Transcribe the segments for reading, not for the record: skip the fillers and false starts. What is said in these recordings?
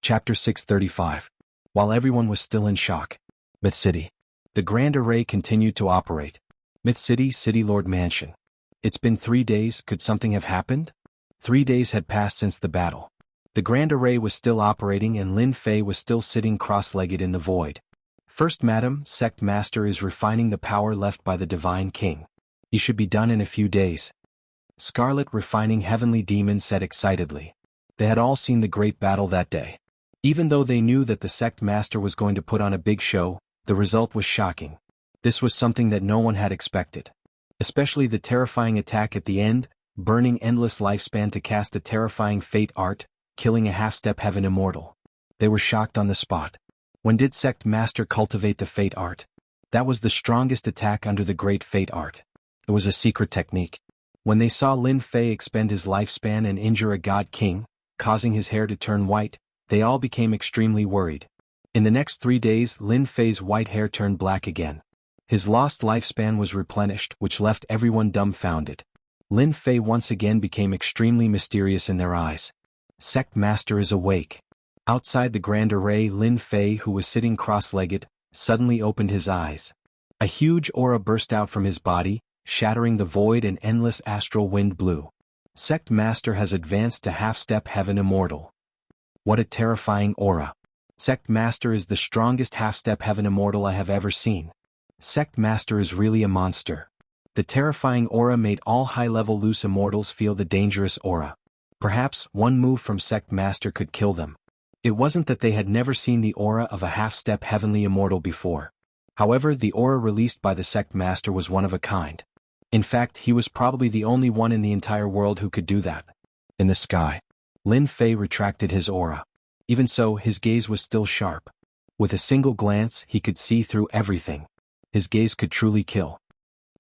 Chapter 635. While everyone was still in shock. Myth City. The Grand Array continued to operate. Myth City, City Lord Mansion. It's been 3 days, could something have happened? 3 days had passed since the battle. The Grand Array was still operating and Lin Fei was still sitting cross-legged in the void. First Madam, Sect Master is refining the power left by the Divine King. He should be done in a few days. Scarlet refining heavenly demon said excitedly. They had all seen the great battle that day. Even though they knew that the Sect Master was going to put on a big show, the result was shocking. This was something that no one had expected. Especially the terrifying attack at the end, burning endless lifespan to cast a terrifying fate art, killing a half-step heaven immortal. They were shocked on the spot. When did Sect Master cultivate the fate art? That was the strongest attack under the great fate art. It was a secret technique. When they saw Lin Fei expend his lifespan and injure a god king, causing his hair to turn white, they all became extremely worried. In the next 3 days, Lin Fei's white hair turned black again. His lost lifespan was replenished, which left everyone dumbfounded. Lin Fei once again became extremely mysterious in their eyes. Sect Master is awake. Outside the Grand Array, Lin Fei, who was sitting cross-legged, suddenly opened his eyes. A huge aura burst out from his body, shattering the void and endless astral wind blew. Sect Master has advanced to half-step heaven immortal. What a terrifying aura. Sect Master is the strongest half-step heaven immortal I have ever seen. Sect Master is really a monster. The terrifying aura made all high-level loose immortals feel the dangerous aura. Perhaps one move from Sect Master could kill them. It wasn't that they had never seen the aura of a half-step heavenly immortal before. However, the aura released by the Sect Master was one of a kind. In fact, he was probably the only one in the entire world who could do that. In the sky, Lin Fei retracted his aura. Even so, his gaze was still sharp. With a single glance, he could see through everything. His gaze could truly kill.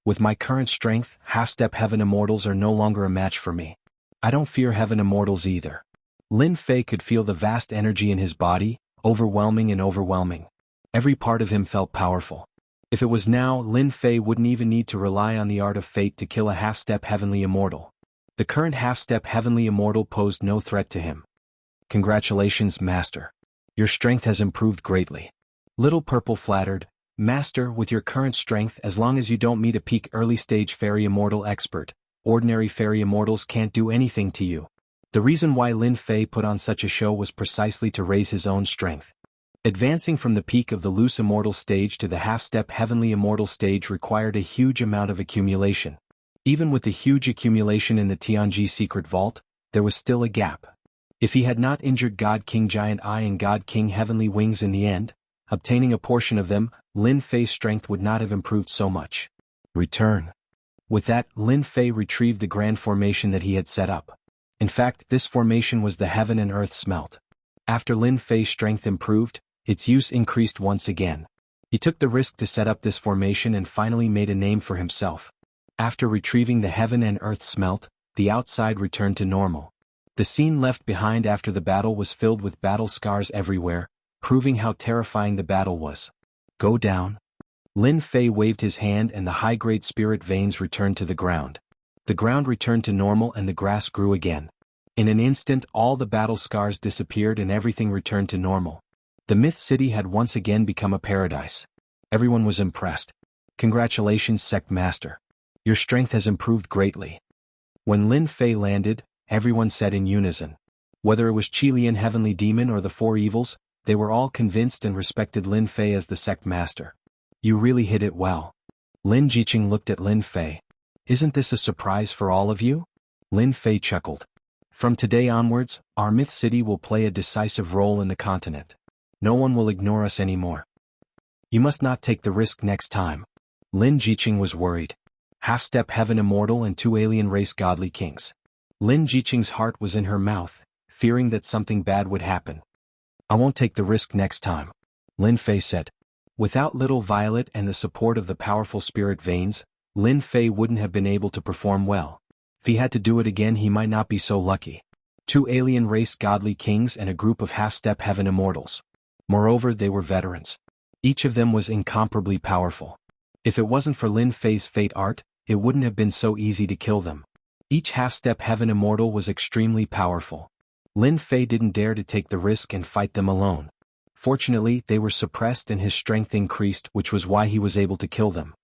With my current strength, half-step heaven immortals are no longer a match for me. I don't fear heaven immortals either. Lin Fei could feel the vast energy in his body, overwhelming and overwhelming. Every part of him felt powerful. If it was now, Lin Fei wouldn't even need to rely on the art of fate to kill a half-step heavenly immortal. The current half-step heavenly immortal posed no threat to him. Congratulations, Master. Your strength has improved greatly. Little Purple flattered, Master, with your current strength, as long as you don't meet a peak early-stage fairy immortal expert, ordinary fairy immortals can't do anything to you. The reason why Lin Fei put on such a show was precisely to raise his own strength. Advancing from the peak of the loose immortal stage to the half-step heavenly immortal stage required a huge amount of accumulation. Even with the huge accumulation in the Tianji secret vault, there was still a gap. If he had not injured God King Giant Eye and God King Heavenly Wings in the end, obtaining a portion of them, Lin Fei's strength would not have improved so much. Return. With that, Lin Fei retrieved the grand formation that he had set up. In fact, this formation was the Heaven and Earth Smelt. After Lin Fei's strength improved, its use increased once again. He took the risk to set up this formation and finally made a name for himself. After retrieving the Heaven and Earth Smelt, the outside returned to normal. The scene left behind after the battle was filled with battle scars everywhere, proving how terrifying the battle was. Go down. Lin Fei waved his hand and the high-grade spirit veins returned to the ground. The ground returned to normal and the grass grew again. In an instant, all the battle scars disappeared and everything returned to normal. The Myth City had once again become a paradise. Everyone was impressed. Congratulations, Sect Master. Your strength has improved greatly. When Lin Fei landed, everyone said in unison. Whether it was Qilian Heavenly Demon or the Four Evils, they were all convinced and respected Lin Fei as the Sect Master. You really hit it well. Lin Jiqing looked at Lin Fei. Isn't this a surprise for all of you? Lin Fei chuckled. From today onwards, our Myth City will play a decisive role in the continent. No one will ignore us anymore. You must not take the risk next time. Lin Jiqing was worried. Half-step heaven immortal and 2 alien race godly kings. Lin Jiqing's heart was in her mouth, fearing that something bad would happen. I won't take the risk next time, Lin Fei said. Without Little Violet and the support of the powerful spirit veins, Lin Fei wouldn't have been able to perform well. If he had to do it again, he might not be so lucky. 2 alien race godly kings and a group of half-step heaven immortals. Moreover, they were veterans. Each of them was incomparably powerful. If it wasn't for Lin Fei's fate art, it wouldn't have been so easy to kill them. Each half-step heaven immortal was extremely powerful. Lin Fei didn't dare to take the risk and fight them alone. Fortunately, they were suppressed and his strength increased, which was why he was able to kill them.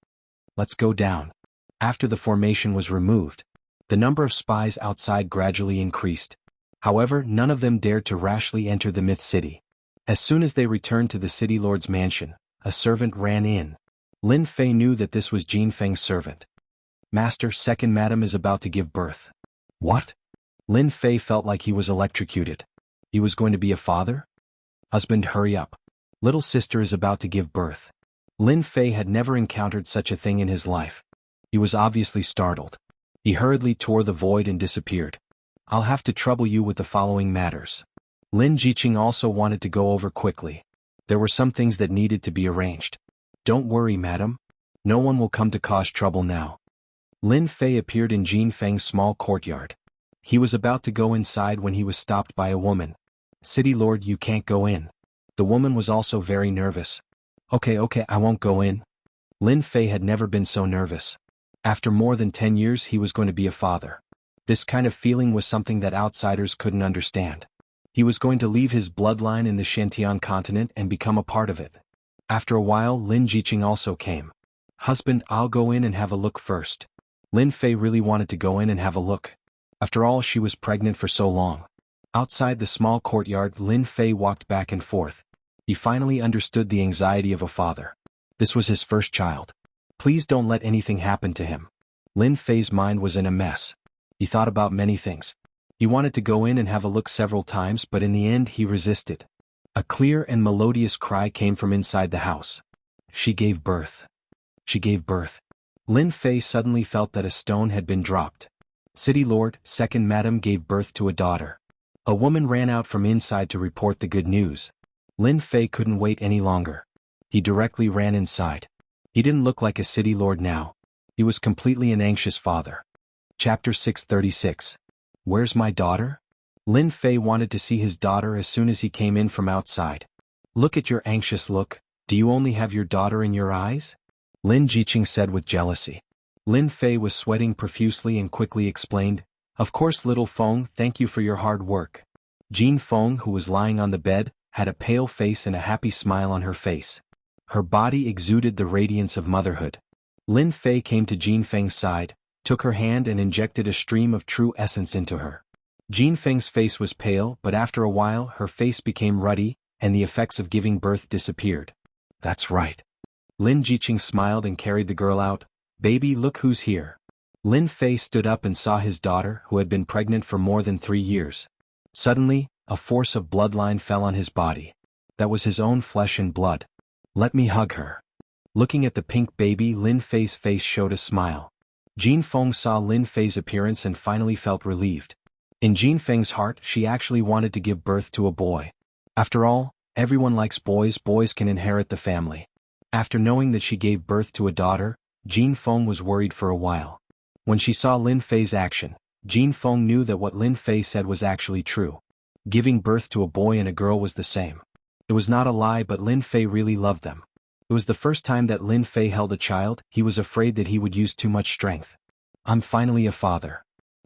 Let's go down. After the formation was removed, the number of spies outside gradually increased. However, none of them dared to rashly enter the Myth City. As soon as they returned to the city lord's mansion, a servant ran in. Lin Fei knew that this was Jin Feng's servant. Master, second madam is about to give birth. What? Lin Fei felt like he was electrocuted. He was going to be a father? Husband, hurry up. Little sister is about to give birth. Lin Fei had never encountered such a thing in his life. He was obviously startled. He hurriedly tore the void and disappeared. I'll have to trouble you with the following matters. Lin Jiqing also wanted to go over quickly. There were some things that needed to be arranged. Don't worry, madam. No one will come to cause trouble now. Lin Fei appeared in Jin Feng's small courtyard. He was about to go inside when he was stopped by a woman. City Lord, you can't go in. The woman was also very nervous. Okay, I won't go in. Lin Fei had never been so nervous. After more than 10 years he was going to be a father. This kind of feeling was something that outsiders couldn't understand. He was going to leave his bloodline in the Shantian continent and become a part of it. After a while Lin Jiqing also came. Husband, I'll go in and have a look first. Lin Fei really wanted to go in and have a look. After all, she was pregnant for so long. Outside the small courtyard, Lin Fei walked back and forth. He finally understood the anxiety of a father. This was his first child. Please don't let anything happen to him. Lin Fei's mind was in a mess. He thought about many things. He wanted to go in and have a look several times, but in the end he resisted. A clear and melodious cry came from inside the house. She gave birth. She gave birth. Lin Fei suddenly felt that a stone had been dropped. City Lord, second madam gave birth to a daughter. A woman ran out from inside to report the good news. Lin Fei couldn't wait any longer. He directly ran inside. He didn't look like a city lord now. He was completely an anxious father. Chapter 636. Where's my daughter? Lin Fei wanted to see his daughter as soon as he came in from outside. Look at your anxious look. Do you only have your daughter in your eyes? Lin Jiqing said with jealousy. Lin Fei was sweating profusely and quickly explained, Of course, little Feng, thank you for your hard work. Jin Feng, who was lying on the bed, had a pale face and a happy smile on her face. Her body exuded the radiance of motherhood. Lin Fei came to Jin Feng's side, took her hand and injected a stream of true essence into her. Jin Feng's face was pale, but after a while her face became ruddy, and the effects of giving birth disappeared. That's right. Lin Jiqing smiled and carried the girl out. Baby, look who's here. Lin Fei stood up and saw his daughter, who had been pregnant for more than 3 years. Suddenly, a force of bloodline fell on his body. That was his own flesh and blood. Let me hug her. Looking at the pink baby, Lin Fei's face showed a smile. Jin Feng saw Lin Fei's appearance and finally felt relieved. In Jin Feng's heart, she actually wanted to give birth to a boy. After all, everyone likes boys. Boys can inherit the family. After knowing that she gave birth to a daughter, Jin Feng was worried for a while. When she saw Lin Fei's action, Jin Feng knew that what Lin Fei said was actually true. Giving birth to a boy and a girl was the same. It was not a lie, but Lin Fei really loved them. It was the first time that Lin Fei held a child. He was afraid that he would use too much strength. I'm finally a father.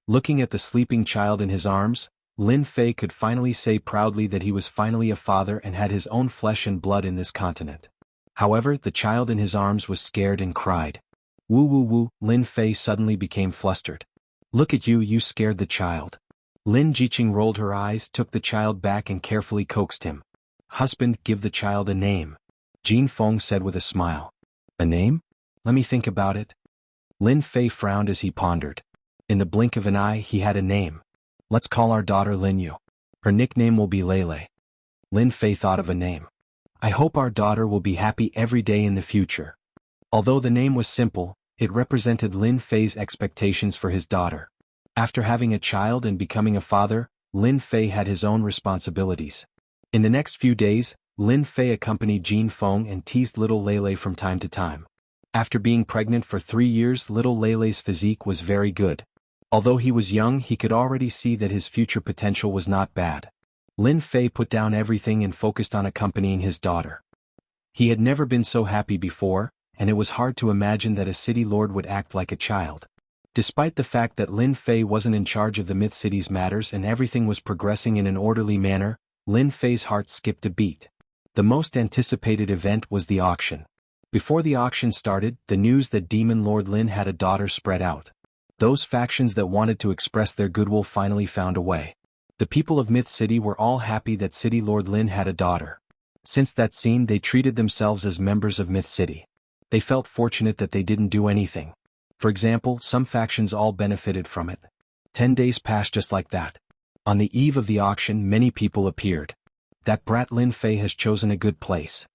Looking at the sleeping child in his arms, Lin Fei could finally say proudly that he was finally a father and had his own flesh and blood in this continent. However, the child in his arms was scared and cried. Woo woo woo, Lin Fei suddenly became flustered. Look at you, you scared the child. Lin Jiqing rolled her eyes, took the child back and carefully coaxed him. Husband, give the child a name. Jin Feng said with a smile. A name? Let me think about it. Lin Fei frowned as he pondered. In the blink of an eye he had a name. Let's call our daughter Lin Yu. Her nickname will be Lele. Lin Fei thought of a name. I hope our daughter will be happy every day in the future. Although the name was simple, it represented Lin Fei's expectations for his daughter. After having a child and becoming a father, Lin Fei had his own responsibilities. In the next few days, Lin Fei accompanied Jin Feng and teased little Lele from time to time. After being pregnant for 3 years, little Lele's physique was very good. Although he was young, he could already see that his future potential was not bad. Lin Fei put down everything and focused on accompanying his daughter. He had never been so happy before, and it was hard to imagine that a city lord would act like a child. Despite the fact that Lin Fei wasn't in charge of the Myth City's matters and everything was progressing in an orderly manner, Lin Fei's heart skipped a beat. The most anticipated event was the auction. Before the auction started, the news that Demon Lord Lin had a daughter spread out. Those factions that wanted to express their goodwill finally found a way. The people of Myth City were all happy that City Lord Lin had a daughter. Since that scene, they treated themselves as members of Myth City. They felt fortunate that they didn't do anything. For example, some factions all benefited from it. 10 days passed just like that. On the eve of the auction, many people appeared. That brat Lin Fei has chosen a good place.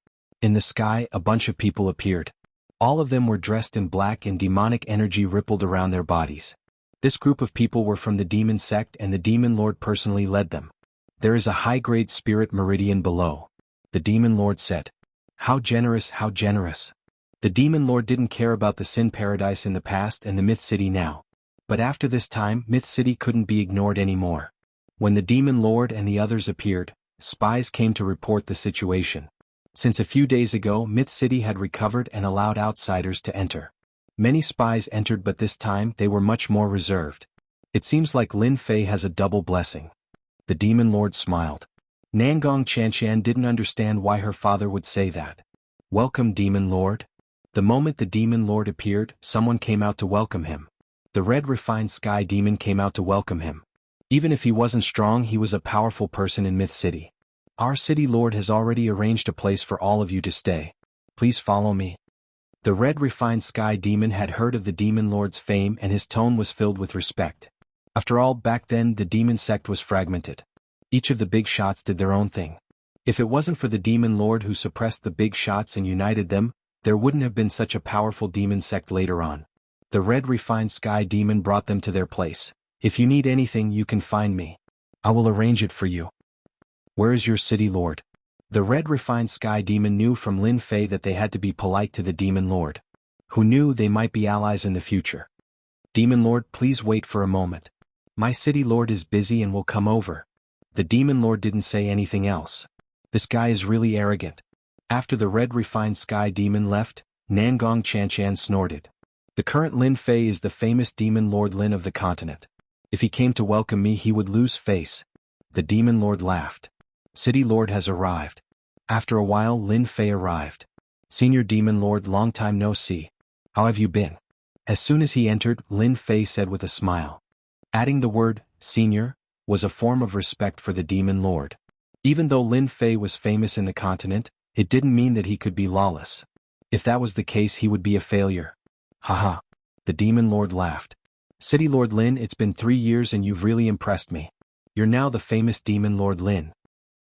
In the sky, a bunch of people appeared. All of them were dressed in black and demonic energy rippled around their bodies. This group of people were from the demon sect and the demon lord personally led them. There is a high-grade spirit meridian below. The demon lord said. How generous, how generous. The demon lord didn't care about the sin paradise in the past and the Myth City now. But after this time, Myth City couldn't be ignored anymore. When the demon lord and the others appeared, spies came to report the situation. Since a few days ago, Myth City had recovered and allowed outsiders to enter. Many spies entered, but this time they were much more reserved. It seems like Lin Fei has a double blessing. The demon lord smiled. Nangong Chanshan didn't understand why her father would say that. Welcome, demon lord. The moment the demon lord appeared, someone came out to welcome him. The red refined sky demon came out to welcome him. Even if he wasn't strong, he was a powerful person in Myth City. Our city lord has already arranged a place for all of you to stay. Please follow me. The red refined sky demon had heard of the demon lord's fame and his tone was filled with respect. After all, back then the demon sect was fragmented. Each of the big shots did their own thing. If it wasn't for the demon lord who suppressed the big shots and united them, there wouldn't have been such a powerful demon sect later on. The red refined sky demon brought them to their place. If you need anything, you can find me. I will arrange it for you. Where is your city lord? The red refined sky demon knew from Lin Fei that they had to be polite to the demon lord. Who knew they might be allies in the future. Demon lord, please wait for a moment. My city lord is busy and will come over. The demon lord didn't say anything else. This guy is really arrogant. After the red refined sky demon left, Nangong Chanshan snorted. The current Lin Fei is the famous demon lord Lin of the continent. If he came to welcome me, he would lose face. The demon lord laughed. City lord has arrived. After a while, Lin Fei arrived. Senior demon lord, long time no see. How have you been? As soon as he entered, Lin Fei said with a smile. Adding the word, senior, was a form of respect for the demon lord. Even though Lin Fei was famous in the continent, it didn't mean that he could be lawless. If that was the case, he would be a failure. Haha. The demon lord laughed. City lord Lin, it's been 3 years and you've really impressed me. You're now the famous demon lord Lin.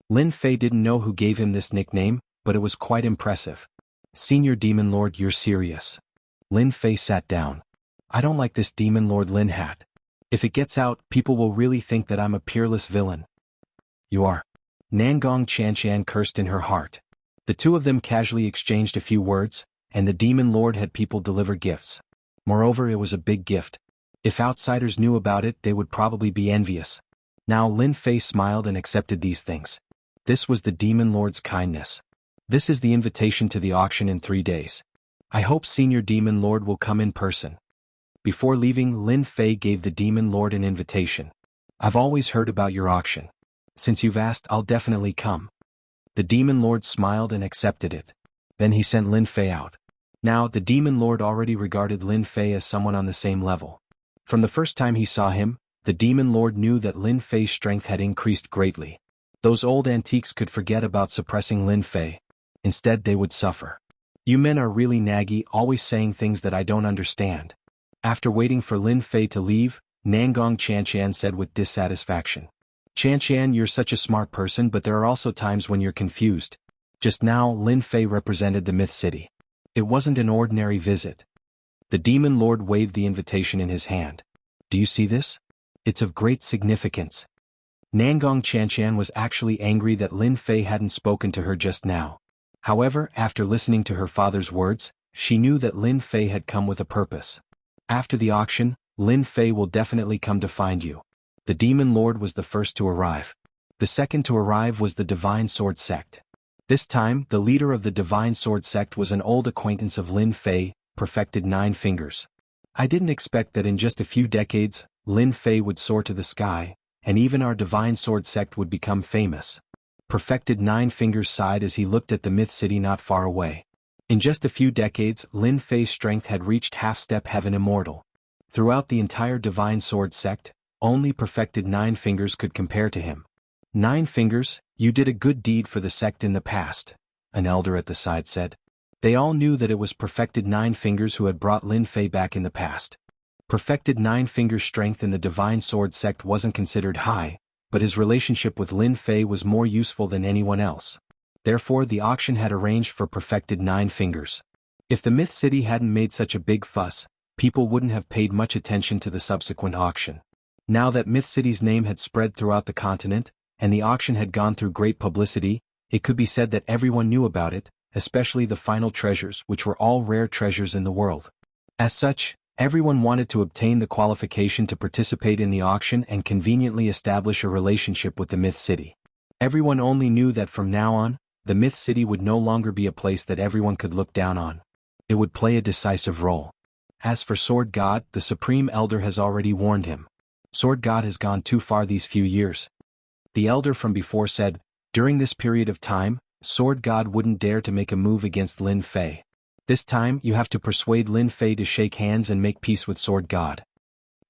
Lin Fei didn't know who gave him this nickname, but it was quite impressive. Senior demon lord, you're serious. Lin Fei sat down. I don't like this demon lord Lin hat. If it gets out, people will really think that I'm a peerless villain. You are. Nangong Chanshan cursed in her heart. The two of them casually exchanged a few words, and the demon lord had people deliver gifts. Moreover, it was a big gift. If outsiders knew about it, they would probably be envious. Now Lin Fei smiled and accepted these things. This was the demon lord's kindness. This is the invitation to the auction in 3 days. I hope senior demon lord will come in person. Before leaving, Lin Fei gave the demon lord an invitation. I've always heard about your auction. Since you've asked, I'll definitely come. The demon lord smiled and accepted it. Then he sent Lin Fei out. Now, the demon lord already regarded Lin Fei as someone on the same level. From the first time he saw him, the demon lord knew that Lin Fei's strength had increased greatly. Those old antiques could forget about suppressing Lin Fei. Instead, they would suffer. You men are really naggy, always saying things that I don't understand. After waiting for Lin Fei to leave, Nangong Chanshan said with dissatisfaction. Chanshan, you're such a smart person, but there are also times when you're confused. Just now, Lin Fei represented the Myth City. It wasn't an ordinary visit. The demon lord waved the invitation in his hand. Do you see this? It's of great significance. Nangong Chanshan was actually angry that Lin Fei hadn't spoken to her just now. However, after listening to her father's words, she knew that Lin Fei had come with a purpose. After the auction, Lin Fei will definitely come to find you. The demon lord was the first to arrive. The second to arrive was the Divine Sword Sect. This time, the leader of the Divine Sword Sect was an old acquaintance of Lin Fei, perfected 9 fingers. I didn't expect that in just a few decades, Lin Fei would soar to the sky, and even our divine sword sect would become famous. Perfected Nine Fingers sighed as he looked at the myth city not far away. In just a few decades, Lin Fei's strength had reached half-step heaven immortal. Throughout the entire divine sword sect, only perfected Nine Fingers could compare to him. 9 Fingers, you did a good deed for the sect in the past, an elder at the side said. They all knew that it was perfected 9 Fingers who had brought Lin Fei back in the past. Perfected 9 Fingers' strength in the divine sword sect wasn't considered high, but his relationship with Lin Fei was more useful than anyone else. Therefore the auction had arranged for perfected 9 Fingers. If the Myth City hadn't made such a big fuss, people wouldn't have paid much attention to the subsequent auction. Now that Myth City's name had spread throughout the continent, and the auction had gone through great publicity, it could be said that everyone knew about it, especially the final treasures, which were all rare treasures in the world. As such, everyone wanted to obtain the qualification to participate in the auction and conveniently establish a relationship with the Myth City. Everyone only knew that from now on, the Myth City would no longer be a place that everyone could look down on. It would play a decisive role. As for Sword God, the Supreme Elder has already warned him. Sword God has gone too far these few years. The Elder from before said, during this period of time, Sword God wouldn't dare to make a move against Lin Fei. This time you have to persuade Lin Fei to shake hands and make peace with Sword God.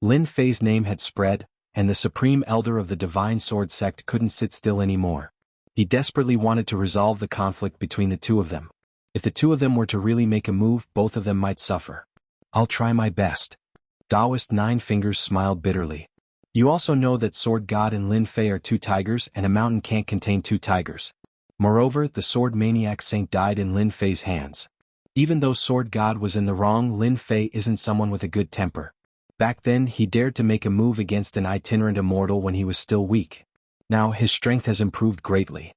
Lin Fei's name had spread, and the Supreme Elder of the Divine Sword Sect couldn't sit still anymore. He desperately wanted to resolve the conflict between the two of them. If the two of them were to really make a move, both of them might suffer. I'll try my best. Taoist 9 Fingers smiled bitterly. You also know that Sword God and Lin Fei are 2 tigers, and a mountain can't contain 2 tigers. Moreover, the sword maniac saint died in Lin Fei's hands. Even though Sword God was in the wrong, Lin Fei isn't someone with a good temper. Back then he dared to make a move against an itinerant immortal when he was still weak. Now his strength has improved greatly.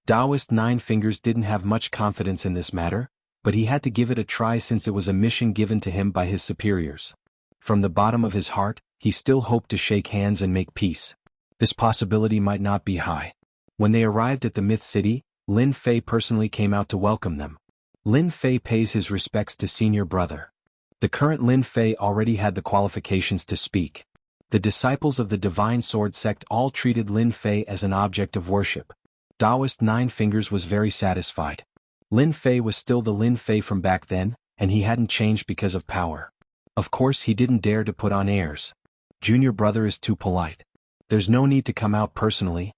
Taoist 9 Fingers didn't have much confidence in this matter, but he had to give it a try since it was a mission given to him by his superiors. From the bottom of his heart, he still hoped to shake hands and make peace. This possibility might not be high. When they arrived at the Myth City, Lin Fei personally came out to welcome them. Lin Fei pays his respects to senior brother. The current Lin Fei already had the qualifications to speak. The disciples of the Divine Sword Sect all treated Lin Fei as an object of worship. Taoist 9 Fingers was very satisfied. Lin Fei was still the Lin Fei from back then, and he hadn't changed because of power. Of course he didn't dare to put on airs. Junior brother is too polite. There's no need to come out personally.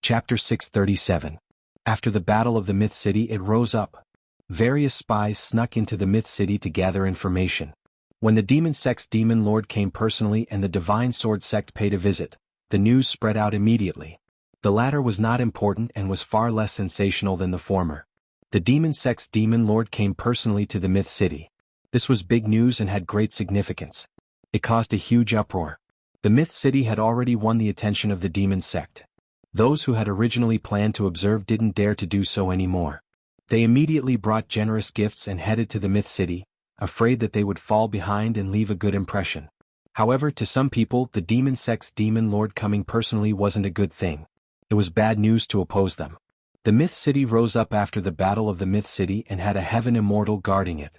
Chapter 637. After the Battle of the Myth City, it rose up. Various spies snuck into the Myth City to gather information. When the Demon Sect's Demon Lord came personally and the Divine Sword Sect paid a visit, the news spread out immediately. The latter was not important and was far less sensational than the former. The Demon Sect's Demon Lord came personally to the Myth City. This was big news and had great significance. It caused a huge uproar. The Myth City had already won the attention of the Demon Sect. Those who had originally planned to observe didn't dare to do so anymore. They immediately brought generous gifts and headed to the Myth City, afraid that they would fall behind and leave a good impression. However, to some people, the Demon Sect's Demon Lord coming personally wasn't a good thing. It was bad news to oppose them. The Myth City rose up after the Battle of the Myth City and had a heaven immortal guarding it.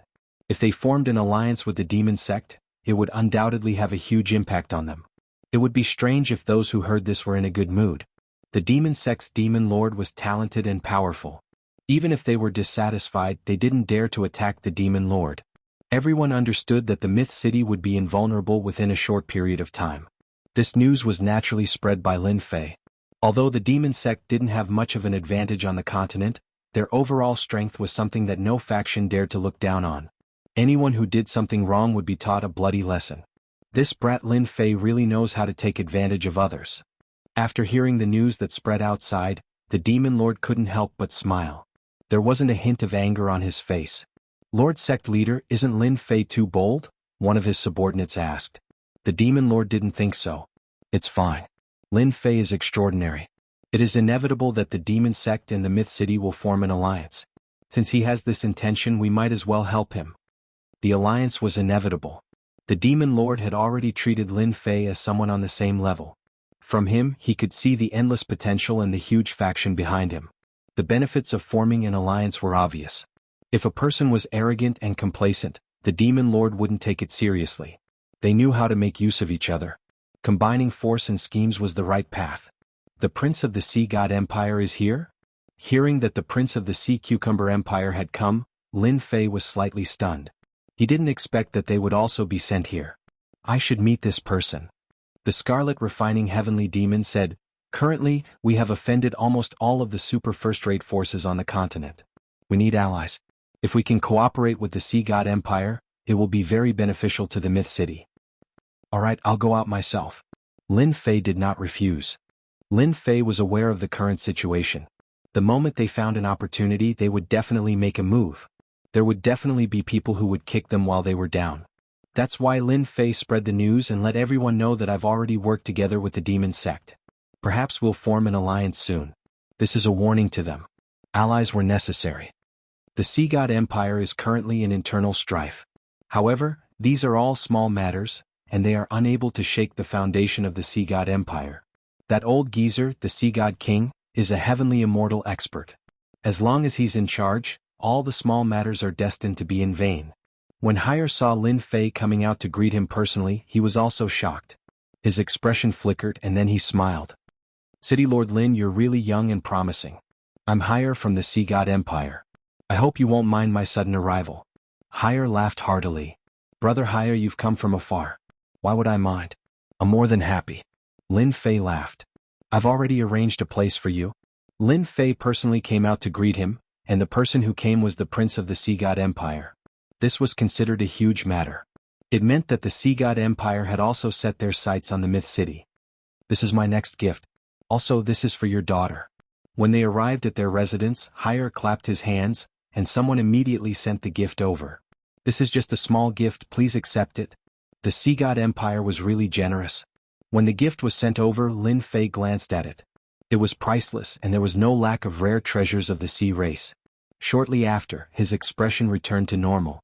If they formed an alliance with the Demon Sect, it would undoubtedly have a huge impact on them. It would be strange if those who heard this were in a good mood. The Demon Sect's Demon Lord was talented and powerful. Even if they were dissatisfied, they didn't dare to attack the Demon Lord. Everyone understood that the Myth City would be invulnerable within a short period of time. This news was naturally spread by Lin Fei. Although the Demon Sect didn't have much of an advantage on the continent, their overall strength was something that no faction dared to look down on. Anyone who did something wrong would be taught a bloody lesson. This brat Lin Fei really knows how to take advantage of others. After hearing the news that spread outside, the Demon Lord couldn't help but smile. There wasn't a hint of anger on his face. Lord Sect Leader, isn't Lin Fei too bold? One of his subordinates asked. The Demon Lord didn't think so. It's fine. Lin Fei is extraordinary. It is inevitable that the Demon Sect and the Myth City will form an alliance. Since he has this intention, we might as well help him. The alliance was inevitable. The Demon Lord had already treated Lin Fei as someone on the same level. From him, he could see the endless potential and the huge faction behind him. The benefits of forming an alliance were obvious. If a person was arrogant and complacent, The demon lord wouldn't take it seriously. They knew how to make use of each other. Combining force and schemes was the right path. The Prince of the Sea God Empire is here? Hearing that the Prince of the Sea Cucumber Empire had come, Lin Fei was slightly stunned. He didn't expect that they would also be sent here. I should meet this person. The Scarlet Refining Heavenly Demon said, currently, we have offended almost all of the super first-rate forces on the continent. We need allies. If we can cooperate with the Sea God Empire, it will be very beneficial to the Myth City. Alright, I'll go out myself. Lin Fei did not refuse. Lin Fei was aware of the current situation. The moment they found an opportunity, they would definitely make a move. There would definitely be people who would kick them while they were down. That's why Lin Fei spread the news and let everyone know that I've already worked together with the demon sect. Perhaps we'll form an alliance soon. This is a warning to them. Allies were necessary. The Sea God Empire is currently in internal strife. However, these are all small matters, and they are unable to shake the foundation of the Sea God Empire. That old geezer, the Sea God King, is a heavenly immortal expert. As long as he's in charge, all the small matters are destined to be in vain. When Hire saw Lin Fei coming out to greet him personally, he was also shocked. His expression flickered and then he smiled. City Lord Lin, you're really young and promising. I'm Hire from the Sea God Empire. I hope you won't mind my sudden arrival. Hire laughed heartily. Brother Hire, you've come from afar. Why would I mind? I'm more than happy. Lin Fei laughed. I've already arranged a place for you. Lin Fei personally came out to greet him, and the person who came was the Prince of the Sea God Empire. This was considered a huge matter. It meant that the Sea God Empire had also set their sights on the Myth City. This is my next gift. Also, this is for your daughter. When they arrived at their residence, Hire clapped his hands, and someone immediately sent the gift over. This is just a small gift, please accept it. The Sea God Empire was really generous. When the gift was sent over, Lin Fei glanced at it. It was priceless and there was no lack of rare treasures of the sea race. Shortly after, his expression returned to normal.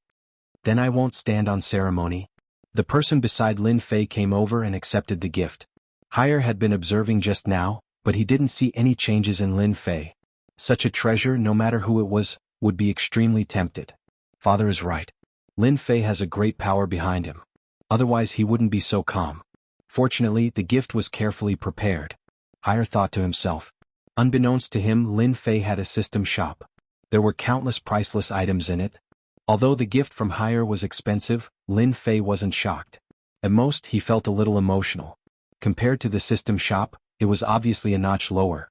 Then I won't stand on ceremony. The person beside Lin Fei came over and accepted the gift. Hire had been observing just now, but he didn't see any changes in Lin Fei. Such a treasure, no matter who it was, would be extremely tempted. Father is right. Lin Fei has a great power behind him. Otherwise he wouldn't be so calm. Fortunately, the gift was carefully prepared. Hire thought to himself. Unbeknownst to him, Lin Fei had a system shop. There were countless priceless items in it. Although the gift from Hire was expensive, Lin Fei wasn't shocked. At most, he felt a little emotional. Compared to the system shop, it was obviously a notch lower.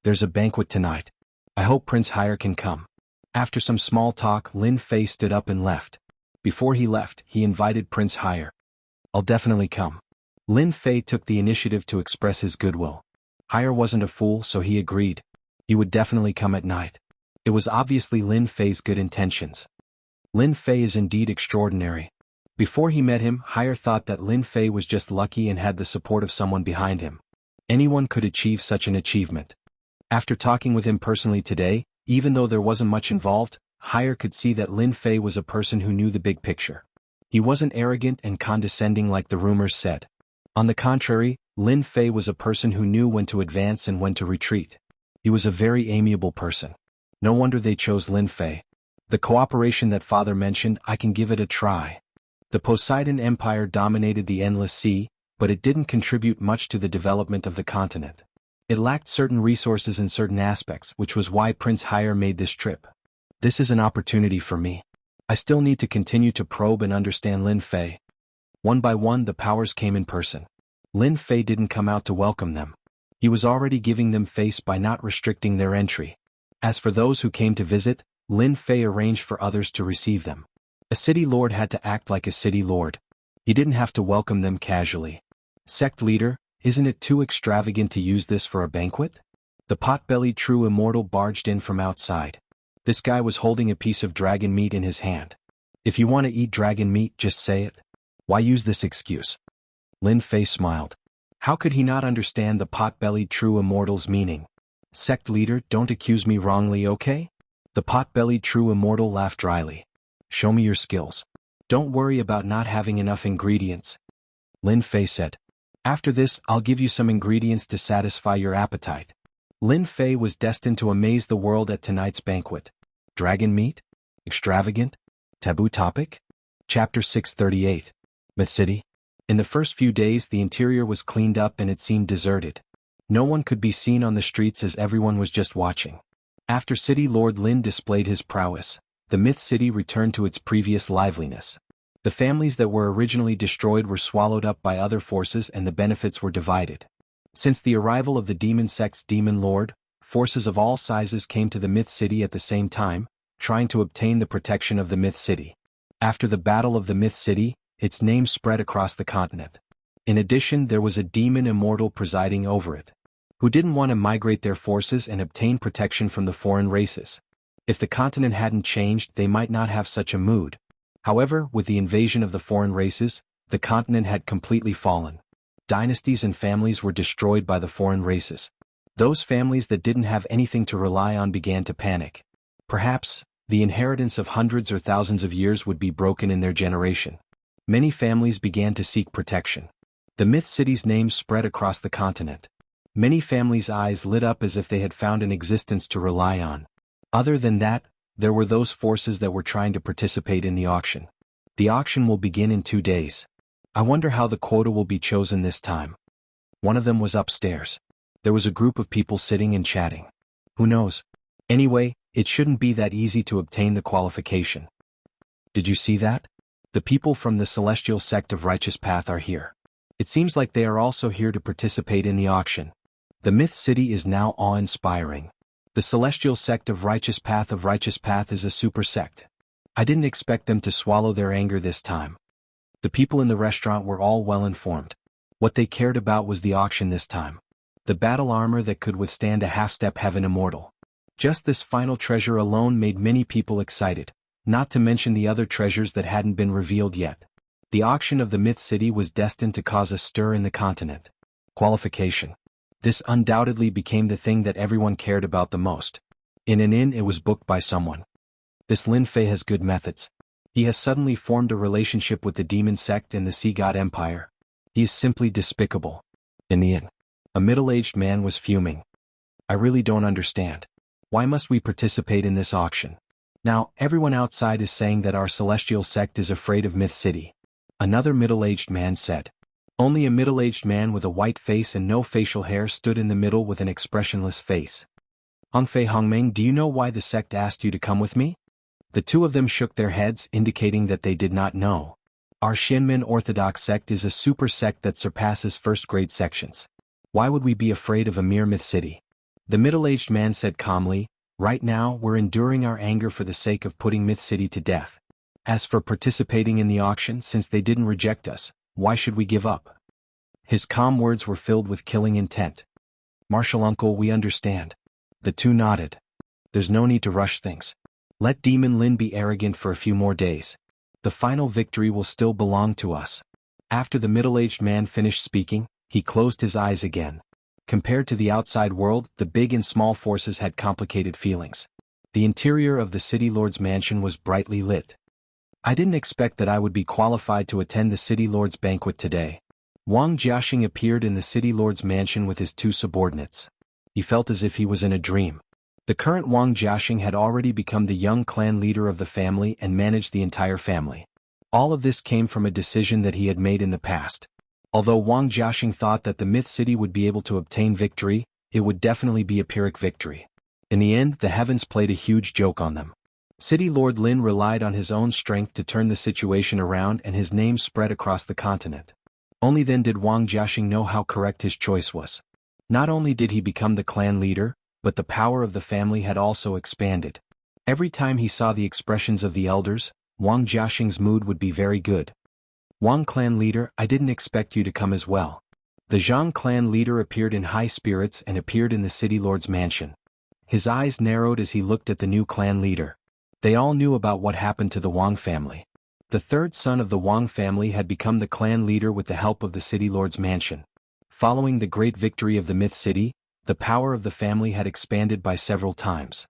There's a banquet tonight. I hope Prince Hire can come. After some small talk, Lin Fei stood up and left. Before he left, he invited Prince Hire. I'll definitely come. Lin Fei took the initiative to express his goodwill. Hire wasn't a fool, so he agreed. He would definitely come at night. It was obviously Lin Fei's good intentions. Lin Fei is indeed extraordinary. Before he met him, Hire thought that Lin Fei was just lucky and had the support of someone behind him. Anyone could achieve such an achievement. After talking with him personally today, even though there wasn't much involved, Hire could see that Lin Fei was a person who knew the big picture. He wasn't arrogant and condescending like the rumors said. On the contrary, Lin Fei was a person who knew when to advance and when to retreat. He was a very amiable person. No wonder they chose Lin Fei. The cooperation that Father mentioned, I can give it a try. The Poseidon Empire dominated the Endless Sea, but it didn't contribute much to the development of the continent. It lacked certain resources in certain aspects, which was why Prince Hire made this trip. This is an opportunity for me. I still need to continue to probe and understand Lin Fei. One by one the powers came in person. Lin Fei didn't come out to welcome them. He was already giving them face by not restricting their entry. As for those who came to visit, Lin Fei arranged for others to receive them. A city lord had to act like a city lord. He didn't have to welcome them casually. Sect leader, isn't it too extravagant to use this for a banquet? The pot-bellied true immortal barged in from outside. This guy was holding a piece of dragon meat in his hand. If you want to eat dragon meat, just say it. Why use this excuse? Lin Fei smiled. How could he not understand the pot-bellied true immortal's meaning? Sect leader, don't accuse me wrongly, okay? The pot-bellied true immortal laughed dryly. Show me your skills. Don't worry about not having enough ingredients. Lin Fei said. After this, I'll give you some ingredients to satisfy your appetite. Lin Fei was destined to amaze the world at tonight's banquet. Dragon meat? Extravagant? Taboo topic? Chapter 638. Myth City. In the first few days the interior was cleaned up and it seemed deserted. No one could be seen on the streets as everyone was just watching. After City Lord Lin displayed his prowess, the Myth City returned to its previous liveliness. The families that were originally destroyed were swallowed up by other forces and the benefits were divided. Since the arrival of the demon sect's demon lord, forces of all sizes came to the Myth City at the same time, trying to obtain the protection of the Myth City. After the Battle of the Myth City, its name spread across the continent. In addition, there was a demon immortal presiding over it, who didn't want to migrate their forces and obtain protection from the foreign races. If the continent hadn't changed, they might not have such a mood. However, with the invasion of the foreign races, the continent had completely fallen. Dynasties and families were destroyed by the foreign races. Those families that didn't have anything to rely on began to panic. Perhaps, the inheritance of hundreds or thousands of years would be broken in their generation. Many families began to seek protection. The Myth City's name spread across the continent. Many families' eyes lit up as if they had found an existence to rely on. Other than that, there were those forces that were trying to participate in the auction. The auction will begin in 2 days. I wonder how the quota will be chosen this time. One of them was upstairs. There was a group of people sitting and chatting. Who knows? Anyway, it shouldn't be that easy to obtain the qualification. Did you see that? The people from the celestial sect of Righteous Path are here. It seems like they are also here to participate in the auction. The Myth City is now awe-inspiring. The celestial sect of Righteous Path is a super sect. I didn't expect them to swallow their anger this time. The people in the restaurant were all well informed. What they cared about was the auction this time. The battle armor that could withstand a half-step heaven immortal. Just this final treasure alone made many people excited, not to mention the other treasures that hadn't been revealed yet. The auction of the Myth City was destined to cause a stir in the continent. Qualification. This undoubtedly became the thing that everyone cared about the most. In an inn it was booked by someone. This Lin Fei has good methods. He has suddenly formed a relationship with the demon sect and the Sea God Empire. He is simply despicable. In the inn, a middle-aged man was fuming. I really don't understand. Why must we participate in this auction? Now, everyone outside is saying that our celestial sect is afraid of Myth City. Another middle-aged man said. Only a middle-aged man with a white face and no facial hair stood in the middle with an expressionless face. Hongfei Hongmeng, do you know why the sect asked you to come with me? The two of them shook their heads, indicating that they did not know. Our Xianmen Orthodox sect is a super sect that surpasses first-grade sections. Why would we be afraid of a mere Myth City? The middle-aged man said calmly, right now we're enduring our anger for the sake of putting Myth City to death. As for participating in the auction, since they didn't reject us, why should we give up? His calm words were filled with killing intent. Martial uncle, we understand. The two nodded. There's no need to rush things. Let Demon Lin be arrogant for a few more days. The final victory will still belong to us. After the middle-aged man finished speaking, he closed his eyes again. Compared to the outside world, the big and small forces had complicated feelings. The interior of the City Lord's mansion was brightly lit. I didn't expect that I would be qualified to attend the City Lord's banquet today. Wang Jiaxing appeared in the City Lord's mansion with his two subordinates. He felt as if he was in a dream. The current Wang Jiaxing had already become the young clan leader of the family and managed the entire family. All of this came from a decision that he had made in the past. Although Wang Jiaxing thought that the Myth City would be able to obtain victory, it would definitely be a Pyrrhic victory. In the end, the heavens played a huge joke on them. City Lord Lin relied on his own strength to turn the situation around and his name spread across the continent. Only then did Wang Jiaxing know how correct his choice was. Not only did he become the clan leader, but the power of the family had also expanded. Every time he saw the expressions of the elders, Wang Jiaxing's mood would be very good. Wang clan leader, I didn't expect you to come as well. The Zhang clan leader appeared in high spirits and appeared in the City Lord's mansion. His eyes narrowed as he looked at the new clan leader. They all knew about what happened to the Wang family. The third son of the Wang family had become the clan leader with the help of the City Lord's mansion. Following the great victory of the Myth City, the power of the family had expanded by several times.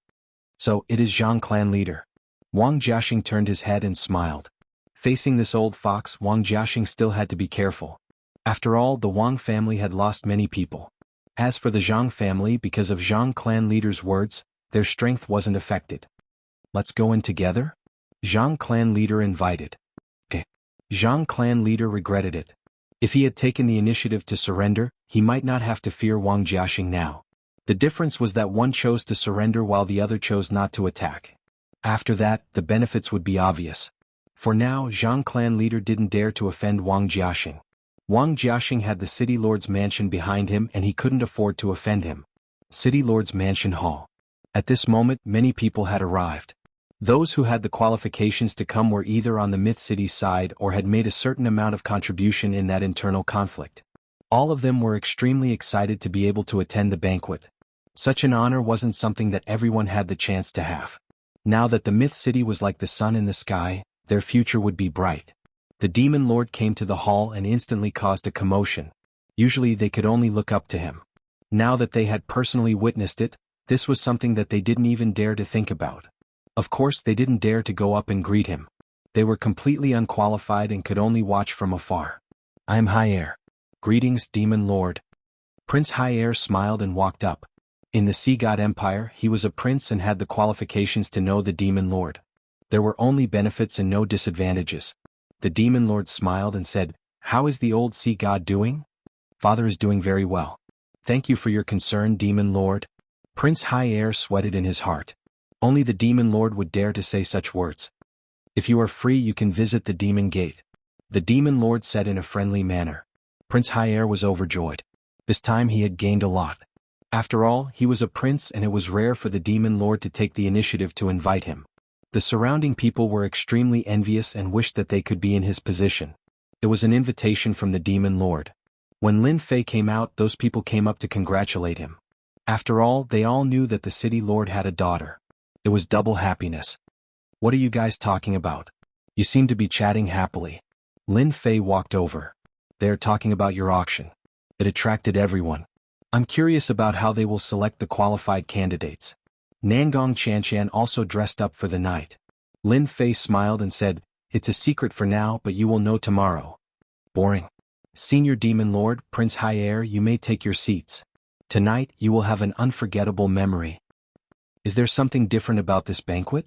So, it is Zhang clan leader. Wang Jiaxing turned his head and smiled. Facing this old fox, Wang Jiaxing still had to be careful. After all, the Wang family had lost many people. As for the Zhang family, because of Zhang clan leader's words, their strength wasn't affected. Let's go in together? Zhang clan leader invited. Zhang clan leader regretted it. If he had taken the initiative to surrender, he might not have to fear Wang Jiaxing now. The difference was that one chose to surrender while the other chose not to attack. After that, the benefits would be obvious. For now, Zhang clan leader didn't dare to offend Wang Jiaxing. Wang Jiaxing had the city lord's mansion behind him and he couldn't afford to offend him. City lord's mansion hall. At this moment, many people had arrived. Those who had the qualifications to come were either on the Myth City's side or had made a certain amount of contribution in that internal conflict. All of them were extremely excited to be able to attend the banquet. Such an honor wasn't something that everyone had the chance to have. Now that the Myth City was like the sun in the sky, their future would be bright. The demon lord came to the hall and instantly caused a commotion. Usually they could only look up to him. Now that they had personally witnessed it, this was something that they didn't even dare to think about. Of course they didn't dare to go up and greet him. They were completely unqualified and could only watch from afar. "I am High Air. Greetings, demon lord." Prince High Air smiled and walked up. In the Sea God Empire, he was a prince and had the qualifications to know the demon lord. There were only benefits and no disadvantages. The demon lord smiled and said, "How is the old sea god doing?" "Father is doing very well. Thank you for your concern, demon lord." Prince High Air sweated in his heart. Only the demon lord would dare to say such words. "If you are free, you can visit the demon gate," the demon lord said in a friendly manner. Prince High Air was overjoyed. This time he had gained a lot. After all, he was a prince and it was rare for the demon lord to take the initiative to invite him. The surrounding people were extremely envious and wished that they could be in his position. It was an invitation from the demon lord. When Lin Fei came out, those people came up to congratulate him. After all, they all knew that the city lord had a daughter. It was double happiness. "What are you guys talking about? You seem to be chatting happily." Lin Fei walked over. "They are talking about your auction. It attracted everyone. I'm curious about how they will select the qualified candidates." Nangong Chanchan also dressed up for the night. Lin Fei smiled and said, "It's a secret for now, but you will know tomorrow." "Boring." "Senior Demon Lord, Prince High Air, you may take your seats. Tonight, you will have an unforgettable memory." "Is there something different about this banquet?"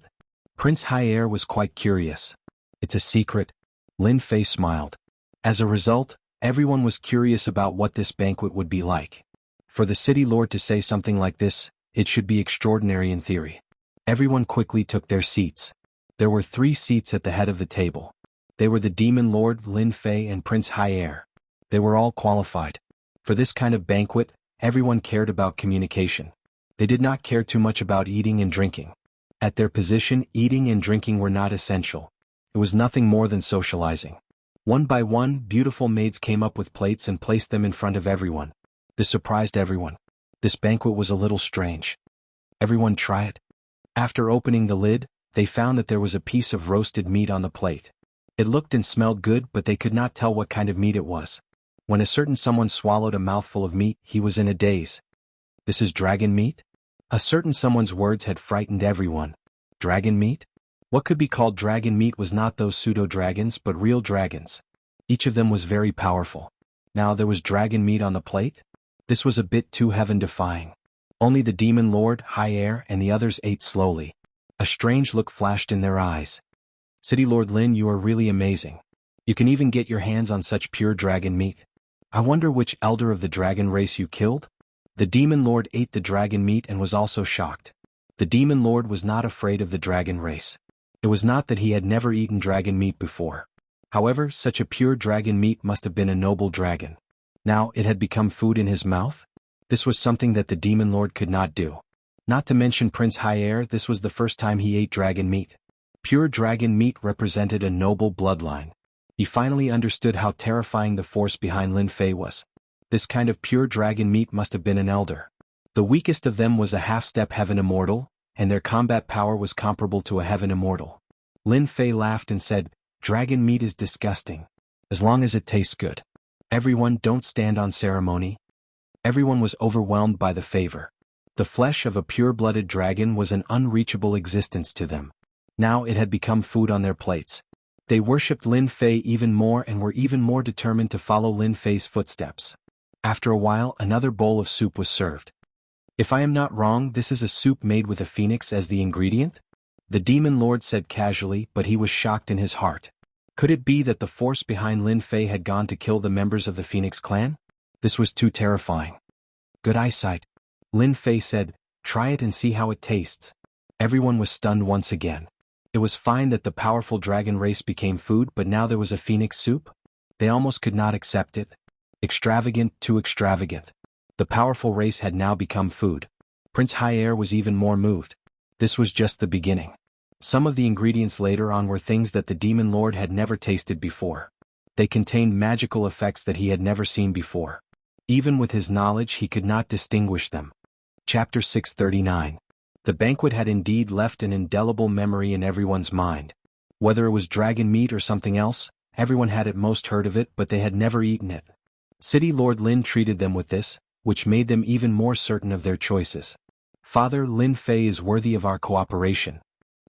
Prince High Air was quite curious. "It's a secret." Lin Fei smiled. As a result, everyone was curious about what this banquet would be like. For the city lord to say something like this, it should be extraordinary in theory. Everyone quickly took their seats. There were 3 seats at the head of the table. They were the demon lord, Lin Fei, and Prince High Air. They were all qualified. For this kind of banquet, everyone cared about communication. They did not care too much about eating and drinking. At their position, eating and drinking were not essential. It was nothing more than socializing. One by one, beautiful maids came up with plates and placed them in front of everyone. This surprised everyone. This banquet was a little strange. "Everyone try it." After opening the lid, they found that there was a piece of roasted meat on the plate. It looked and smelled good, but they could not tell what kind of meat it was. When a certain someone swallowed a mouthful of meat, he was in a daze. "This is dragon meat?" A certain someone's words had frightened everyone. Dragon meat? What could be called dragon meat was not those pseudo-dragons but real dragons. Each of them was very powerful. Now there was dragon meat on the plate? This was a bit too heaven-defying. Only the demon lord, High Air, and the others ate slowly. A strange look flashed in their eyes. "City Lord Lin, you are really amazing. You can even get your hands on such pure dragon meat. I wonder which elder of the dragon race you killed?" The demon lord ate the dragon meat and was also shocked. The demon lord was not afraid of the dragon race. It was not that he had never eaten dragon meat before. However, such a pure dragon meat must have been a noble dragon. Now it had become food in his mouth? This was something that the demon lord could not do. Not to mention Prince High Air, this was the first time he ate dragon meat. Pure dragon meat represented a noble bloodline. He finally understood how terrifying the force behind Lin Fei was. This kind of pure dragon meat must have been an elder. The weakest of them was a half-step heaven immortal, and their combat power was comparable to a heaven immortal. Lin Fei laughed and said, "Dragon meat is disgusting. As long as it tastes good. Everyone, don't stand on ceremony." Everyone was overwhelmed by the favor. The flesh of a pure-blooded dragon was an unreachable existence to them. Now it had become food on their plates. They worshipped Lin Fei even more and were even more determined to follow Lin Fei's footsteps. After a while, another bowl of soup was served. "If I am not wrong, this is a soup made with a phoenix as the ingredient?" The demon lord said casually, but he was shocked in his heart. Could it be that the force behind Lin Fei had gone to kill the members of the Phoenix clan? This was too terrifying. Good eyesight. Lin Fei said, try it and see how it tastes. Everyone was stunned once again. It was fine that the powerful dragon race became food, but now there was a phoenix soup? They almost could not accept it. Extravagant, too extravagant. The powerful race had now become food. Prince Hyaer was even more moved. This was just the beginning. Some of the ingredients later on were things that the Demon Lord had never tasted before. They contained magical effects that he had never seen before. Even with his knowledge, he could not distinguish them. Chapter 639. The banquet had indeed left an indelible memory in everyone's mind. Whether it was dragon meat or something else, everyone had at most heard of it, but they had never eaten it. City Lord Lin treated them with this, which made them even more certain of their choices. Father, Lin Fei is worthy of our cooperation.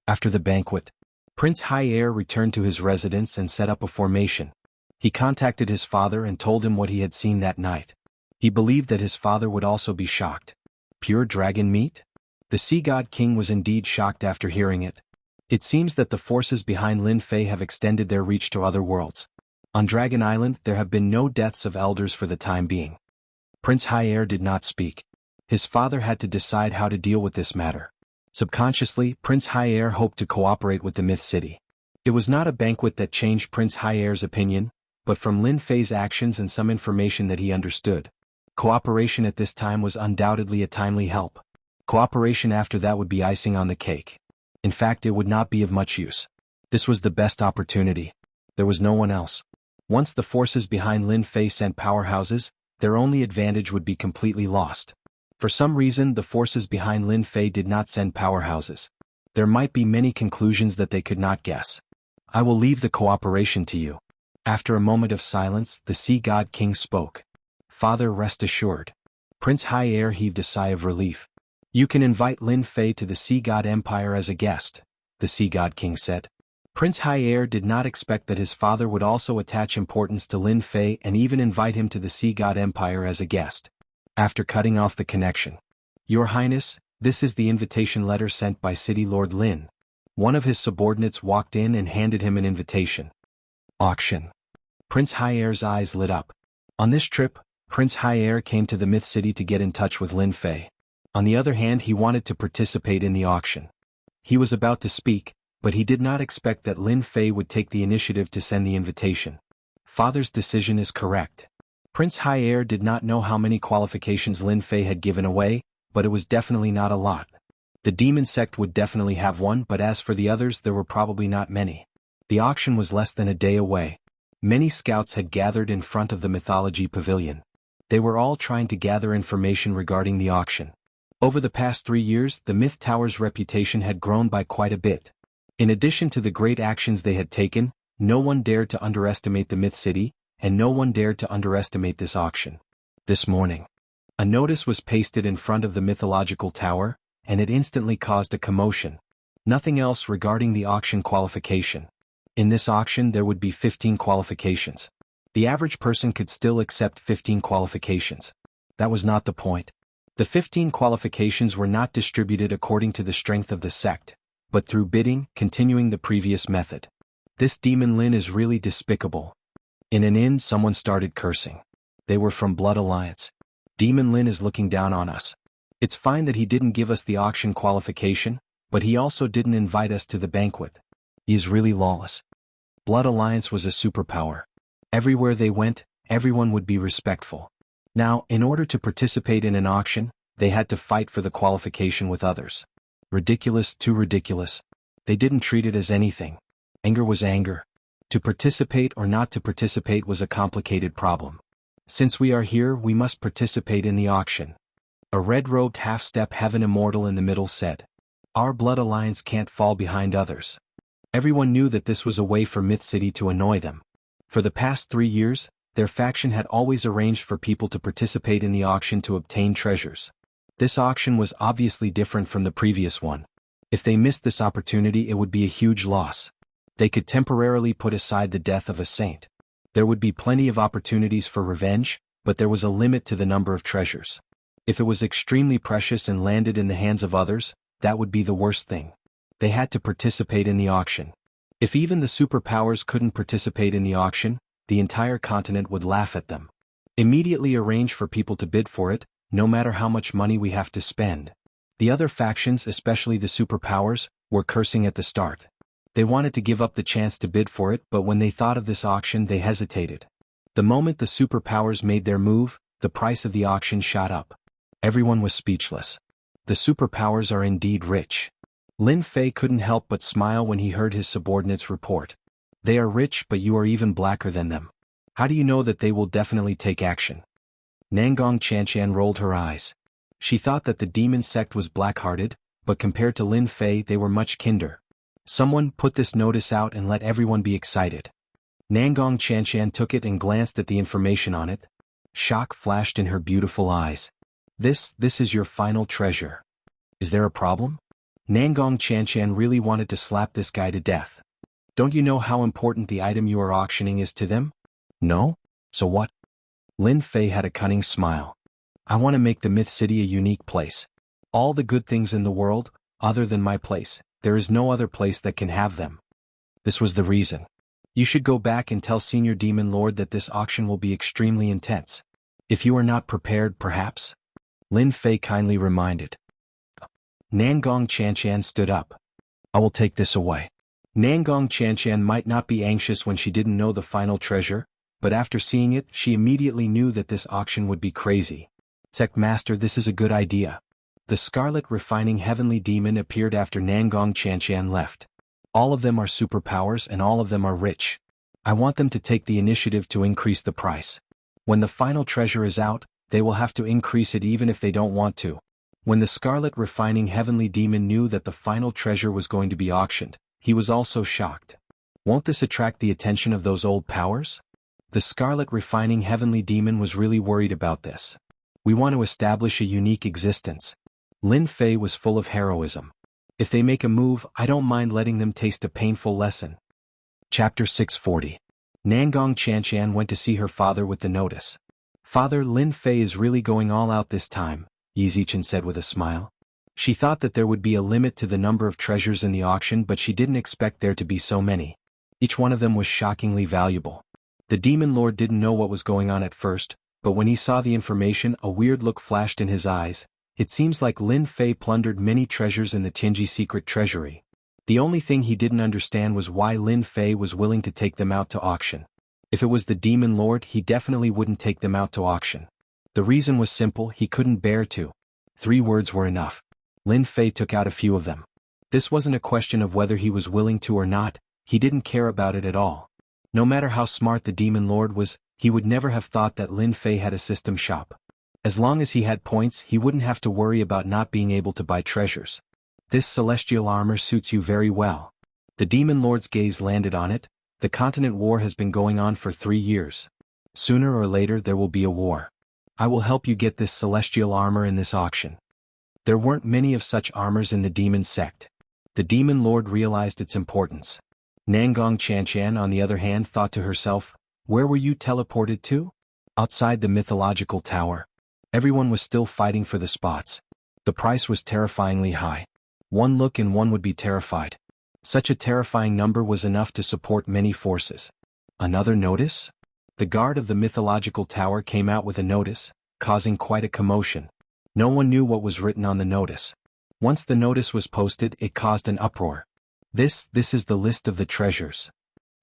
After the banquet, Prince Hyaer returned to his residence and set up a formation. He contacted his father and told him what he had seen that night. He believed that his father would also be shocked. Pure dragon meat? The Sea God King was indeed shocked after hearing it. It seems that the forces behind Lin Fei have extended their reach to other worlds. On Dragon Island, there have been no deaths of elders for the time being. Prince Hyaer did not speak. His father had to decide how to deal with this matter. Subconsciously, Prince Hyaer hoped to cooperate with the Myth City. It was not a banquet that changed Prince Hyaer's opinion, but from Lin Fei's actions and some information that he understood. Cooperation at this time was undoubtedly a timely help. Cooperation after that would be icing on the cake. In fact, it would not be of much use. This was the best opportunity. There was no one else. Once the forces behind Lin Fei sent powerhouses, their only advantage would be completely lost. For some reason, the forces behind Lin Fei did not send powerhouses. There might be many conclusions that they could not guess. I will leave the cooperation to you. After a moment of silence, the Sea God King spoke. Father, rest assured. Prince Hyaer heaved a sigh of relief. You can invite Lin Fei to the Sea God Empire as a guest, the Sea God King said. Prince Hyaer did not expect that his father would also attach importance to Lin Fei and even invite him to the Sea God Empire as a guest. After cutting off the connection. Your Highness, this is the invitation letter sent by City Lord Lin. One of his subordinates walked in and handed him an invitation. Auction. Prince Hyaer's eyes lit up. On this trip, Prince Hyaer came to the Myth City to get in touch with Lin Fei. On the other hand, he wanted to participate in the auction. He was about to speak, but he did not expect that Lin Fei would take the initiative to send the invitation. Father's decision is correct. Prince Hyaer did not know how many qualifications Lin Fei had given away, but it was definitely not a lot. The demon sect would definitely have one, but as for the others, there were probably not many. The auction was less than a day away. Many scouts had gathered in front of the mythology pavilion. They were all trying to gather information regarding the auction. Over the past 3 years, the Myth Tower's reputation had grown by quite a bit. In addition to the great actions they had taken, no one dared to underestimate the Myth City, and no one dared to underestimate this auction. This morning, a notice was pasted in front of the mythological tower, and it instantly caused a commotion. Nothing else regarding the auction qualification. In this auction there would be 15 qualifications. The average person could still accept 15 qualifications. That was not the point. The 15 qualifications were not distributed according to the strength of the sect, but through bidding, continuing the previous method. This Demon Lin is really despicable. In an inn, someone started cursing. They were from Blood Alliance. Demon Lin is looking down on us. It's fine that he didn't give us the auction qualification, but he also didn't invite us to the banquet. He is really lawless. Blood Alliance was a superpower. Everywhere they went, everyone would be respectful. Now, in order to participate in an auction, they had to fight for the qualification with others. Ridiculous, too ridiculous. They didn't treat it as anything. Anger was anger. To participate or not to participate was a complicated problem. Since we are here, we must participate in the auction. A red-robed half-step heaven immortal in the middle said. Our Blood Alliance can't fall behind others. Everyone knew that this was a way for Myth City to annoy them. For the past 3 years, their faction had always arranged for people to participate in the auction to obtain treasures. This auction was obviously different from the previous one. If they missed this opportunity, it would be a huge loss. They could temporarily put aside the death of a saint. There would be plenty of opportunities for revenge, but there was a limit to the number of treasures. If it was extremely precious and landed in the hands of others, that would be the worst thing. They had to participate in the auction. If even the superpowers couldn't participate in the auction, the entire continent would laugh at them. Immediately arrange for people to bid for it, no matter how much money we have to spend. The other factions, especially the superpowers, were cursing at the start. They wanted to give up the chance to bid for it, but when they thought of this auction they hesitated. The moment the superpowers made their move, the price of the auction shot up. Everyone was speechless. The superpowers are indeed rich. Lin Fei couldn't help but smile when he heard his subordinates report. They are rich, but you are even blacker than them. How do you know that they will definitely take action? Nangong Chanshan rolled her eyes. She thought that the demon sect was black-hearted, but compared to Lin Fei they were much kinder. Someone put this notice out and let everyone be excited. Nangong Chanshan took it and glanced at the information on it. Shock flashed in her beautiful eyes. This is your final treasure. Is there a problem? Nangong Chanshan really wanted to slap this guy to death. Don't you know how important the item you are auctioning is to them? No? So what? Lin Fei had a cunning smile. I want to make the Myth City a unique place. All the good things in the world, other than my place, there is no other place that can have them. This was the reason. You should go back and tell Senior Demon Lord that this auction will be extremely intense. If you are not prepared, perhaps? Lin Fei kindly reminded. Nangong Chanshan stood up. I will take this away. Nangong Chanshan might not be anxious when she didn't know the final treasure, but after seeing it, she immediately knew that this auction would be crazy. Sect Master, this is a good idea. The Scarlet Refining Heavenly Demon appeared after Nangong Chanshan left. All of them are superpowers and all of them are rich. I want them to take the initiative to increase the price. When the final treasure is out, they will have to increase it even if they don't want to. When the Scarlet Refining Heavenly Demon knew that the final treasure was going to be auctioned, he was also shocked. Won't this attract the attention of those old powers? The Scarlet Refining Heavenly Demon was really worried about this. We want to establish a unique existence. Lin Fei was full of heroism. If they make a move, I don't mind letting them taste a painful lesson. Chapter 640. Nangong Chanshan went to see her father with the notice. Father, Lin Fei is really going all out this time, Yi Zichen said with a smile. She thought that there would be a limit to the number of treasures in the auction, but she didn't expect there to be so many. Each one of them was shockingly valuable. The Demon Lord didn't know what was going on at first, but when he saw the information, a weird look flashed in his eyes. It seems like Lin Fei plundered many treasures in the Tianji secret treasury. The only thing he didn't understand was why Lin Fei was willing to take them out to auction. If it was the Demon Lord, he definitely wouldn't take them out to auction. The reason was simple, he couldn't bear to. 3 words were enough. Lin Fei took out a few of them. This wasn't a question of whether he was willing to or not, he didn't care about it at all. No matter how smart the Demon Lord was, he would never have thought that Lin Fei had a system shop. As long as he had points, he wouldn't have to worry about not being able to buy treasures. This celestial armor suits you very well. The Demon Lord's gaze landed on it. The continent war has been going on for 3 years. Sooner or later there will be a war. I will help you get this celestial armor in this auction. There weren't many of such armors in the demon sect. The Demon Lord realized its importance. Nangong Chanshan, on the other hand, thought to herself, where were you teleported to? Outside the mythological tower. Everyone was still fighting for the spots. The price was terrifyingly high. One look and one would be terrified. Such a terrifying number was enough to support many forces. Another notice? The guard of the mythological tower came out with a notice, causing quite a commotion. No one knew what was written on the notice. Once the notice was posted, it caused an uproar. This is the list of the treasures.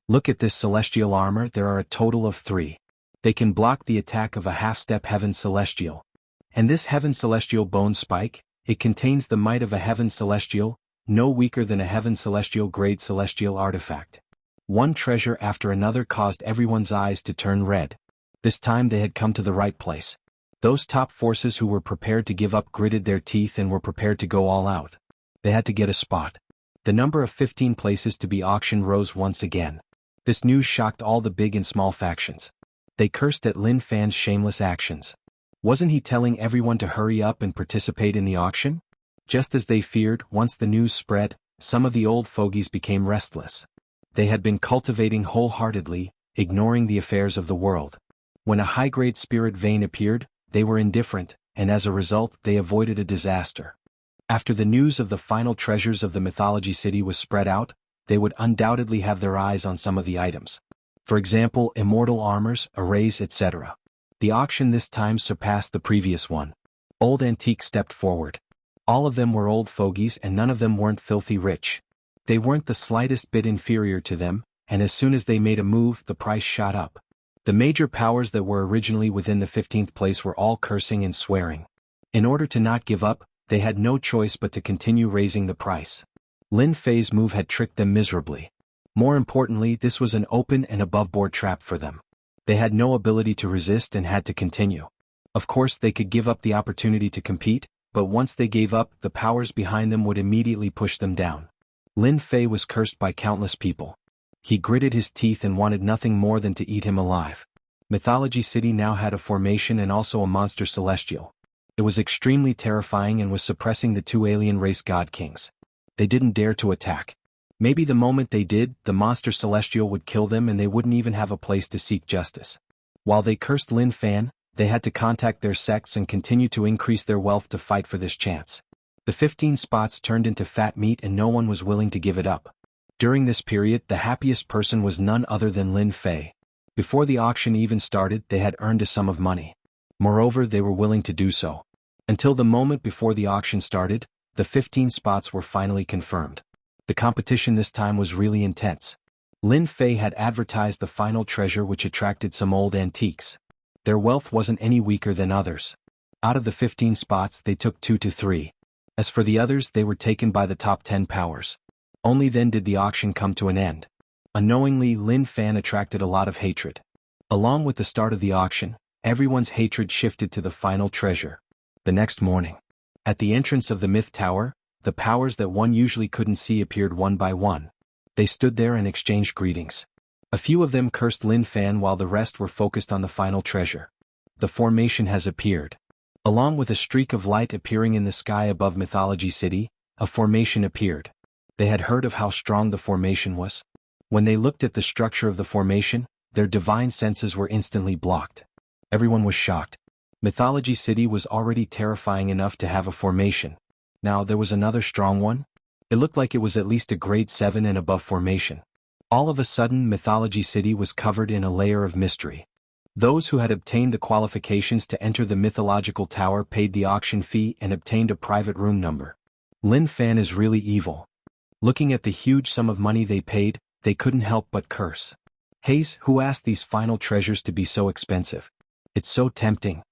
Look at this celestial armor, there are a total of 3. They can block the attack of a half-step heaven celestial. And this heaven celestial bone spike, it contains the might of a heaven celestial, no weaker than a heaven celestial grade celestial artifact. One treasure after another caused everyone's eyes to turn red. This time they had come to the right place. Those top forces who were prepared to give up gritted their teeth and were prepared to go all out. They had to get a spot. The number of 15 places to be auctioned rose once again. This news shocked all the big and small factions. They cursed at Lin Fan's shameless actions. Wasn't he telling everyone to hurry up and participate in the auction? Just as they feared, once the news spread, some of the old fogies became restless. They had been cultivating wholeheartedly, ignoring the affairs of the world. When a high-grade spirit vein appeared, they were indifferent, and as a result they avoided a disaster. After the news of the final treasures of the mythology city was spread out, they would undoubtedly have their eyes on some of the items. For example, immortal armors, arrays, etc. The auction this time surpassed the previous one. Old antiques stepped forward. All of them were old fogies and none of them weren't filthy rich. They weren't the slightest bit inferior to them, and as soon as they made a move, the price shot up. The major powers that were originally within the 15th place were all cursing and swearing. In order to not give up, they had no choice but to continue raising the price. Lin Fei's move had tricked them miserably. More importantly, this was an open and above-board trap for them. They had no ability to resist and had to continue. Of course, they could give up the opportunity to compete, but once they gave up, the powers behind them would immediately push them down. Lin Fei was cursed by countless people. He gritted his teeth and wanted nothing more than to eat him alive. Mythology City now had a formation and also a monster celestial. It was extremely terrifying and was suppressing the two alien race god kings. They didn't dare to attack. Maybe the moment they did, the monster celestial would kill them and they wouldn't even have a place to seek justice. While they cursed Lin Fan, they had to contact their sects and continue to increase their wealth to fight for this chance. The 15 spots turned into fat meat and no one was willing to give it up. During this period, the happiest person was none other than Lin Fei. Before the auction even started, they had earned a sum of money. Moreover, they were willing to do so. Until the moment before the auction started, the 15 spots were finally confirmed. The competition this time was really intense. Lin Fei had advertised the final treasure which attracted some old antiques. Their wealth wasn't any weaker than others. Out of the 15 spots they took 2 to 3. As for the others, they were taken by the top 10 powers. Only then did the auction come to an end. Unknowingly, Lin Fan attracted a lot of hatred. Along with the start of the auction, everyone's hatred shifted to the final treasure. The next morning, at the entrance of the Myth Tower, the powers that one usually couldn't see appeared one by one. They stood there and exchanged greetings. A few of them cursed Lin Fan while the rest were focused on the final treasure. The formation has appeared. Along with a streak of light appearing in the sky above Mythology City, a formation appeared. They had heard of how strong the formation was. When they looked at the structure of the formation, their divine senses were instantly blocked. Everyone was shocked. Mythology City was already terrifying enough to have a formation. Now there was another strong one? It looked like it was at least a grade 7 and above formation. All of a sudden, Mythology City was covered in a layer of mystery. Those who had obtained the qualifications to enter the mythological tower paid the auction fee and obtained a private room number. Lin Fan is really evil. Looking at the huge sum of money they paid, they couldn't help but curse. Hayes, who asked these final treasures to be so expensive? It's so tempting.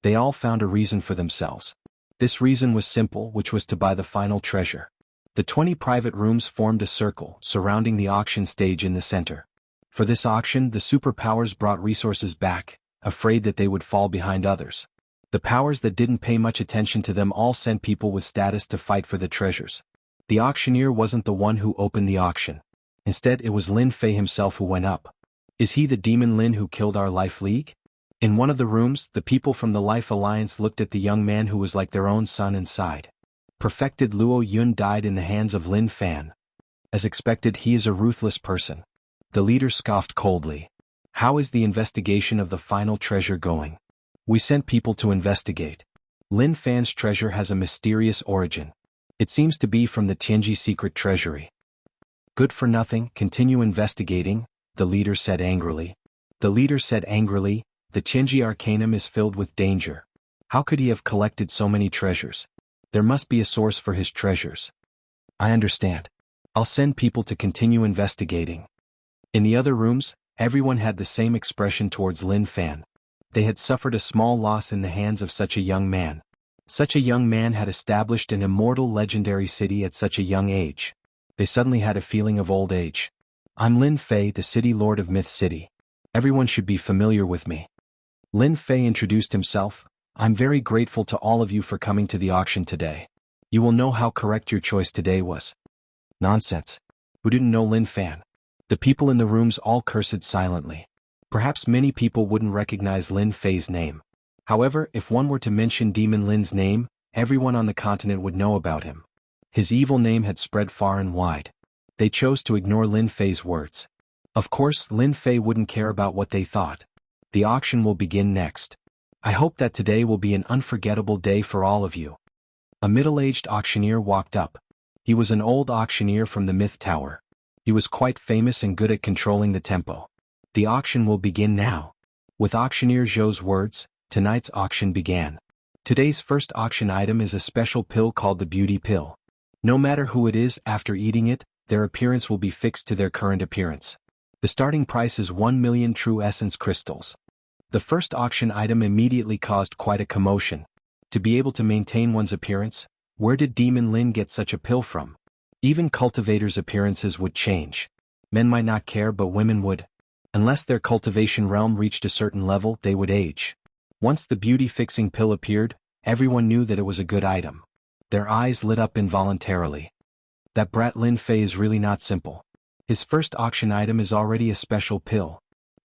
They all found a reason for themselves. This reason was simple, which was to buy the final treasure. The 20 private rooms formed a circle, surrounding the auction stage in the center. For this auction, the superpowers brought resources back, afraid that they would fall behind others. The powers that didn't pay much attention to them all sent people with status to fight for the treasures. The auctioneer wasn't the one who opened the auction. Instead, it was Lin Fei himself who went up. Is he the demon Lin who killed our Life League? In one of the rooms, the people from the Life Alliance looked at the young man who was like their own son and sighed. Perfected Luo Yun died in the hands of Lin Fan. As expected, he is a ruthless person. The leader scoffed coldly. How is the investigation of the final treasure going? We sent people to investigate. Lin Fan's treasure has a mysterious origin. It seems to be from the Tianji secret treasury. Good for nothing, continue investigating, the leader said angrily. The Tianji Arcanum is filled with danger. How could he have collected so many treasures? There must be a source for his treasures. I understand. I'll send people to continue investigating. In the other rooms, everyone had the same expression towards Lin Fan. They had suffered a small loss in the hands of such a young man. Such a young man had established an immortal legendary city at such a young age. They suddenly had a feeling of old age. I'm Lin Fei, the city lord of Myth City. Everyone should be familiar with me. Lin Fei introduced himself. I'm very grateful to all of you for coming to the auction today. You will know how correct your choice today was. Nonsense. Who didn't know Lin Fan? The people in the rooms all cursed silently. Perhaps many people wouldn't recognize Lin Fei's name. However, if one were to mention Demon Lin's name, everyone on the continent would know about him. His evil name had spread far and wide. They chose to ignore Lin Fei's words. Of course, Lin Fei wouldn't care about what they thought. The auction will begin next. I hope that today will be an unforgettable day for all of you. A middle-aged auctioneer walked up. He was an old auctioneer from the Myth Tower. He was quite famous and good at controlling the tempo. The auction will begin now. With auctioneer Zhou's words, tonight's auction began. Today's first auction item is a special pill called the beauty pill. No matter who it is, after eating it, their appearance will be fixed to their current appearance. The starting price is 1 million true essence crystals. The first auction item immediately caused quite a commotion. To be able to maintain one's appearance, where did Demon Lin get such a pill from? Even cultivators' appearances would change. Men might not care, but women would. Unless their cultivation realm reached a certain level, they would age. Once the beauty-fixing pill appeared, everyone knew that it was a good item. Their eyes lit up involuntarily. That brat Lin Fei is really not simple. His first auction item is already a special pill.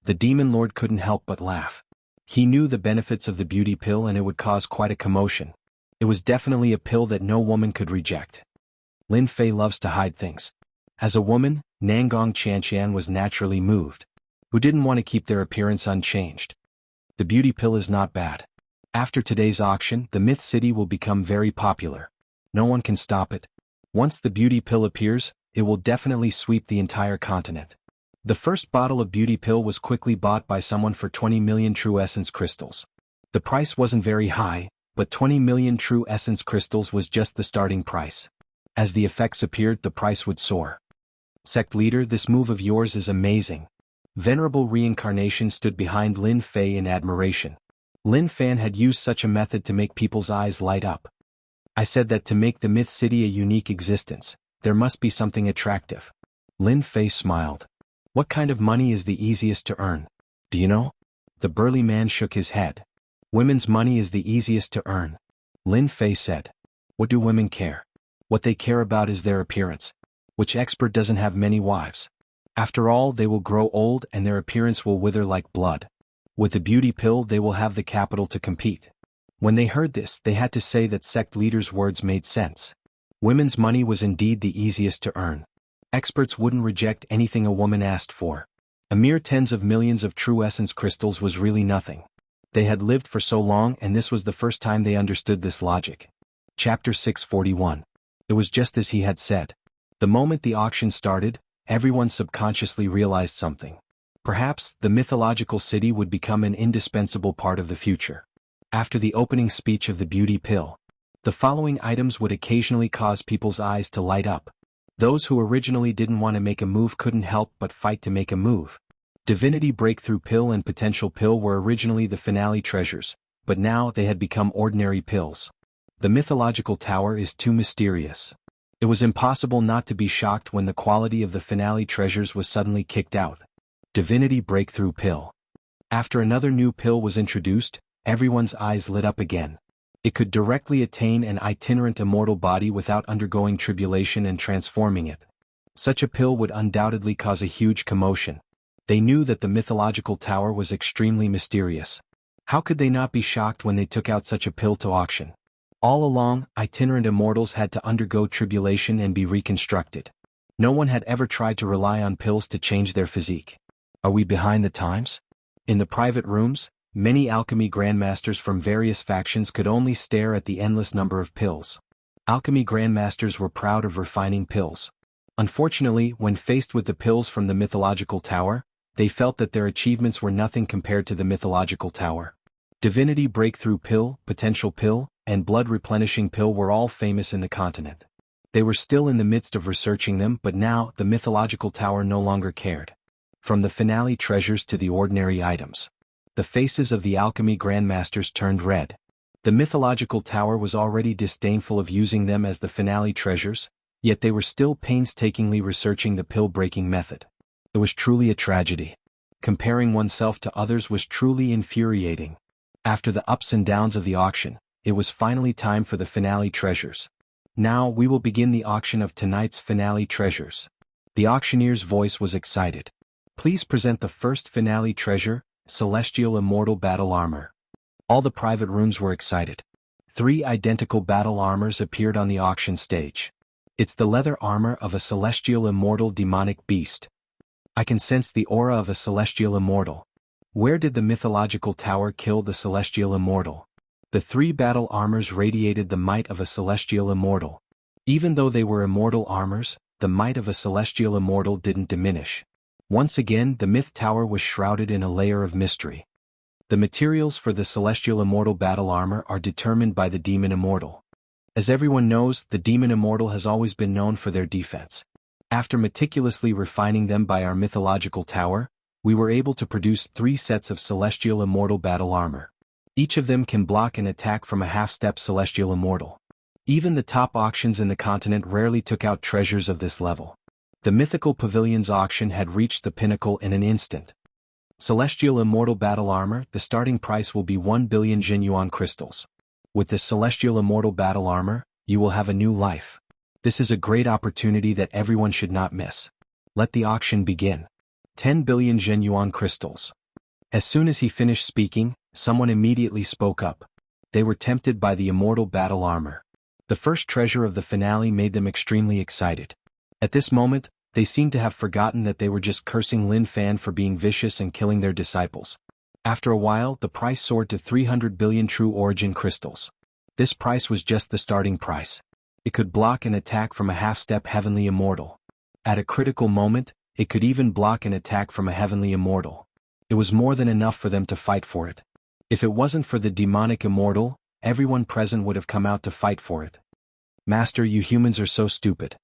The demon lord couldn't help but laugh. He knew the benefits of the beauty pill and it would cause quite a commotion. It was definitely a pill that no woman could reject. Lin Fei loves to hide things. As a woman, Nangong Qianqian was naturally moved. Who didn't want to keep their appearance unchanged? The beauty pill is not bad. After today's auction, the Myth City will become very popular. No one can stop it. Once the beauty pill appears, it will definitely sweep the entire continent. The first bottle of beauty pill was quickly bought by someone for 20 million true essence crystals. The price wasn't very high, but 20 million true essence crystals was just the starting price. As the effects appeared, the price would soar. Sect leader, this move of yours is amazing. Venerable Reincarnation stood behind Lin Fei in admiration. Lin Fan had used such a method to make people's eyes light up. I said that to make the Myth City a unique existence, there must be something attractive. Lin Fei smiled. What kind of money is the easiest to earn? Do you know? The burly man shook his head. Women's money is the easiest to earn. Lin Fei said. What do women care? What they care about is their appearance. Which expert doesn't have many wives? After all, they will grow old and their appearance will wither like blood. With the beauty pill, they will have the capital to compete. When they heard this, they had to say that sect leader's words made sense. Women's money was indeed the easiest to earn. Experts wouldn't reject anything a woman asked for. A mere tens of millions of true essence crystals was really nothing. They had lived for so long and this was the first time they understood this logic. Chapter 641. It was just as he had said. The moment the auction started, everyone subconsciously realized something. Perhaps the mythological city would become an indispensable part of the future. After the opening speech of the beauty pill, the following items would occasionally cause people's eyes to light up. Those who originally didn't want to make a move couldn't help but fight to make a move. Divinity Breakthrough Pill and Potential Pill were originally the finale treasures, but now they had become ordinary pills. The mythological tower is too mysterious. It was impossible not to be shocked when the quality of the finale treasures was suddenly kicked out. Divinity Breakthrough Pill. After another new pill was introduced, everyone's eyes lit up again. It could directly attain an itinerant immortal body without undergoing tribulation and transforming it. Such a pill would undoubtedly cause a huge commotion. They knew that the mythological tower was extremely mysterious. How could they not be shocked when they took out such a pill to auction? All along, itinerant immortals had to undergo tribulation and be reconstructed. No one had ever tried to rely on pills to change their physique. Are we behind the times? In the private rooms, many alchemy grandmasters from various factions could only stare at the endless number of pills. Alchemy grandmasters were proud of refining pills. Unfortunately, when faced with the pills from the mythological tower, they felt that their achievements were nothing compared to the mythological tower. Divinity Breakthrough Pill, Potential Pill, and Blood Replenishing Pill were all famous in the continent. They were still in the midst of researching them, but now the mythological tower no longer cared. From the finale treasures to the ordinary items, the faces of the alchemy grandmasters turned red. The mythological tower was already disdainful of using them as the finale treasures, yet they were still painstakingly researching the pill-breaking method. It was truly a tragedy. Comparing oneself to others was truly infuriating. After the ups and downs of the auction, it was finally time for the finale treasures. Now we will begin the auction of tonight's finale treasures. The auctioneer's voice was excited. Please present the first finale treasure, Celestial Immortal Battle Armor. All the private rooms were excited. 3 identical battle armors appeared on the auction stage. It's the leather armor of a celestial immortal demonic beast. I can sense the aura of a celestial immortal. Where did the mythological tower kill the celestial immortal? The 3 battle armors radiated the might of a celestial immortal. Even though they were immortal armors, the might of a celestial immortal didn't diminish. Once again, the myth tower was shrouded in a layer of mystery. The materials for the celestial immortal battle armor are determined by the demon immortal. As everyone knows, the demon immortal has always been known for their defense. After meticulously refining them by our mythological tower, we were able to produce 3 sets of celestial immortal battle armor. Each of them can block an attack from a half-step celestial immortal. Even the top auctions in the continent rarely took out treasures of this level. The mythical pavilion's auction had reached the pinnacle in an instant. Celestial immortal battle armor, the starting price will be 1 billion Jinyuan crystals. With this celestial immortal battle armor, you will have a new life. This is a great opportunity that everyone should not miss. Let the auction begin. 10 billion Jinyuan crystals. As soon as he finished speaking, someone immediately spoke up. They were tempted by the immortal battle armor. The first treasure of the finale made them extremely excited. At this moment, they seemed to have forgotten that they were just cursing Lin Fan for being vicious and killing their disciples. After a while, the price soared to 300 billion true origin crystals. This price was just the starting price. It could block an attack from a half-step heavenly immortal. At a critical moment, it could even block an attack from a heavenly immortal. It was more than enough for them to fight for it. If it wasn't for the demonic immortal, everyone present would have come out to fight for it. Master, you humans are so stupid.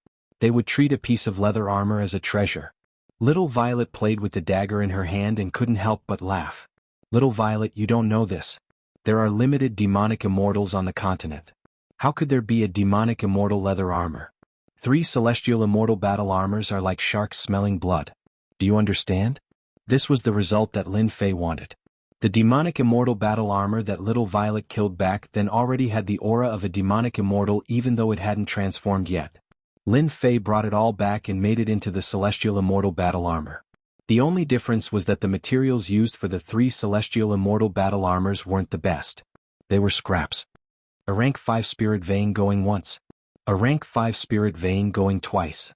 They would treat a piece of leather armor as a treasure. Little Violet played with the dagger in her hand and couldn't help but laugh. Little Violet, you don't know this. There are limited demonic immortals on the continent. How could there be a demonic immortal leather armor? 3 celestial immortal battle armors are like sharks smelling blood. Do you understand? This was the result that Lin Fei wanted. The demonic immortal battle armor that Little Violet killed back then already had the aura of a demonic immortal even though it hadn't transformed yet. Lin Fei brought it all back and made it into the celestial immortal battle armor. The only difference was that the materials used for the 3 celestial immortal battle armors weren't the best. They were scraps. A rank 5 spirit vein going once. A rank 5 spirit vein going twice.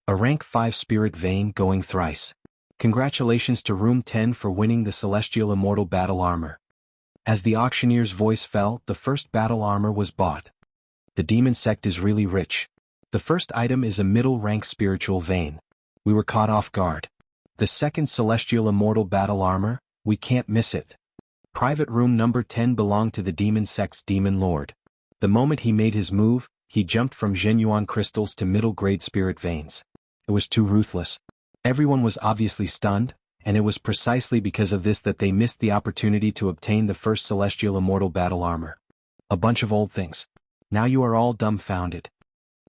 A rank 5 spirit vein going thrice. Congratulations to Room 10 for winning the celestial immortal battle armor. As the auctioneer's voice fell, the first battle armor was bought. The demon sect is really rich. The first item is a middle-rank spiritual vein. We were caught off guard. The second celestial immortal battle armor, we can't miss it. Private room number 10 belonged to the demon sect's demon lord. The moment he made his move, he jumped from Jinyuan crystals to middle-grade spirit veins. It was too ruthless. Everyone was obviously stunned, and it was precisely because of this that they missed the opportunity to obtain the first celestial immortal battle armor. A bunch of old things. Now you are all dumbfounded.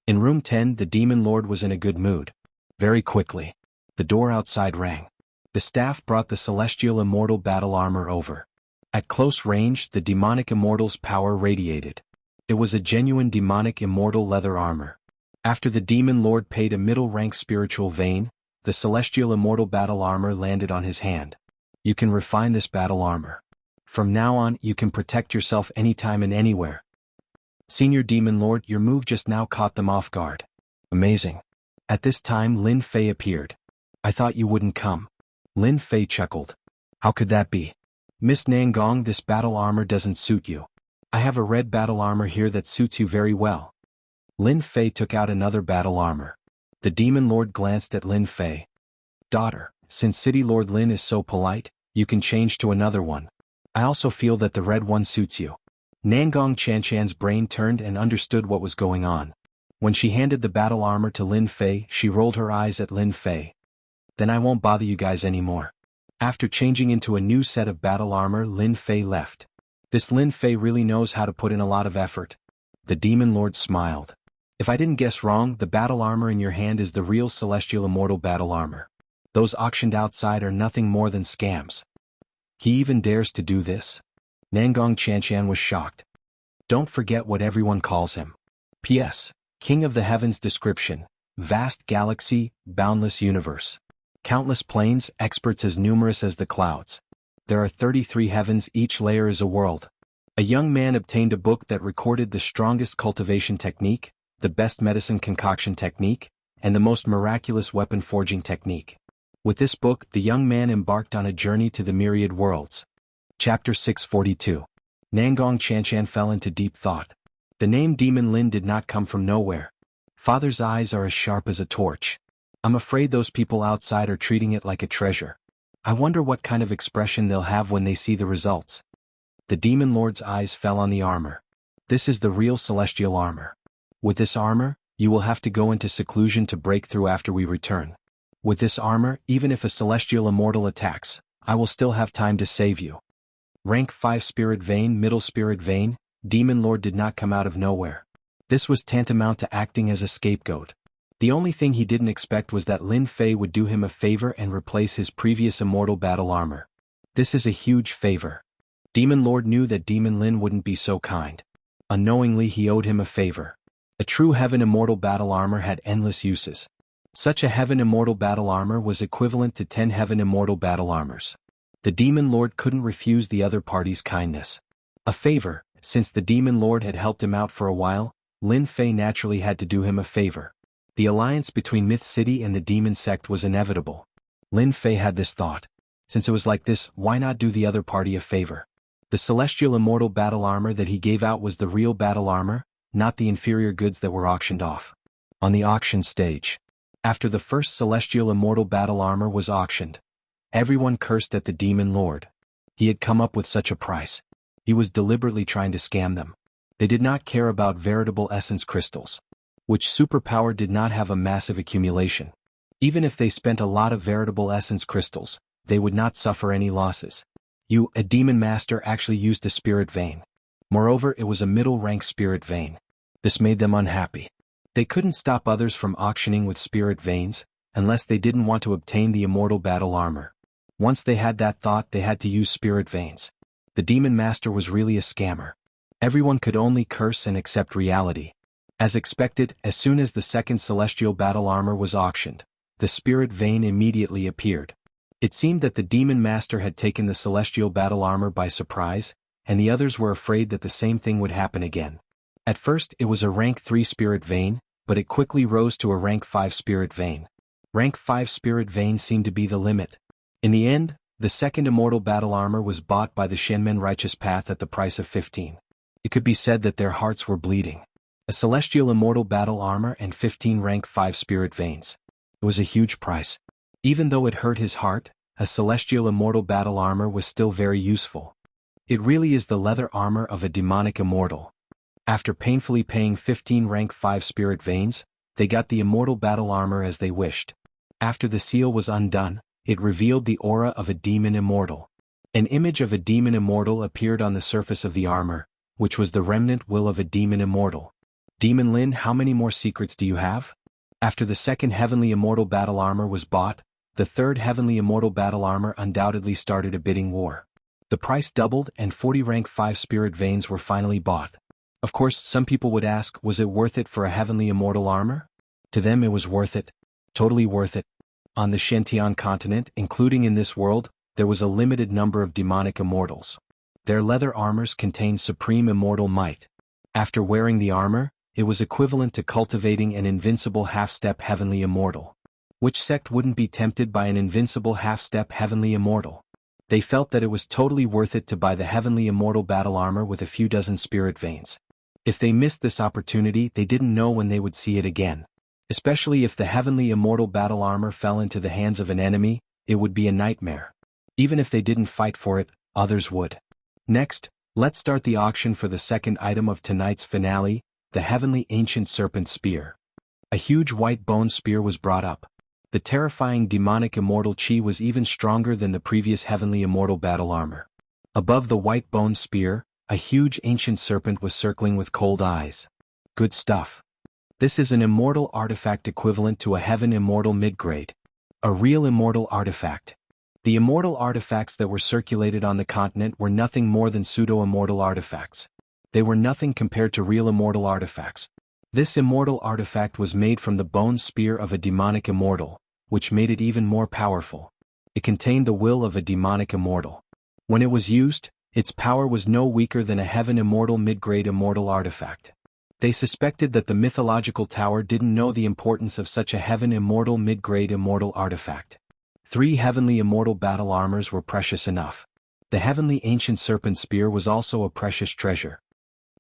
In room 10, the demon lord was in a good mood. Very quickly, the door outside rang. The staff brought the celestial immortal battle armor over. At close range, the demonic immortal's power radiated. It was a genuine demonic immortal leather armor. After the demon lord paid a middle-rank spiritual vein, the celestial immortal battle armor landed on his hand. You can refine this battle armor. From now on, you can protect yourself anytime and anywhere. Senior Demon Lord, your move just now caught them off guard. Amazing. At this time Lin Fei appeared. I thought you wouldn't come. Lin Fei chuckled. How could that be? Miss Nangong, this battle armor doesn't suit you. I have a red battle armor here that suits you very well. Lin Fei took out another battle armor. The Demon Lord glanced at Lin Fei. Daughter, since City Lord Lin is so polite, you can change to another one. I also feel that the red one suits you. Nangong Chanchan's brain turned and understood what was going on. When she handed the battle armor to Lin Fei, she rolled her eyes at Lin Fei. Then I won't bother you guys anymore. After changing into a new set of battle armor, Lin Fei left. This Lin Fei really knows how to put in a lot of effort. The Demon Lord smiled. If I didn't guess wrong, the battle armor in your hand is the real celestial immortal battle armor. Those auctioned outside are nothing more than scams. He even dares to do this? Nangong Chanchan was shocked. Don't forget what everyone calls him. P.S. King of the Heavens. Description: vast galaxy, boundless universe. Countless planes, experts as numerous as the clouds. There are 33 heavens, each layer is a world. A young man obtained a book that recorded the strongest cultivation technique, the best medicine concoction technique, and the most miraculous weapon forging technique. With this book, the young man embarked on a journey to the myriad worlds. Chapter 642. Nangong Chanchan fell into deep thought. The name Demon Lin did not come from nowhere. Father's eyes are as sharp as a torch. I'm afraid those people outside are treating it like a treasure. I wonder what kind of expression they'll have when they see the results. The demon lord's eyes fell on the armor. This is the real celestial armor. With this armor, you will have to go into seclusion to break through after we return. With this armor, even if a celestial immortal attacks, I will still have time to save you. Rank 5 Spirit Vein, Middle Spirit Vein. Demon Lord did not come out of nowhere. This was tantamount to acting as a scapegoat. The only thing he didn't expect was that Lin Fei would do him a favor and replace his previous immortal battle armor. This is a huge favor. Demon Lord knew that Demon Lin wouldn't be so kind. Unknowingly he owed him a favor. A true Heaven Immortal battle armor had endless uses. Such a Heaven Immortal battle armor was equivalent to 10 Heaven Immortal battle armors. The Demon Lord couldn't refuse the other party's kindness. A favor, since the Demon Lord had helped him out for a while, Lin Fei naturally had to do him a favor. The alliance between Myth City and the Demon Sect was inevitable. Lin Fei had this thought. Since it was like this, why not do the other party a favor? The Celestial Immortal battle armor that he gave out was the real battle armor, not the inferior goods that were auctioned off. On the auction stage, after the first Celestial Immortal battle armor was auctioned, everyone cursed at the Demon Lord. He had come up with such a price. He was deliberately trying to scam them. They did not care about veritable essence crystals, which superpower did not have a massive accumulation. Even if they spent a lot of veritable essence crystals, they would not suffer any losses. A demon master actually used a spirit vein. Moreover, it was a middle-rank spirit vein. This made them unhappy. They couldn't stop others from auctioning with spirit veins, unless they didn't want to obtain the immortal battle armor. Once they had that thought, they had to use spirit veins. The demon master was really a scammer. Everyone could only curse and accept reality. As expected, as soon as the second celestial battle armor was auctioned, the spirit vein immediately appeared. It seemed that the demon master had taken the celestial battle armor by surprise, and the others were afraid that the same thing would happen again. At first it was a rank 3 spirit vein, but it quickly rose to a rank 5 spirit vein. Rank 5 spirit vein seemed to be the limit. In the end, the second immortal battle armor was bought by the Shenmen Righteous Path at the price of 15. It could be said that their hearts were bleeding. A celestial immortal battle armor and 15 rank 5 spirit veins. It was a huge price. Even though it hurt his heart, a celestial immortal battle armor was still very useful. It really is the leather armor of a demonic immortal. After painfully paying 15 rank 5 spirit veins, they got the immortal battle armor as they wished. After the seal was undone, it revealed the aura of a demon immortal. An image of a demon immortal appeared on the surface of the armor, which was the remnant will of a demon immortal. Demon Lin, how many more secrets do you have? After the second heavenly immortal battle armor was bought, the third heavenly immortal battle armor undoubtedly started a bidding war. The price doubled and 40 rank 5 spirit veins were finally bought. Of course, some people would ask, was it worth it for a heavenly immortal armor? To them it was worth it. Totally worth it. On the Shantian continent, including in this world, there was a limited number of demonic immortals. Their leather armors contained supreme immortal might. After wearing the armor, it was equivalent to cultivating an invincible half-step heavenly immortal. Which sect wouldn't be tempted by an invincible half-step heavenly immortal? They felt that it was totally worth it to buy the heavenly immortal battle armor with a few dozen spirit veins. If they missed this opportunity, they didn't know when they would see it again. Especially if the heavenly immortal battle armor fell into the hands of an enemy, it would be a nightmare. Even if they didn't fight for it, others would. Next, let's start the auction for the second item of tonight's finale, the heavenly ancient serpent spear. A huge white bone spear was brought up. The terrifying demonic immortal chi was even stronger than the previous heavenly immortal battle armor. Above the white bone spear, a huge ancient serpent was circling with cold eyes. Good stuff. This is an immortal artifact equivalent to a heaven immortal mid-grade. A real immortal artifact. The immortal artifacts that were circulated on the continent were nothing more than pseudo-immortal artifacts. They were nothing compared to real immortal artifacts. This immortal artifact was made from the bone spear of a demonic immortal, which made it even more powerful. It contained the will of a demonic immortal. When it was used, its power was no weaker than a heaven immortal mid-grade immortal artifact. They suspected that the mythological tower didn't know the importance of such a heaven immortal mid-grade immortal artifact. 3 heavenly immortal battle armors were precious enough. The heavenly ancient serpent spear was also a precious treasure.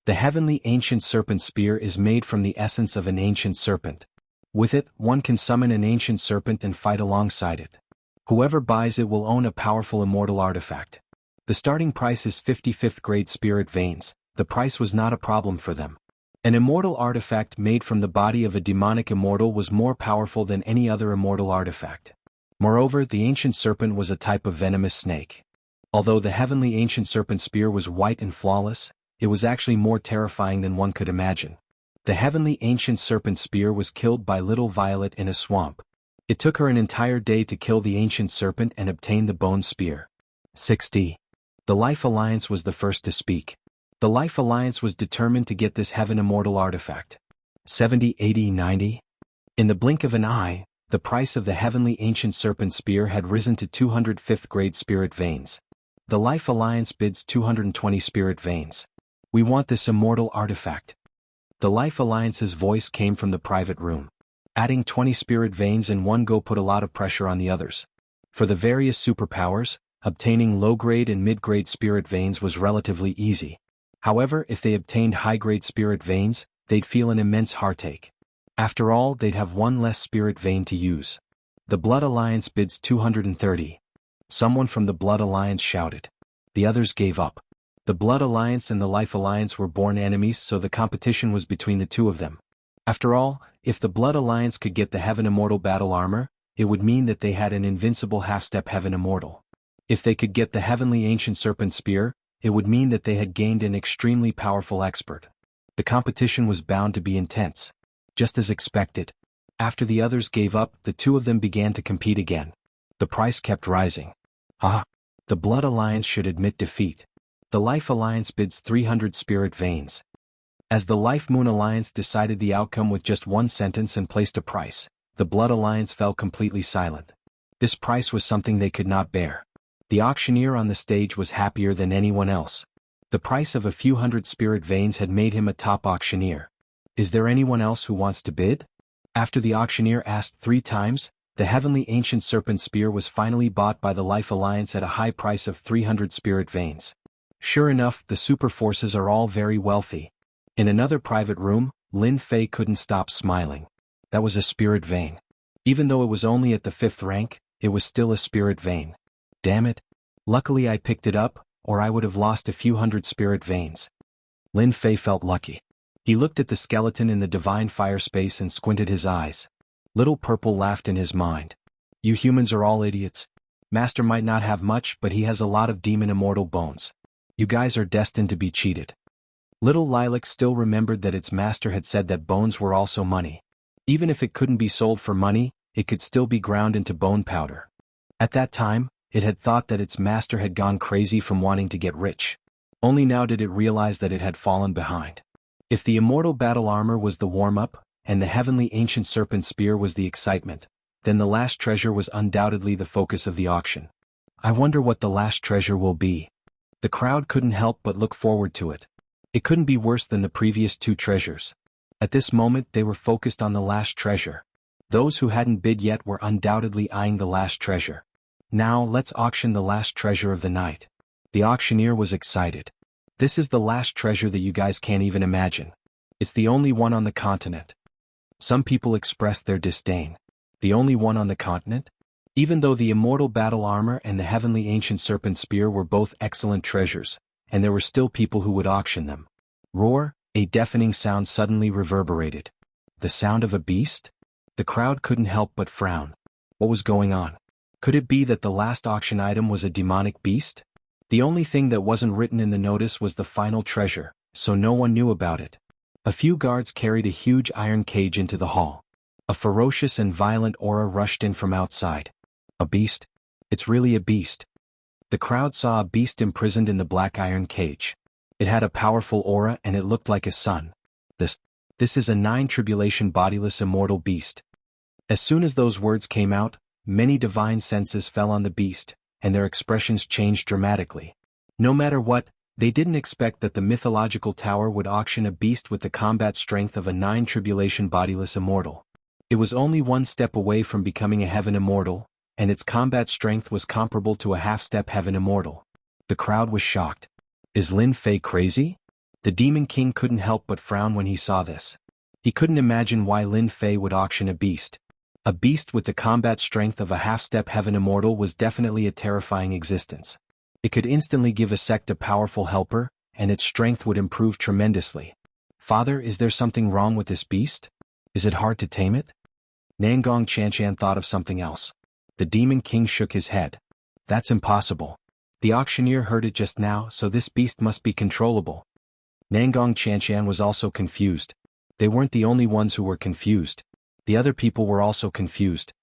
The heavenly ancient serpent spear is made from the essence of an ancient serpent. With it, one can summon an ancient serpent and fight alongside it. Whoever buys it will own a powerful immortal artifact. The starting price is 55th grade spirit veins. The price was not a problem for them. An immortal artifact made from the body of a demonic immortal was more powerful than any other immortal artifact. Moreover, the ancient serpent was a type of venomous snake. Although the heavenly ancient serpent spear was white and flawless, it was actually more terrifying than one could imagine. The heavenly ancient serpent spear was killed by Little Violet in a swamp. It took her an entire day to kill the ancient serpent and obtain the bone spear. 60. The Life Alliance was the first to speak. The Life Alliance was determined to get this heaven immortal artifact. 70, 80, 90. In the blink of an eye, the price of the heavenly ancient serpent spear had risen to 205th grade spirit veins. The Life Alliance bids 220 spirit veins. We want this immortal artifact. The Life Alliance's voice came from the private room. Adding 20 spirit veins in one go put a lot of pressure on the others. For the various superpowers, obtaining low-grade and mid-grade spirit veins was relatively easy. However, if they obtained high-grade spirit veins, they'd feel an immense heartache. After all, they'd have one less spirit vein to use. The Blood Alliance bids 230. Someone from the Blood Alliance shouted. The others gave up. The Blood Alliance and the Life Alliance were born enemies, so the competition was between the two of them. After all, if the Blood Alliance could get the Heaven Immortal battle armor, it would mean that they had an invincible half-step Heaven Immortal. If they could get the Heavenly Ancient Serpent Spear, it would mean that they had gained an extremely powerful expert. The competition was bound to be intense. Just as expected. After the others gave up, the two of them began to compete again. The price kept rising. The Blood Alliance should admit defeat. The Life Alliance bids 300 spirit veins. As the Life Moon Alliance decided the outcome with just one sentence and placed a price, the Blood Alliance fell completely silent. This price was something they could not bear. The auctioneer on the stage was happier than anyone else. The price of a few hundred spirit veins had made him a top auctioneer. Is there anyone else who wants to bid? After the auctioneer asked 3 times, the Heavenly Ancient Serpent Spear was finally bought by the Life Alliance at a high price of 300 spirit veins. Sure enough, the super forces are all very wealthy. In another private room, Lin Fei couldn't stop smiling. That was a spirit vein. Even though it was only at the 5th rank, it was still a spirit vein. Damn it. Luckily I picked it up, or I would have lost a few hundred spirit veins. Lin Fei felt lucky. He looked at the skeleton in the divine fire space and squinted his eyes. Little Purple laughed in his mind. You humans are all idiots. Master might not have much, but he has a lot of demon immortal bones. You guys are destined to be cheated. Little Lilac still remembered that its master had said that bones were also money. Even if it couldn't be sold for money, it could still be ground into bone powder. At that time, it had thought that its master had gone crazy from wanting to get rich. Only now did it realize that it had fallen behind. If the immortal battle armor was the warm-up, and the heavenly ancient serpent spear was the excitement, then the last treasure was undoubtedly the focus of the auction. I wonder what the last treasure will be. The crowd couldn't help but look forward to it. It couldn't be worse than the previous 2 treasures. At this moment they were focused on the last treasure. Those who hadn't bid yet were undoubtedly eyeing the last treasure. Now let's auction the last treasure of the night. The auctioneer was excited. This is the last treasure that you guys can't even imagine. It's the only one on the continent. Some people expressed their disdain. The only one on the continent? Even though the immortal battle armor and the heavenly ancient serpent spear were both excellent treasures, and there were still people who would auction them. Roar, a deafening sound suddenly reverberated. The sound of a beast? The crowd couldn't help but frown. What was going on? Could it be that the last auction item was a demonic beast? The only thing that wasn't written in the notice was the final treasure, so no one knew about it. A few guards carried a huge iron cage into the hall. A ferocious and violent aura rushed in from outside. A beast? It's really a beast. The crowd saw a beast imprisoned in the black iron cage. It had a powerful aura and it looked like a sun. This is a 9 tribulation bodiless immortal beast. As soon as those words came out, many divine senses fell on the beast, and their expressions changed dramatically. No matter what, they didn't expect that the mythological tower would auction a beast with the combat strength of a 9 tribulation bodiless immortal. It was only 1 step away from becoming a heaven immortal, and its combat strength was comparable to a half-step heaven immortal. The crowd was shocked. Is Lin Fei crazy? The Demon King couldn't help but frown when he saw this. He couldn't imagine why Lin Fei would auction a beast. A beast with the combat strength of a half-step heaven immortal was definitely a terrifying existence. It could instantly give a sect a powerful helper, and its strength would improve tremendously. Father, is there something wrong with this beast? Is it hard to tame it? Nangong Chanchan thought of something else. The Demon King shook his head. That's impossible. The auctioneer heard it just now, so this beast must be controllable. Nangong Chanchan was also confused. They weren't the only ones who were confused. The other people were also confused.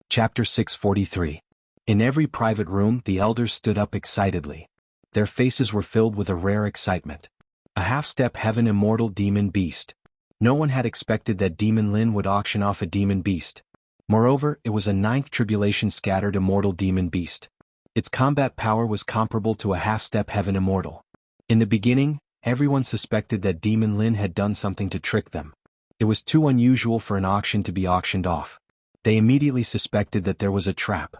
Chapter 643. In every private room, the elders stood up excitedly. Their faces were filled with a rare excitement. A half-step heaven immortal demon beast. No one had expected that Demon Lin would auction off a demon beast. Moreover, it was a ninth tribulation scattered immortal demon beast. Its combat power was comparable to a half-step heaven immortal. In the beginning, everyone suspected that Demon Lin had done something to trick them. It was too unusual for an auction to be auctioned off. They immediately suspected that there was a trap.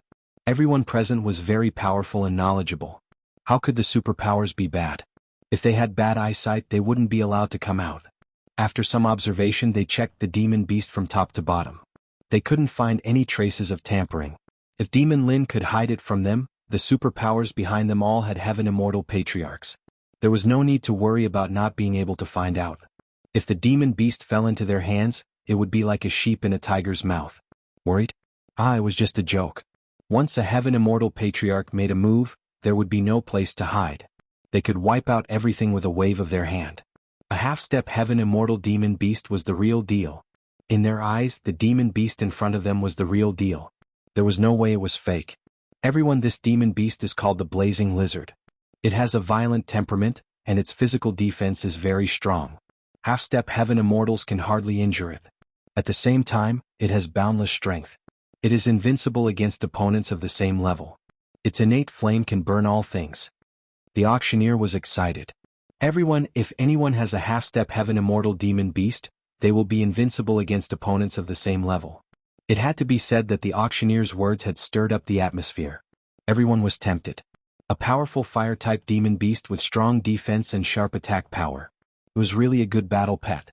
Everyone present was very powerful and knowledgeable. How could the superpowers be bad? If they had bad eyesight, they wouldn't be allowed to come out. After some observation, they checked the demon beast from top to bottom. They couldn't find any traces of tampering. If Demon Lin could hide it from them, the superpowers behind them all had heaven immortal patriarchs. There was no need to worry about not being able to find out. If the demon beast fell into their hands, it would be like a sheep in a tiger's mouth. Worried? It was just a joke. Once a heaven immortal patriarch made a move, there would be no place to hide. They could wipe out everything with a wave of their hand. A half-step heaven immortal demon beast was the real deal. In their eyes, the demon beast in front of them was the real deal. There was no way it was fake. Everyone, this demon beast is called the Blazing Lizard. It has a violent temperament, and its physical defense is very strong. Half-step heaven immortals can hardly injure it. At the same time, it has boundless strength. It is invincible against opponents of the same level. Its innate flame can burn all things. The auctioneer was excited. Everyone, if anyone has a half-step heaven immortal demon beast, they will be invincible against opponents of the same level. It had to be said that the auctioneer's words had stirred up the atmosphere. Everyone was tempted. A powerful fire-type demon beast with strong defense and sharp attack power. It was really a good battle pet.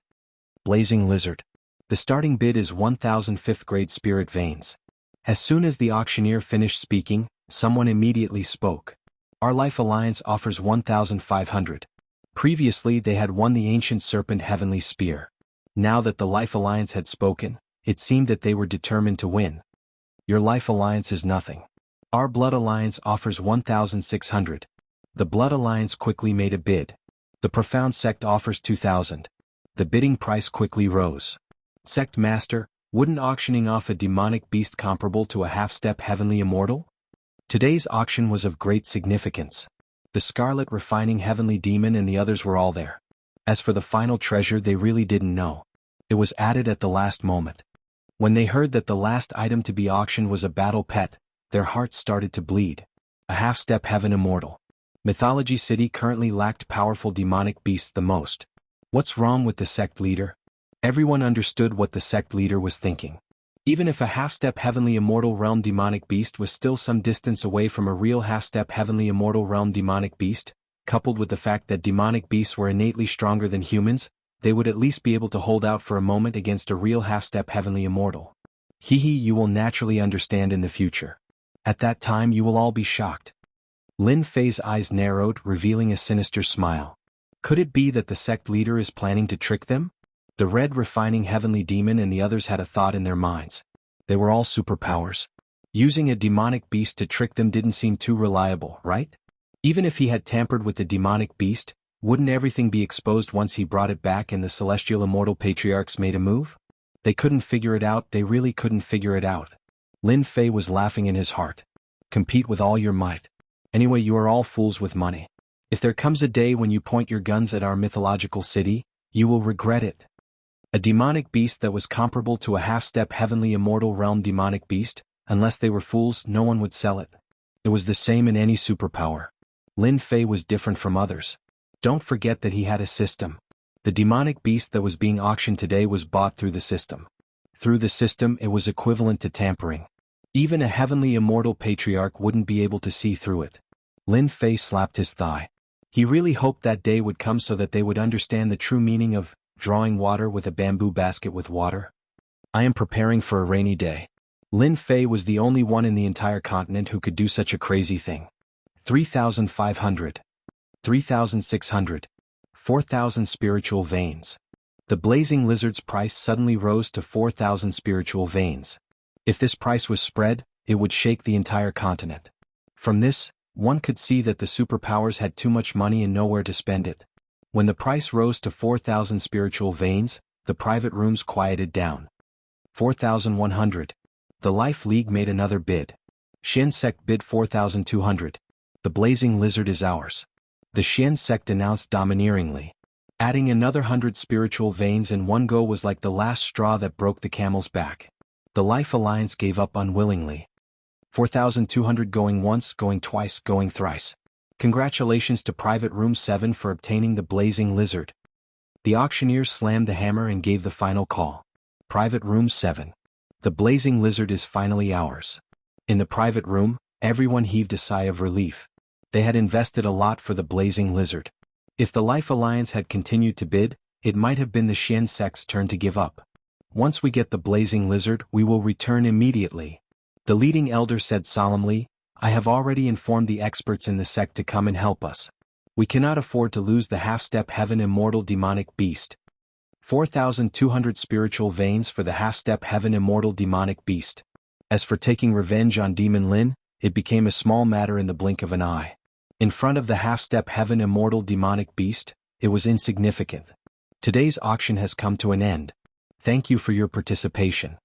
Blazing Lizard. The starting bid is 1,000 fifth-grade spirit veins. As soon as the auctioneer finished speaking, someone immediately spoke. Our Life Alliance offers 1,500. Previously they had won the Ancient Serpent Heavenly Spear. Now that the Life Alliance had spoken, it seemed that they were determined to win. Your Life Alliance is nothing. Our Blood Alliance offers 1,600. The Blood Alliance quickly made a bid. The Profound Sect offers 2,000. The bidding price quickly rose. Sect Master, wouldn't auctioning off a demonic beast comparable to a half-step heavenly immortal? Today's auction was of great significance. The Scarlet Refining Heavenly Demon and the others were all there. As for the final treasure, they really didn't know. It was added at the last moment. When they heard that the last item to be auctioned was a battle pet, their hearts started to bleed. A half-step heaven immortal. Mythology City currently lacked powerful demonic beasts the most. What's wrong with the sect leader? Everyone understood what the sect leader was thinking. Even if a half-step heavenly immortal realm demonic beast was still some distance away from a real half-step heavenly immortal realm demonic beast, coupled with the fact that demonic beasts were innately stronger than humans, they would at least be able to hold out for a moment against a real half-step heavenly immortal. You will naturally understand in the future. At that time you will all be shocked. Lin Fei's eyes narrowed, revealing a sinister smile. Could it be that the sect leader is planning to trick them? The Red Refining Heavenly Demon and the others had a thought in their minds. They were all superpowers. Using a demonic beast to trick them didn't seem too reliable, right? Even if he had tampered with the demonic beast, wouldn't everything be exposed once he brought it back and the Celestial Immortal Patriarchs made a move? They couldn't figure it out, they really couldn't figure it out. Lin Fei was laughing in his heart. Compete with all your might. Anyway, you are all fools with money. If there comes a day when you point your guns at our mythological city, you will regret it. A demonic beast that was comparable to a half-step heavenly immortal realm demonic beast, unless they were fools, no one would sell it. It was the same in any superpower. Lin Fei was different from others. Don't forget that he had a system. The demonic beast that was being auctioned today was bought through the system. Through the system, it was equivalent to tampering. Even a heavenly immortal patriarch wouldn't be able to see through it. Lin Fei slapped his thigh. He really hoped that day would come so that they would understand the true meaning of drawing water with a bamboo basket with water. I am preparing for a rainy day. Lin Fei was the only one in the entire continent who could do such a crazy thing. 3,500. 3,600. 4,000 spiritual veins. The blazing lizard's price suddenly rose to 4,000 spiritual veins. If this price was spread, it would shake the entire continent. From this, one could see that the superpowers had too much money and nowhere to spend it. When the price rose to 4,000 spiritual veins, the private rooms quieted down. 4,100. The Life League made another bid. Xian sect bid 4,200. The blazing lizard is ours. The Xian sect announced domineeringly. Adding another 100 spiritual veins in one go was like the last straw that broke the camel's back. The Life Alliance gave up unwillingly. 4,200 going once, going twice, going thrice. Congratulations to Private Room 7 for obtaining the blazing lizard. The auctioneer slammed the hammer and gave the final call. Private Room 7. The blazing lizard is finally ours. In the private room, everyone heaved a sigh of relief. They had invested a lot for the blazing lizard. If the Life Alliance had continued to bid, it might have been the Xian sect's turn to give up. Once we get the blazing lizard, we will return immediately. The leading elder said solemnly, I have already informed the experts in the sect to come and help us. We cannot afford to lose the half-step heaven immortal demonic beast. 4,200 spiritual veins for the half-step heaven immortal demonic beast. As for taking revenge on Demon Lin, it became a small matter in the blink of an eye. In front of the half-step heaven immortal demonic beast, it was insignificant. Today's auction has come to an end. Thank you for your participation.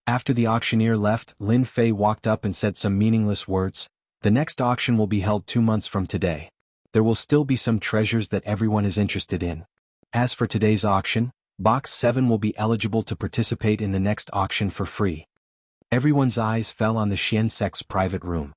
After the auctioneer left, Lin Fei walked up and said some meaningless words. The next auction will be held 2 months from today. There will still be some treasures that everyone is interested in. As for today's auction, Box 7 will be eligible to participate in the next auction for free. Everyone's eyes fell on the Xian sect's private room.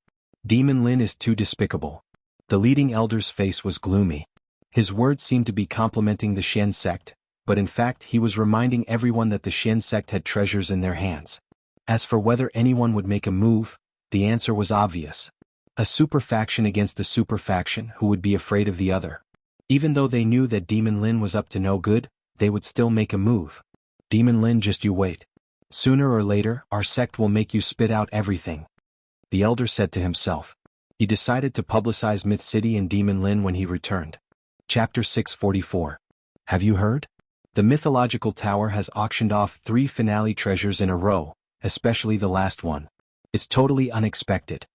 Demon Lin is too despicable. The leading elder's face was gloomy. His words seemed to be complimenting the Xian sect, but in fact he was reminding everyone that the Xian sect had treasures in their hands. As for whether anyone would make a move, the answer was obvious. A super faction against a super faction who would be afraid of the other. Even though they knew that Demon Lin was up to no good, they would still make a move. Demon Lin, just you wait. Sooner or later, our sect will make you spit out everything. The elder said to himself. He decided to publicize Myth City and Demon Lin when he returned. Chapter 644. Have you heard? The mythological tower has auctioned off 3 finale treasures in a row, especially the last one. It's totally unexpected.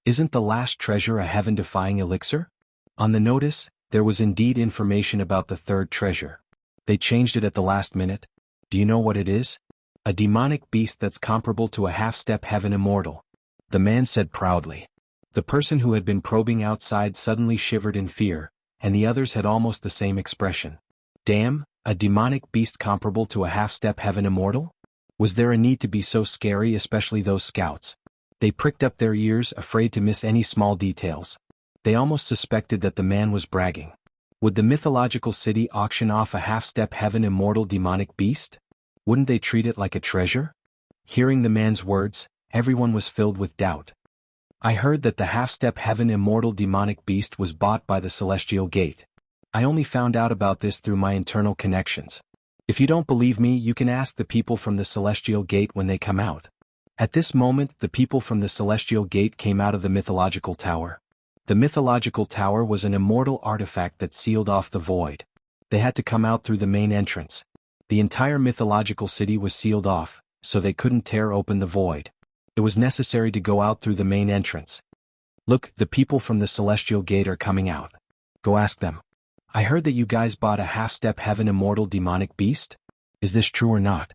Isn't the last treasure a heaven-defying elixir? On the notice, there was indeed information about the third treasure. They changed it at the last minute. Do you know what it is? A demonic beast that's comparable to a half-step heaven immortal. The man said proudly. The person who had been probing outside suddenly shivered in fear, and the others had almost the same expression. Damn, a demonic beast comparable to a half-step heaven immortal? Was there a need to be so scary, especially those scouts? They pricked up their ears, afraid to miss any small details. They almost suspected that the man was bragging. Would the mythological city auction off a half-step heaven immortal demonic beast? Wouldn't they treat it like a treasure? Hearing the man's words, everyone was filled with doubt. I heard that the half-step heaven immortal demonic beast was bought by the Celestial Gate. I only found out about this through my internal connections. If you don't believe me, you can ask the people from the Celestial Gate when they come out. At this moment, the people from the Celestial Gate came out of the mythological tower. The mythological tower was an immortal artifact that sealed off the void. They had to come out through the main entrance. The entire mythological city was sealed off, so they couldn't tear open the void. It was necessary to go out through the main entrance. Look, the people from the Celestial Gate are coming out. Go ask them. I heard that you guys bought a half-step heaven immortal demonic beast? Is this true or not?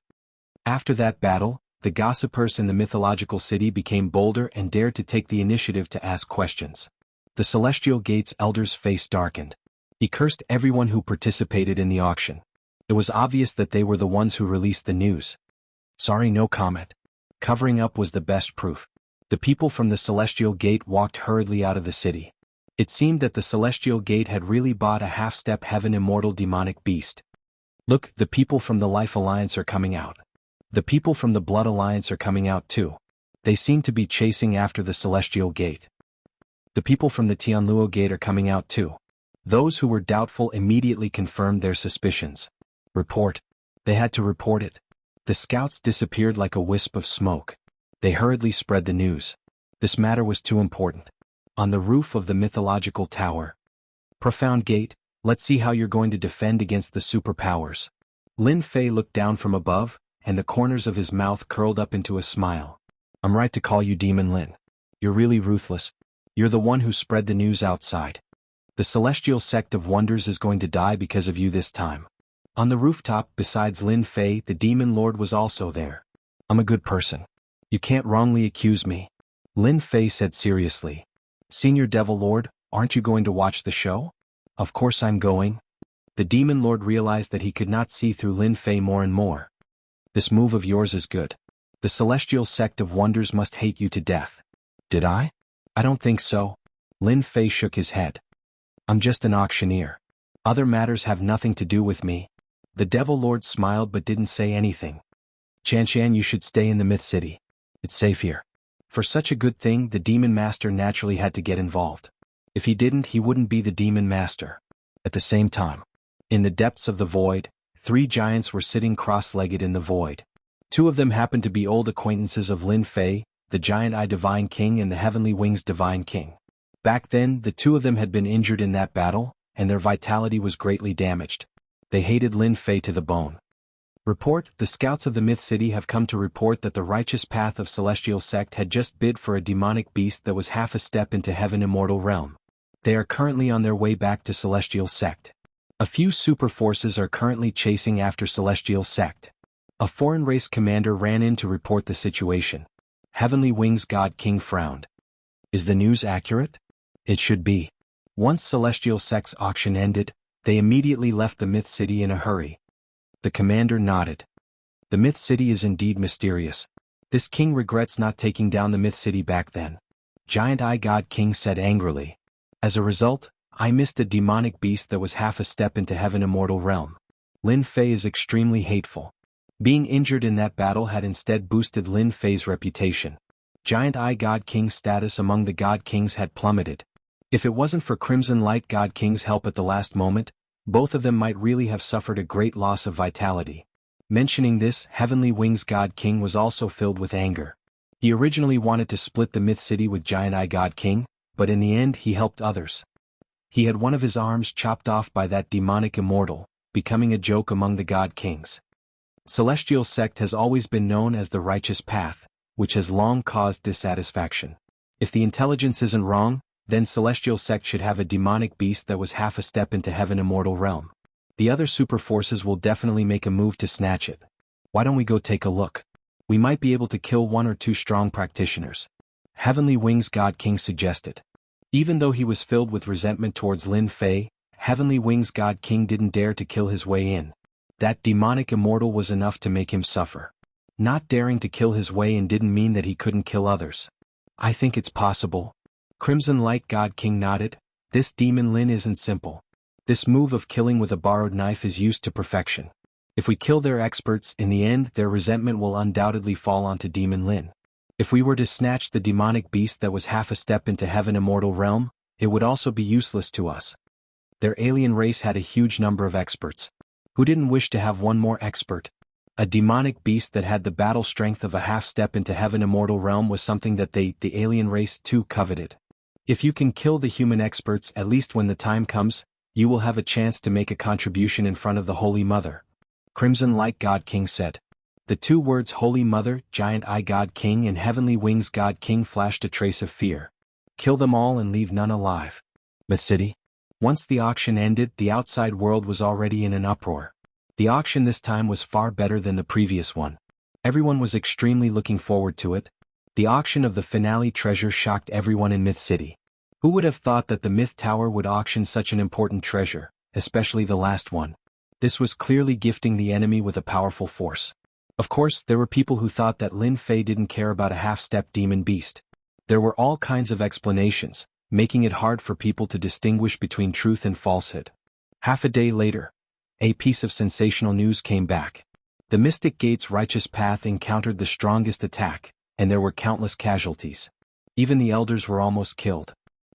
After that battle, the gossipers in the mythological city became bolder and dared to take the initiative to ask questions. The Celestial Gate's elder's face darkened. He cursed everyone who participated in the auction. It was obvious that they were the ones who released the news. Sorry, no comment. Covering up was the best proof. The people from the Celestial Gate walked hurriedly out of the city. It seemed that the Celestial Gate had really bought a half-step heaven immortal demonic beast. Look, the people from the Life Alliance are coming out. The people from the Blood Alliance are coming out too. They seem to be chasing after the Celestial Gate. The people from the Tianluo Gate are coming out too. Those who were doubtful immediately confirmed their suspicions. Report. They had to report it. The scouts disappeared like a wisp of smoke. They hurriedly spread the news. This matter was too important. On the roof of the mythological tower. Profound gate, let's see how you're going to defend against the superpowers. Lin Fei looked down from above, and the corners of his mouth curled up into a smile. I'm right to call you Demon Lin. You're really ruthless. You're the one who spread the news outside. The celestial sect of wonders is going to die because of you this time. On the rooftop, besides Lin Fei, the demon lord was also there. I'm a good person. You can't wrongly accuse me. Lin Fei said seriously. Senior Devil Lord, aren't you going to watch the show? Of course I'm going. The demon lord realized that he could not see through Lin Fei more and more. This move of yours is good. The celestial sect of wonders must hate you to death. Did I? I don't think so. Lin Fei shook his head. I'm just an auctioneer. Other matters have nothing to do with me. The Devil Lord smiled but didn't say anything. Chanshan, you should stay in the Myth City. It's safe here. For such a good thing, the Demon Master naturally had to get involved. If he didn't, he wouldn't be the Demon Master. At the same time, in the depths of the void, 3 giants were sitting cross-legged in the void. 2 of them happened to be old acquaintances of Lin Fei, the Giant Eye Divine King and the Heavenly Wings Divine King. Back then, the 2 of them had been injured in that battle, and their vitality was greatly damaged. They hated Lin Fei to the bone. Report, the scouts of the Myth City have come to report that the righteous path of Celestial Sect had just bid for a demonic beast that was half a step into Heaven Immortal Realm. They are currently on their way back to Celestial Sect. A few super forces are currently chasing after Celestial Sect. A foreign race commander ran in to report the situation. Heavenly Wings God King frowned. Is the news accurate? It should be. Once Celestial Sect's auction ended, they immediately left the Myth City in a hurry. The commander nodded. The Myth City is indeed mysterious. This king regrets not taking down the Myth City back then. Giant Eye God King said angrily. As a result, I missed a demonic beast that was half a step into Heaven Immortal Realm. Lin Fei is extremely hateful. Being injured in that battle had instead boosted Lin Fei's reputation. Giant Eye God King's status among the God Kings had plummeted. If it wasn't for Crimson Light God King's help at the last moment, both of them might really have suffered a great loss of vitality. Mentioning this, Heavenly Wings God King was also filled with anger. He originally wanted to split the Myth City with Giant Eye God King, but in the end he helped others. He had one of his arms chopped off by that demonic immortal, becoming a joke among the God Kings. Celestial Sect has always been known as the righteous path, which has long caused dissatisfaction. If the intelligence isn't wrong, then Celestial Sect should have a demonic beast that was half a step into Heaven Immortal Realm. The other super forces will definitely make a move to snatch it. Why don't we go take a look? We might be able to kill 1 or 2 strong practitioners. Heavenly Wings God King suggested. Even though he was filled with resentment towards Lin Fei, Heavenly Wings God King didn't dare to kill his way in. That demonic immortal was enough to make him suffer. Not daring to kill his way in didn't mean that he couldn't kill others. I think it's possible. Crimson Light God King nodded. This Demon Lin isn't simple. This move of killing with a borrowed knife is used to perfection. If we kill their experts, in the end their resentment will undoubtedly fall onto Demon Lin. If we were to snatch the demonic beast that was half a step into Heaven Immortal Realm, it would also be useless to us. Their alien race had a huge number of experts. Who didn't wish to have one more expert? A demonic beast that had the battle strength of a half step into Heaven Immortal Realm was something that the alien race too coveted. If you can kill the human experts, at least when the time comes, you will have a chance to make a contribution in front of the Holy Mother. Crimson Light God King said. The 2 words Holy Mother, Giant Eye God King and Heavenly Wings God King flashed a trace of fear. Kill them all and leave none alive. Myth City? Once the auction ended, the outside world was already in an uproar. The auction this time was far better than the previous one. Everyone was extremely looking forward to it. The auction of the finale treasure shocked everyone in Myth City. Who would have thought that the Myth Tower would auction such an important treasure, especially the last one? This was clearly gifting the enemy with a powerful force. Of course, there were people who thought that Lin Fei didn't care about a half-step demon beast. There were all kinds of explanations, making it hard for people to distinguish between truth and falsehood. Half a day later, a piece of sensational news came back. The Mystic Gate's righteous path encountered the strongest attack, and there were countless casualties. Even the elders were almost killed.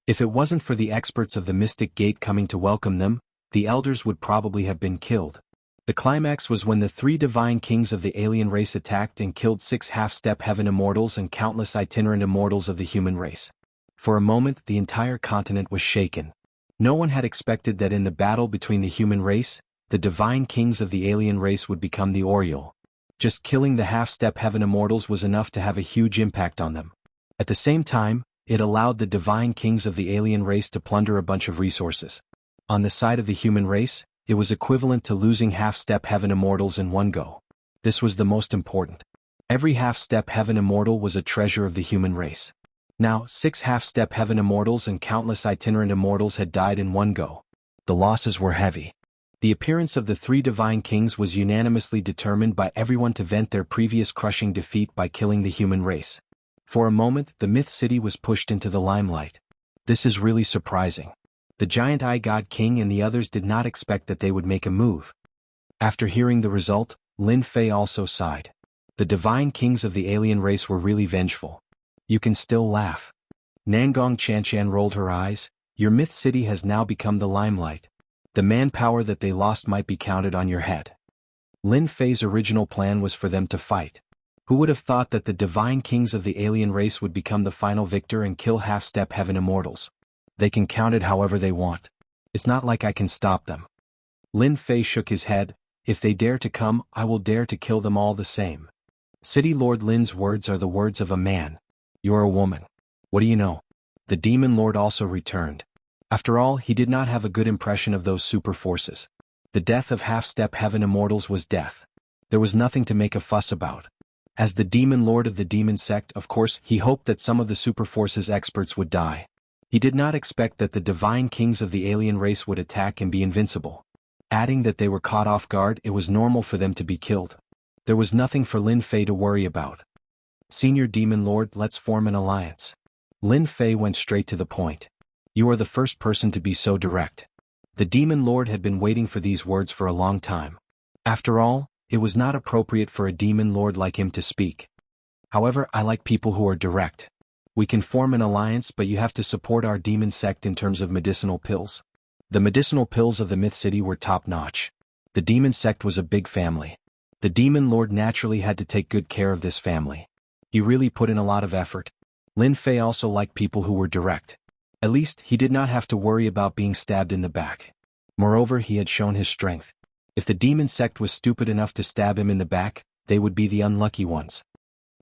If it wasn't for the experts of the Mystic Gate coming to welcome them, the elders would probably have been killed. The climax was when the three divine kings of the alien race attacked and killed 6 half-step heaven immortals and countless itinerant immortals of the human race. For a moment, the entire continent was shaken. No one had expected that in the battle between the human race, the divine kings of the alien race would become the Oriole. Just killing the half-step heaven immortals was enough to have a huge impact on them. At the same time, it allowed the divine kings of the alien race to plunder a bunch of resources. On the side of the human race, it was equivalent to losing half-step heaven immortals in one go. This was the most important. Every half-step heaven immortal was a treasure of the human race. Now, 6 half-step heaven immortals and countless itinerant immortals had died in one go. The losses were heavy. The appearance of the 3 divine kings was unanimously determined by everyone to vent their previous crushing defeat by killing the human race. For a moment, the Myth City was pushed into the limelight. This is really surprising. The giant Eye God King and the others did not expect that they would make a move. After hearing the result, Lin Fei also sighed. The divine kings of the alien race were really vengeful. You can still laugh. Nangong Chanchan rolled her eyes. Your Myth City has now become the limelight. The manpower that they lost might be counted on your head. Lin Fei's original plan was for them to fight. Who would have thought that the divine kings of the alien race would become the final victor and kill half-step heaven immortals? They can count it however they want. It's not like I can stop them. Lin Fei shook his head. If they dare to come, I will dare to kill them all the same. City Lord Lin's words are the words of a man. You're a woman. What do you know? The Demon Lord also returned. After all, he did not have a good impression of those super forces. The death of half-step heaven immortals was death. There was nothing to make a fuss about. As the Demon Lord of the Demon Sect, of course, he hoped that some of the super forces experts would die. He did not expect that the divine kings of the alien race would attack and be invincible. Adding that they were caught off guard, it was normal for them to be killed. There was nothing for Lin Fei to worry about. Senior Demon Lord, let's form an alliance. Lin Fei went straight to the point. You are the first person to be so direct. The Demon Lord had been waiting for these words for a long time. After all, it was not appropriate for a Demon Lord like him to speak. However, I like people who are direct. We can form an alliance, but you have to support our demon sect in terms of medicinal pills. The medicinal pills of the Myth City were top-notch. The demon sect was a big family. The Demon Lord naturally had to take good care of this family. He really put in a lot of effort. Lin Fei also liked people who were direct. At least, he did not have to worry about being stabbed in the back. Moreover, he had shown his strength. If the demon sect was stupid enough to stab him in the back, they would be the unlucky ones.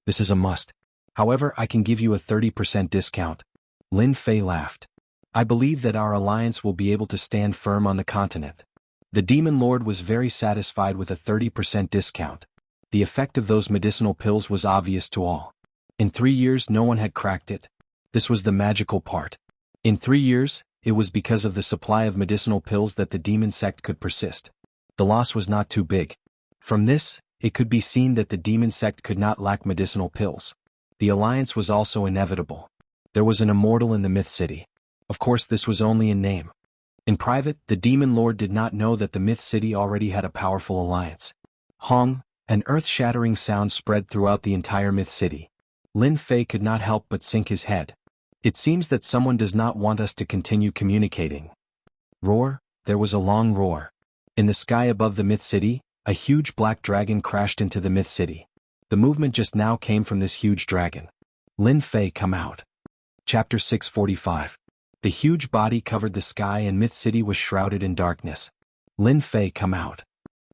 This is a must. However, I can give you a 30% discount. Lin Fei laughed. I believe that our alliance will be able to stand firm on the continent. The Demon Lord was very satisfied with a 30% discount. The effect of those medicinal pills was obvious to all. In 3 years, no one had cracked it. This was the magical part. In 3 years, it was because of the supply of medicinal pills that the demon sect could persist. The loss was not too big. From this, it could be seen that the demon sect could not lack medicinal pills. The alliance was also inevitable. There was an immortal in the Myth City. Of course, this was only in name. In private, the Demon Lord did not know that the Myth City already had a powerful alliance. Hong, an earth-shattering sound spread throughout the entire Myth City. Lin Fei could not help but sink his head. It seems that someone does not want us to continue communicating. Roar, there was a long roar. In the sky above the Myth City, a huge black dragon crashed into the Myth City. The movement just now came from this huge dragon. Lin Fei, come out. Chapter 645. The huge body covered the sky and Myth City was shrouded in darkness. Lin Fei, come out.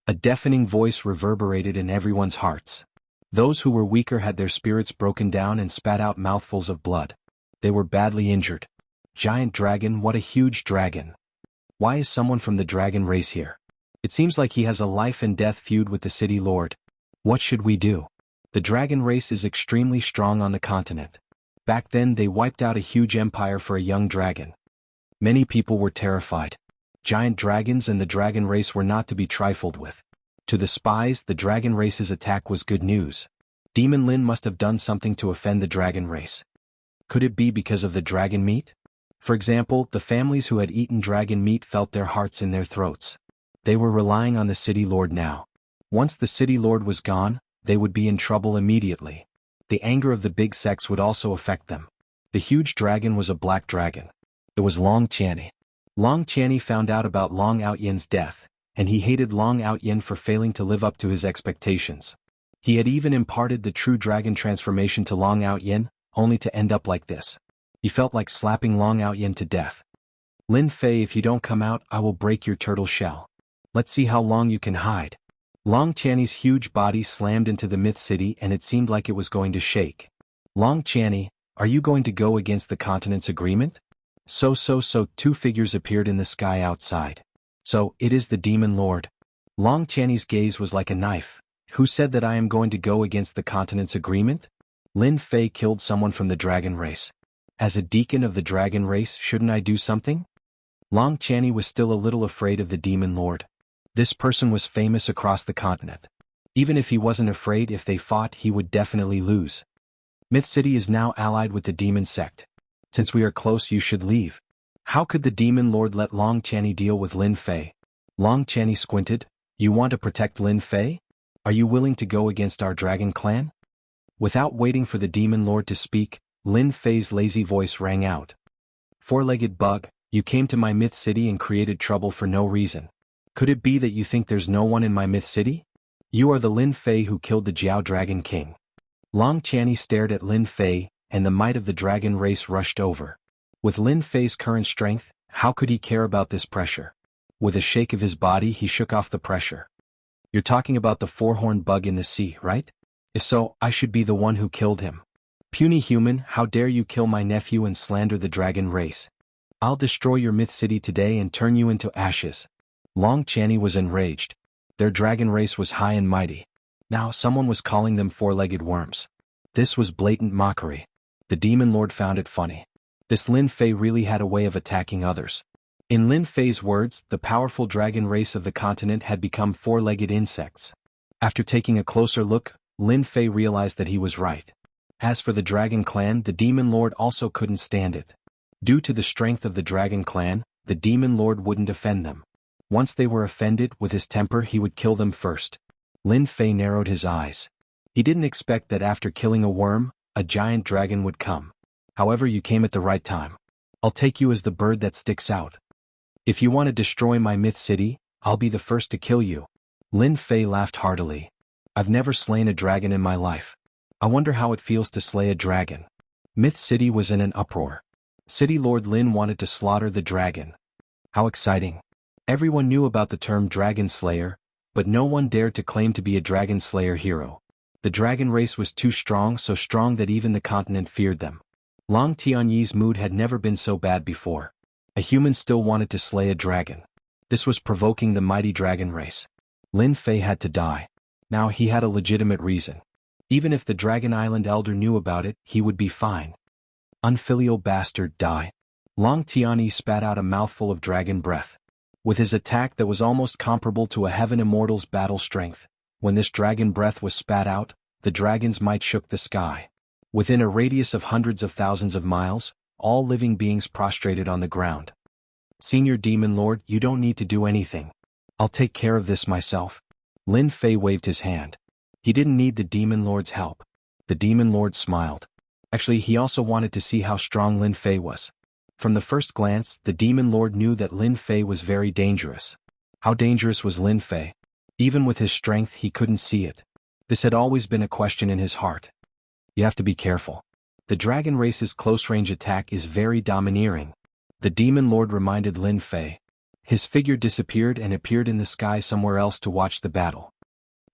A deafening voice reverberated in everyone's hearts. Those who were weaker had their spirits broken down and spat out mouthfuls of blood. They were badly injured. Giant dragon, what a huge dragon. Why is someone from the dragon race here? It seems like he has a life and death feud with the city lord. What should we do? The dragon race is extremely strong on the continent. Back then they wiped out a huge empire for a young dragon. Many people were terrified. Giant dragons and the dragon race were not to be trifled with. To the spies, the dragon race's attack was good news. Demon Lin must have done something to offend the dragon race. Could it be because of the dragon meat? For example, the families who had eaten dragon meat felt their hearts in their throats. They were relying on the city lord now. Once the city lord was gone, they would be in trouble immediately. The anger of the big sects would also affect them. The huge dragon was a black dragon. It was Long Tianyi. Long Tianyi found out about Long Outyen's death, and he hated Long Outyen for failing to live up to his expectations. He had even imparted the true dragon transformation to Long Outyen, only to end up like this. He felt like slapping Long Outyen to death. Lin Fei, if you don't come out, I will break your turtle shell. Let's see how long you can hide. Long Tianyi's huge body slammed into the Myth City and it seemed like it was going to shake. Long Tianyi, are you going to go against the continent's agreement? So, two figures appeared in the sky outside. So, it is the Demon Lord. Long Tianyi's gaze was like a knife. Who said that I am going to go against the continent's agreement? Lin Fei killed someone from the dragon race. As a deacon of the dragon race, shouldn't I do something? Long Tianyi was still a little afraid of the Demon Lord. This person was famous across the continent. Even if he wasn't afraid, if they fought, he would definitely lose. Myth City is now allied with the demon sect. Since we are close, you should leave. How could the Demon Lord let Long Tianyi deal with Lin Fei? Long Tianyi squinted. You want to protect Lin Fei? Are you willing to go against our dragon clan? Without waiting for the Demon Lord to speak, Lin Fei's lazy voice rang out. Four-legged bug, you came to my Myth City and created trouble for no reason. Could it be that you think there's no one in my Myth City? You are the Lin Fei who killed the Jiao Dragon King. Long Tianyi stared at Lin Fei, and the might of the dragon race rushed over. With Lin Fei's current strength, how could he care about this pressure? With a shake of his body, he shook off the pressure. You're talking about the four-horned bug in the sea, right? If so, I should be the one who killed him. Puny human, how dare you kill my nephew and slander the dragon race? I'll destroy your Myth City today and turn you into ashes. Long Tianyi was enraged. Their dragon race was high and mighty. Now someone was calling them four-legged worms. This was blatant mockery. The Demon Lord found it funny. This Lin Fei really had a way of attacking others. In Lin Fei's words, the powerful dragon race of the continent had become four-legged insects. After taking a closer look, Lin Fei realized that he was right. As for the dragon clan, the Demon Lord also couldn't stand it. Due to the strength of the dragon clan, the Demon Lord wouldn't offend them. Once they were offended, with his temper he would kill them first. Lin Fei narrowed his eyes. He didn't expect that after killing a worm, a giant dragon would come. However, you came at the right time. I'll take you as the bird that sticks out. If you want to destroy my Myth City, I'll be the first to kill you. Lin Fei laughed heartily. I've never slain a dragon in my life. I wonder how it feels to slay a dragon. Myth City was in an uproar. City Lord Lin wanted to slaughter the dragon. How exciting. Everyone knew about the term Dragon Slayer, but no one dared to claim to be a Dragon Slayer hero. The dragon race was too strong, so strong that even the continent feared them. Long Tianyi's mood had never been so bad before. A human still wanted to slay a dragon. This was provoking the mighty dragon race. Lin Fei had to die. Now he had a legitimate reason. Even if the Dragon Island Elder knew about it, he would be fine. Unfilial bastard, die. Long Tianyi spat out a mouthful of dragon breath. With his attack that was almost comparable to a Heaven Immortal's battle strength, when this dragon breath was spat out, the dragon's might shook the sky. Within a radius of hundreds of thousands of miles, all living beings prostrated on the ground. Senior Demon Lord, you don't need to do anything. I'll take care of this myself. Lin Fei waved his hand. He didn't need the Demon Lord's help. The Demon Lord smiled. Actually, he also wanted to see how strong Lin Fei was. From the first glance, the Demon Lord knew that Lin Fei was very dangerous. How dangerous was Lin Fei? Even with his strength, he couldn't see it. This had always been a question in his heart. You have to be careful. The dragon race's close-range attack is very domineering. The Demon Lord reminded Lin Fei. His figure disappeared and appeared in the sky somewhere else to watch the battle.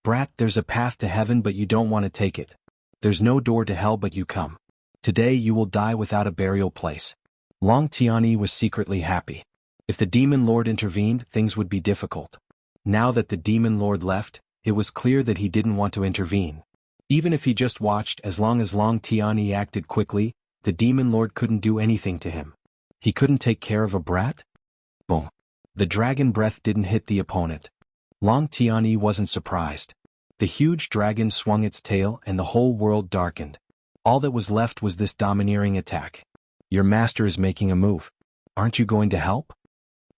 Brat, there's a path to heaven but you don't want to take it. There's no door to hell but you come. Today you will die without a burial place. Long Tianyi was secretly happy. If the Demon Lord intervened, things would be difficult. Now that the Demon Lord left, it was clear that he didn't want to intervene. Even if he just watched, as long as Long Tianyi acted quickly, the Demon Lord couldn't do anything to him. He couldn't take care of a brat? Boom. The dragon breath didn't hit the opponent. Long Tianyi wasn't surprised. The huge dragon swung its tail and the whole world darkened. All that was left was this domineering attack. Your master is making a move. Aren't you going to help?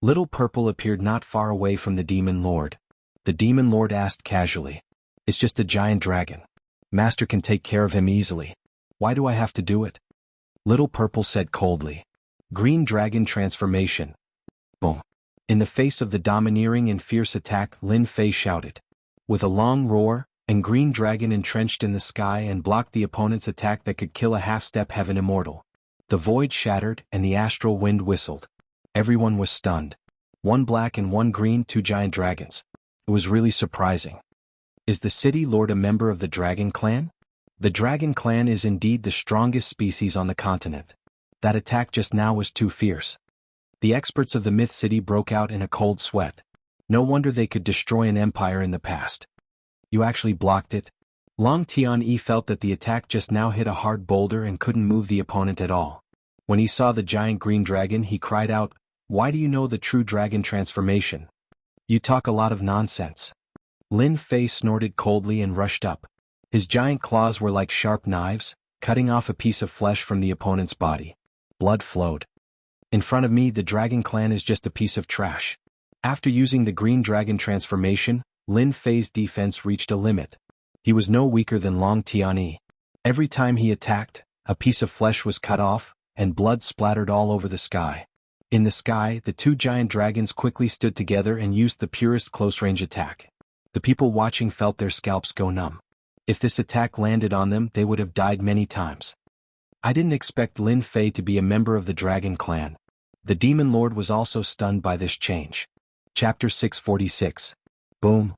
Little Purple appeared not far away from the Demon Lord. The Demon Lord asked casually. It's just a giant dragon. Master can take care of him easily. Why do I have to do it? Little Purple said coldly. Green Dragon Transformation. Boom. In the face of the domineering and fierce attack, Lin Fei shouted. With a long roar, and Green Dragon entrenched in the sky and blocked the opponent's attack that could kill a half-step heaven immortal. The void shattered and the astral wind whistled. Everyone was stunned. One black and one green, two giant dragons. It was really surprising. Is the city lord a member of the Dragon Clan? The Dragon Clan is indeed the strongest species on the continent. That attack just now was too fierce. The experts of the Myth City broke out in a cold sweat. No wonder they could destroy an empire in the past. You actually blocked it? Long Tian-Yi felt that the attack just now hit a hard boulder and couldn't move the opponent at all. When he saw the giant green dragon, he cried out, "Why do you know the true dragon transformation? You talk a lot of nonsense." Lin Fei snorted coldly and rushed up. His giant claws were like sharp knives, cutting off a piece of flesh from the opponent's body. Blood flowed. In front of me, the Dragon Clan is just a piece of trash. After using the green dragon transformation, Lin Fei's defense reached a limit. He was no weaker than Long Tian-Yi. Every time he attacked, a piece of flesh was cut off, and blood splattered all over the sky. In the sky, the two giant dragons quickly stood together and used the purest close-range attack. The people watching felt their scalps go numb. If this attack landed on them, they would have died many times. I didn't expect Lin Fei to be a member of the Dragon Clan. The Demon Lord was also stunned by this change. Chapter 646. Boom.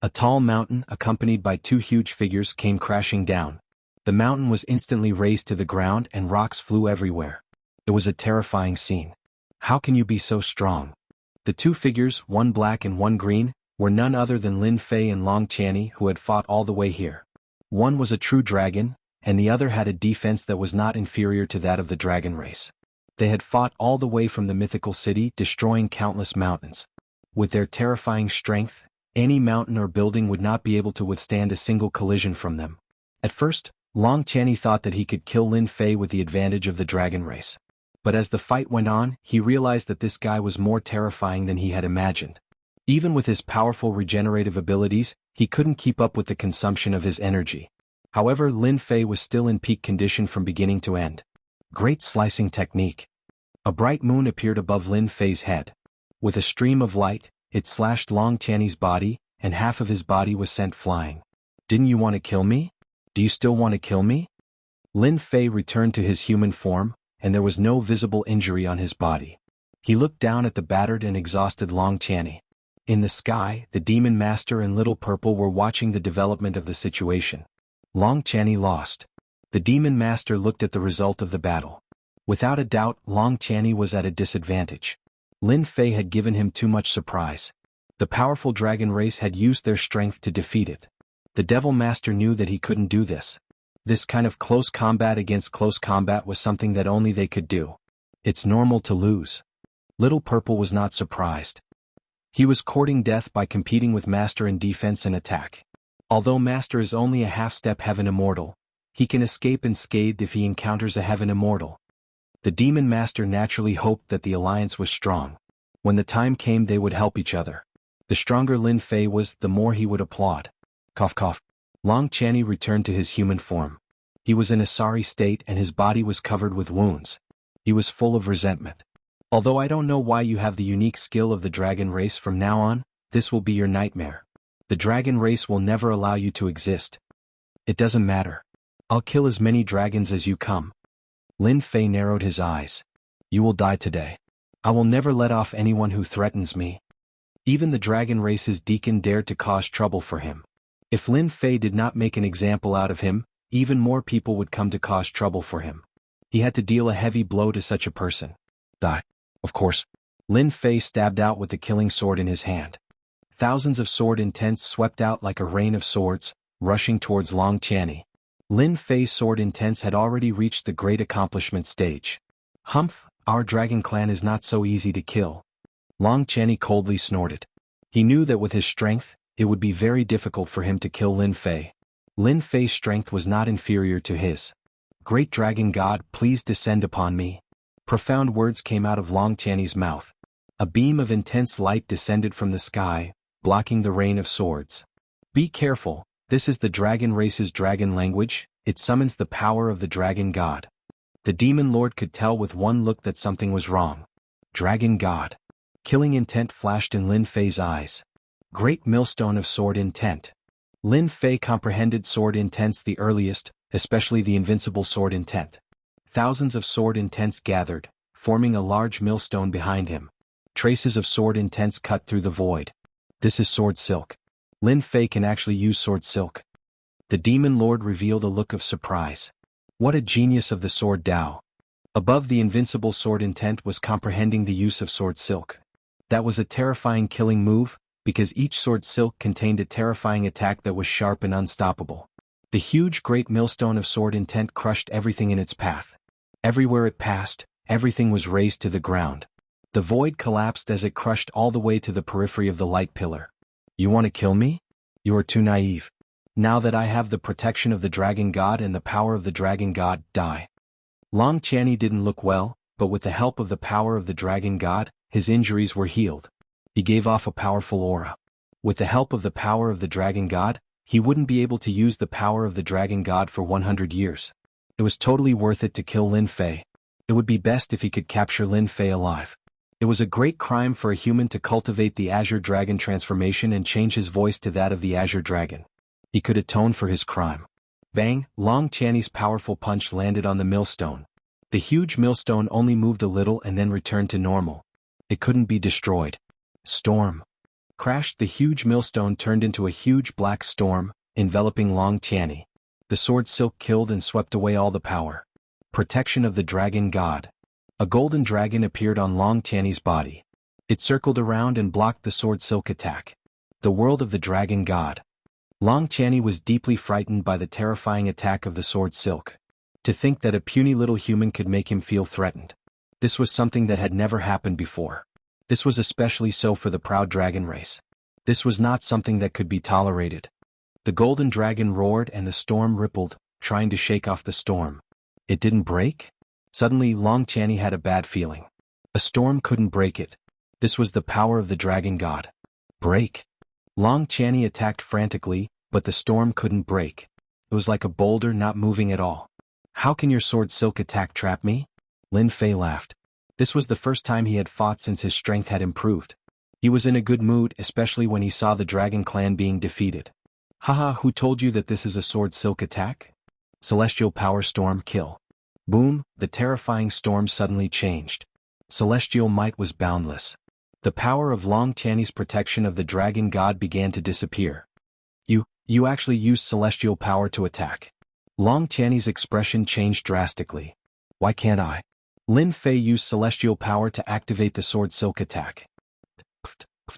A tall mountain, accompanied by two huge figures, came crashing down. The mountain was instantly razed to the ground and rocks flew everywhere. It was a terrifying scene. How can you be so strong? The two figures, one black and one green, were none other than Lin Fei and Long Tian-Yi, who had fought all the way here. One was a true dragon, and the other had a defense that was not inferior to that of the dragon race. They had fought all the way from the mythical city, destroying countless mountains. With their terrifying strength, any mountain or building would not be able to withstand a single collision from them. At first, Long Tian-Yi thought that he could kill Lin Fei with the advantage of the dragon race. But as the fight went on, he realized that this guy was more terrifying than he had imagined. Even with his powerful regenerative abilities, he couldn't keep up with the consumption of his energy. However, Lin Fei was still in peak condition from beginning to end. Great slicing technique. A bright moon appeared above Lin Fei's head. With a stream of light, it slashed Long Tian-Yi's body, and half of his body was sent flying. Didn't you want to kill me? Do you still want to kill me? Lin Fei returned to his human form, and there was no visible injury on his body. He looked down at the battered and exhausted Long Tian-Yi. In the sky, the Demon Master and Little Purple were watching the development of the situation. Long Tian-Yi lost. The Demon Master looked at the result of the battle. Without a doubt, Long Tian-Yi was at a disadvantage. Lin Fei had given him too much surprise. The powerful dragon race had used their strength to defeat it. The Devil Master knew that he couldn't do this. This kind of close combat against close combat was something that only they could do. It's normal to lose. Little Purple was not surprised. He was courting death by competing with Master in defense and attack. Although Master is only a half-step heaven immortal, he can escape unscathed if he encounters a heaven immortal. The Demon Master naturally hoped that the alliance was strong. When the time came, they would help each other. The stronger Lin Fei was, the more he would applaud. Cough cough. Long Tian-Yi returned to his human form. He was in a sorry state and his body was covered with wounds. He was full of resentment. Although I don't know why you have the unique skill of the dragon race, from now on, this will be your nightmare. The dragon race will never allow you to exist. It doesn't matter. I'll kill as many dragons as you come. Lin Fei narrowed his eyes. You will die today. I will never let off anyone who threatens me. Even the dragon race's deacon dared to cause trouble for him. If Lin Fei did not make an example out of him, even more people would come to cause trouble for him. He had to deal a heavy blow to such a person. Die. Of course. Lin Fei stabbed out with the killing sword in his hand. Thousands of sword intents swept out like a rain of swords, rushing towards Long Tian-Yi. Lin Fei's sword intents had already reached the great accomplishment stage. Humph, our dragon clan is not so easy to kill. Long Tian-Yi coldly snorted. He knew that with his strength, it would be very difficult for him to kill Lin Fei. Lin Fei's strength was not inferior to his. Great Dragon God, please descend upon me. Profound words came out of Long Tian-Yi's mouth. A beam of intense light descended from the sky, blocking the rain of swords. Be careful, this is the dragon race's dragon language, it summons the power of the dragon god. The demon lord could tell with one look that something was wrong. Dragon God. Killing intent flashed in Lin Fei's eyes. Great millstone of sword intent. Lin Fei comprehended sword intents the earliest, especially the invincible sword intent. Thousands of sword intents gathered, forming a large millstone behind him. Traces of sword intents cut through the void. This is sword silk. Lin Fei can actually use sword silk. The demon lord revealed a look of surprise. What a genius of the sword Dao. Above the invincible sword intent was comprehending the use of sword silk. That was a terrifying killing move, because each sword silk contained a terrifying attack that was sharp and unstoppable. The huge great millstone of sword intent crushed everything in its path. Everywhere it passed, everything was razed to the ground. The void collapsed as it crushed all the way to the periphery of the light pillar. You want to kill me? You are too naive. Now that I have the protection of the Dragon God and the power of the Dragon God, die. Long Qianni didn't look well, but with the help of the power of the Dragon God, his injuries were healed. He gave off a powerful aura. With the help of the power of the Dragon God, he wouldn't be able to use the power of the Dragon God for 100 years. It was totally worth it to kill Lin Fei. It would be best if he could capture Lin Fei alive. It was a great crime for a human to cultivate the Azure Dragon transformation and change his voice to that of the Azure Dragon. He could atone for his crime. Bang! Long Qianni's powerful punch landed on the millstone. The huge millstone only moved a little and then returned to normal. It couldn't be destroyed. Storm. Crashed. The huge millstone turned into a huge black storm, enveloping Long Qianni. The sword silk killed and swept away all the power. Protection of the Dragon God. A golden dragon appeared on Long Qianni's body. It circled around and blocked the sword silk attack. The world of the Dragon God. Long Qianni was deeply frightened by the terrifying attack of the sword silk. To think that a puny little human could make him feel threatened. This was something that had never happened before. This was especially so for the proud dragon race. This was not something that could be tolerated. The golden dragon roared and the storm rippled, trying to shake off the storm. It didn't break? Suddenly Long Qianni had a bad feeling. A storm couldn't break it. This was the power of the Dragon God. Break? Long Qianni attacked frantically, but the storm couldn't break. It was like a boulder not moving at all. How can your sword silk attack trap me? Lin Fei laughed. This was the first time he had fought since his strength had improved. He was in a good mood, especially when he saw the Dragon Clan being defeated. Haha, who told you that this is a sword silk attack? Celestial power storm kill. Boom, the terrifying storm suddenly changed. Celestial might was boundless. The power of Long Qianni's protection of the Dragon God began to disappear. You actually used celestial power to attack. Long Qianni's expression changed drastically. Why can't I? Lin Fei used celestial power to activate the sword silk attack.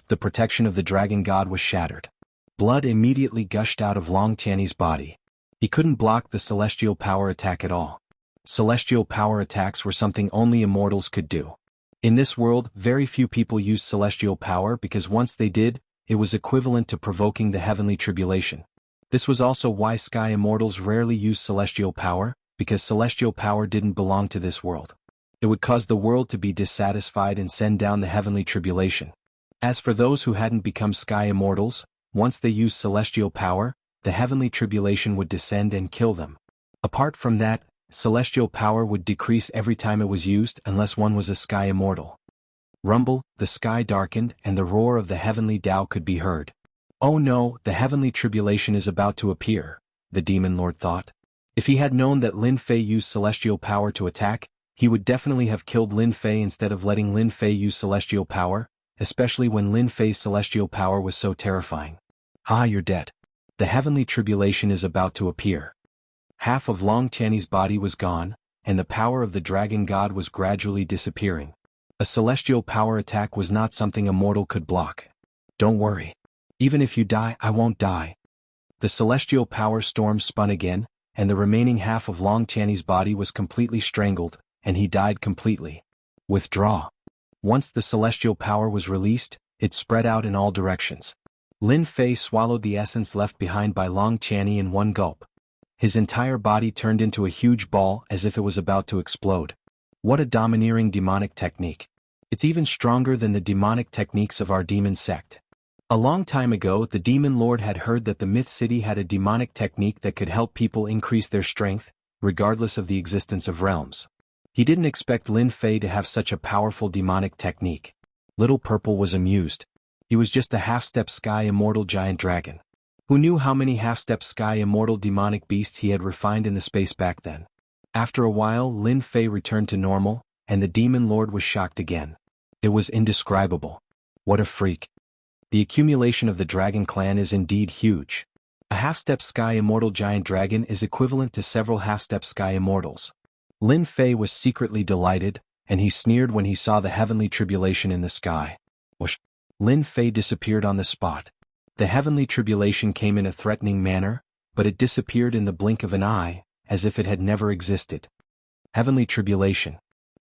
The protection of the Dragon God was shattered. Blood immediately gushed out of Long Qianni's body. He couldn't block the celestial power attack at all. Celestial power attacks were something only immortals could do. In this world, very few people used celestial power because once they did, it was equivalent to provoking the heavenly tribulation. This was also why sky immortals rarely used celestial power, because celestial power didn't belong to this world. It would cause the world to be dissatisfied and send down the heavenly tribulation. As for those who hadn't become sky immortals, once they used celestial power, the heavenly tribulation would descend and kill them. Apart from that, celestial power would decrease every time it was used unless one was a sky immortal. Rumble, the sky darkened and the roar of the heavenly Tao could be heard. Oh no, the heavenly tribulation is about to appear, the demon lord thought. If he had known that Lin Fei used celestial power to attack, he would definitely have killed Lin Fei instead of letting Lin Fei use celestial power, especially when Lin Fei's celestial power was so terrifying. Ah, you're dead. The heavenly tribulation is about to appear. Half of Long Qianni's body was gone, and the power of the Dragon God was gradually disappearing. A celestial power attack was not something a mortal could block. Don't worry. Even if you die, I won't die. The celestial power storm spun again, and the remaining half of Long Qianni's body was completely strangled, and he died completely. Withdraw. Once the celestial power was released, it spread out in all directions. Lin Fei swallowed the essence left behind by Long Qianni in one gulp. His entire body turned into a huge ball as if it was about to explode. What a domineering demonic technique. It's even stronger than the demonic techniques of our demon sect. A long time ago, the demon lord had heard that the Myth City had a demonic technique that could help people increase their strength, regardless of the existence of realms. He didn't expect Lin Fei to have such a powerful demonic technique. Little Purple was amused. He was just a half-step sky immortal giant dragon. Who knew how many half-step sky immortal demonic beasts he had refined in the space back then? After a while, Lin Fei returned to normal, and the Demon Lord was shocked again. It was indescribable. What a freak. The accumulation of the dragon clan is indeed huge. A half-step sky immortal giant dragon is equivalent to several half-step sky immortals. Lin Fei was secretly delighted, and he sneered when he saw the heavenly tribulation in the sky. Whoosh! Lin Fei disappeared on the spot. The heavenly tribulation came in a threatening manner, but it disappeared in the blink of an eye, as if it had never existed. Heavenly tribulation.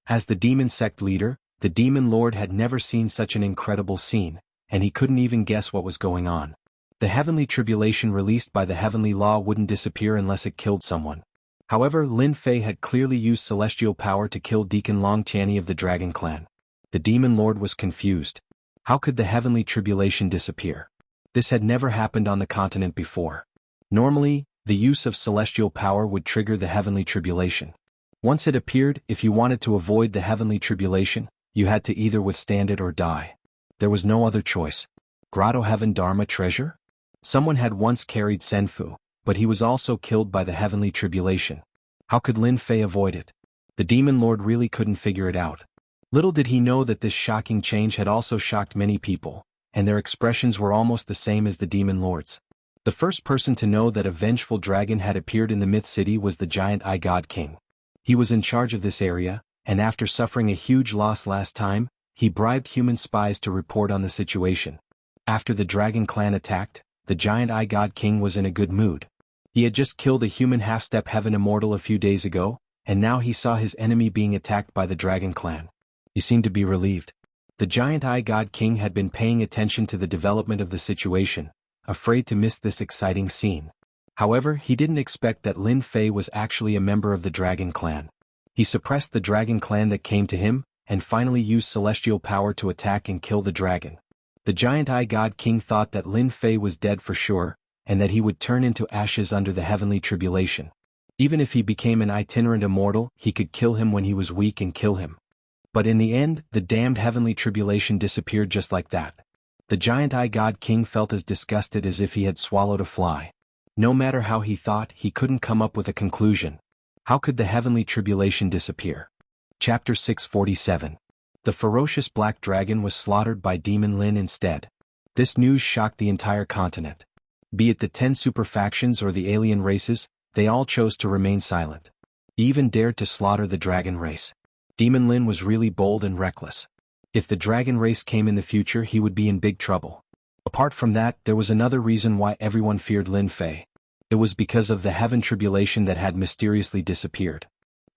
As the demon sect leader, the Demon Lord had never seen such an incredible scene, and he couldn't even guess what was going on. The heavenly tribulation released by the heavenly law wouldn't disappear unless it killed someone. However, Lin Fei had clearly used celestial power to kill Deacon Long Tianyi of the Dragon Clan. The Demon Lord was confused. How could the heavenly tribulation disappear? This had never happened on the continent before. Normally, the use of celestial power would trigger the heavenly tribulation. Once it appeared, if you wanted to avoid the heavenly tribulation, you had to either withstand it or die. There was no other choice. Grotto Heaven Dharma treasure? Someone had once carried Senfu, but he was also killed by the heavenly tribulation. How could Lin Fei avoid it? The Demon Lord really couldn't figure it out. Little did he know that this shocking change had also shocked many people, and their expressions were almost the same as the Demon Lord's. The first person to know that a vengeful dragon had appeared in the Myth City was the giant Eye God King. He was in charge of this area, and after suffering a huge loss last time, he bribed human spies to report on the situation. After the Dragon Clan attacked, the giant Eye God King was in a good mood. He had just killed a human half-step heaven immortal a few days ago, and now he saw his enemy being attacked by the Dragon Clan. He seemed to be relieved. The giant Eye God King had been paying attention to the development of the situation, afraid to miss this exciting scene. However, he didn't expect that Lin Fei was actually a member of the Dragon Clan. He suppressed the Dragon Clan that came to him, and finally used celestial power to attack and kill the dragon. The giant Eye God King thought that Lin Fei was dead for sure, and that he would turn into ashes under the heavenly tribulation. Even if he became an itinerant immortal, he could kill him when he was weak and kill him. But in the end, the damned heavenly tribulation disappeared just like that. The giant Eye God King felt as disgusted as if he had swallowed a fly. No matter how he thought, he couldn't come up with a conclusion. How could the heavenly tribulation disappear? Chapter 647. The ferocious black dragon was slaughtered by Demon Lin instead. This news shocked the entire continent. Be it the 10 super factions or the alien races, they all chose to remain silent. He even dared to slaughter the dragon race. Demon Lin was really bold and reckless. If the dragon race came in the future, he would be in big trouble. Apart from that, there was another reason why everyone feared Lin Fei. It was because of the heaven tribulation that had mysteriously disappeared.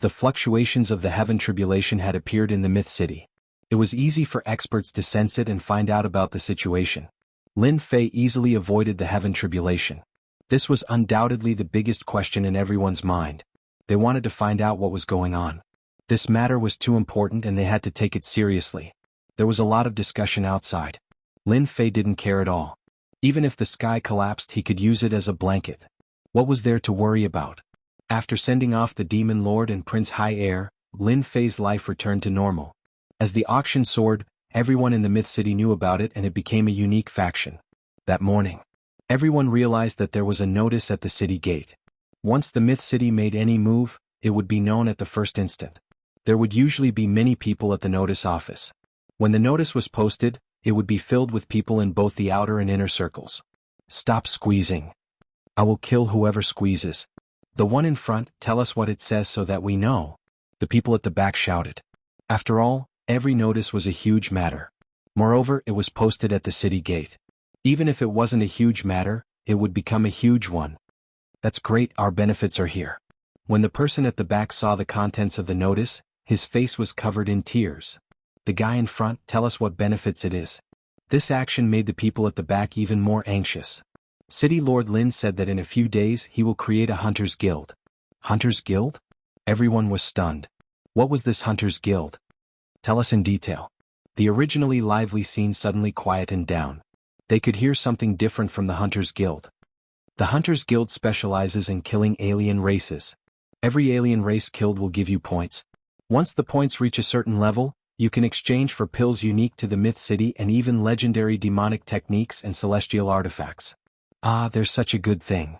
The fluctuations of the heaven tribulation had appeared in the Myth City. It was easy for experts to sense it and find out about the situation. Lin Fei easily avoided the heaven tribulation. This was undoubtedly the biggest question in everyone's mind. They wanted to find out what was going on. This matter was too important and they had to take it seriously. There was a lot of discussion outside. Lin Fei didn't care at all. Even if the sky collapsed, he could use it as a blanket. What was there to worry about? After sending off the Demon Lord and Prince High Air, Lin Fei's life returned to normal. As the auction soared, everyone in the Myth City knew about it and it became a unique faction. That morning, everyone realized that there was a notice at the city gate. Once the Myth City made any move, it would be known at the first instant. There would usually be many people at the notice office. When the notice was posted, it would be filled with people in both the outer and inner circles. Stop squeezing. I will kill whoever squeezes. The one in front, tell us what it says so that we know. The people at the back shouted. After all, every notice was a huge matter. Moreover, it was posted at the city gate. Even if it wasn't a huge matter, it would become a huge one. That's great, our benefits are here. When the person at the back saw the contents of the notice, his face was covered in tears. The guy in front, tell us what benefits it is. This action made the people at the back even more anxious. City Lord Lin said that in a few days he will create a Hunters Guild. Hunters Guild? Everyone was stunned. What was this Hunters Guild? Tell us in detail. The originally lively scene suddenly quietened down. They could hear something different from the Hunters Guild. The Hunters Guild specializes in killing alien races. Every alien race killed will give you points. Once the points reach a certain level, you can exchange for pills unique to the Myth City and even legendary demonic techniques and celestial artifacts. Ah, there's such a good thing.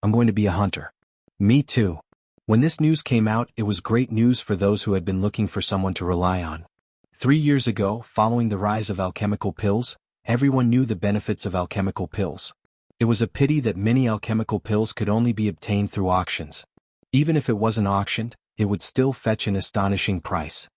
I'm going to be a hunter. Me too. When this news came out, it was great news for those who had been looking for someone to rely on. 3 years ago, following the rise of alchemical pills, everyone knew the benefits of alchemical pills. It was a pity that many alchemical pills could only be obtained through auctions. Even if it wasn't auctioned, it would still fetch an astonishing price.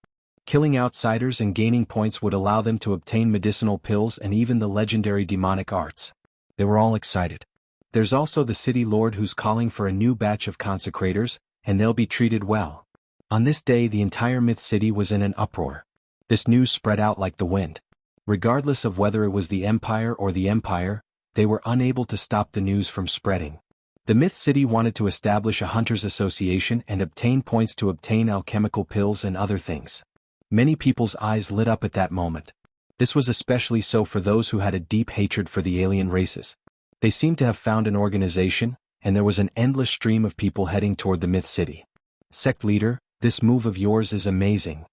Killing outsiders and gaining points would allow them to obtain medicinal pills and even the legendary demonic arts. They were all excited. There's also the city lord who's calling for a new batch of consecrators, and they'll be treated well. On this day, the entire Myth City was in an uproar. This news spread out like the wind. Regardless of whether it was the Empire or the Empire, they were unable to stop the news from spreading. The Myth City wanted to establish a hunters association and obtain points to obtain alchemical pills and other things. Many people's eyes lit up at that moment. This was especially so for those who had a deep hatred for the alien races. They seemed to have found an organization, and there was an endless stream of people heading toward the Myth City. Sect leader, this move of yours is amazing.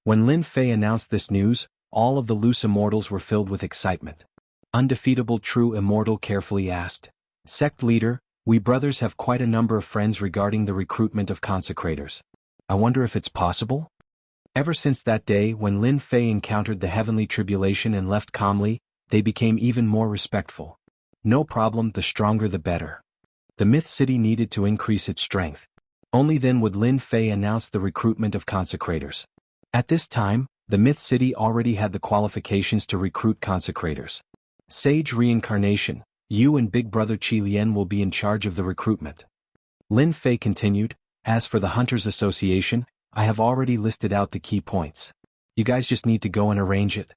When Lin Fei announced this news, all of the loose immortals were filled with excitement. Undefeatable True Immortal carefully asked, Sect leader, we brothers have quite a number of friends regarding the recruitment of consecrators. I wonder if it's possible? Ever since that day when Lin Fei encountered the heavenly tribulation and left calmly, they became even more respectful. No problem, the stronger the better. The Myth City needed to increase its strength. Only then would Lin Fei announce the recruitment of consecrators. At this time, the Myth City already had the qualifications to recruit consecrators. Sage Reincarnation, you and Big Brother Qi Lian will be in charge of the recruitment. Lin Fei continued, as for the Hunters Association, I have already listed out the key points. You guys just need to go and arrange it.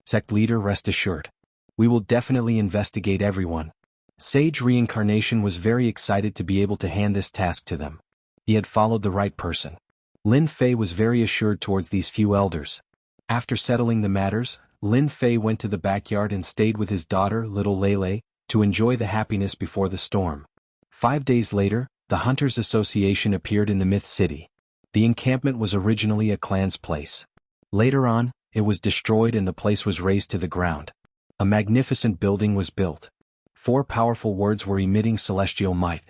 Sect leader, rest assured. We will definitely investigate everyone. Sage Reincarnation was very excited to be able to hand this task to them. He had followed the right person. Lin Fei was very assured towards these few elders. After settling the matters, Lin Fei went to the backyard and stayed with his daughter, little Lele, to enjoy the happiness before the storm. 5 days later, the Hunters Association appeared in the Myth City. The encampment was originally a clan's place. Later on, it was destroyed and the place was razed to the ground. A magnificent building was built. 4 powerful words were emitting celestial might.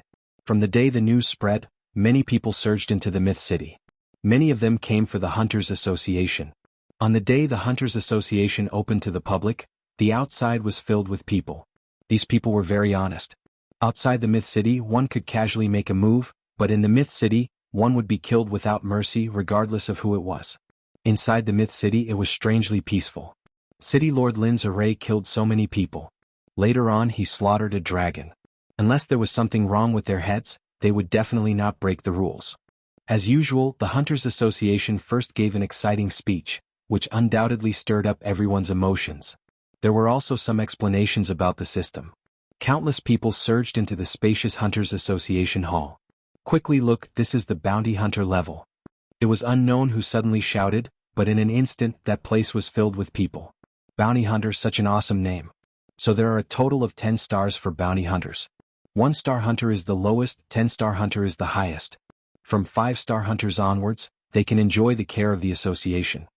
From the day the news spread, many people surged into the Myth City. Many of them came for the Hunters Association. On the day the Hunters Association opened to the public, the outside was filled with people. These people were very honest. Outside the Myth City, one could casually make a move, but in the Myth City, one would be killed without mercy regardless of who it was. Inside the Myth City, it was strangely peaceful. City Lord Lin's array killed so many people. Later on, he slaughtered a dragon. Unless there was something wrong with their heads, they would definitely not break the rules. As usual, the Hunters Association first gave an exciting speech, which undoubtedly stirred up everyone's emotions. There were also some explanations about the system. Countless people surged into the spacious Hunters Association hall. Quickly look, this is the bounty hunter level. It was unknown who suddenly shouted, but in an instant that place was filled with people. Bounty hunter, such an awesome name. So there are a total of 10 stars for bounty hunters. 1-star hunter is the lowest, 10-star hunter is the highest. From 5-star hunters onwards, they can enjoy the care of the association.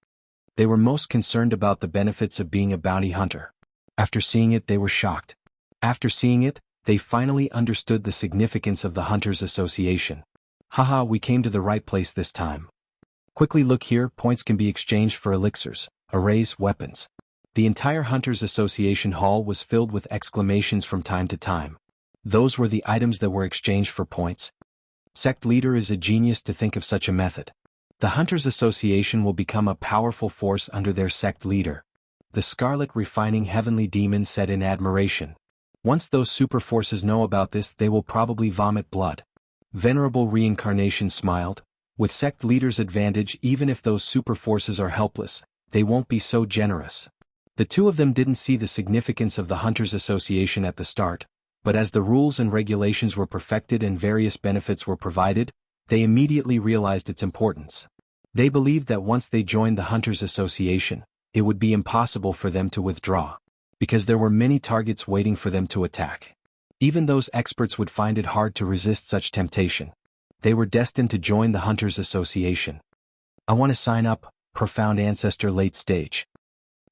They were most concerned about the benefits of being a bounty hunter. After seeing it, they were shocked. After seeing it, they finally understood the significance of the Hunters Association. Haha, we came to the right place this time. Quickly look here, points can be exchanged for elixirs, arrays, weapons. The entire Hunters Association hall was filled with exclamations from time to time. Those were the items that were exchanged for points. Sect leader is a genius to think of such a method. The Hunters Association will become a powerful force under their sect leader. The Scarlet Refining Heavenly Demon said in admiration. Once those super forces know about this, they will probably vomit blood. Venerable Reincarnation smiled. With sect leader's advantage, even if those super forces are helpless, they won't be so generous. The two of them didn't see the significance of the Hunters Association at the start, but as the rules and regulations were perfected and various benefits were provided, they immediately realized its importance. They believed that once they joined the Hunters Association, it would be impossible for them to withdraw, because there were many targets waiting for them to attack. Even those experts would find it hard to resist such temptation. They were destined to join the Hunters Association. I want to sign up, Profound Ancestor Late Stage.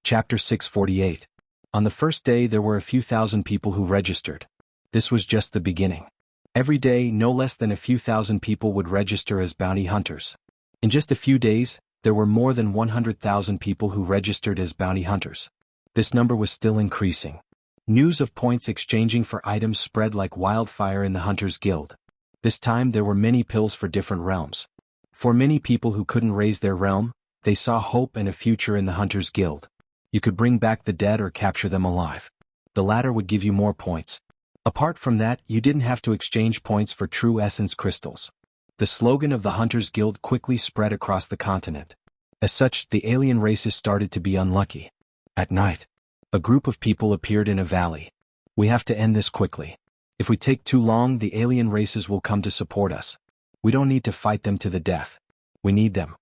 Chapter 648. On the first day there were a few thousand people who registered. This was just the beginning. Every day, no less than a few thousand people would register as bounty hunters. In just a few days, there were more than 100,000 people who registered as bounty hunters. This number was still increasing. News of points exchanging for items spread like wildfire in the Hunters Guild. This time there were many pills for different realms. For many people who couldn't raise their realm, they saw hope and a future in the Hunters Guild. You could bring back the dead or capture them alive. The latter would give you more points. Apart from that, you didn't have to exchange points for true essence crystals. The slogan of the Hunters Guild quickly spread across the continent. As such, the alien races started to be unlucky. At night, a group of people appeared in a valley. We have to end this quickly. If we take too long, the alien races will come to support us. We don't need to fight them to the death. We need them.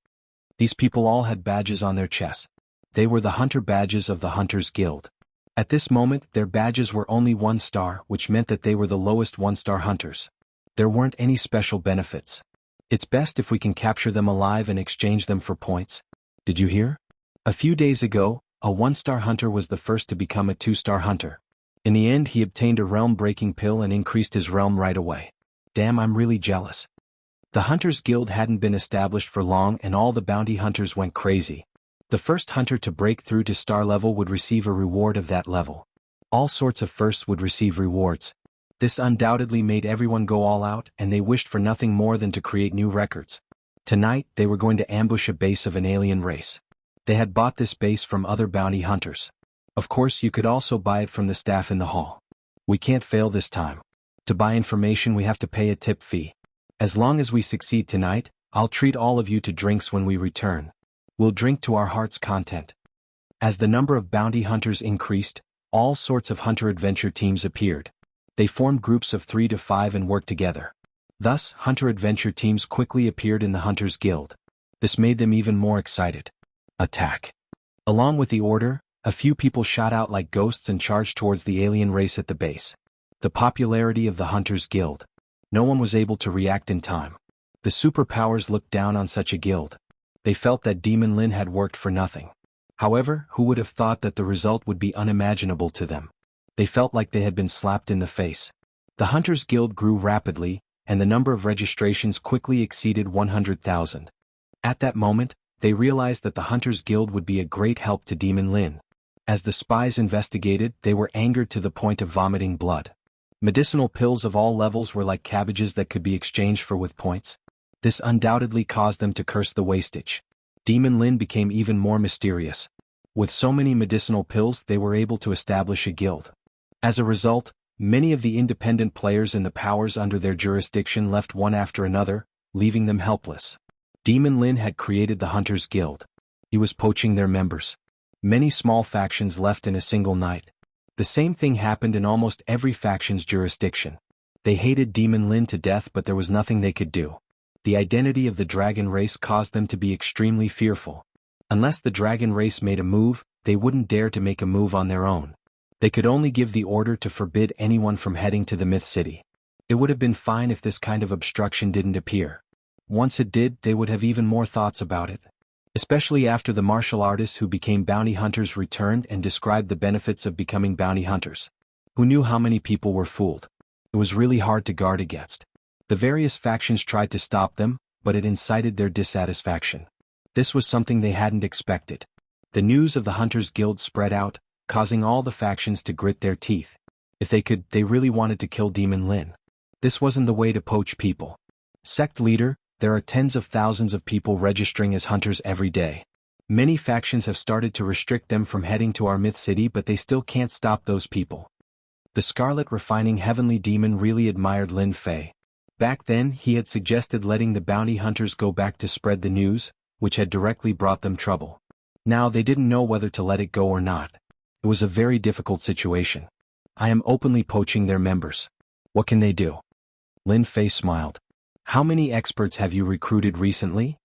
These people all had badges on their chests. They were the hunter badges of the Hunters Guild. At this moment, their badges were only 1 star, which meant that they were the lowest 1-star hunters. There weren't any special benefits. It's best if we can capture them alive and exchange them for points. Did you hear? A few days ago, a 1-star hunter was the first to become a 2-star hunter. In the end, he obtained a realm-breaking pill and increased his realm right away. Damn, I'm really jealous. The Hunters Guild hadn't been established for long and all the bounty hunters went crazy. The first hunter to break through to star level would receive a reward of that level. All sorts of firsts would receive rewards. This undoubtedly made everyone go all out, and they wished for nothing more than to create new records. Tonight, they were going to ambush a base of an alien race. They had bought this base from other bounty hunters. Of course, you could also buy it from the staff in the hall. We can't fail this time. To buy information, we have to pay a tip fee. As long as we succeed tonight, I'll treat all of you to drinks when we return. We'll drink to our heart's content. As the number of bounty hunters increased, all sorts of hunter-adventure teams appeared. They formed groups of 3 to 5 and worked together. Thus, hunter-adventure teams quickly appeared in the Hunters Guild. This made them even more excited. Attack. Along with the order, a few people shot out like ghosts and charged towards the alien race at the base. The popularity of the Hunters Guild. No one was able to react in time. The superpowers looked down on such a guild. They felt that Demon Lin had worked for nothing. However, who would have thought that the result would be unimaginable to them? They felt like they had been slapped in the face. The Hunters Guild grew rapidly, and the number of registrations quickly exceeded 100,000. At that moment, they realized that the Hunters Guild would be a great help to Demon Lin. As the spies investigated, they were angered to the point of vomiting blood. Medicinal pills of all levels were like cabbages that could be exchanged for with points. This undoubtedly caused them to curse the wastage. Demon Lin became even more mysterious. With so many medicinal pills, they were able to establish a guild. As a result, many of the independent players in the powers under their jurisdiction left one after another, leaving them helpless. Demon Lin had created the Hunters Guild. He was poaching their members. Many small factions left in a single night. The same thing happened in almost every faction's jurisdiction. They hated Demon Lin to death, but there was nothing they could do. The identity of the dragon race caused them to be extremely fearful. Unless the dragon race made a move, they wouldn't dare to make a move on their own. They could only give the order to forbid anyone from heading to the Myth City. It would have been fine if this kind of obstruction didn't appear. Once it did, they would have even more thoughts about it. Especially after the martial artists who became bounty hunters returned and described the benefits of becoming bounty hunters. Who knew how many people were fooled? It was really hard to guard against. The various factions tried to stop them, but it incited their dissatisfaction. This was something they hadn't expected. The news of the Hunters Guild spread out, causing all the factions to grit their teeth. If they could, they really wanted to kill Demon Lin. This wasn't the way to poach people. Sect leader, there are tens of thousands of people registering as hunters every day. Many factions have started to restrict them from heading to our Myth City, but they still can't stop those people. The Scarlet Refining Heavenly Demon really admired Lin Fei. Back then, he had suggested letting the bounty hunters go back to spread the news, which had directly brought them trouble. Now they didn't know whether to let it go or not. It was a very difficult situation. I am openly poaching their members. What can they do? Lin Fei smiled. How many experts have you recruited recently?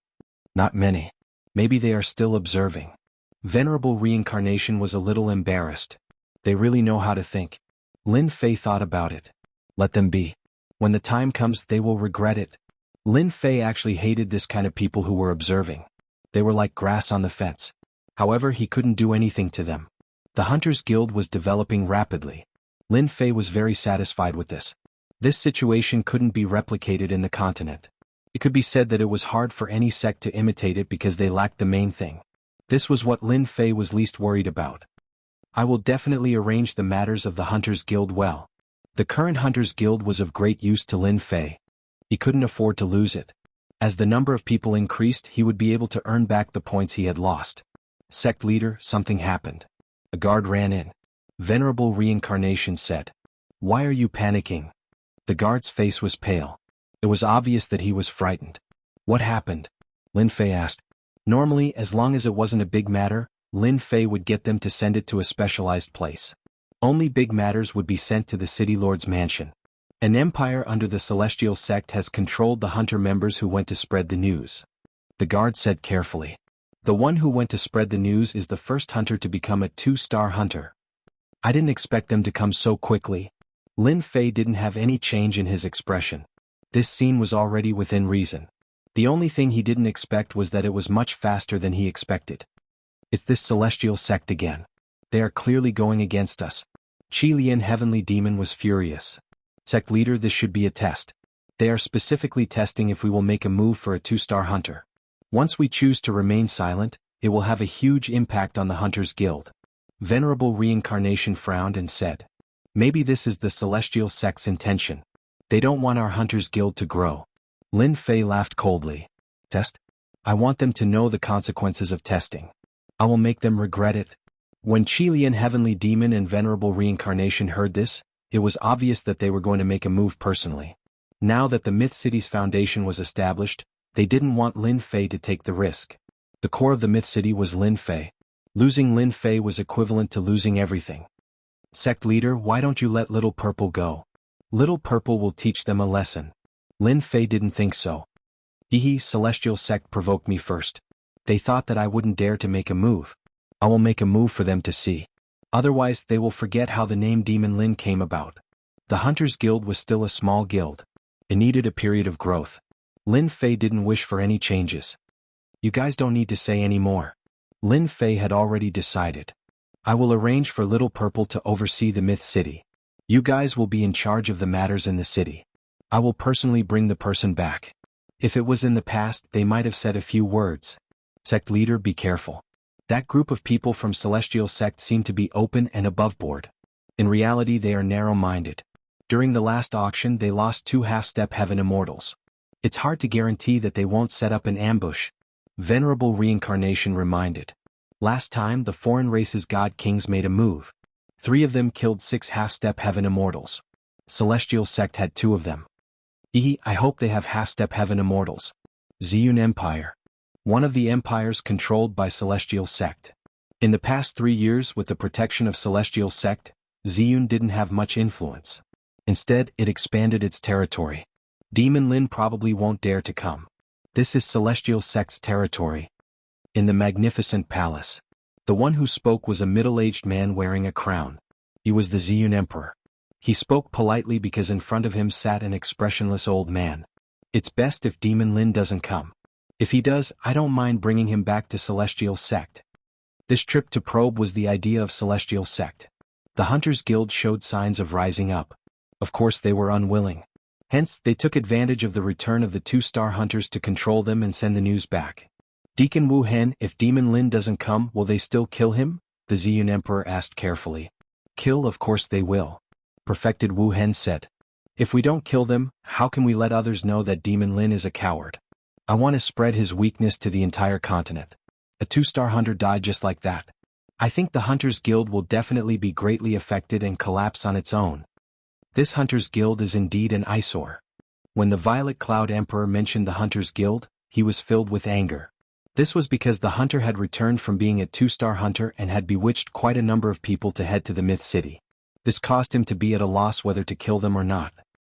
Not many. Maybe they are still observing. Venerable Reincarnation was a little embarrassed. They really know how to think. Lin Fei thought about it. Let them be. When the time comes, they will regret it. Lin Fei actually hated this kind of people who were observing. They were like grass on the fence. However, he couldn't do anything to them. The Hunters Guild was developing rapidly. Lin Fei was very satisfied with this. This situation couldn't be replicated in the continent. It could be said that it was hard for any sect to imitate it because they lacked the main thing. This was what Lin Fei was least worried about. I will definitely arrange the matters of the Hunters Guild well. The current Hunters Guild was of great use to Lin Fei. He couldn't afford to lose it. As the number of people increased, he would be able to earn back the points he had lost. Sect leader, something happened. A guard ran in. Venerable Reincarnation said, "Why are you panicking?" The guard's face was pale. It was obvious that he was frightened. "What happened?" Lin Fei asked. Normally, as long as it wasn't a big matter, Lin Fei would get them to send it to a specialized place. Only big matters would be sent to the city lord's mansion. An empire under the celestial sect has controlled the hunter members who went to spread the news. The guard said carefully. The one who went to spread the news is the first hunter to become a 2-star hunter. I didn't expect them to come so quickly. Lin Fei didn't have any change in his expression. This scene was already within reason. The only thing he didn't expect was that it was much faster than he expected. It's this celestial sect again. They are clearly going against us. Qi Lian Heavenly Demon was furious. Sect leader, this should be a test. They are specifically testing if we will make a move for a 2-star hunter. Once we choose to remain silent, it will have a huge impact on the Hunters Guild. Venerable Reincarnation frowned and said, "Maybe this is the celestial sect's intention. They don't want our Hunters Guild to grow." Lin Fei laughed coldly. "Test? I want them to know the consequences of testing. I will make them regret it." When Qi Lian Heavenly Demon and Venerable Reincarnation heard this, it was obvious that they were going to make a move personally. Now that the Myth City's foundation was established, they didn't want Lin Fei to take the risk. The core of the Myth City was Lin Fei. Losing Lin Fei was equivalent to losing everything. "Sect leader, why don't you let Little Purple go? Little Purple will teach them a lesson." Lin Fei didn't think so. "Hehe, celestial sect provoked me first. They thought that I wouldn't dare to make a move. I will make a move for them to see. Otherwise they will forget how the name Demon Lin came about." The Hunters Guild was still a small guild. It needed a period of growth. Lin Fei didn't wish for any changes. "You guys don't need to say any more." Lin Fei had already decided. "I will arrange for Little Purple to oversee the Myth City. You guys will be in charge of the matters in the city. I will personally bring the person back. If it was in the past, they might have said a few words. Sect leader, be careful. That group of people from Celestial Sect seem to be open and aboveboard. In reality, they are narrow-minded. During the last auction, they lost 2 half-step heaven immortals. It's hard to guarantee that they won't set up an ambush." Venerable Reincarnation reminded. "Last time, the foreign race's god kings made a move. 3 of them killed 6 half-step heaven immortals. Celestial Sect had 2 of them. I hope they have half-step heaven immortals." Ziyun Empire. One of the empires controlled by Celestial Sect. In the past 3 years, with the protection of Celestial Sect, Ziyun didn't have much influence. Instead, it expanded its territory. Demon Lin probably won't dare to come. This is Celestial Sect's territory. In the magnificent palace. The one who spoke was a middle-aged man wearing a crown. He was the Ziyun Emperor. He spoke politely because in front of him sat an expressionless old man. "It's best if Demon Lin doesn't come. If he does, I don't mind bringing him back to Celestial Sect." This trip to probe was the idea of Celestial Sect. The Hunters Guild showed signs of rising up. Of course they were unwilling. Hence, they took advantage of the return of the 2-star hunters to control them and send the news back. "Deacon Wu Hen, if Demon Lin doesn't come, will they still kill him?" the Ziyun Emperor asked carefully. "Kill, of course they will," Perfected Wu Hen said. "If we don't kill them, how can we let others know that Demon Lin is a coward? I want to spread his weakness to the entire continent. A 2-star hunter died just like that. I think the Hunters Guild will definitely be greatly affected and collapse on its own. This Hunters Guild is indeed an eyesore." When the Violet Cloud Emperor mentioned the Hunters Guild, he was filled with anger. This was because the hunter had returned from being a 2-star hunter and had bewitched quite a number of people to head to the Myth City. This caused him to be at a loss whether to kill them or not.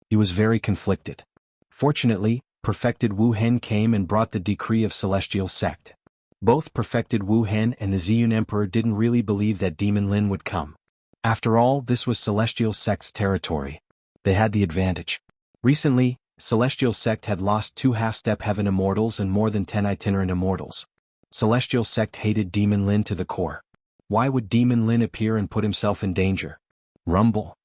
He was very conflicted. Fortunately, Perfected Wu Hen came and brought the decree of Celestial Sect. Both Perfected Wu Hen and the Ziyun Emperor didn't really believe that Demon Lin would come. After all, this was Celestial Sect's territory. They had the advantage. Recently, Celestial Sect had lost 2 half-step heaven immortals and more than 10 itinerant immortals. Celestial sect hated Demon Lin to the core. Why would Demon Lin appear and put himself in danger? Rumble.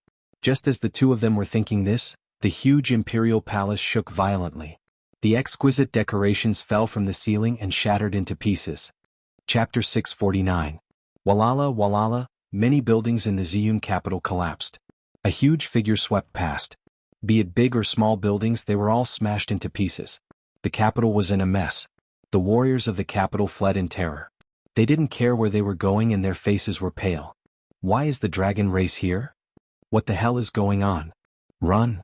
Just as the two of them were thinking this, the huge imperial palace shook violently. The exquisite decorations fell from the ceiling and shattered into pieces. Chapter 649. Walala Walala, many buildings in the Ziyun capital collapsed. A huge figure swept past. Be it big or small buildings, they were all smashed into pieces. The capital was in a mess. The warriors of the capital fled in terror. They didn't care where they were going and their faces were pale. Why is the dragon race here? What the hell is going on? Run!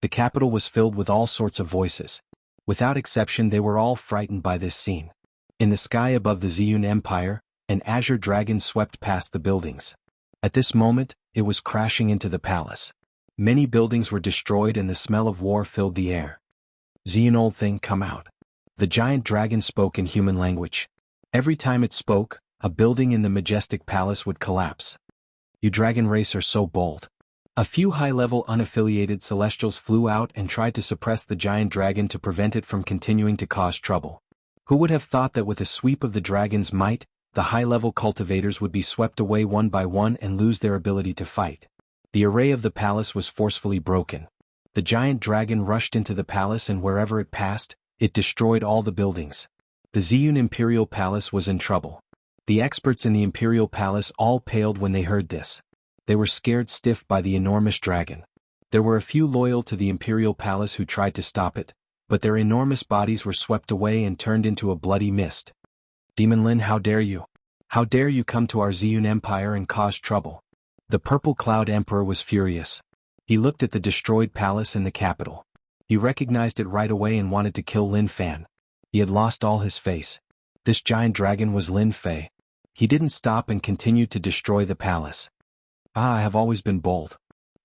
The capital was filled with all sorts of voices. Without exception, they were all frightened by this scene. In the sky above the Ziyun Empire, an azure dragon swept past the buildings. At this moment, it was crashing into the palace. Many buildings were destroyed and the smell of war filled the air. Ziyun, old thing, come out. The giant dragon spoke in human language. Every time it spoke, a building in the majestic palace would collapse. You dragon race are so bold. A few high-level unaffiliated celestials flew out and tried to suppress the giant dragon to prevent it from continuing to cause trouble. Who would have thought that with a sweep of the dragon's might, the high-level cultivators would be swept away one by one and lose their ability to fight? The array of the palace was forcefully broken. The giant dragon rushed into the palace and wherever it passed, it destroyed all the buildings. The Ziyun Imperial Palace was in trouble. The experts in the Imperial Palace all paled when they heard this. They were scared stiff by the enormous dragon. There were a few loyal to the Imperial Palace who tried to stop it, but their enormous bodies were swept away and turned into a bloody mist. Demon Lin, how dare you? How dare you come to our Ziyun Empire and cause trouble? The Purple Cloud Emperor was furious. He looked at the destroyed palace in the capital. He recognized it right away and wanted to kill Lin Fan. He had lost all his face. This giant dragon was Lin Fei. He didn't stop and continued to destroy the palace. I have always been bold.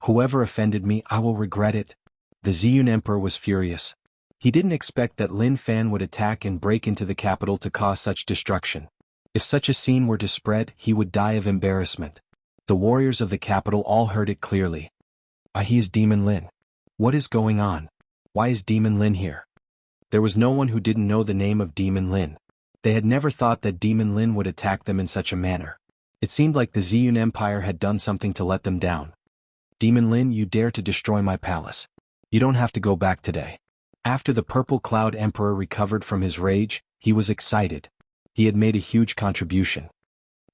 Whoever offended me, I will regret it. The Ziyun Emperor was furious. He didn't expect that Lin Fan would attack and break into the capital to cause such destruction. If such a scene were to spread, he would die of embarrassment. The warriors of the capital all heard it clearly. He is Demon Lin. What is going on? Why is Demon Lin here? There was no one who didn't know the name of Demon Lin. They had never thought that Demon Lin would attack them in such a manner. It seemed like the Ziyun Empire had done something to let them down. Demon Lin, you dare to destroy my palace. You don't have to go back today. After the Purple Cloud Emperor recovered from his rage, he was excited. He had made a huge contribution.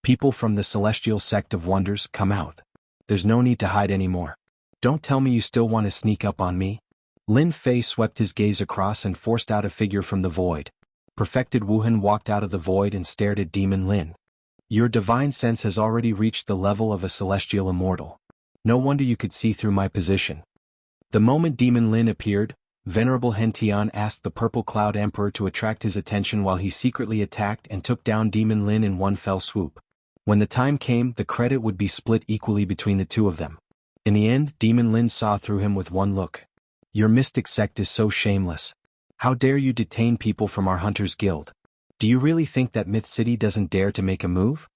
People from the Celestial Sect of Wonders, come out. There's no need to hide anymore. Don't tell me you still want to sneak up on me. Lin Fei swept his gaze across and forced out a figure from the void. Perfected Wuhan walked out of the void and stared at Demon Lin. Your divine sense has already reached the level of a celestial immortal. No wonder you could see through my position. The moment Demon Lin appeared, Venerable Hentian asked the Purple Cloud Emperor to attract his attention while he secretly attacked and took down Demon Lin in one fell swoop. When the time came, the credit would be split equally between the two of them. In the end, Demon Lin saw through him with one look. Your mystic sect is so shameless. How dare you detain people from our Hunters Guild? Do you really think that Myth City doesn't dare to make a move?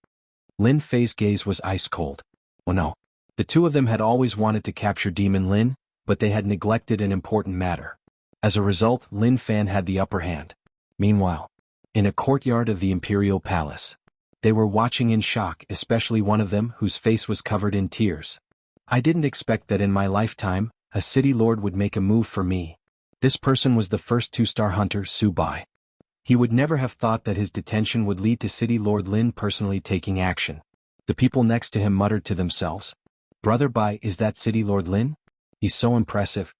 Lin Fei's gaze was ice cold. Oh no. The two of them had always wanted to capture Demon Lin, but they had neglected an important matter. As a result, Lin Fan had the upper hand. Meanwhile, in a courtyard of the Imperial Palace, they were watching in shock, especially one of them whose face was covered in tears. I didn't expect that in my lifetime, a city lord would make a move for me. This person was the first two-star hunter, Su Bai. He would never have thought that his detention would lead to City Lord Lin personally taking action. The people next to him muttered to themselves, Brother Bai, is that City Lord Lin? He's so impressive.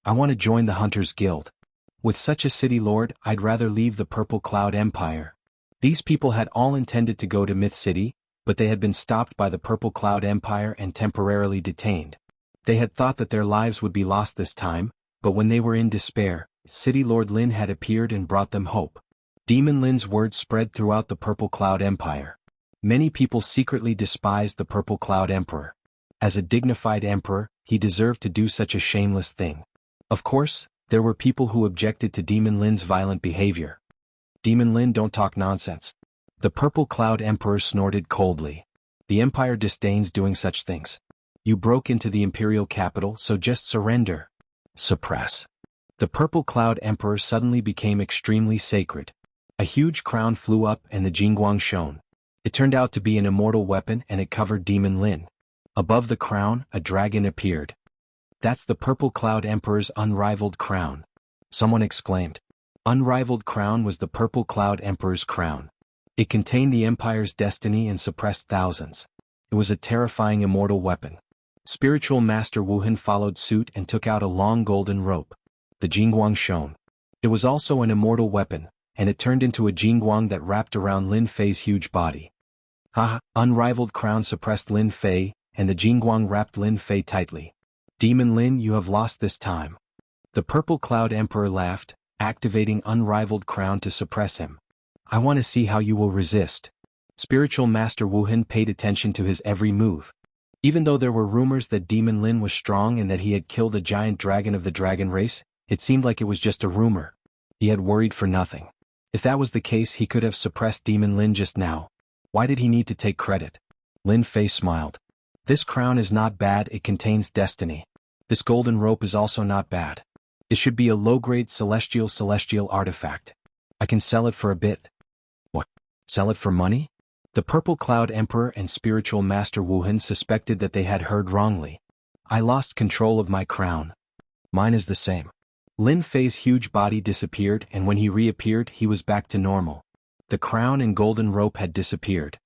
I want to join the Hunters Guild. With such a city lord, I'd rather leave the Purple Cloud Empire. These people had all intended to go to Myth City, but they had been stopped by the Purple Cloud Empire and temporarily detained. They had thought that their lives would be lost this time, but when they were in despair, City Lord Lin had appeared and brought them hope. Demon Lin's words spread throughout the Purple Cloud Empire. Many people secretly despised the Purple Cloud Emperor. As a dignified emperor, he deserved to do such a shameless thing. Of course, there were people who objected to Demon Lin's violent behavior. Demon Lin, don't talk nonsense. The Purple Cloud Emperor snorted coldly. The Empire disdains doing such things. You broke into the Imperial capital, so just surrender. Suppress. The Purple Cloud Emperor suddenly became extremely sacred. A huge crown flew up and the Jingguang shone. It turned out to be an immortal weapon and it covered Demon Lin. Above the crown, a dragon appeared. "That's the Purple Cloud Emperor's unrivaled crown," someone exclaimed. Unrivaled crown was the Purple Cloud Emperor's crown. It contained the Empire's destiny and suppressed thousands. It was a terrifying immortal weapon. Spiritual Master Wuhan followed suit and took out a long golden rope. The Jingguang shone. It was also an immortal weapon, and it turned into a Jingguang that wrapped around Lin Fei's huge body. Haha, unrivaled crown suppressed Lin Fei, and the Jingguang wrapped Lin Fei tightly. "Demon Lin, you have lost this time." The Purple Cloud Emperor laughed, activating unrivaled crown to suppress him. "I want to see how you will resist." Spiritual Master Wuhan paid attention to his every move. Even though there were rumors that Demon Lin was strong and that he had killed a giant dragon of the dragon race, it seemed like it was just a rumor. He had worried for nothing. If that was the case, he could have suppressed Demon Lin just now. Why did he need to take credit? Lin Fei smiled. "This crown is not bad, it contains destiny. This golden rope is also not bad. It should be a low-grade celestial artifact. I can sell it for a bit." "What? Sell it for money?" The Purple Cloud Emperor and Spiritual Master Wuhan suspected that they had heard wrongly. "I lost control of my crown." "Mine is the same." Lin Fei's huge body disappeared, and when he reappeared he was back to normal. The crown and golden rope had disappeared.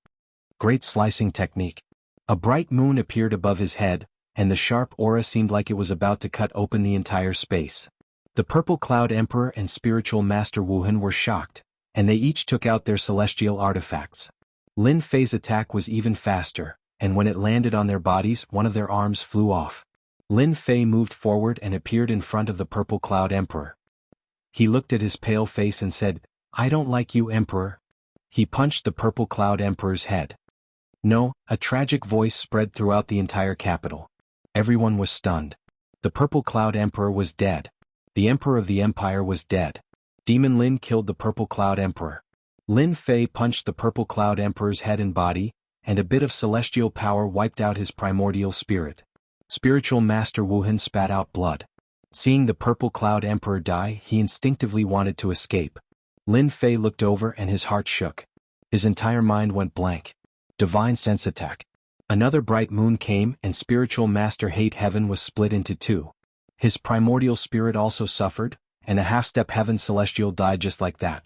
Great slicing technique. A bright moon appeared above his head, and the sharp aura seemed like it was about to cut open the entire space. The Purple Cloud Emperor and Spiritual Master Wuhan were shocked, and they each took out their celestial artifacts. Lin Fei's attack was even faster, and when it landed on their bodies, one of their arms flew off. Lin Fei moved forward and appeared in front of the Purple Cloud Emperor. He looked at his pale face and said, "I don't like you, Emperor." He punched the Purple Cloud Emperor's head. No, a tragic voice spread throughout the entire capital. Everyone was stunned. The Purple Cloud Emperor was dead. The Emperor of the Empire was dead. Demon Lin killed the Purple Cloud Emperor. Lin Fei punched the Purple Cloud Emperor's head and body, and a bit of celestial power wiped out his primordial spirit. Spiritual Master Wuhan spat out blood. Seeing the Purple Cloud Emperor die, he instinctively wanted to escape. Lin Fei looked over and his heart shook. His entire mind went blank. Divine Sense Attack. Another bright moon came and Spiritual Master Hate Heaven was split into two. His primordial spirit also suffered, and a half-step Heaven Celestial died just like that.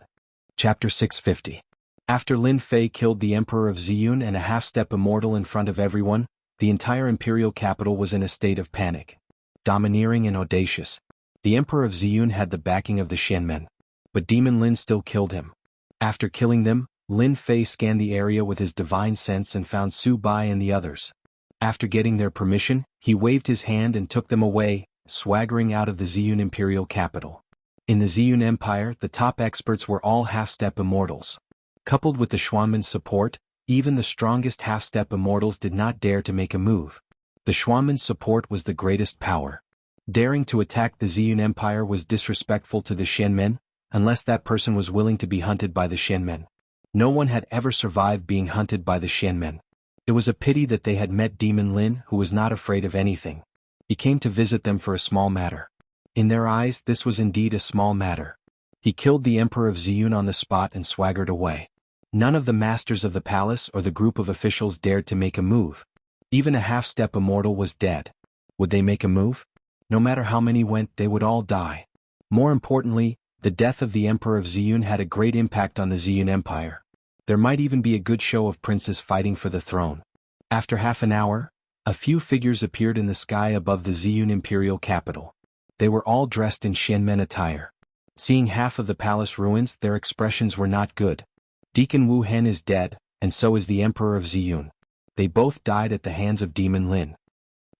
Chapter 650. After Lin Fei killed the Emperor of Ziyun and a half-step immortal in front of everyone, the entire imperial capital was in a state of panic. Domineering and audacious. The Emperor of Ziyun had the backing of the Xianmen. But Demon Lin still killed him. After killing them, Lin Fei scanned the area with his divine sense and found Su Bai and the others. After getting their permission, he waved his hand and took them away, swaggering out of the Ziyun imperial capital. In the Ziyun Empire, the top experts were all half-step immortals. Coupled with the Xuanmen's support, even the strongest half-step immortals did not dare to make a move. The Xuanmen's support was the greatest power. Daring to attack the Ziyun Empire was disrespectful to the Xianmen, unless that person was willing to be hunted by the Xianmen. No one had ever survived being hunted by the Xianmen. It was a pity that they had met Demon Lin, who was not afraid of anything. He came to visit them for a small matter. In their eyes, this was indeed a small matter. He killed the Emperor of Ziyun on the spot and swaggered away. None of the masters of the palace or the group of officials dared to make a move. Even a half-step immortal was dead. Would they make a move? No matter how many went, they would all die. More importantly, the death of the Emperor of Ziyun had a great impact on the Ziyun Empire. There might even be a good show of princes fighting for the throne. After half an hour, a few figures appeared in the sky above the Ziyun imperial capital. They were all dressed in Xianmen attire. Seeing half of the palace ruins, their expressions were not good. Deacon Wu Hen is dead, and so is the Emperor of Ziyun. They both died at the hands of Demon Lin.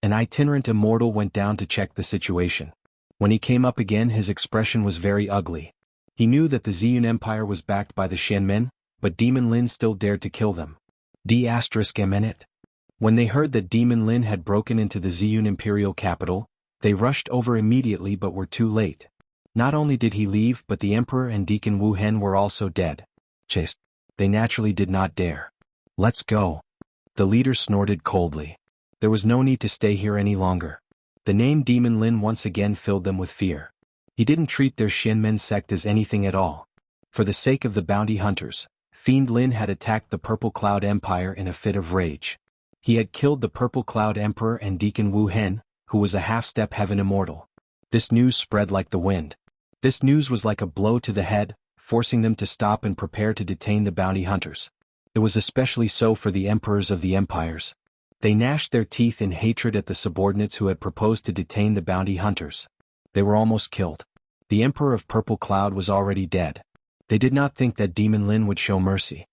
An itinerant immortal went down to check the situation. When he came up again, his expression was very ugly. He knew that the Ziyun Empire was backed by the Xianmen, but Demon Lin still dared to kill them. D***MN. When they heard that Demon Lin had broken into the Ziyun imperial capital, they rushed over immediately but were too late. Not only did he leave, but the Emperor and Deacon Wu Hen were also dead. Chase. They naturally did not dare. Let's go. The leader snorted coldly. There was no need to stay here any longer. The name Demon Lin once again filled them with fear. He didn't treat their Xianmen sect as anything at all. For the sake of the bounty hunters, Fiend Lin had attacked the Purple Cloud Empire in a fit of rage. He had killed the Purple Cloud Emperor and Deacon Wu Hen, who was a half-step heaven immortal. This news spread like the wind. This news was like a blow to the head, forcing them to stop and prepare to detain the bounty hunters. It was especially so for the emperors of the empires. They gnashed their teeth in hatred at the subordinates who had proposed to detain the bounty hunters. They were almost killed. The Emperor of Purple Cloud was already dead. They did not think that Demon Lin would show mercy.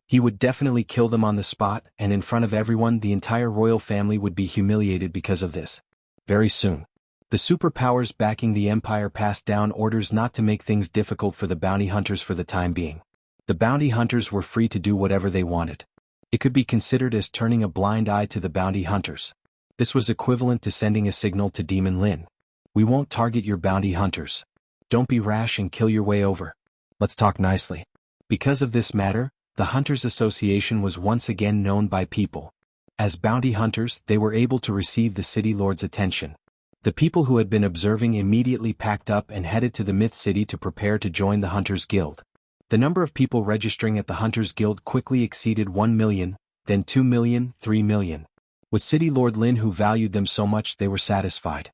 He would definitely kill them on the spot, and in front of everyone the entire royal family would be humiliated because of this. Very soon, the superpowers backing the empire passed down orders not to make things difficult for the bounty hunters for the time being. The bounty hunters were free to do whatever they wanted. It could be considered as turning a blind eye to the bounty hunters. This was equivalent to sending a signal to Demon Lin. We won't target your bounty hunters. Don't be rash and kill your way over. Let's talk nicely. Because of this matter, the Hunters Association was once again known by people. As bounty hunters, they were able to receive the city lord's attention. The people who had been observing immediately packed up and headed to the Myth City to prepare to join the Hunters Guild. The number of people registering at the Hunters Guild quickly exceeded 1 million, then 2 million, 3 million. With City Lord Lin who valued them so much, they were satisfied.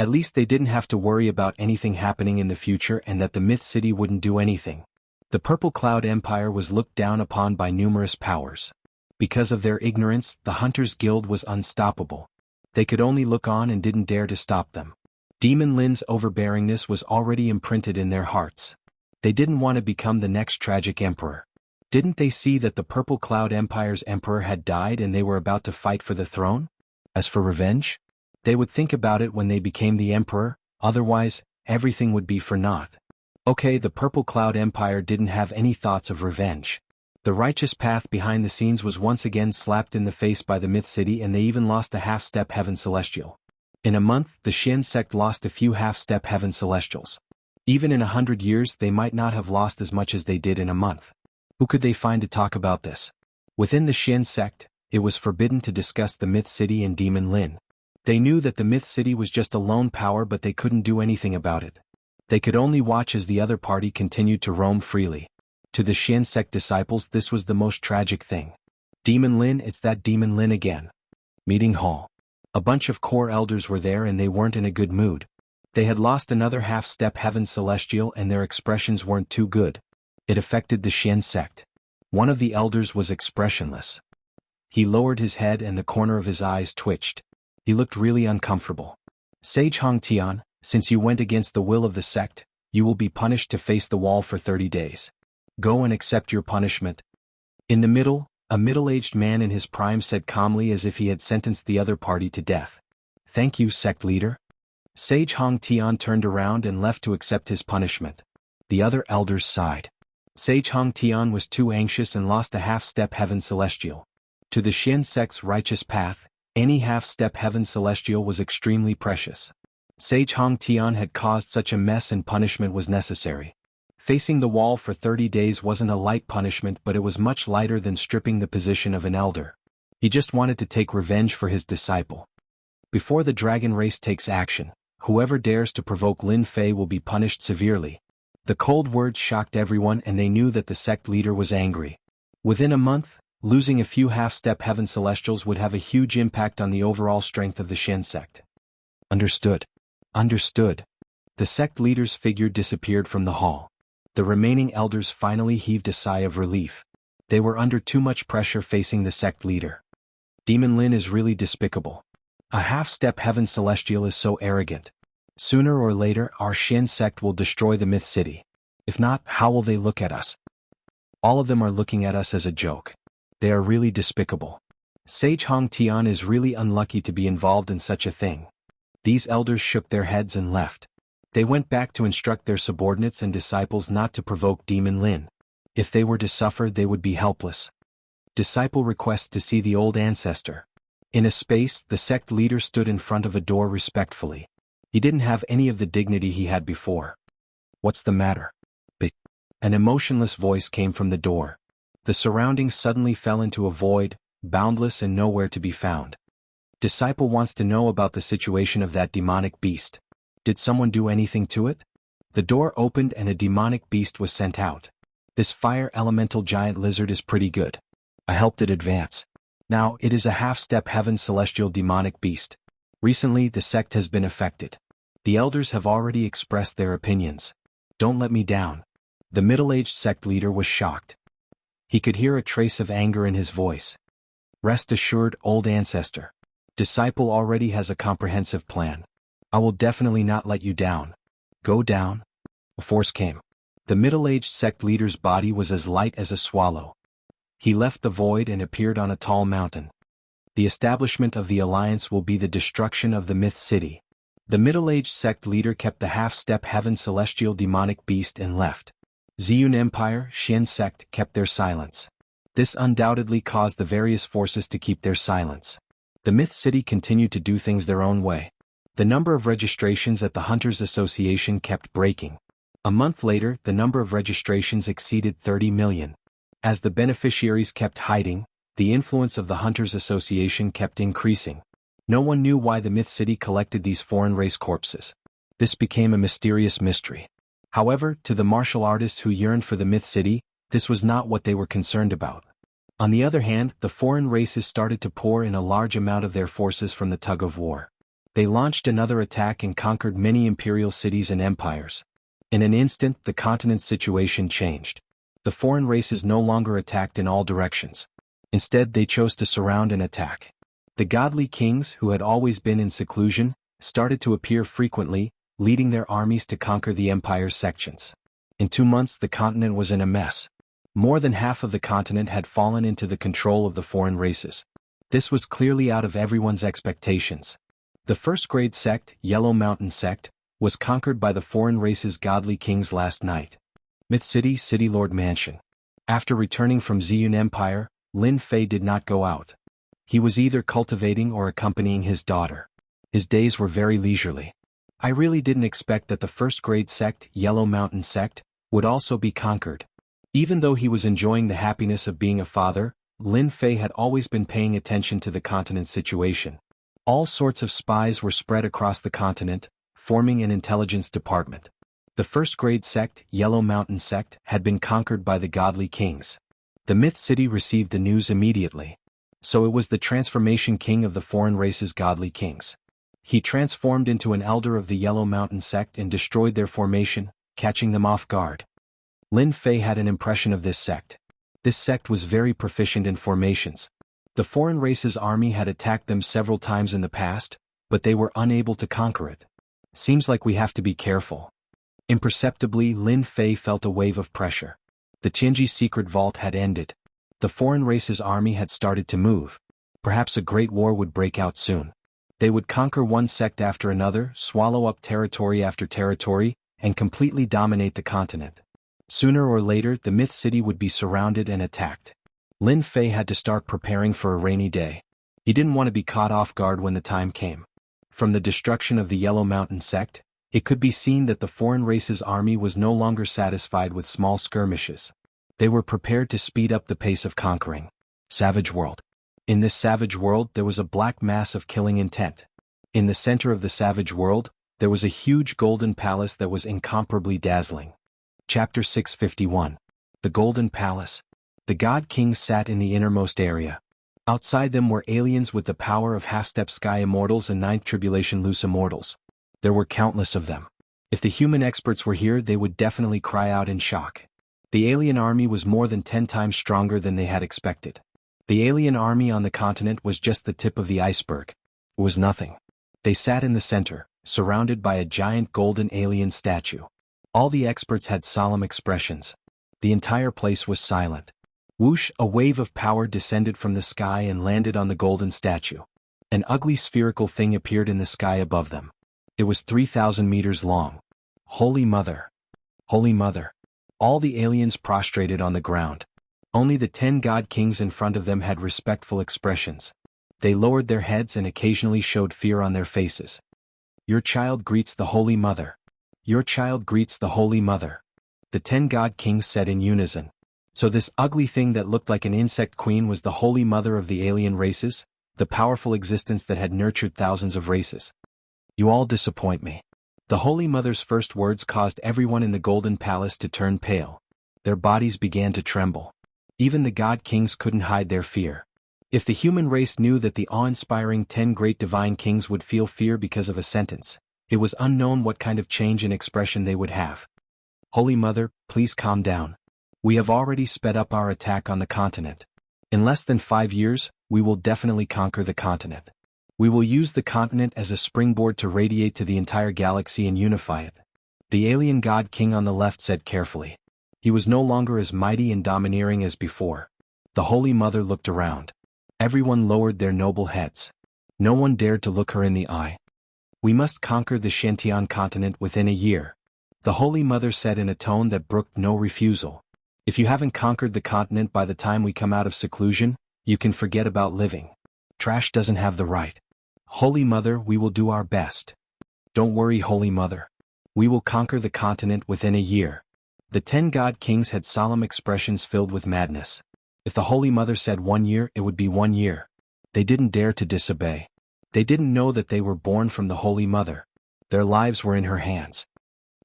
At least they didn't have to worry about anything happening in the future and that the Myth City wouldn't do anything. The Purple Cloud Empire was looked down upon by numerous powers. Because of their ignorance, the Hunters Guild was unstoppable. They could only look on and didn't dare to stop them. Demon Lin's overbearingness was already imprinted in their hearts. They didn't want to become the next tragic emperor. Didn't they see that the Purple Cloud Empire's emperor had died and they were about to fight for the throne? As for revenge, they would think about it when they became the emperor, otherwise, everything would be for naught. Okay, the Purple Cloud Empire didn't have any thoughts of revenge. The righteous path behind the scenes was once again slapped in the face by the Myth City and they even lost a half-step heaven celestial. In a month, the Xian sect lost a few half-step heaven celestials. Even in 100 years they might not have lost as much as they did in a month. Who could they find to talk about this? Within the Xian sect, it was forbidden to discuss the Myth City and Demon Lin. They knew that the Myth City was just a lone power but they couldn't do anything about it. They could only watch as the other party continued to roam freely. To the Xian sect disciples this was the most tragic thing. Demon Lin, it's that Demon Lin again. Meeting hall. A bunch of core elders were there and they weren't in a good mood. They had lost another half-step heaven celestial and their expressions weren't too good. It affected the Xian sect. One of the elders was expressionless. He lowered his head and the corner of his eyes twitched. He looked really uncomfortable. Sage Hong Tian, since you went against the will of the sect, you will be punished to face the wall for 30 days. Go and accept your punishment. In the middle, a middle-aged man in his prime said calmly as if he had sentenced the other party to death. Thank you, sect leader. Sage Hong Tian turned around and left to accept his punishment. The other elders sighed. Sage Hong Tian was too anxious and lost a half-step heaven celestial. To the Xian sect's righteous path, any half-step heaven celestial was extremely precious. Sage Hong Tian had caused such a mess and punishment was necessary. Facing the wall for 30 days wasn't a light punishment but it was much lighter than stripping the position of an elder. He just wanted to take revenge for his disciple. Before the dragon race takes action, whoever dares to provoke Lin Fei will be punished severely. The cold words shocked everyone and they knew that the sect leader was angry. Within a month, losing a few half-step heaven celestials would have a huge impact on the overall strength of the Xian sect. Understood. Understood. The sect leader's figure disappeared from the hall. The remaining elders finally heaved a sigh of relief. They were under too much pressure facing the sect leader. Demon Lin is really despicable. A half-step heaven celestial is so arrogant. Sooner or later our Xian sect will destroy the Myth City. If not, how will they look at us? All of them are looking at us as a joke. They are really despicable. Sage Hong Tian is really unlucky to be involved in such a thing. These elders shook their heads and left. They went back to instruct their subordinates and disciples not to provoke Demon Lin. If they were to suffer they would be helpless. Disciple requests to see the old ancestor. In a space, the sect leader stood in front of a door respectfully. He didn't have any of the dignity he had before. What's the matter? An emotionless voice came from the door. The surroundings suddenly fell into a void, boundless and nowhere to be found. Disciple wants to know about the situation of that demonic beast. Did someone do anything to it? The door opened and a demonic beast was sent out. This fire elemental giant lizard is pretty good. I helped it advance. Now, it is a half-step heaven celestial demonic beast. Recently, the sect has been affected. The elders have already expressed their opinions. Don't let me down. The middle-aged sect leader was shocked. He could hear a trace of anger in his voice. Rest assured, old ancestor. Disciple already has a comprehensive plan. I will definitely not let you down. Go down. A force came. The middle-aged sect leader's body was as light as a swallow. He left the void and appeared on a tall mountain. The establishment of the alliance will be the destruction of the myth city. The middle-aged sect leader kept the half-step heaven celestial demonic beast and left. Ziyun Empire, Xian sect kept their silence. This undoubtedly caused the various forces to keep their silence. The myth city continued to do things their own way. The number of registrations at the Hunters Association kept breaking. A month later, the number of registrations exceeded 30 million. As the beneficiaries kept hiding, the influence of the Hunters Association kept increasing. No one knew why the Myth City collected these foreign race corpses. This became a mysterious mystery. However, to the martial artists who yearned for the Myth City, this was not what they were concerned about. On the other hand, the foreign races started to pour in a large amount of their forces from the tug of war. They launched another attack and conquered many imperial cities and empires. In an instant, the continent's situation changed. The foreign races no longer attacked in all directions. Instead, they chose to surround and attack. The godly kings, who had always been in seclusion, started to appear frequently, leading their armies to conquer the empire's sections. In 2 months, the continent was in a mess. More than half of the continent had fallen into the control of the foreign races. This was clearly out of everyone's expectations. The first-grade sect, Yellow Mountain sect, was conquered by the foreign race's godly kings last night. Myth City, City Lord Mansion. After returning from Ziyun Empire, Lin Fei did not go out. He was either cultivating or accompanying his daughter. His days were very leisurely. I really didn't expect that the first-grade sect, Yellow Mountain sect, would also be conquered. Even though he was enjoying the happiness of being a father, Lin Fei had always been paying attention to the continent's situation. All sorts of spies were spread across the continent, forming an intelligence department. The first-grade sect, Yellow Mountain sect, had been conquered by the godly kings. The Myth City received the news immediately. So it was the transformation king of the foreign race's godly kings. He transformed into an elder of the Yellow Mountain sect and destroyed their formation, catching them off guard. Lin Fei had an impression of this sect. This sect was very proficient in formations. The foreign race's army had attacked them several times in the past, but they were unable to conquer it. Seems like we have to be careful. Imperceptibly, Lin Fei felt a wave of pressure. The Tianji secret vault had ended. The foreign race's army had started to move. Perhaps a great war would break out soon. They would conquer one sect after another, swallow up territory after territory, and completely dominate the continent. Sooner or later, the Myth City would be surrounded and attacked. Lin Fei had to start preparing for a rainy day. He didn't want to be caught off guard when the time came. From the destruction of the Yellow Mountain sect, it could be seen that the foreign race's army was no longer satisfied with small skirmishes. They were prepared to speed up the pace of conquering. Savage world. In this savage world, there was a black mass of killing intent. In the center of the savage world, there was a huge golden palace that was incomparably dazzling. Chapter 651. The Golden Palace. The God Kings sat in the innermost area. Outside them were aliens with the power of half-step sky immortals and ninth tribulation loose immortals. There were countless of them. If the human experts were here, they would definitely cry out in shock. The alien army was more than 10 times stronger than they had expected. The alien army on the continent was just the tip of the iceberg. It was nothing. They sat in the center, surrounded by a giant golden alien statue. All the experts had solemn expressions. The entire place was silent. Whoosh, a wave of power descended from the sky and landed on the golden statue. An ugly spherical thing appeared in the sky above them. It was 3,000 meters long. Holy Mother! Holy Mother! All the aliens prostrated on the ground. Only the 10 God Kings in front of them had respectful expressions. They lowered their heads and occasionally showed fear on their faces. Your child greets the Holy Mother. Your child greets the Holy Mother. The 10 God Kings said in unison. So this ugly thing that looked like an insect queen was the Holy Mother of the alien races, the powerful existence that had nurtured thousands of races. You all disappoint me. The Holy Mother's first words caused everyone in the Golden Palace to turn pale. Their bodies began to tremble. Even the God Kings couldn't hide their fear. If the human race knew that the awe-inspiring 10 great divine kings would feel fear because of a sentence, it was unknown what kind of change in expression they would have. Holy Mother, please calm down. We have already sped up our attack on the continent. In less than 5 years, we will definitely conquer the continent. We will use the continent as a springboard to radiate to the entire galaxy and unify it. The alien God King on the left said carefully. He was no longer as mighty and domineering as before. The Holy Mother looked around. Everyone lowered their noble heads. No one dared to look her in the eye. We must conquer the Shantian continent within a year. The Holy Mother said in a tone that brooked no refusal. If you haven't conquered the continent by the time we come out of seclusion, you can forget about living. Trash doesn't have the right. Holy Mother, we will do our best. Don't worry, Holy Mother. We will conquer the continent within a year. The 10 God Kings had solemn expressions filled with madness. If the Holy Mother said 1 year, it would be 1 year. They didn't dare to disobey. They didn't know that they were born from the Holy Mother. Their lives were in her hands.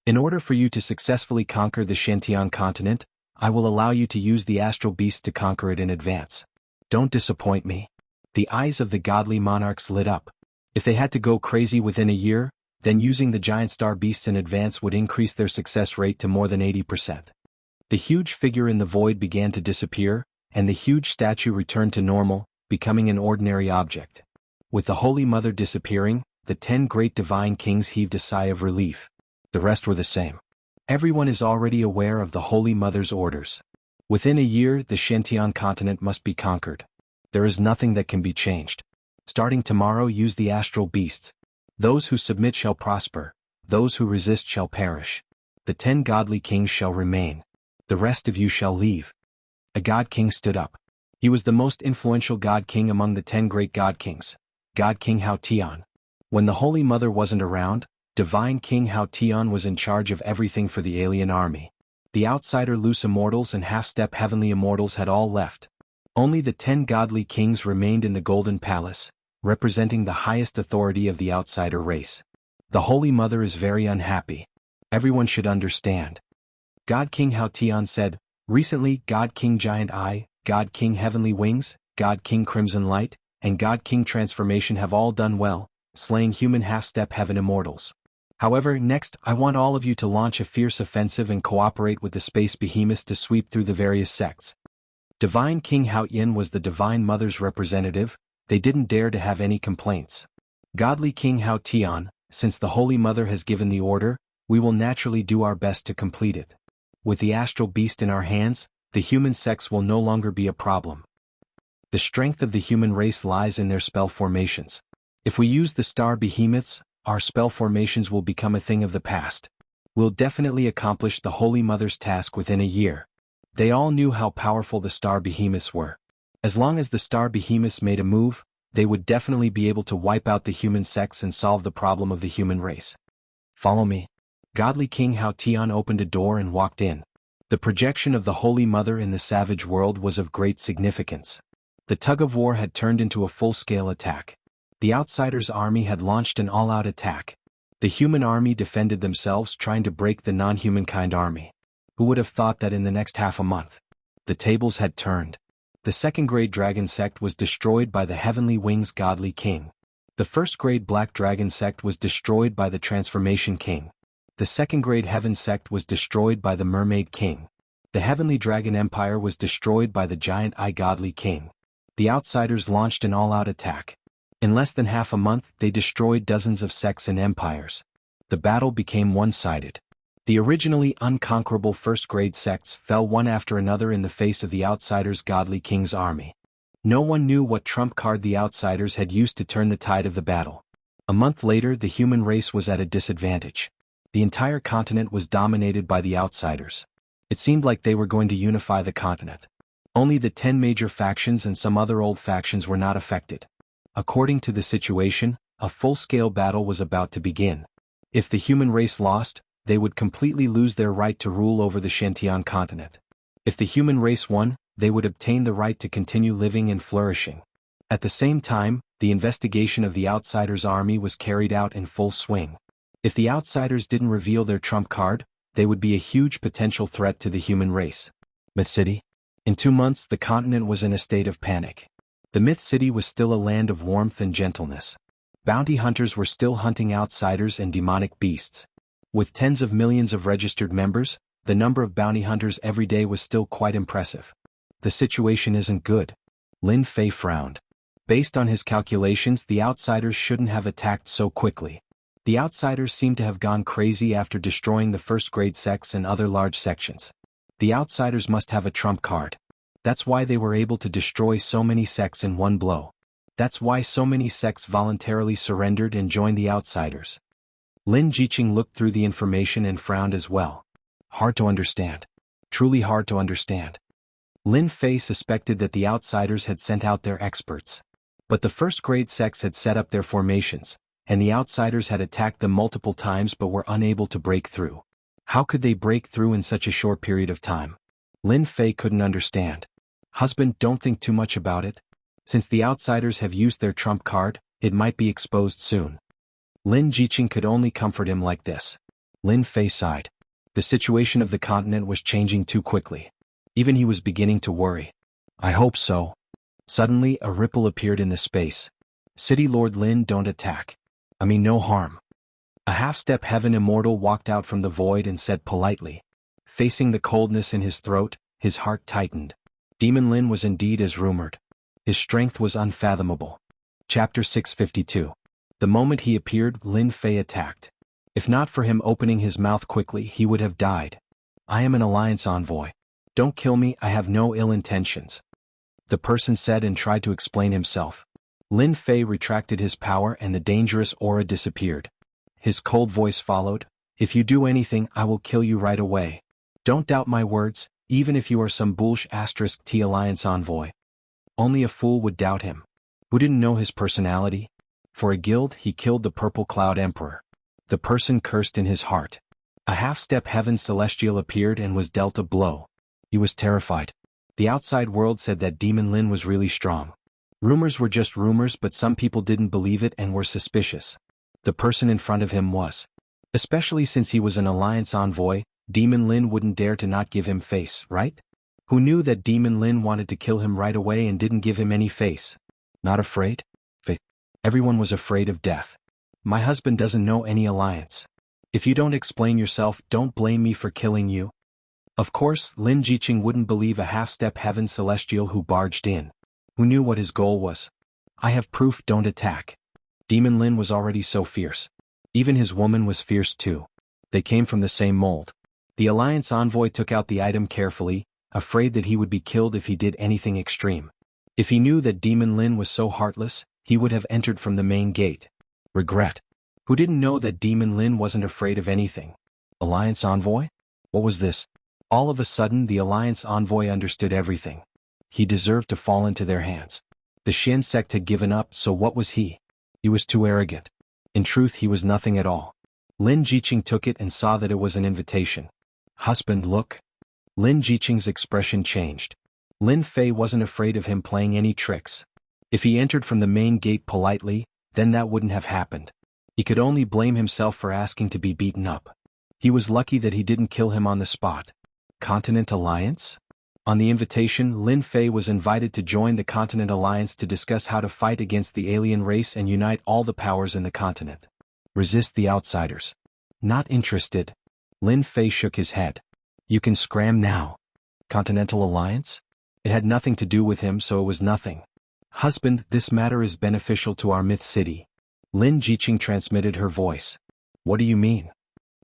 In order for you to successfully conquer the Shantian continent, I will allow you to use the astral beast to conquer it in advance. Don't disappoint me. The eyes of the godly monarchs lit up. If they had to go crazy within a year, then using the giant star beasts in advance would increase their success rate to more than 80%. The huge figure in the void began to disappear, and the huge statue returned to normal, becoming an ordinary object. With the Holy Mother disappearing, the 10 great divine kings heaved a sigh of relief. The rest were the same. Everyone is already aware of the Holy Mother's orders. Within a year, the Shantian continent must be conquered. There is nothing that can be changed. Starting tomorrow, use the astral beasts. Those who submit shall prosper. Those who resist shall perish. The 10 godly kings shall remain. The rest of you shall leave. A God King stood up. He was the most influential God King among the 10 great God Kings. God King Hao Tian. When the Holy Mother wasn't around, Divine King Hao Tian was in charge of everything for the alien army. The outsider loose immortals and half-step heavenly immortals had all left. Only the 10 godly kings remained in the Golden Palace, representing the highest authority of the outsider race. The Holy Mother is very unhappy. Everyone should understand. God King Hao Tian said, recently God King Giant Eye, God King Heavenly Wings, God King Crimson Light, and God King Transformation have all done well, slaying human half-step heaven immortals. However, next, I want all of you to launch a fierce offensive and cooperate with the space behemoths to sweep through the various sects. Divine King Hao Yin was the Divine Mother's representative. They didn't dare to have any complaints. Godly King Hao Tian, since the Holy Mother has given the order, we will naturally do our best to complete it. With the astral beast in our hands, the human sex will no longer be a problem. The strength of the human race lies in their spell formations. If we use the star behemoths, our spell formations will become a thing of the past. We'll definitely accomplish the Holy Mother's task within a year. They all knew how powerful the star behemoths were. As long as the star behemoths made a move, they would definitely be able to wipe out the human sex and solve the problem of the human race. Follow me. Godly King Hao Tian opened a door and walked in. The projection of the Holy Mother in the savage world was of great significance. The tug-of-war had turned into a full-scale attack. The outsiders' army had launched an all-out attack. The human army defended themselves, trying to break the non-humankind army. Who would have thought that in the next half a month? The tables had turned. The second-grade dragon sect was destroyed by the Heavenly Wings Godly King. The first-grade black dragon sect was destroyed by the Transformation King. The second-grade heaven sect was destroyed by the Mermaid King. The Heavenly Dragon Empire was destroyed by the Giant Eye Godly King. The outsiders launched an all-out attack. In less than half a month, they destroyed dozens of sects and empires. The battle became one-sided. The originally unconquerable first-grade sects fell one after another in the face of the outsiders' Godly King's army. No one knew what trump card the outsiders had used to turn the tide of the battle. A month later, the human race was at a disadvantage. The entire continent was dominated by the outsiders. It seemed like they were going to unify the continent. Only the 10 major factions and some other old factions were not affected. According to the situation, a full-scale battle was about to begin. If the human race lost, they would completely lose their right to rule over the Shantian continent. If the human race won, they would obtain the right to continue living and flourishing. At the same time, the investigation of the outsiders' army was carried out in full swing. If the outsiders didn't reveal their trump card, they would be a huge potential threat to the human race. Myth City? In 2 months, the continent was in a state of panic. The Myth City was still a land of warmth and gentleness. Bounty hunters were still hunting outsiders and demonic beasts. With tens of millions of registered members, the number of bounty hunters every day was still quite impressive. The situation isn't good. Lin Fei frowned. Based on his calculations, the outsiders shouldn't have attacked so quickly. The outsiders seemed to have gone crazy after destroying the first-grade sects and other large sections. The outsiders must have a trump card. That's why they were able to destroy so many sects in one blow. That's why so many sects voluntarily surrendered and joined the outsiders. Lin Jiqing looked through the information and frowned as well. Hard to understand. Truly hard to understand. Lin Fei suspected that the outsiders had sent out their experts. But the first-grade sects had set up their formations, and the outsiders had attacked them multiple times but were unable to break through. How could they break through in such a short period of time? Lin Fei couldn't understand. Husband, don't think too much about it. Since the outsiders have used their trump card, it might be exposed soon. Lin Jiqing could only comfort him like this. Lin Fei sighed. The situation of the continent was changing too quickly. Even he was beginning to worry. I hope so. Suddenly, a ripple appeared in the space. City Lord Lin, don't attack. I mean no harm. A half-step heaven immortal walked out from the void and said politely. Facing the coldness in his throat, his heart tightened. Demon Lin was indeed as rumored. His strength was unfathomable. Chapter 652. The moment he appeared, Lin Fei attacked. If not for him opening his mouth quickly, he would have died. I am an alliance envoy. Don't kill me, I have no ill intentions. The person said and tried to explain himself. Lin Fei retracted his power and the dangerous aura disappeared. His cold voice followed. If you do anything, I will kill you right away. Don't doubt my words, even if you are some *T alliance envoy. Only a fool would doubt him. Who didn't know his personality? For a guild, he killed the Purple Cloud Emperor. The person cursed in his heart. A half-step heaven celestial appeared and was dealt a blow. He was terrified. The outside world said that Demon Lin was really strong. Rumors were just rumors, but some people didn't believe it and were suspicious. The person in front of him was. Especially since he was an alliance envoy, Demon Lin wouldn't dare to not give him face, right? Who knew that Demon Lin wanted to kill him right away and didn't give him any face? Not afraid? Everyone was afraid of death. My husband doesn't know any alliance. If you don't explain yourself, don't blame me for killing you. Of course, Lin Jiqing wouldn't believe a half-step heaven celestial who barged in. Who knew what his goal was? I have proof, don't attack. Demon Lin was already so fierce. Even his woman was fierce too. They came from the same mold. The alliance envoy took out the item carefully, afraid that he would be killed if he did anything extreme. If he knew that Demon Lin was so heartless, he would have entered from the main gate. Regret. Who didn't know that Demon Lin wasn't afraid of anything? Alliance envoy? What was this? All of a sudden, the alliance envoy understood everything. He deserved to fall into their hands. The Shin sect had given up, so what was he? He was too arrogant. In truth, he was nothing at all. Lin Jiqing took it and saw that it was an invitation. Husband, look. Lin Jiqing's expression changed. Lin Fei wasn't afraid of him playing any tricks. If he entered from the main gate politely, then that wouldn't have happened. He could only blame himself for asking to be beaten up. He was lucky that he didn't kill him on the spot. Continent Alliance? On the invitation, Lin Fei was invited to join the Continent Alliance to discuss how to fight against the alien race and unite all the powers in the continent. Resist the outsiders. Not interested. Lin Fei shook his head. You can scram now. Continental Alliance? It had nothing to do with him, so it was nothing. Husband, this matter is beneficial to our Myth City. Lin Jiqing transmitted her voice. What do you mean?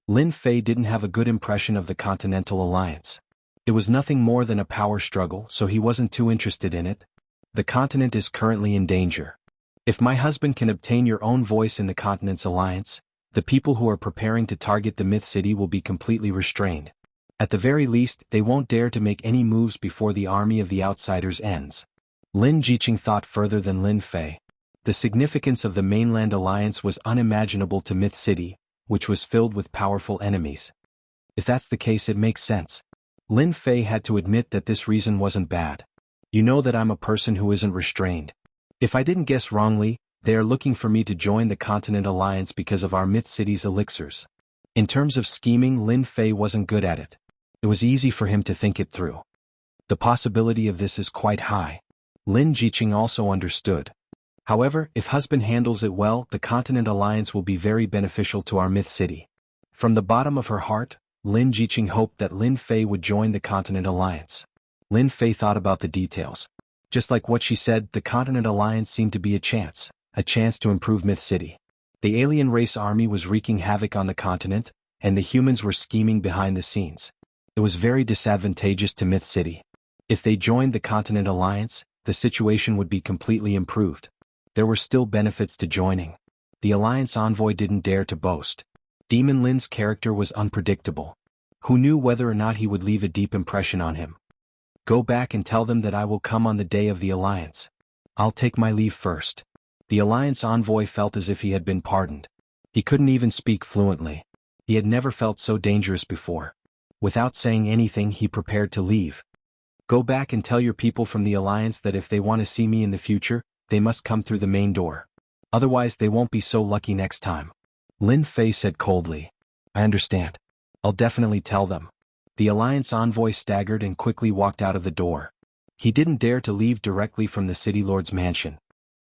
Lin Fei didn't have a good impression of the Continental Alliance. It was nothing more than a power struggle, so he wasn't too interested in it. The continent is currently in danger. If my husband can obtain your own voice in the Continent's Alliance, the people who are preparing to target the Myth City will be completely restrained. At the very least, they won't dare to make any moves before the army of the outsiders ends. Lin Jiqing thought further than Lin Fei. The significance of the mainland alliance was unimaginable to Myth City, which was filled with powerful enemies. If that's the case, it makes sense. Lin Fei had to admit that this reason wasn't bad. You know that I'm a person who isn't restrained. If I didn't guess wrongly, they are looking for me to join the Continent Alliance because of our Myth City's elixirs. In terms of scheming, Lin Fei wasn't good at it. It was easy for him to think it through. The possibility of this is quite high. Lin Jiqing also understood. However, if husband handles it well, the Continent Alliance will be very beneficial to our Myth City. From the bottom of her heart, Lin Jiqing hoped that Lin Fei would join the Continent Alliance. Lin Fei thought about the details. Just like what she said, the Continent Alliance seemed to be a chance to improve Myth City. The alien race army was wreaking havoc on the continent, and the humans were scheming behind the scenes. It was very disadvantageous to Myth City. If they joined the Continent Alliance, the situation would be completely improved. There were still benefits to joining. The Alliance envoy didn't dare to boast. Demon Lin's character was unpredictable. Who knew whether or not he would leave a deep impression on him? Go back and tell them that I will come on the day of the Alliance. I'll take my leave first. The Alliance envoy felt as if he had been pardoned. He couldn't even speak fluently. He had never felt so dangerous before. Without saying anything, he prepared to leave. Go back and tell your people from the Alliance that if they want to see me in the future, they must come through the main door. Otherwise they won't be so lucky next time. Lin Fei said coldly. I understand. I'll definitely tell them. The Alliance envoy staggered and quickly walked out of the door. He didn't dare to leave directly from the city lord's mansion.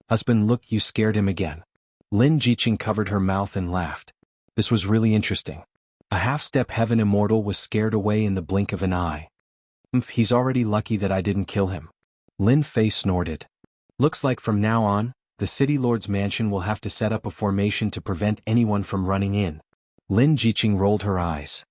Husband, look, you scared him again. Lin Jiqing covered her mouth and laughed. This was really interesting. A half-step heaven immortal was scared away in the blink of an eye. He's already lucky that I didn't kill him. Lin Fei snorted. Looks like from now on, the city lord's mansion will have to set up a formation to prevent anyone from running in. Lin Jiqing rolled her eyes.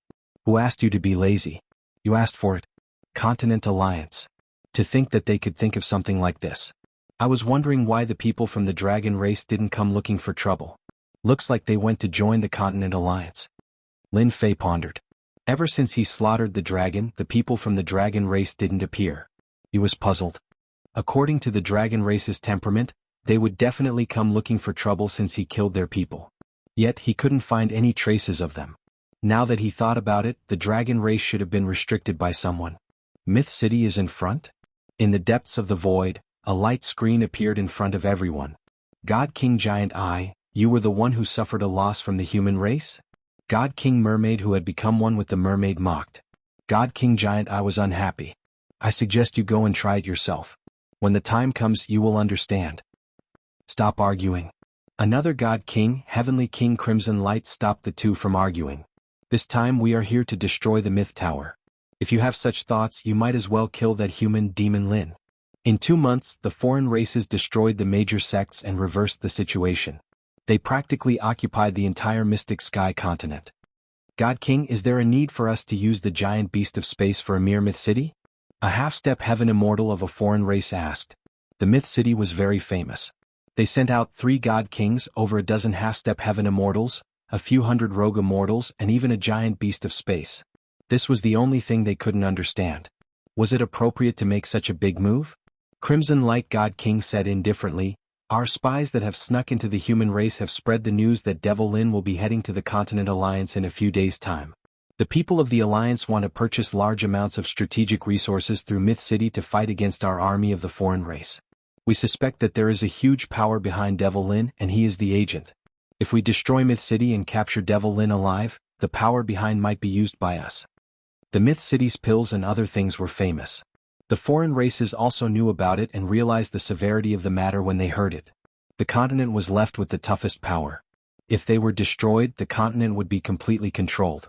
Who asked you to be lazy? You asked for it. Continent Alliance. To think that they could think of something like this. I was wondering why the people from the dragon race didn't come looking for trouble. Looks like they went to join the Continent Alliance. Lin Fei pondered. Ever since he slaughtered the dragon, the people from the dragon race didn't appear. He was puzzled. According to the dragon race's temperament, they would definitely come looking for trouble since he killed their people. Yet he couldn't find any traces of them. Now that he thought about it, the dragon race should have been restricted by someone. Myth City is in front? In the depths of the void, a light screen appeared in front of everyone. God King Giant Eye, you were the one who suffered a loss from the human race? God King Mermaid who had become one with the mermaid mocked. God King Giant I was unhappy. I suggest you go and try it yourself. When the time comes you will understand. Stop arguing. Another God King, Heavenly King Crimson Light stopped the two from arguing. This time we are here to destroy the Myth Tower. If you have such thoughts you might as well kill that human Demon Lin. In 2 months, the foreign races destroyed the major sects and reversed the situation. They practically occupied the entire Mystic Sky continent. God King, is there a need for us to use the giant beast of space for a mere Myth City? A half-step heaven immortal of a foreign race asked. The Myth City was very famous. They sent out 3 God Kings, over a dozen half-step heaven immortals, a few hundred rogue immortals, and even a giant beast of space. This was the only thing they couldn't understand. Was it appropriate to make such a big move? Crimson Light God King said indifferently, our spies that have snuck into the human race have spread the news that Devil Lin will be heading to the Continent Alliance in a few days' time. The people of the Alliance want to purchase large amounts of strategic resources through Myth City to fight against our army of the foreign race. We suspect that there is a huge power behind Devil Lin and he is the agent. If we destroy Myth City and capture Devil Lin alive, the power behind might be used by us. The Myth City's pills and other things were famous. The foreign races also knew about it and realized the severity of the matter when they heard it. The continent was left with the toughest power. If they were destroyed, the continent would be completely controlled.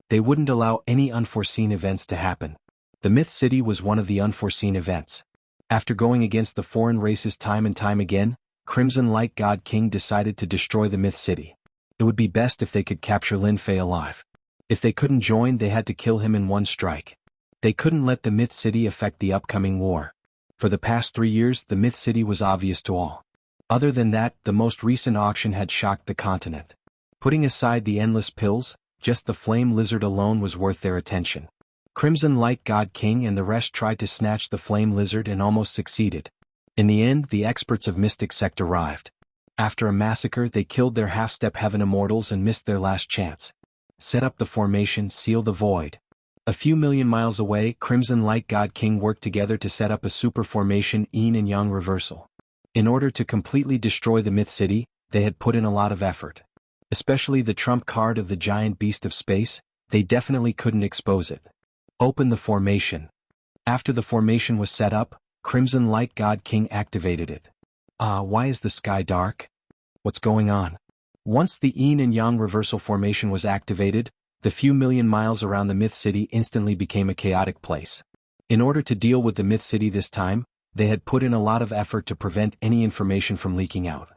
They wouldn't allow any unforeseen events to happen. The Myth City was one of the unforeseen events. After going against the foreign races time and time again, Crimson Light God King decided to destroy the Myth City. It would be best if they could capture Lin Fei alive. If they couldn't join, they had to kill him in one strike. They couldn't let the Myth City affect the upcoming war. For the past 3 years, the Myth City was obvious to all. Other than that, the most recent auction had shocked the continent. Putting aside the endless pills, just the flame lizard alone was worth their attention. Crimson Light God King and the rest tried to snatch the flame lizard and almost succeeded. In the end, the experts of Mystic Sect arrived. After a massacre, they killed their half-step heaven immortals and missed their last chance. Set up the formation, seal the void. A few million miles away, Crimson Light God King worked together to set up a super formation Yin and Yang reversal. In order to completely destroy the Myth City, they had put in a lot of effort. Especially the trump card of the giant beast of space, they definitely couldn't expose it. Open the formation. After the formation was set up, Crimson Light God King activated it. Why is the sky dark? What's going on? Once the yin and yang reversal formation was activated, the few million miles around the Myth City instantly became a chaotic place. In order to deal with the Myth City this time, they had put in a lot of effort to prevent any information from leaking out.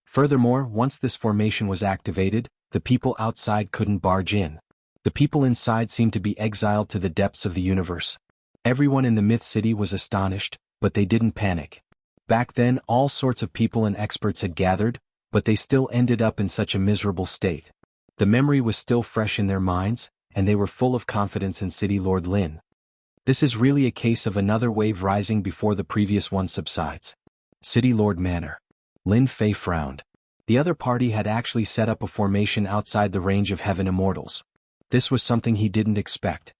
Furthermore, once this formation was activated, the people outside couldn't barge in. The people inside seemed to be exiled to the depths of the universe. Everyone in the Myth City was astonished, but they didn't panic. Back then, all sorts of people and experts had gathered, but they still ended up in such a miserable state. The memory was still fresh in their minds, and they were full of confidence in City Lord Lin. This is really a case of another wave rising before the previous one subsides. City Lord Manor. Lin Fei frowned. The other party had actually set up a formation outside the range of heaven immortals. This was something he didn't expect.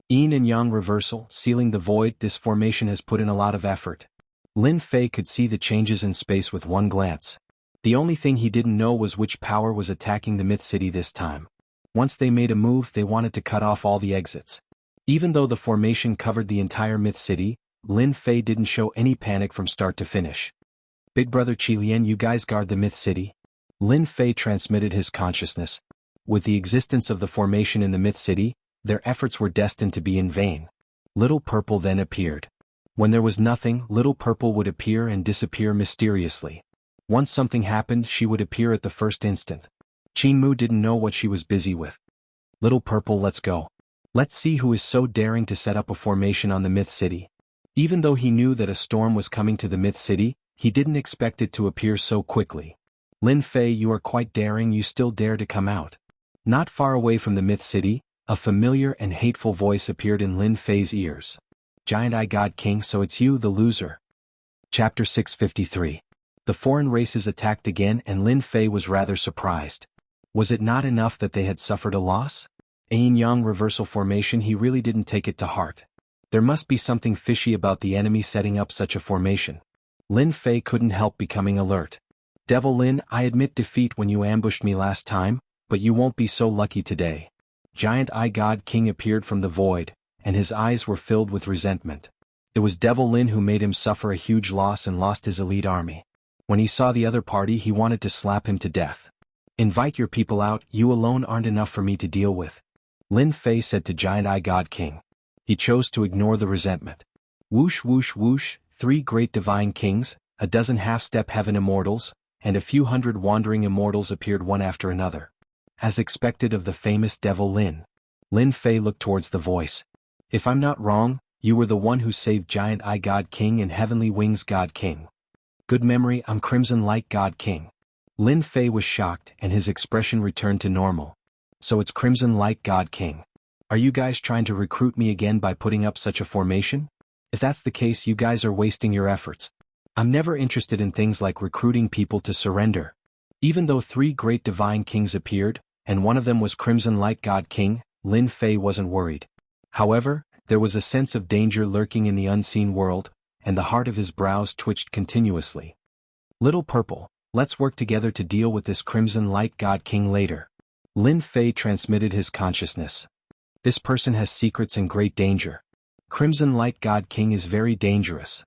Yin and Yang reversal, sealing the void. This formation has put in a lot of effort. Lin Fei could see the changes in space with one glance. The only thing he didn't know was which power was attacking the Myth City this time. Once they made a move, they wanted to cut off all the exits. Even though the formation covered the entire Myth City, Lin Fei didn't show any panic from start to finish. Big brother Qilian, you guys guard the Myth City? Lin Fei transmitted his consciousness. With the existence of the formation in the Myth City, their efforts were destined to be in vain. Little Purple then appeared. When there was nothing, Little Purple would appear and disappear mysteriously. Once something happened, she would appear at the first instant. Qinmu didn't know what she was busy with. Little Purple, let's go. Let's see who is so daring to set up a formation on the Myth City. Even though he knew that a storm was coming to the Myth City, he didn't expect it to appear so quickly. Lin Fei, you are quite daring, you still dare to come out. Not far away from the Myth City, a familiar and hateful voice appeared in Lin Fei's ears. Giant Eye God King, so it's you, the loser. Chapter 653. The foreign races attacked again and Lin Fei was rather surprised. Was it not enough that they had suffered a loss? Yin-Yang reversal formation, he really didn't take it to heart. There must be something fishy about the enemy setting up such a formation. Lin Fei couldn't help becoming alert. Devil Lin, I admit defeat when you ambushed me last time, but you won't be so lucky today. Giant Eye God King appeared from the void, and his eyes were filled with resentment. It was Devil Lin who made him suffer a huge loss and lost his elite army. When he saw the other party, he wanted to slap him to death. Invite your people out, you alone aren't enough for me to deal with. Lin Fei said to Giant Eye God King. He chose to ignore the resentment. Whoosh whoosh whoosh, 3 great divine kings, a dozen half-step heaven immortals, and a few hundred wandering immortals appeared one after another. As expected of the famous Devil Lin. Lin Fei looked towards the voice. If I'm not wrong, you were the one who saved Giant Eye God King and Heavenly Wings God King. Good memory, I'm Crimson Light God King. Lin Fei was shocked and his expression returned to normal. So it's Crimson Light God King. Are you guys trying to recruit me again by putting up such a formation? If that's the case, you guys are wasting your efforts. I'm never interested in things like recruiting people to surrender. Even though 3 great divine kings appeared, and one of them was Crimson Light God King, Lin Fei wasn't worried. However, there was a sense of danger lurking in the unseen world, and the heart of his brows twitched continuously. Little Purple, let's work together to deal with this Crimson Light God King later. Lin Fei transmitted his consciousness. This person has secrets and great danger. Crimson Light God King is very dangerous.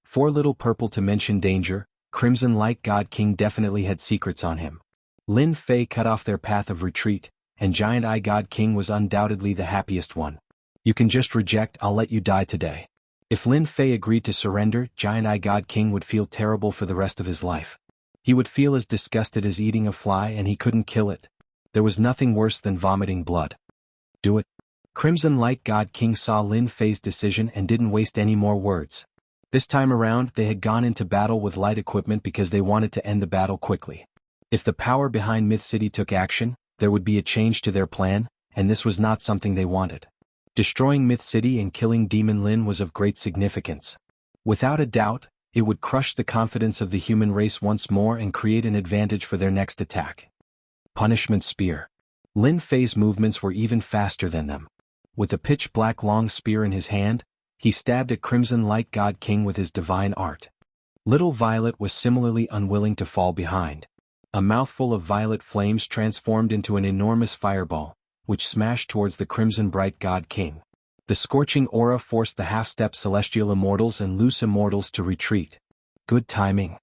For Little Purple to mention danger, Crimson Light God King definitely had secrets on him. Lin Fei cut off their path of retreat, and Giant Eye God King was undoubtedly the happiest one. You can just reject, I'll let you die today. If Lin Fei agreed to surrender, Giant Eye God King would feel terrible for the rest of his life. He would feel as disgusted as eating a fly and he couldn't kill it. There was nothing worse than vomiting blood. Do it. Crimson Light God King saw Lin Fei's decision and didn't waste any more words. This time around, they had gone into battle with light equipment because they wanted to end the battle quickly. If the power behind Myth City took action, there would be a change to their plan, and this was not something they wanted. Destroying Myth City and killing Demon Lin was of great significance. Without a doubt, it would crush the confidence of the human race once more and create an advantage for their next attack. Punishment Spear. Lin Fei's movements were even faster than them. With a pitch-black long spear in his hand, he stabbed at Crimson Light God King with his divine art. Little Violet was similarly unwilling to fall behind. A mouthful of violet flames transformed into an enormous fireball, which smashed towards the crimson bright god king. The scorching aura forced the half-step celestial immortals and loose immortals to retreat. Good timing.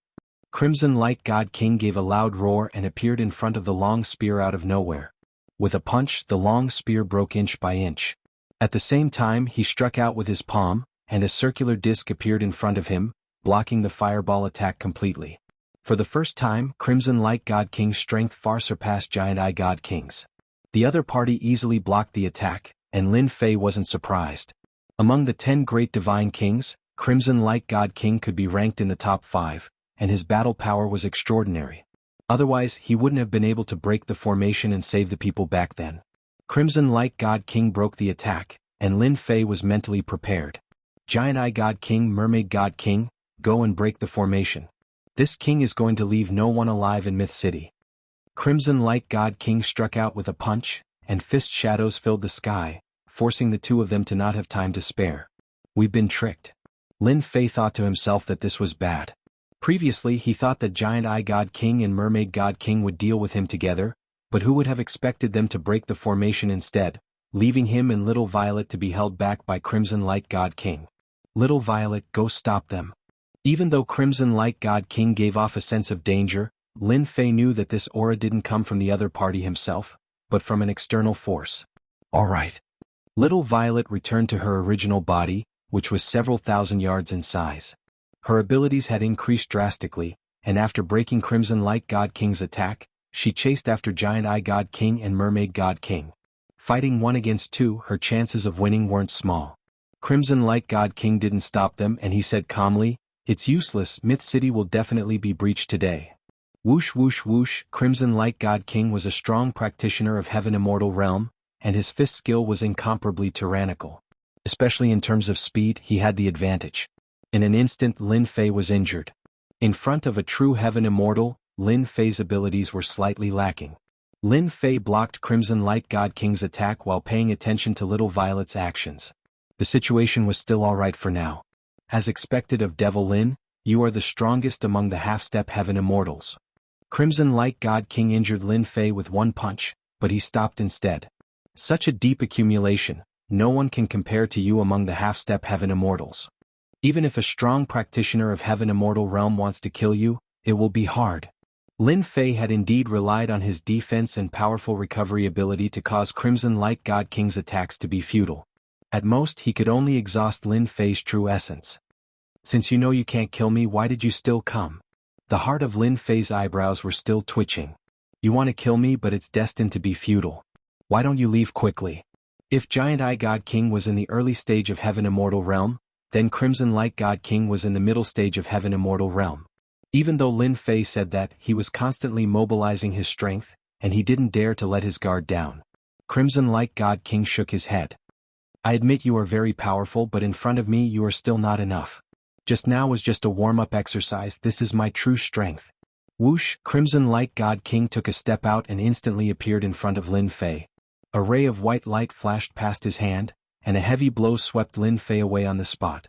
Crimson light god king gave a loud roar and appeared in front of the long spear out of nowhere. With a punch, the long spear broke inch by inch. At the same time, he struck out with his palm, and a circular disc appeared in front of him, blocking the fireball attack completely. For the first time, Crimson Light God King's strength far surpassed Giant Eye God King's. The other party easily blocked the attack, and Lin Fei wasn't surprised. Among the 10 great divine kings, Crimson Light God King could be ranked in the top 5, and his battle power was extraordinary. Otherwise, he wouldn't have been able to break the formation and save the people back then. Crimson Light God King broke the attack, and Lin Fei was mentally prepared. Giant Eye God King, Mermaid God King, go and break the formation. This king is going to leave no one alive in Myth City. Crimson Light God King struck out with a punch, and fist shadows filled the sky, forcing the two of them to not have time to spare. We've been tricked. Lin Fei thought to himself that this was bad. Previously he thought that Giant Eye God King and Mermaid God King would deal with him together, but who would have expected them to break the formation instead, leaving him and Little Violet to be held back by Crimson Light God King. Little Violet, go stop them. Even though Crimson Light God King gave off a sense of danger, Lin Fei knew that this aura didn't come from the other party himself, but from an external force. All right. Little Violet returned to her original body, which was several thousand yards in size. Her abilities had increased drastically, and after breaking Crimson Light God King's attack, she chased after Giant Eye God King and Mermaid God King. Fighting 1 against 2, her chances of winning weren't small. Crimson Light God King didn't stop them, and he said calmly, "It's useless, Myth City will definitely be breached today." Whoosh whoosh whoosh. Crimson Light God King was a strong practitioner of Heaven Immortal Realm, and his fist skill was incomparably tyrannical. Especially in terms of speed, he had the advantage. In an instant Lin Fei was injured. In front of a true Heaven Immortal, Lin Fei's abilities were slightly lacking. Lin Fei blocked Crimson Light God King's attack while paying attention to Little Violet's actions. The situation was still alright for now. As expected of Devil Lin, you are the strongest among the half-step Heaven Immortals. Crimson Light God King injured Lin Fei with 1 punch, but he stopped instead. Such a deep accumulation, no one can compare to you among the half-step Heaven Immortals. Even if a strong practitioner of Heaven Immortal Realm wants to kill you, it will be hard. Lin Fei had indeed relied on his defense and powerful recovery ability to cause Crimson Light God King's attacks to be futile. At most he could only exhaust Lin Fei's true essence. Since you know you can't kill me, why did you still come? The heart of Lin Fei's eyebrows were still twitching. You want to kill me, but it's destined to be futile. Why don't you leave quickly? If Giant Eye God King was in the early stage of Heaven Immortal Realm, then Crimson Light God King was in the middle stage of Heaven Immortal Realm. Even though Lin Fei said that, he was constantly mobilizing his strength, and he didn't dare to let his guard down. Crimson Light God King shook his head. I admit you are very powerful, but in front of me you are still not enough. Just now was just a warm-up exercise, this is my true strength. Whoosh, Crimson Light God King took a step out and instantly appeared in front of Lin Fei. A ray of white light flashed past his hand, and a heavy blow swept Lin Fei away on the spot.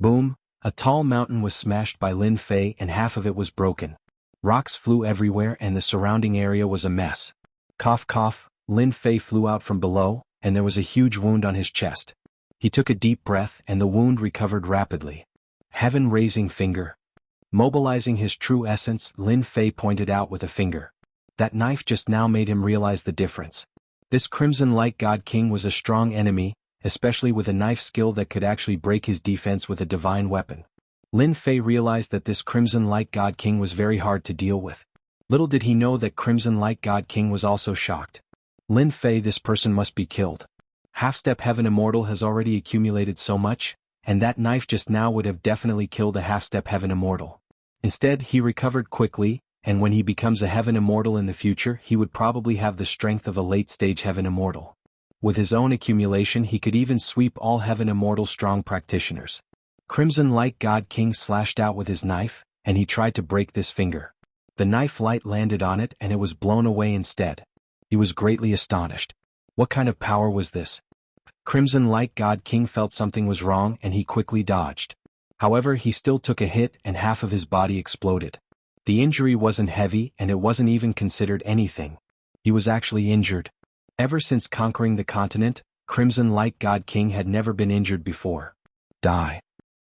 Boom, a tall mountain was smashed by Lin Fei and half of it was broken. Rocks flew everywhere and the surrounding area was a mess. Cough cough, Lin Fei flew out from below, and there was a huge wound on his chest. He took a deep breath and the wound recovered rapidly. Heaven-raising finger. Mobilizing his true essence, Lin Fei pointed out with a finger. That knife just now made him realize the difference. This Crimson Light God King was a strong enemy, especially with a knife skill that could actually break his defense with a divine weapon. Lin Fei realized that this Crimson Light God King was very hard to deal with. Little did he know that Crimson Light God King was also shocked. Lin Fei, this person must be killed. Half-step Heaven Immortal has already accumulated so much, and that knife just now would have definitely killed a half-step Heaven Immortal. Instead, he recovered quickly, and when he becomes a Heaven Immortal in the future, he would probably have the strength of a late-stage Heaven Immortal. With his own accumulation, he could even sweep all Heaven Immortal strong practitioners. Crimson Light God King slashed out with his knife, and he tried to break this finger. The knife light landed on it and it was blown away instead. He was greatly astonished. What kind of power was this? Crimson Light God King felt something was wrong and he quickly dodged. However, he still took a hit and half of his body exploded. The injury wasn't heavy and it wasn't even considered anything. He was actually injured. Ever since conquering the continent, Crimson Light God King had never been injured before. Die.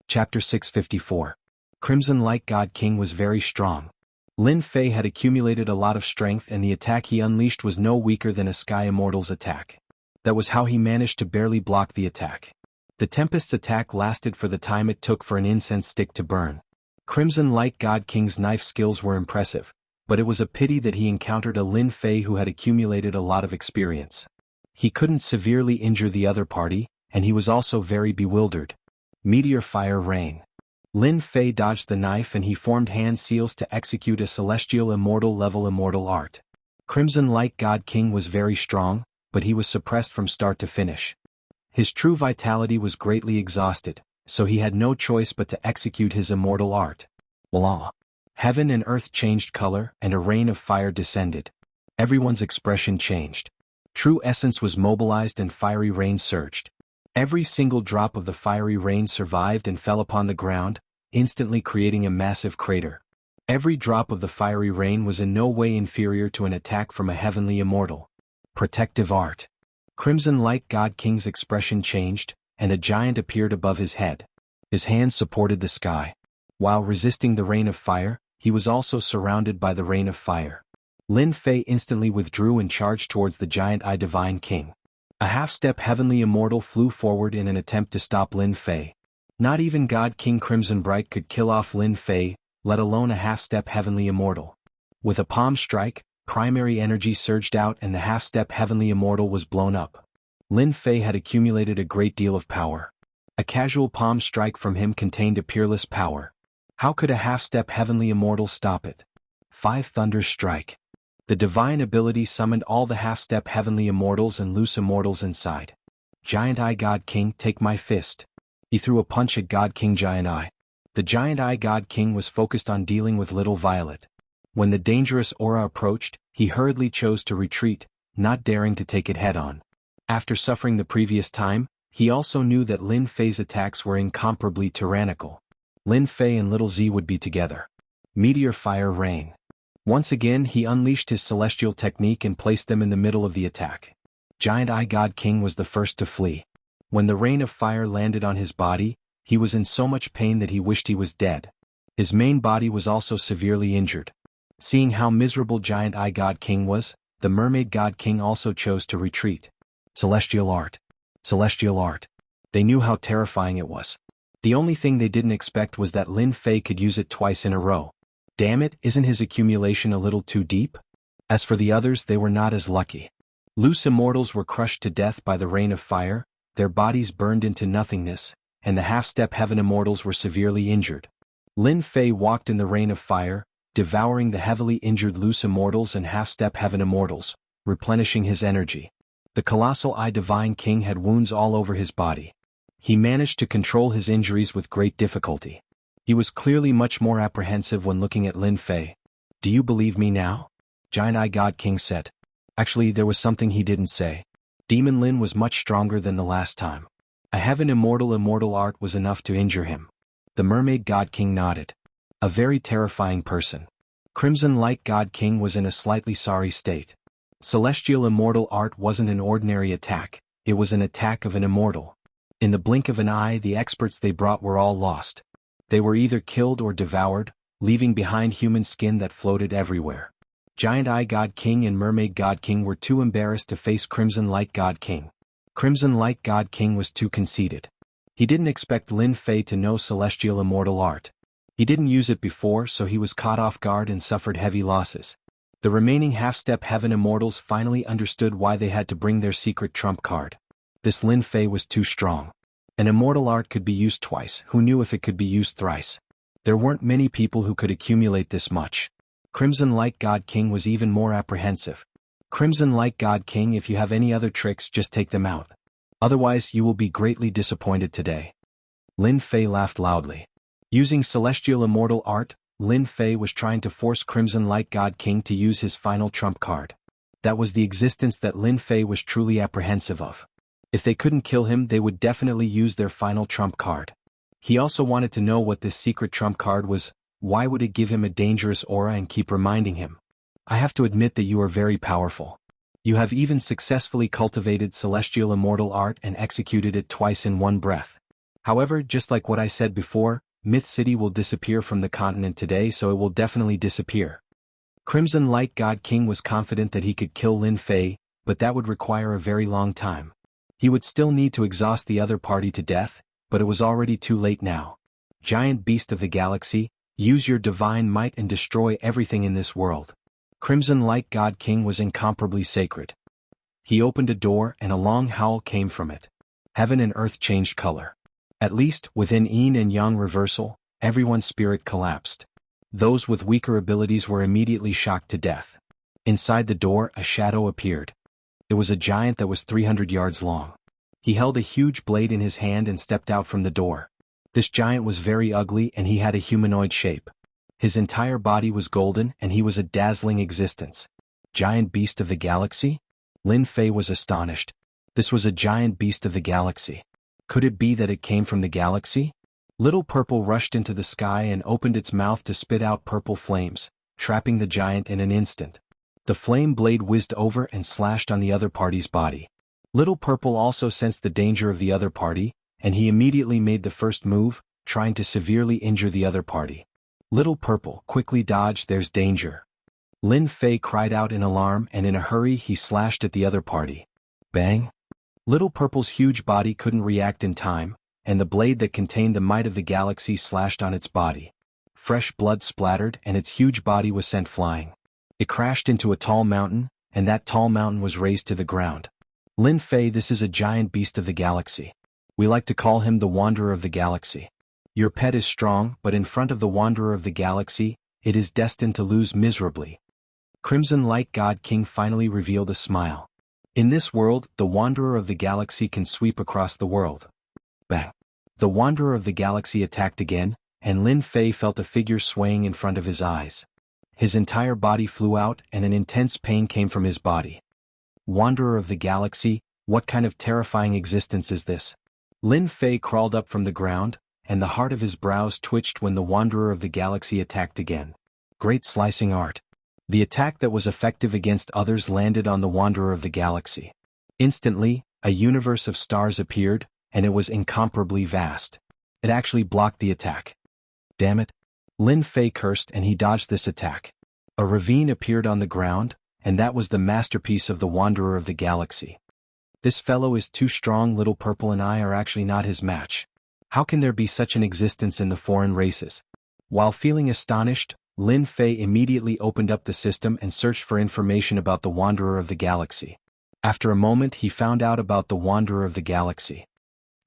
Chapter 654. Crimson Light God King was very strong. Lin Fei had accumulated a lot of strength and the attack he unleashed was no weaker than a Sky Immortal's attack. That was how he managed to barely block the attack. The Tempest's attack lasted for the time it took for an incense stick to burn. Crimson Light God King's knife skills were impressive, but it was a pity that he encountered a Lin Fei who had accumulated a lot of experience. He couldn't severely injure the other party, and he was also very bewildered. Meteor Fire Rain. Lin Fei dodged the knife and he formed hand seals to execute a Celestial Immortal level immortal art. Crimson Light God King was very strong, but he was suppressed from start to finish. His true vitality was greatly exhausted, so he had no choice but to execute his immortal art. Voila! Heaven and earth changed color and a rain of fire descended. Everyone's expression changed. True essence was mobilized and fiery rain surged. Every single drop of the fiery rain survived and fell upon the ground, instantly creating a massive crater. Every drop of the fiery rain was in no way inferior to an attack from a heavenly immortal. Protective art. Crimson Light God King's expression changed, and a giant appeared above his head. His hands supported the sky. While resisting the rain of fire, he was also surrounded by the rain of fire. Lin Fei instantly withdrew and charged towards the giant Eye Divine King. A half-step heavenly immortal flew forward in an attempt to stop Lin Fei. Not even God King Crimson Bright could kill off Lin Fei, let alone a half-step heavenly immortal. With a palm strike, primary energy surged out and the half-step heavenly immortal was blown up. Lin Fei had accumulated a great deal of power. A casual palm strike from him contained a peerless power. How could a half-step heavenly immortal stop it? 5 Thunders Strike. The divine ability summoned all the half-step heavenly immortals and loose immortals inside. Giant Eye God King, take my fist. He threw a punch at God King Giant Eye. The Giant Eye God King was focused on dealing with Little Violet. When the dangerous aura approached, he hurriedly chose to retreat, not daring to take it head-on. After suffering the previous time, he also knew that Lin Fei's attacks were incomparably tyrannical. Lin Fei and Little Z would be together. Meteor Fire Rain. Once again he unleashed his celestial technique and placed them in the middle of the attack. Giant Eye God King was the first to flee. When the rain of fire landed on his body, he was in so much pain that he wished he was dead. His main body was also severely injured. Seeing how miserable Giant Eye God King was, the Mermaid God King also chose to retreat. Celestial Art. Celestial Art. They knew how terrifying it was. The only thing they didn't expect was that Lin Fei could use it twice in a row. Damn it, isn't his accumulation a little too deep? As for the others, they were not as lucky. Loose immortals were crushed to death by the rain of fire, their bodies burned into nothingness, and the half-step heaven immortals were severely injured. Lin Fei walked in the rain of fire, devouring the heavily injured loose immortals and half-step heaven immortals, replenishing his energy. The colossal Eye Divine King had wounds all over his body. He managed to control his injuries with great difficulty. He was clearly much more apprehensive when looking at Lin Fei. Do you believe me now? Giant Eye God King said. Actually, there was something he didn't say. Demon Lin was much stronger than the last time. A heaven immortal art was enough to injure him. The Mermaid God King nodded. A very terrifying person. Crimson Light God King was in a slightly sorry state. Celestial immortal art wasn't an ordinary attack, it was an attack of an immortal. In the blink of an eye, the experts they brought were all lost. They were either killed or devoured, leaving behind human skin that floated everywhere. Giant Eye God King and Mermaid God King were too embarrassed to face Crimson Light God King. Crimson Light God King was too conceited. He didn't expect Lin Fei to know celestial immortal art. He didn't use it before, so he was caught off guard and suffered heavy losses. The remaining half-step heaven immortals finally understood why they had to bring their secret trump card. This Lin Fei was too strong. An immortal art could be used twice, who knew if it could be used thrice? There weren't many people who could accumulate this much. Crimson Light God King was even more apprehensive. Crimson Light God King, if you have any other tricks, just take them out. Otherwise, you will be greatly disappointed today. Lin Fei laughed loudly. Using celestial immortal art, Lin Fei was trying to force Crimson Light God King to use his final trump card. That was the existence that Lin Fei was truly apprehensive of. If they couldn't kill him, they would definitely use their final trump card. He also wanted to know what this secret trump card was Why would it give him a dangerous aura and keep reminding him? I have to admit that you are very powerful. You have even successfully cultivated celestial immortal art and executed it twice in one breath. However, just like what I said before, Myth City will disappear from the continent today, so it will definitely disappear. Crimson Light God King was confident that he could kill Lin Fei, but that would require a very long time. He would still need to exhaust the other party to death, but it was already too late now. Giant beast of the galaxy, use your divine might and destroy everything in this world. Crimson Light God King was incomparably sacred. He opened a door and a long howl came from it. Heaven and earth changed color. At least, within yin and yang reversal, everyone's spirit collapsed. Those with weaker abilities were immediately shocked to death. Inside the door, a shadow appeared. It was a giant that was 300 yards long. He held a huge blade in his hand and stepped out from the door. This giant was very ugly and he had a humanoid shape. His entire body was golden and he was a dazzling existence. Giant beast of the galaxy? Lin Fei was astonished. This was a giant beast of the galaxy. Could it be that it came from the galaxy? Little Purple rushed into the sky and opened its mouth to spit out purple flames, trapping the giant in an instant. The flame blade whizzed over and slashed on the other party's body. Little Purple also sensed the danger of the other party, and he immediately made the first move, trying to severely injure the other party. Little Purple, quickly dodge, there's danger. Lin Fei cried out in alarm and in a hurry he slashed at the other party. Bang! Little Purple's huge body couldn't react in time, and the blade that contained the might of the galaxy slashed on its body. Fresh blood splattered and its huge body was sent flying. It crashed into a tall mountain, and that tall mountain was razed to the ground. Lin Fei, this is a giant beast of the galaxy. We like to call him the Wanderer of the Galaxy. Your pet is strong, but in front of the Wanderer of the Galaxy, it is destined to lose miserably. Crimson Light God King finally revealed a smile. In this world, the Wanderer of the Galaxy can sweep across the world. Bang! The Wanderer of the Galaxy attacked again, and Lin Fei felt a figure swaying in front of his eyes. His entire body flew out and an intense pain came from his body. Wanderer of the Galaxy, what kind of terrifying existence is this? Lin Fei crawled up from the ground, and the heart of his brows twitched when the Wanderer of the Galaxy attacked again. Great slicing art. The attack that was effective against others landed on the Wanderer of the Galaxy. Instantly, a universe of stars appeared, and it was incomparably vast. It actually blocked the attack. Damn it! Lin Fei cursed and he dodged this attack. A ravine appeared on the ground, and that was the masterpiece of the Wanderer of the Galaxy. This fellow is too strong. Little Purple and I are actually not his match. How can there be such an existence in the foreign races? While feeling astonished, Lin Fei immediately opened up the system and searched for information about the Wanderer of the Galaxy. After a moment he found out about the Wanderer of the Galaxy.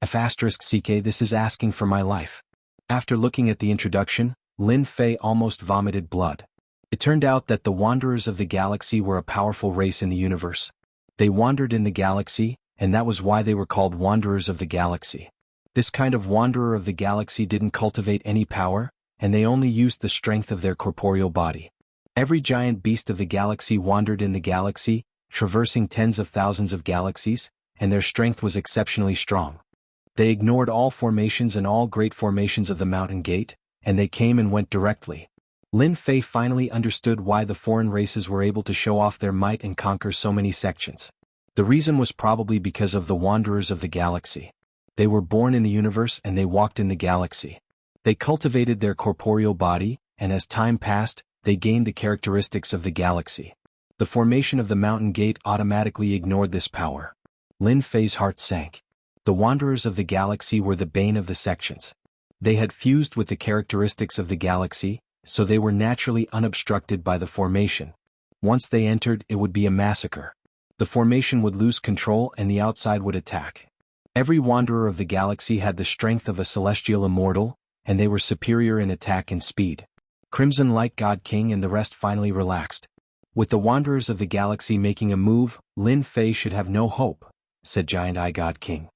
F***CK, this is asking for my life. After looking at the introduction, Lin Fei almost vomited blood. It turned out that the Wanderers of the Galaxy were a powerful race in the universe. They wandered in the galaxy, and that was why they were called Wanderers of the Galaxy. This kind of Wanderer of the Galaxy didn't cultivate any power, and they only used the strength of their corporeal body. Every giant beast of the galaxy wandered in the galaxy, traversing tens of thousands of galaxies, and their strength was exceptionally strong. They ignored all formations and all great formations of the Mountain Gate, and they came and went directly. Lin Fei finally understood why the foreign races were able to show off their might and conquer so many sections. The reason was probably because of the Wanderers of the Galaxy. They were born in the universe and they walked in the galaxy. They cultivated their corporeal body, and as time passed, they gained the characteristics of the galaxy. The formation of the Mountain Gate automatically ignored this power. Lin Fei's heart sank. The Wanderers of the Galaxy were the bane of the sections. They had fused with the characteristics of the galaxy, so they were naturally unobstructed by the formation. Once they entered, it would be a massacre. The formation would lose control and the outside would attack. Every Wanderer of the Galaxy had the strength of a celestial immortal, and they were superior in attack and speed. Crimson Light God King and the rest finally relaxed. With the Wanderers of the Galaxy making a move, Lin Fei should have no hope, said Giant Eye God King.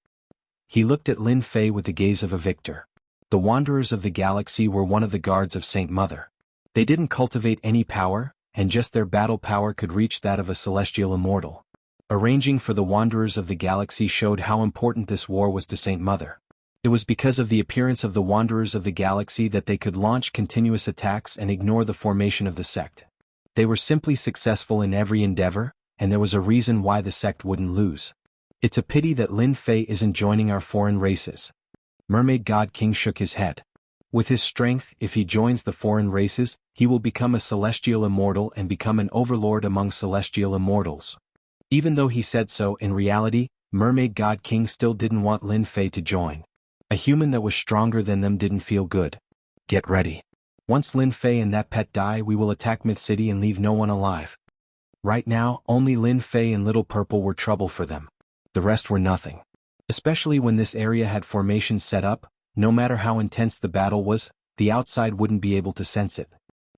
He looked at Lin Fei with the gaze of a victor. The Wanderers of the Galaxy were one of the guards of Saint Mother. They didn't cultivate any power, and just their battle power could reach that of a celestial immortal. Arranging for the Wanderers of the Galaxy showed how important this war was to Saint Mother. It was because of the appearance of the Wanderers of the Galaxy that they could launch continuous attacks and ignore the formation of the sect. They were simply successful in every endeavor, and there was a reason why the sect wouldn't lose. It's a pity that Lin Fei isn't joining our foreign races. Mermaid God King shook his head. With his strength, if he joins the foreign races, he will become a celestial immortal and become an overlord among celestial immortals. Even though he said so, in reality, Mermaid God King still didn't want Lin Fei to join. A human that was stronger than them didn't feel good. Get ready. Once Lin Fei and that pet die, we will attack Myth City and leave no one alive. Right now, only Lin Fei and Little Purple were trouble for them. The rest were nothing. Especially when this area had formations set up, no matter how intense the battle was, the outside wouldn't be able to sense it.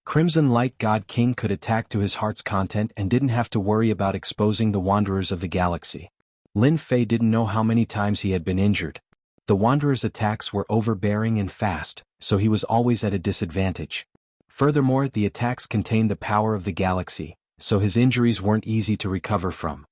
Crimson Light God King could attack to his heart's content and didn't have to worry about exposing the Wanderers of the Galaxy. Lin Fei didn't know how many times he had been injured. The Wanderers' attacks were overbearing and fast, so he was always at a disadvantage. Furthermore, the attacks contained the power of the galaxy, so his injuries weren't easy to recover from.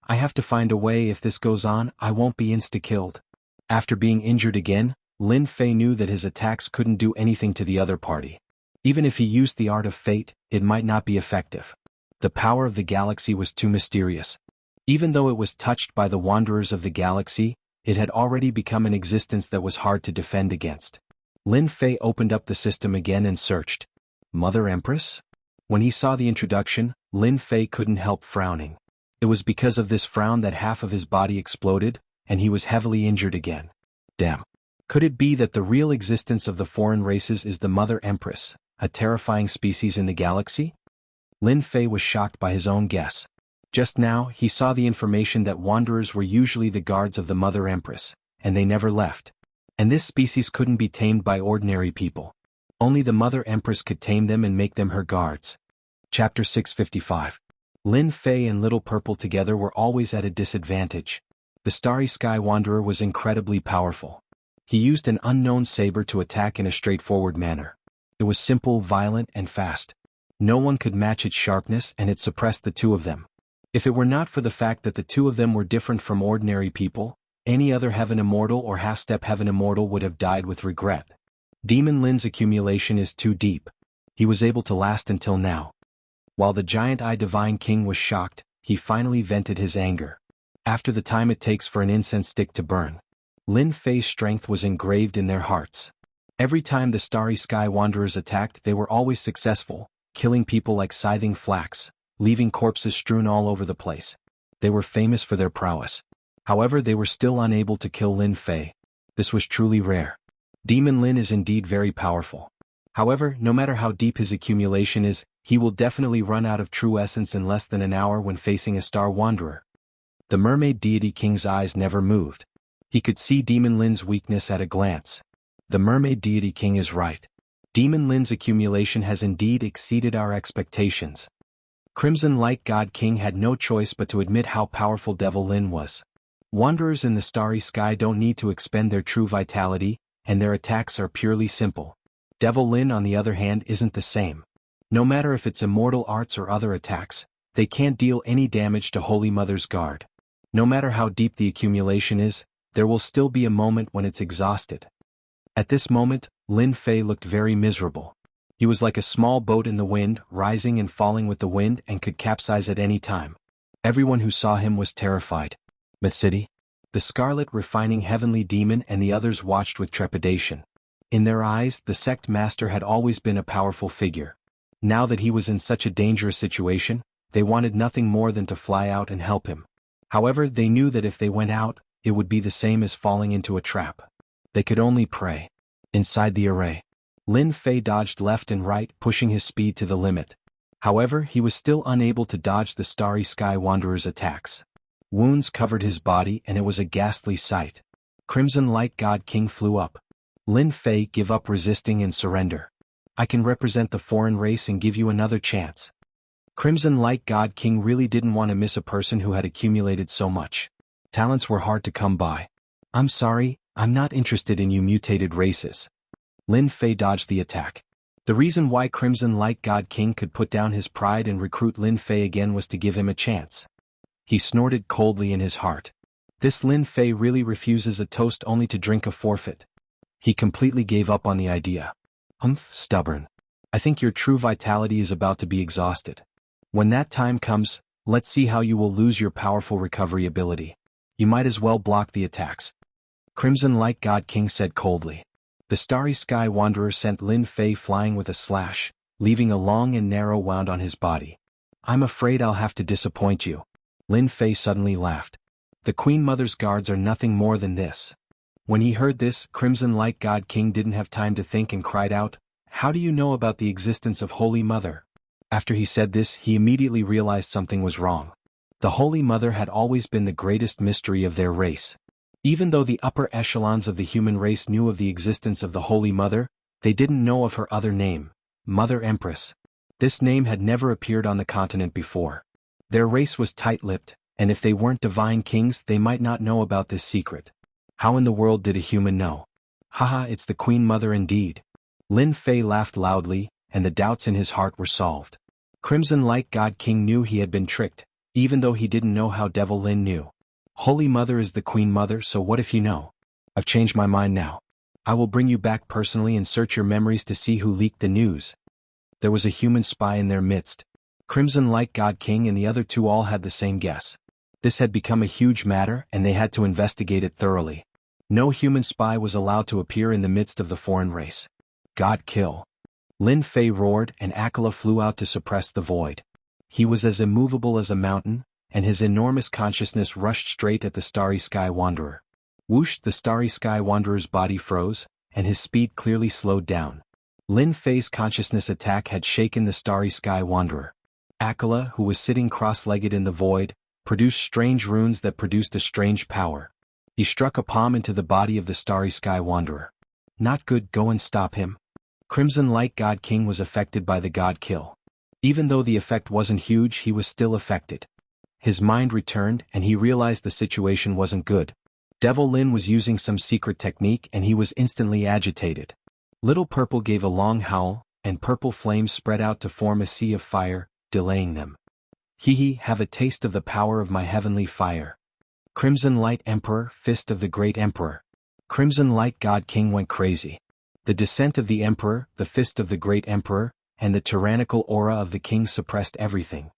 I have to find a way. If this goes on, I won't be insta-killed. After being injured again, Lin Fei knew that his attacks couldn't do anything to the other party. Even if he used the art of fate, it might not be effective. The power of the galaxy was too mysterious. Even though it was touched by the Wanderers of the Galaxy, it had already become an existence that was hard to defend against. Lin Fei opened up the system again and searched. Mother Empress? When he saw the introduction, Lin Fei couldn't help frowning. It was because of this frown that half of his body exploded, and he was heavily injured again. Damn. Could it be that the real existence of the foreign races is the Mother Empress, a terrifying species in the galaxy? Lin Fei was shocked by his own guess. Just now, he saw the information that Wanderers were usually the guards of the Mother Empress, and they never left. And this species couldn't be tamed by ordinary people. Only the Mother Empress could tame them and make them her guards. Chapter 655. Lin Fei and Little Purple together were always at a disadvantage. The Starry Sky Wanderer was incredibly powerful. He used an unknown saber to attack in a straightforward manner. It was simple, violent, and fast. No one could match its sharpness, and it suppressed the two of them. If it were not for the fact that the two of them were different from ordinary people, any other Heaven Immortal or half-step Heaven Immortal would have died with regret. Demon Lin's accumulation is too deep. He was able to last until now. While the Giant Eye Divine King was shocked, he finally vented his anger. After the time it takes for an incense stick to burn, Lin Fei's strength was engraved in their hearts. Every time the Starry Sky Wanderers attacked, they were always successful, killing people like scything flax, leaving corpses strewn all over the place. They were famous for their prowess. However, they were still unable to kill Lin Fei. This was truly rare. Demon Lin is indeed very powerful. However, no matter how deep his accumulation is, he will definitely run out of true essence in less than an hour when facing a Star Wanderer. The Mermaid Deity King's eyes never moved. He could see Demon Lin's weakness at a glance. The Mermaid Deity King is right. Demon Lin's accumulation has indeed exceeded our expectations. Crimson Light God King had no choice but to admit how powerful Devil Lin was. Wanderers in the starry sky don't need to expend their true vitality, and their attacks are purely simple. Devil Lin, on the other hand, isn't the same. No matter if it's immortal arts or other attacks, they can't deal any damage to Holy Mother's guard. No matter how deep the accumulation is, there will still be a moment when it's exhausted. At this moment, Lin Fei looked very miserable. He was like a small boat in the wind, rising and falling with the wind and could capsize at any time. Everyone who saw him was terrified. Myth City? The Scarlet Refining Heavenly Demon and the others watched with trepidation. In their eyes, the sect master had always been a powerful figure. Now that he was in such a dangerous situation, they wanted nothing more than to fly out and help him. However, they knew that if they went out, it would be the same as falling into a trap. They could only pray. Inside the array, Lin Fei dodged left and right, pushing his speed to the limit. However, he was still unable to dodge the Starry Sky Wanderer's attacks. Wounds covered his body and it was a ghastly sight. Crimson Light God King flew up. Lin Fei, give up resisting and surrender. I can represent the foreign race and give you another chance. Crimson Light God King really didn't want to miss a person who had accumulated so much. Talents were hard to come by. I'm sorry, I'm not interested in you mutated races. Lin Fei dodged the attack. The reason why Crimson Light God King could put down his pride and recruit Lin Fei again was to give him a chance. He snorted coldly in his heart. This Lin Fei really refuses a toast only to drink a forfeit. He completely gave up on the idea. Stubborn. I think your true vitality is about to be exhausted. When that time comes, let's see how you will lose your powerful recovery ability. You might as well block the attacks. Crimson Light God King said coldly. The Starry Sky Wanderer sent Lin Fei flying with a slash, leaving a long and narrow wound on his body. I'm afraid I'll have to disappoint you. Lin Fei suddenly laughed. The Queen Mother's guards are nothing more than this. When he heard this, Crimson Light God King didn't have time to think and cried out, "How do you know about the existence of Holy Mother?" After he said this, he immediately realized something was wrong. The Holy Mother had always been the greatest mystery of their race. Even though the upper echelons of the human race knew of the existence of the Holy Mother, they didn't know of her other name, Mother Empress. This name had never appeared on the continent before. Their race was tight-lipped, and if they weren't divine kings they might not know about this secret. How in the world did a human know? Haha, it's the Queen Mother indeed. Lin Fei laughed loudly, and the doubts in his heart were solved. Crimson Light God King knew he had been tricked, even though he didn't know how Devil Lin knew. Holy Mother is the Queen Mother, so what if you know? I've changed my mind now. I will bring you back personally and search your memories to see who leaked the news. There was a human spy in their midst. Crimson Light God King and the other two all had the same guess. This had become a huge matter and they had to investigate it thoroughly. No human spy was allowed to appear in the midst of the foreign race. God kill. Lin Fei roared and Akela flew out to suppress the void. He was as immovable as a mountain, and his enormous consciousness rushed straight at the Starry Sky Wanderer. Whoosh! The Starry Sky Wanderer's body froze, and his speed clearly slowed down. Lin Fei's consciousness attack had shaken the Starry Sky Wanderer. Akela, who was sitting cross-legged in the void, produced strange runes that produced a strange power. He struck a palm into the body of the Starry Sky Wanderer. Not good, go and stop him. Crimson Light God King was affected by the God Kill. Even though the effect wasn't huge, he was still affected. His mind returned and he realized the situation wasn't good. Devil Lin was using some secret technique and he was instantly agitated. Little Purple gave a long howl, and purple flames spread out to form a sea of fire, delaying them. Have a taste of the power of my heavenly fire. Crimson Light Emperor, Fist of the Great Emperor. Crimson Light God King went crazy. The descent of the Emperor, the Fist of the Great Emperor, and the tyrannical aura of the king suppressed everything.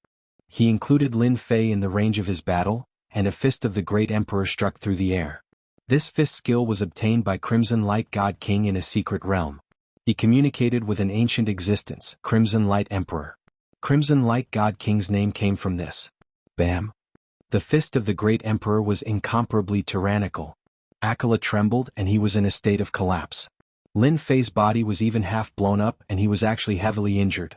He included Lin Fei in the range of his battle, and a Fist of the Great Emperor struck through the air. This fist skill was obtained by Crimson Light God King in a secret realm. He communicated with an ancient existence, Crimson Light Emperor. Crimson Light God King's name came from this. Bam! The Fist of the Great Emperor was incomparably tyrannical. Akela trembled and he was in a state of collapse. Lin Fei's body was even half blown up and he was actually heavily injured.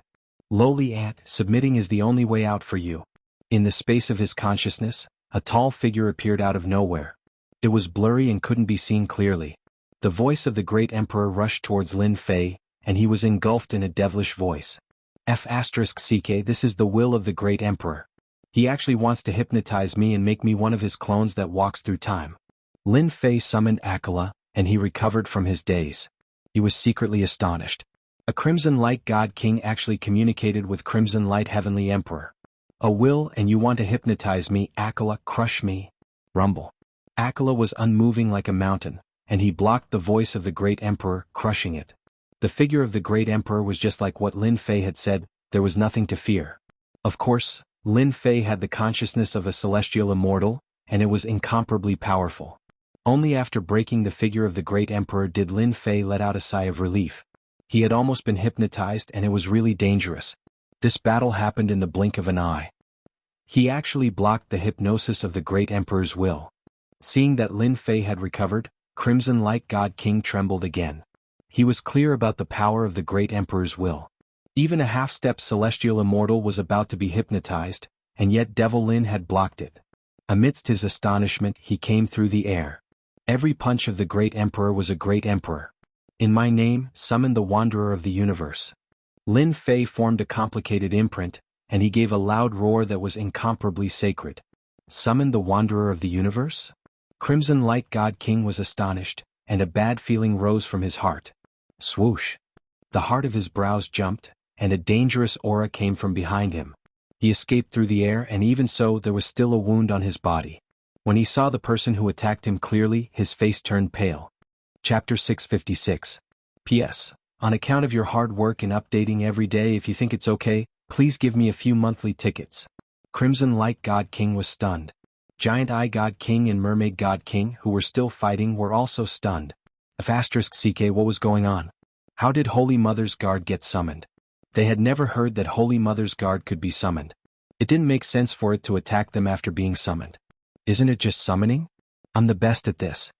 Lowly ant, submitting is the only way out for you. In the space of his consciousness, a tall figure appeared out of nowhere. It was blurry and couldn't be seen clearly. The voice of the Great Emperor rushed towards Lin Fei, and he was engulfed in a devilish voice. *CK, this is the will of the Great Emperor. He actually wants to hypnotize me and make me one of his clones that walks through time. Lin Fei summoned Akela, and he recovered from his daze. He was secretly astonished. A Crimson Light God King actually communicated with Crimson Light Heavenly Emperor. A will and you want to hypnotize me, Akela, crush me? Rumble. Akela was unmoving like a mountain, and he blocked the voice of the Great Emperor, crushing it. The figure of the Great Emperor was just like what Lin Fei had said, there was nothing to fear. Of course, Lin Fei had the consciousness of a celestial immortal, and it was incomparably powerful. Only after breaking the figure of the Great Emperor did Lin Fei let out a sigh of relief. He had almost been hypnotized and it was really dangerous. This battle happened in the blink of an eye. He actually blocked the hypnosis of the Great Emperor's will. Seeing that Lin Fei had recovered, Crimson Light God King trembled again. He was clear about the power of the Great Emperor's will. Even a half-step celestial immortal was about to be hypnotized, and yet Devil Lin had blocked it. Amidst his astonishment, he came through the air. Every punch of the Great Emperor was a Great Emperor. In my name, summon the Wanderer of the Universe. Lin Fei formed a complicated imprint, and he gave a loud roar that was incomparably sacred. Summon the Wanderer of the Universe? Crimson Light God King was astonished, and a bad feeling rose from his heart. Swoosh! The heart of his brows jumped, and a dangerous aura came from behind him. He escaped through the air and even so there was still a wound on his body. When he saw the person who attacked him clearly, his face turned pale. Chapter 656. P.S. On account of your hard work in updating every day, if you think it's okay, please give me a few monthly tickets. Crimson Light God King was stunned. Giant Eye God King and Mermaid God King, who were still fighting, were also stunned. *CK What was going on? How did Holy Mother's Guard get summoned? They had never heard that Holy Mother's Guard could be summoned. It didn't make sense for it to attack them after being summoned. Isn't it just summoning? I'm the best at this.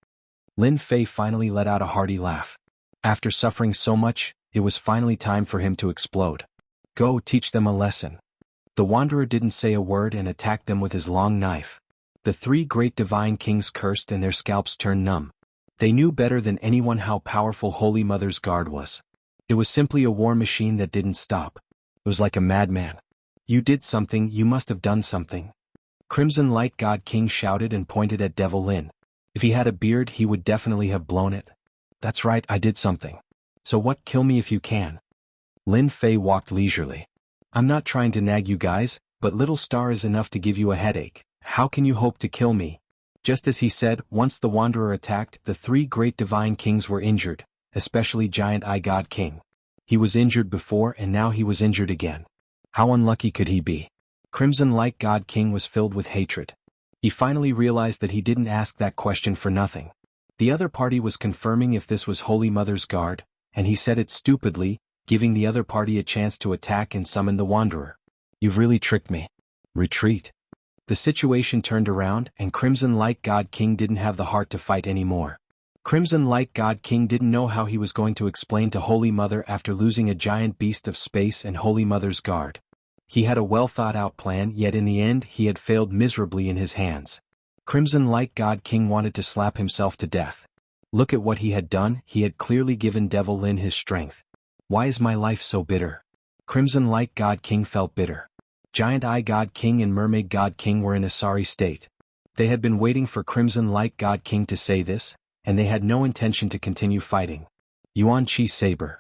Lin Fei finally let out a hearty laugh. After suffering so much, it was finally time for him to explode. Go teach them a lesson. The Wanderer didn't say a word and attacked them with his long knife. The three great divine kings cursed and their scalps turned numb. They knew better than anyone how powerful Holy Mother's Guard was. It was simply a war machine that didn't stop. It was like a madman. You did something, you must have done something. Crimson Light God King shouted and pointed at Devil Lin. If he had a beard, he would definitely have blown it. That's right, I did something. So what? Kill me if you can. Lin Fei walked leisurely. I'm not trying to nag you guys, but Little Star is enough to give you a headache. How can you hope to kill me? Just as he said, once the Wanderer attacked, the three great divine kings were injured, especially Giant Eye God King. He was injured before and now he was injured again. How unlucky could he be? Crimson Light God King was filled with hatred. He finally realized that he didn't ask that question for nothing. The other party was confirming if this was Holy Mother's Guard, and he said it stupidly, giving the other party a chance to attack and summon the Wanderer. You've really tricked me. Retreat. The situation turned around and Crimson Light God King didn't have the heart to fight anymore. Crimson Light God King didn't know how he was going to explain to Holy Mother after losing a giant beast of space and Holy Mother's Guard. He had a well-thought-out plan, yet in the end he had failed miserably in his hands. Crimson Light God King wanted to slap himself to death. Look at what he had done, he had clearly given Devil Lin his strength. Why is my life so bitter? Crimson Light God King felt bitter. Giant Eye God King and Mermaid God King were in a sorry state. They had been waiting for Crimson Light God King to say this, and they had no intention to continue fighting. Yuan Chi Saber.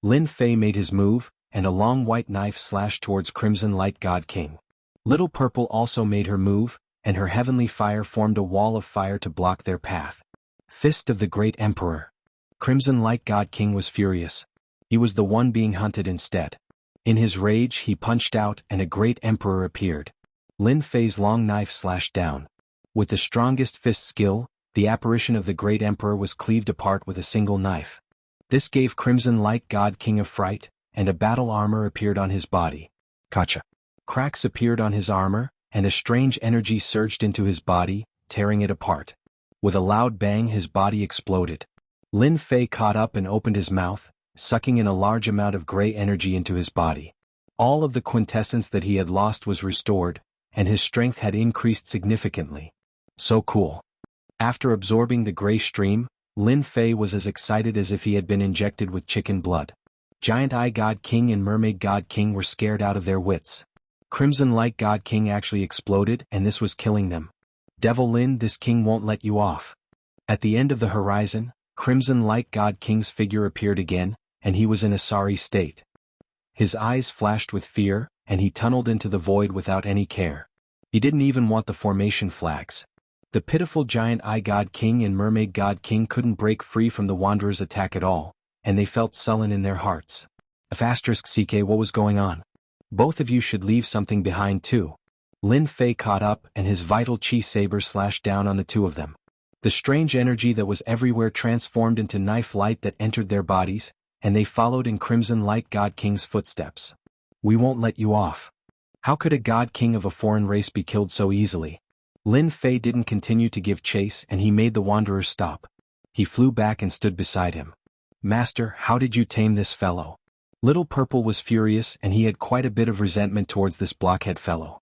Lin Fei made his move, and a long white knife slashed towards Crimson Light God King. Little Purple also made her move, and her heavenly fire formed a wall of fire to block their path. Fist of the Great Emperor. Crimson Light God King was furious. He was the one being hunted instead. In his rage he punched out and a Great Emperor appeared. Lin Fei's long knife slashed down. With the strongest fist skill, the apparition of the Great Emperor was cleaved apart with a single knife. This gave Crimson Light God King a fright, and a battle armor appeared on his body. Gotcha. Cracks appeared on his armor, and a strange energy surged into his body, tearing it apart. With a loud bang his body exploded. Lin Fei caught up and opened his mouth, sucking in a large amount of gray energy into his body. All of the quintessence that he had lost was restored, and his strength had increased significantly. So cool. After absorbing the gray stream, Lin Fei was as excited as if he had been injected with chicken blood. Giant Eye God King and Mermaid God King were scared out of their wits. Crimson Light God King actually exploded and this was killing them. Devil Lin, this king won't let you off. At the end of the horizon, Crimson Light God King's figure appeared again, and he was in a sorry state. His eyes flashed with fear, and he tunneled into the void without any care. He didn't even want the formation flags. The pitiful Giant Eye God King and Mermaid God King couldn't break free from the Wanderer's attack at all, and they felt sullen in their hearts. *CK What was going on? Both of you should leave something behind too. Lin Fei caught up and his vital chi saber slashed down on the two of them. The strange energy that was everywhere transformed into knife light that entered their bodies, and they followed in Crimson Light God King's footsteps. We won't let you off. How could a God King of a foreign race be killed so easily? Lin Fei didn't continue to give chase and he made the Wanderer stop. He flew back and stood beside him. Master, how did you tame this fellow? Little Purple was furious and he had quite a bit of resentment towards this blockhead fellow.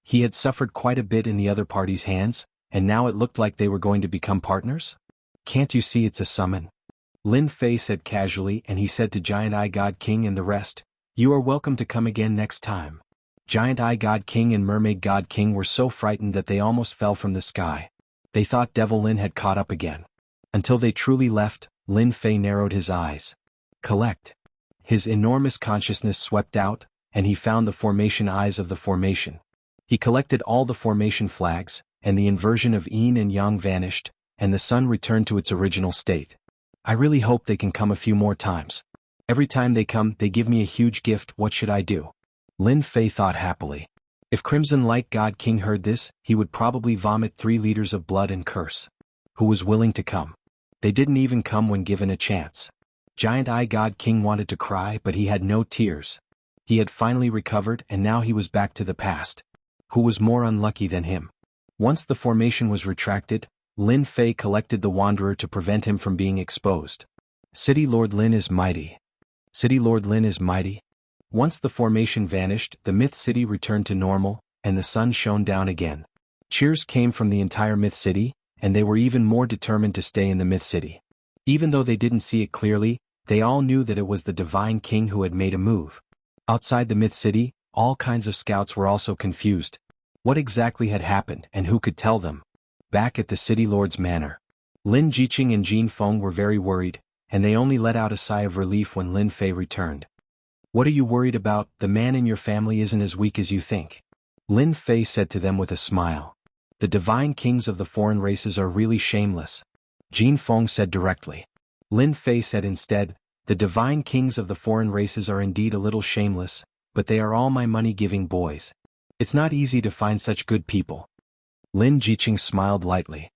He had suffered quite a bit in the other party's hands, and now it looked like they were going to become partners? Can't you see it's a summon? Lin Fei said casually, and he said to Giant Eye God King and the rest, you are welcome to come again next time. Giant Eye God King and Mermaid God King were so frightened that they almost fell from the sky. They thought Devil Lin had caught up again. Until they truly left, Lin Fei narrowed his eyes. Collect. His enormous consciousness swept out, and he found the formation eyes of the formation. He collected all the formation flags, and the inversion of yin and yang vanished, and the sun returned to its original state. I really hope they can come a few more times. Every time they come, they give me a huge gift. What should I do? Lin Fei thought happily. If Crimson Light God King heard this, he would probably vomit 3 liters of blood and curse. Who was willing to come? They didn't even come when given a chance. Giant Eye God King wanted to cry, but he had no tears. He had finally recovered, and now he was back to the past. Who was more unlucky than him? Once the formation was retracted, Lin Fei collected the Wanderer to prevent him from being exposed. City Lord Lin is mighty. City Lord Lin is mighty. Once the formation vanished, the Myth City returned to normal, and the sun shone down again. Cheers came from the entire Myth City, and they were even more determined to stay in the Myth City. Even though they didn't see it clearly, they all knew that it was the Divine King who had made a move. Outside the Myth City, all kinds of scouts were also confused. What exactly had happened, and who could tell them? Back at the City Lord's manor, Lin Jiqing and Jin Feng were very worried, and they only let out a sigh of relief when Lin Fei returned. What are you worried about? The man in your family isn't as weak as you think. Lin Fei said to them with a smile. The divine kings of the foreign races are really shameless. Jin Feng said directly. Lin Fei said instead, the divine kings of the foreign races are indeed a little shameless, but they are all my money-giving boys. It's not easy to find such good people. Lin Jiqing smiled lightly.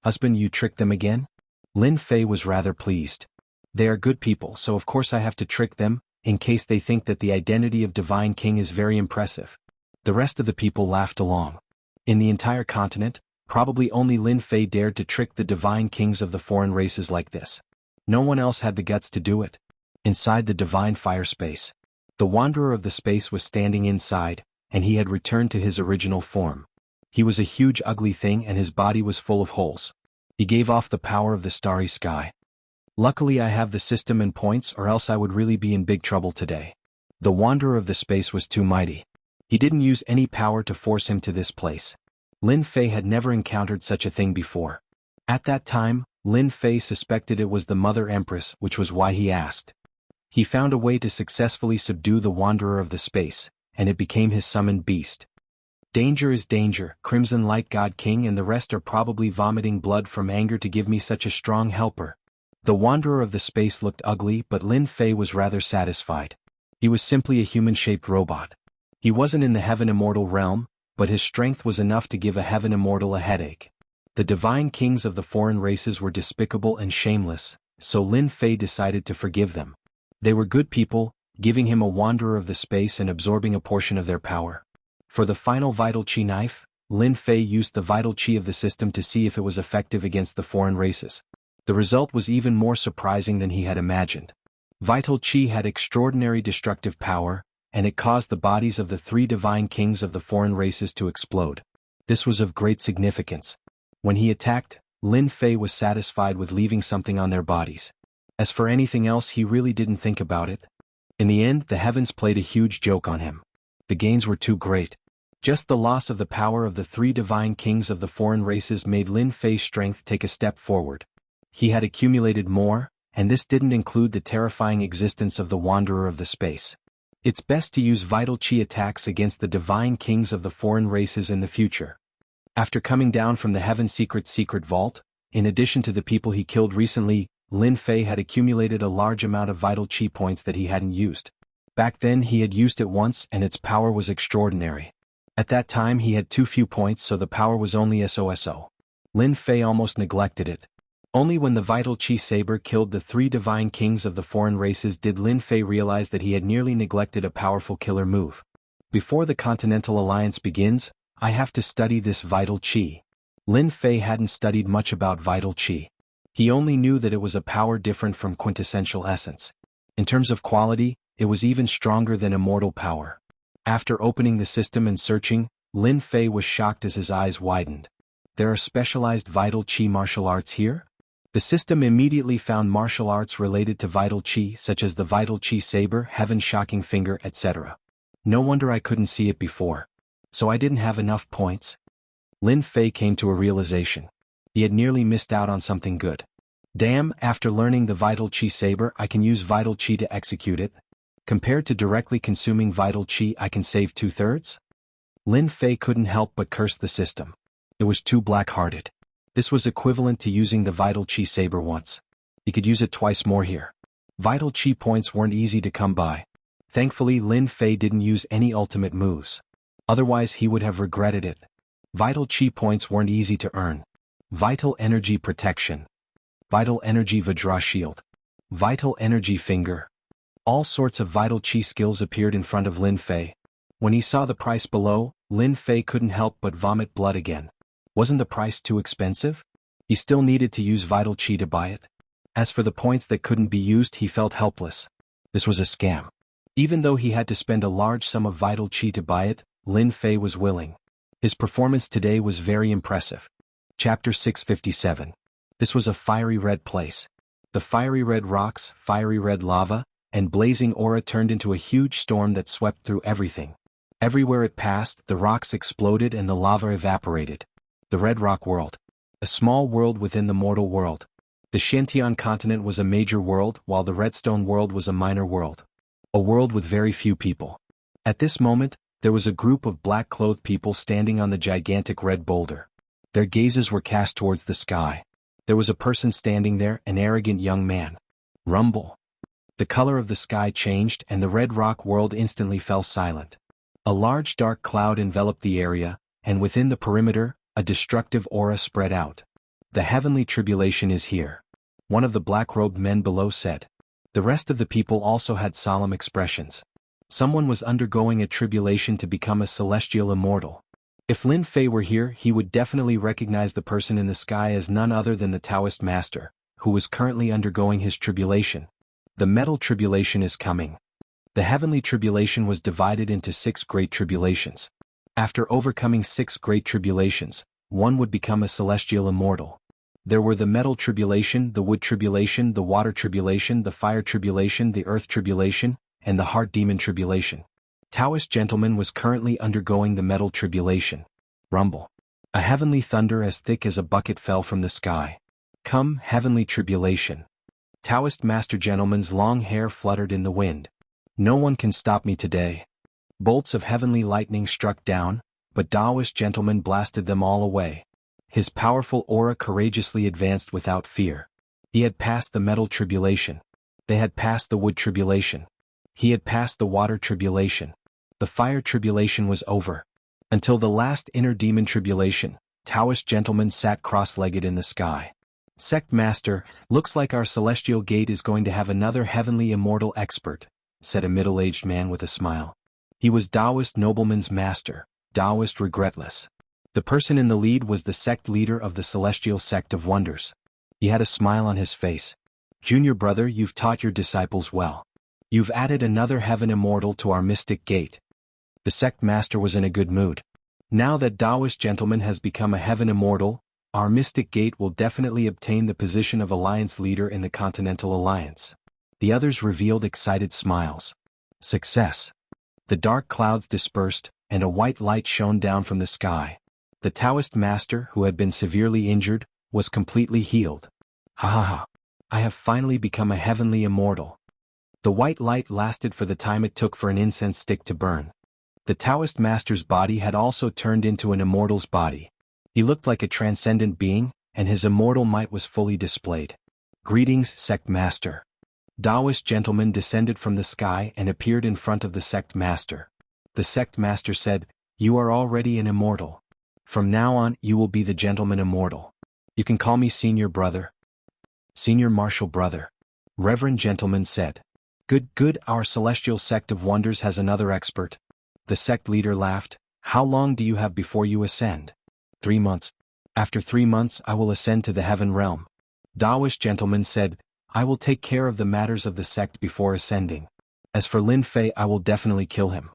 Husband, you tricked them again? Lin Fei was rather pleased. They are good people, so of course I have to trick them, in case they think that the identity of Divine King is very impressive. The rest of the people laughed along. In the entire continent, probably only Lin Fei dared to trick the Divine Kings of the foreign races like this. No one else had the guts to do it. Inside the Divine Fire Space, the Wanderer of the Space was standing inside, and he had returned to his original form. He was a huge ugly thing and his body was full of holes. He gave off the power of the starry sky. Luckily I have the system and points, or else I would really be in big trouble today. The Wanderer of the Space was too mighty. He didn't use any power to force him to this place. Lin Fei had never encountered such a thing before. At that time, Lin Fei suspected it was the Mother Empress, which was why he asked. He found a way to successfully subdue the Wanderer of the Space, and it became his summoned beast. Danger is danger. Crimson Light God King and the rest are probably vomiting blood from anger to give me such a strong helper. The Wanderer of the Space looked ugly, but Lin Fei was rather satisfied. He was simply a human-shaped robot. He wasn't in the Heaven Immortal realm, but his strength was enough to give a Heaven Immortal a headache. The Divine Kings of the foreign races were despicable and shameless, so Lin Fei decided to forgive them. They were good people, giving him a Wanderer of the Space and absorbing a portion of their power. For the final Vital Chi knife, Lin Fei used the Vital Chi of the system to see if it was effective against the foreign races. The result was even more surprising than he had imagined. Vital Chi had extraordinary destructive power, and it caused the bodies of the 3 divine kings of the foreign races to explode. This was of great significance. When he attacked, Lin Fei was satisfied with leaving something on their bodies. As for anything else, he really didn't think about it. In the end, the heavens played a huge joke on him. The gains were too great. Just the loss of the power of the 3 divine kings of the foreign races made Lin Fei's strength take a step forward. He had accumulated more, and this didn't include the terrifying existence of the Wanderer of the Space. It's best to use Vital Chi attacks against the divine kings of the foreign races in the future. After coming down from the Heaven Secret Vault, in addition to the people he killed recently, Lin Fei had accumulated a large amount of Vital Chi points that he hadn't used. Back then he had used it once and its power was extraordinary. At that time he had too few points, so the power was only SOSO. Lin Fei almost neglected it. Only when the Vital Chi saber killed the 3 divine kings of the foreign races did Lin Fei realize that he had nearly neglected a powerful killer move. Before the Continental Alliance begins, I have to study this Vital Chi. Lin Fei hadn't studied much about Vital Chi. He only knew that it was a power different from quintessential essence. In terms of quality, it was even stronger than immortal power. After opening the system and searching, Lin Fei was shocked as his eyes widened. There are specialized Vital Chi martial arts here? The system immediately found martial arts related to Vital Chi, such as the Vital Chi Saber, Heaven Shocking Finger, etc. No wonder I couldn't see it before. So I didn't have enough points? Lin Fei came to a realization. He had nearly missed out on something good. Damn, after learning the Vital Chi Saber I can use Vital Chi to execute it. Compared to directly consuming Vital Chi I can save 2/3? Lin Fei couldn't help but curse the system. It was too black-hearted. This was equivalent to using the Vital Chi saber once. He could use it twice more here. Vital Chi points weren't easy to come by. Thankfully, Lin Fei didn't use any ultimate moves. Otherwise he would have regretted it. Vital Chi points weren't easy to earn. Vital Energy Protection. Vital Energy Vajra Shield. Vital Energy Finger. All sorts of Vital Chi skills appeared in front of Lin Fei. When he saw the price below, Lin Fei couldn't help but vomit blood again. Wasn't the price too expensive? He still needed to use Vital Chi to buy it. As for the points that couldn't be used, he felt helpless. This was a scam. Even though he had to spend a large sum of Vital Chi to buy it, Lin Fei was willing. His performance today was very impressive. Chapter 657. This was a fiery red place. The fiery red rocks, fiery red lava, and blazing aura turned into a huge storm that swept through everything. Everywhere it passed, the rocks exploded and the lava evaporated. The Red Rock World. A small world within the mortal world. The Shantian continent was a major world, while the Redstone world was a minor world. A world with very few people. At this moment, there was a group of black-clothed people standing on the gigantic red boulder. Their gazes were cast towards the sky. There was a person standing there, an arrogant young man. Rumble. The color of the sky changed and the Red Rock world instantly fell silent. A large dark cloud enveloped the area, and within the perimeter, a destructive aura spread out. The heavenly tribulation is here. One of the black-robed men below said. The rest of the people also had solemn expressions. Someone was undergoing a tribulation to become a celestial immortal. If Lin Fei were here, he would definitely recognize the person in the sky as none other than the Taoist master, who was currently undergoing his tribulation. The metal tribulation is coming. The heavenly tribulation was divided into 6 great tribulations. After overcoming 6 great tribulations, one would become a celestial immortal. There were the metal tribulation, the wood tribulation, the water tribulation, the fire tribulation, the earth tribulation, and the heart demon tribulation. Taoist gentleman was currently undergoing the metal tribulation. Rumble. A heavenly thunder as thick as a bucket fell from the sky. Come, heavenly tribulation. Taoist master gentleman's long hair fluttered in the wind. No one can stop me today. Bolts of heavenly lightning struck down, but Taoist gentleman blasted them all away. His powerful aura courageously advanced without fear. He had passed the metal tribulation. They had passed the wood tribulation. He had passed the water tribulation. The fire tribulation was over. Until the last inner demon tribulation, Taoist gentleman sat cross-legged in the sky. Sect Master, looks like our celestial gate is going to have another heavenly immortal expert, said a middle-aged man with a smile. He was Taoist nobleman's master, Taoist regretless. The person in the lead was the sect leader of the Celestial Sect of Wonders. He had a smile on his face. Junior brother, you've taught your disciples well. You've added another heaven immortal to our mystic gate. The sect master was in a good mood. Now that Taoist gentleman has become a heaven immortal, our mystic gate will definitely obtain the position of alliance leader in the Continental Alliance. The others revealed excited smiles. Success. The dark clouds dispersed, and a white light shone down from the sky. The Taoist master, who had been severely injured, was completely healed. Ha ha ha. I have finally become a heavenly immortal. The white light lasted for the time it took for an incense stick to burn. The Taoist master's body had also turned into an immortal's body. He looked like a transcendent being, and his immortal might was fully displayed. Greetings, sect master. Taoist gentleman descended from the sky and appeared in front of the sect master. The sect master said, "You are already an immortal. From now on, you will be the gentleman immortal. You can call me senior brother." Senior martial brother. Reverend gentleman said. Good, our celestial sect of wonders has another expert. The sect leader laughed. How long do you have before you ascend? 3 months. After 3 months I will ascend to the heaven realm. Taoist gentleman said, I will take care of the matters of the sect before ascending. As for Lin Fei, I will definitely kill him.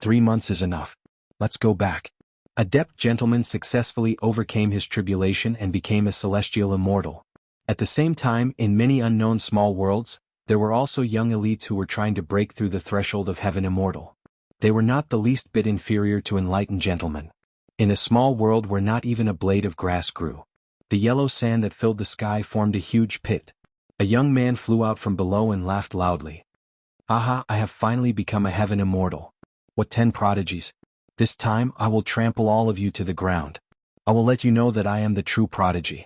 3 months is enough. Let's go back. Adept gentleman successfully overcame his tribulation and became a celestial immortal. At the same time, in many unknown small worlds, there were also young elites who were trying to break through the threshold of heaven immortal. They were not the least bit inferior to enlightened gentlemen. In a small world where not even a blade of grass grew. The yellow sand that filled the sky formed a huge pit. A young man flew out from below and laughed loudly. Aha, I have finally become a heaven immortal. What 10 prodigies! This time I will trample all of you to the ground. I will let you know that I am the true prodigy.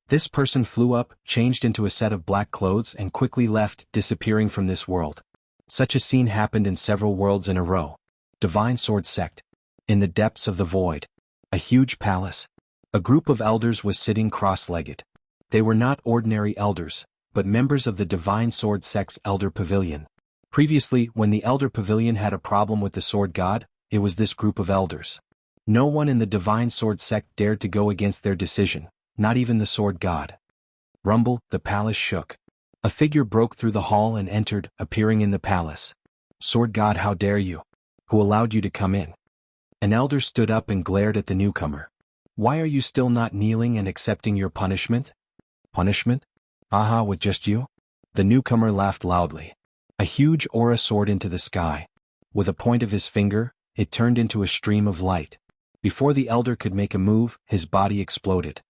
This person flew up, changed into a set of black clothes and quickly left, disappearing from this world. Such a scene happened in several worlds in a row. Divine Sword Sect. In the depths of the void. A huge palace. A group of elders was sitting cross-legged. They were not ordinary elders, but members of the Divine Sword Sect's Elder Pavilion. Previously, when the Elder Pavilion had a problem with the Sword God, it was this group of elders. No one in the Divine Sword Sect dared to go against their decision, not even the Sword God. Rumble, the palace shook. A figure broke through the hall and entered, appearing in the palace. Sword God, how dare you? Who allowed you to come in? An elder stood up and glared at the newcomer. Why are you still not kneeling and accepting your punishment? Punishment? Aha, with just you? The newcomer laughed loudly. A huge aura soared into the sky. With a point of his finger, it turned into a stream of light. Before the elder could make a move, his body exploded.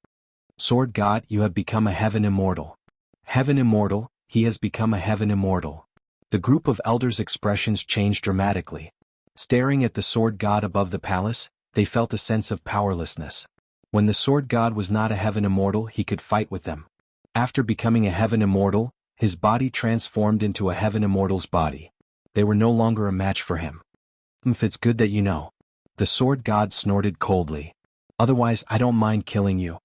Sword God, you have become a heaven immortal. Heaven immortal, he has become a heaven immortal. The group of elders' expressions changed dramatically. Staring at the Sword God above the palace, they felt a sense of powerlessness. When the Sword God was not a heaven immortal, he could fight with them. After becoming a heaven immortal, his body transformed into a heaven immortal's body. They were no longer a match for him. If it's good that you know. The Sword God snorted coldly. Otherwise, I don't mind killing you.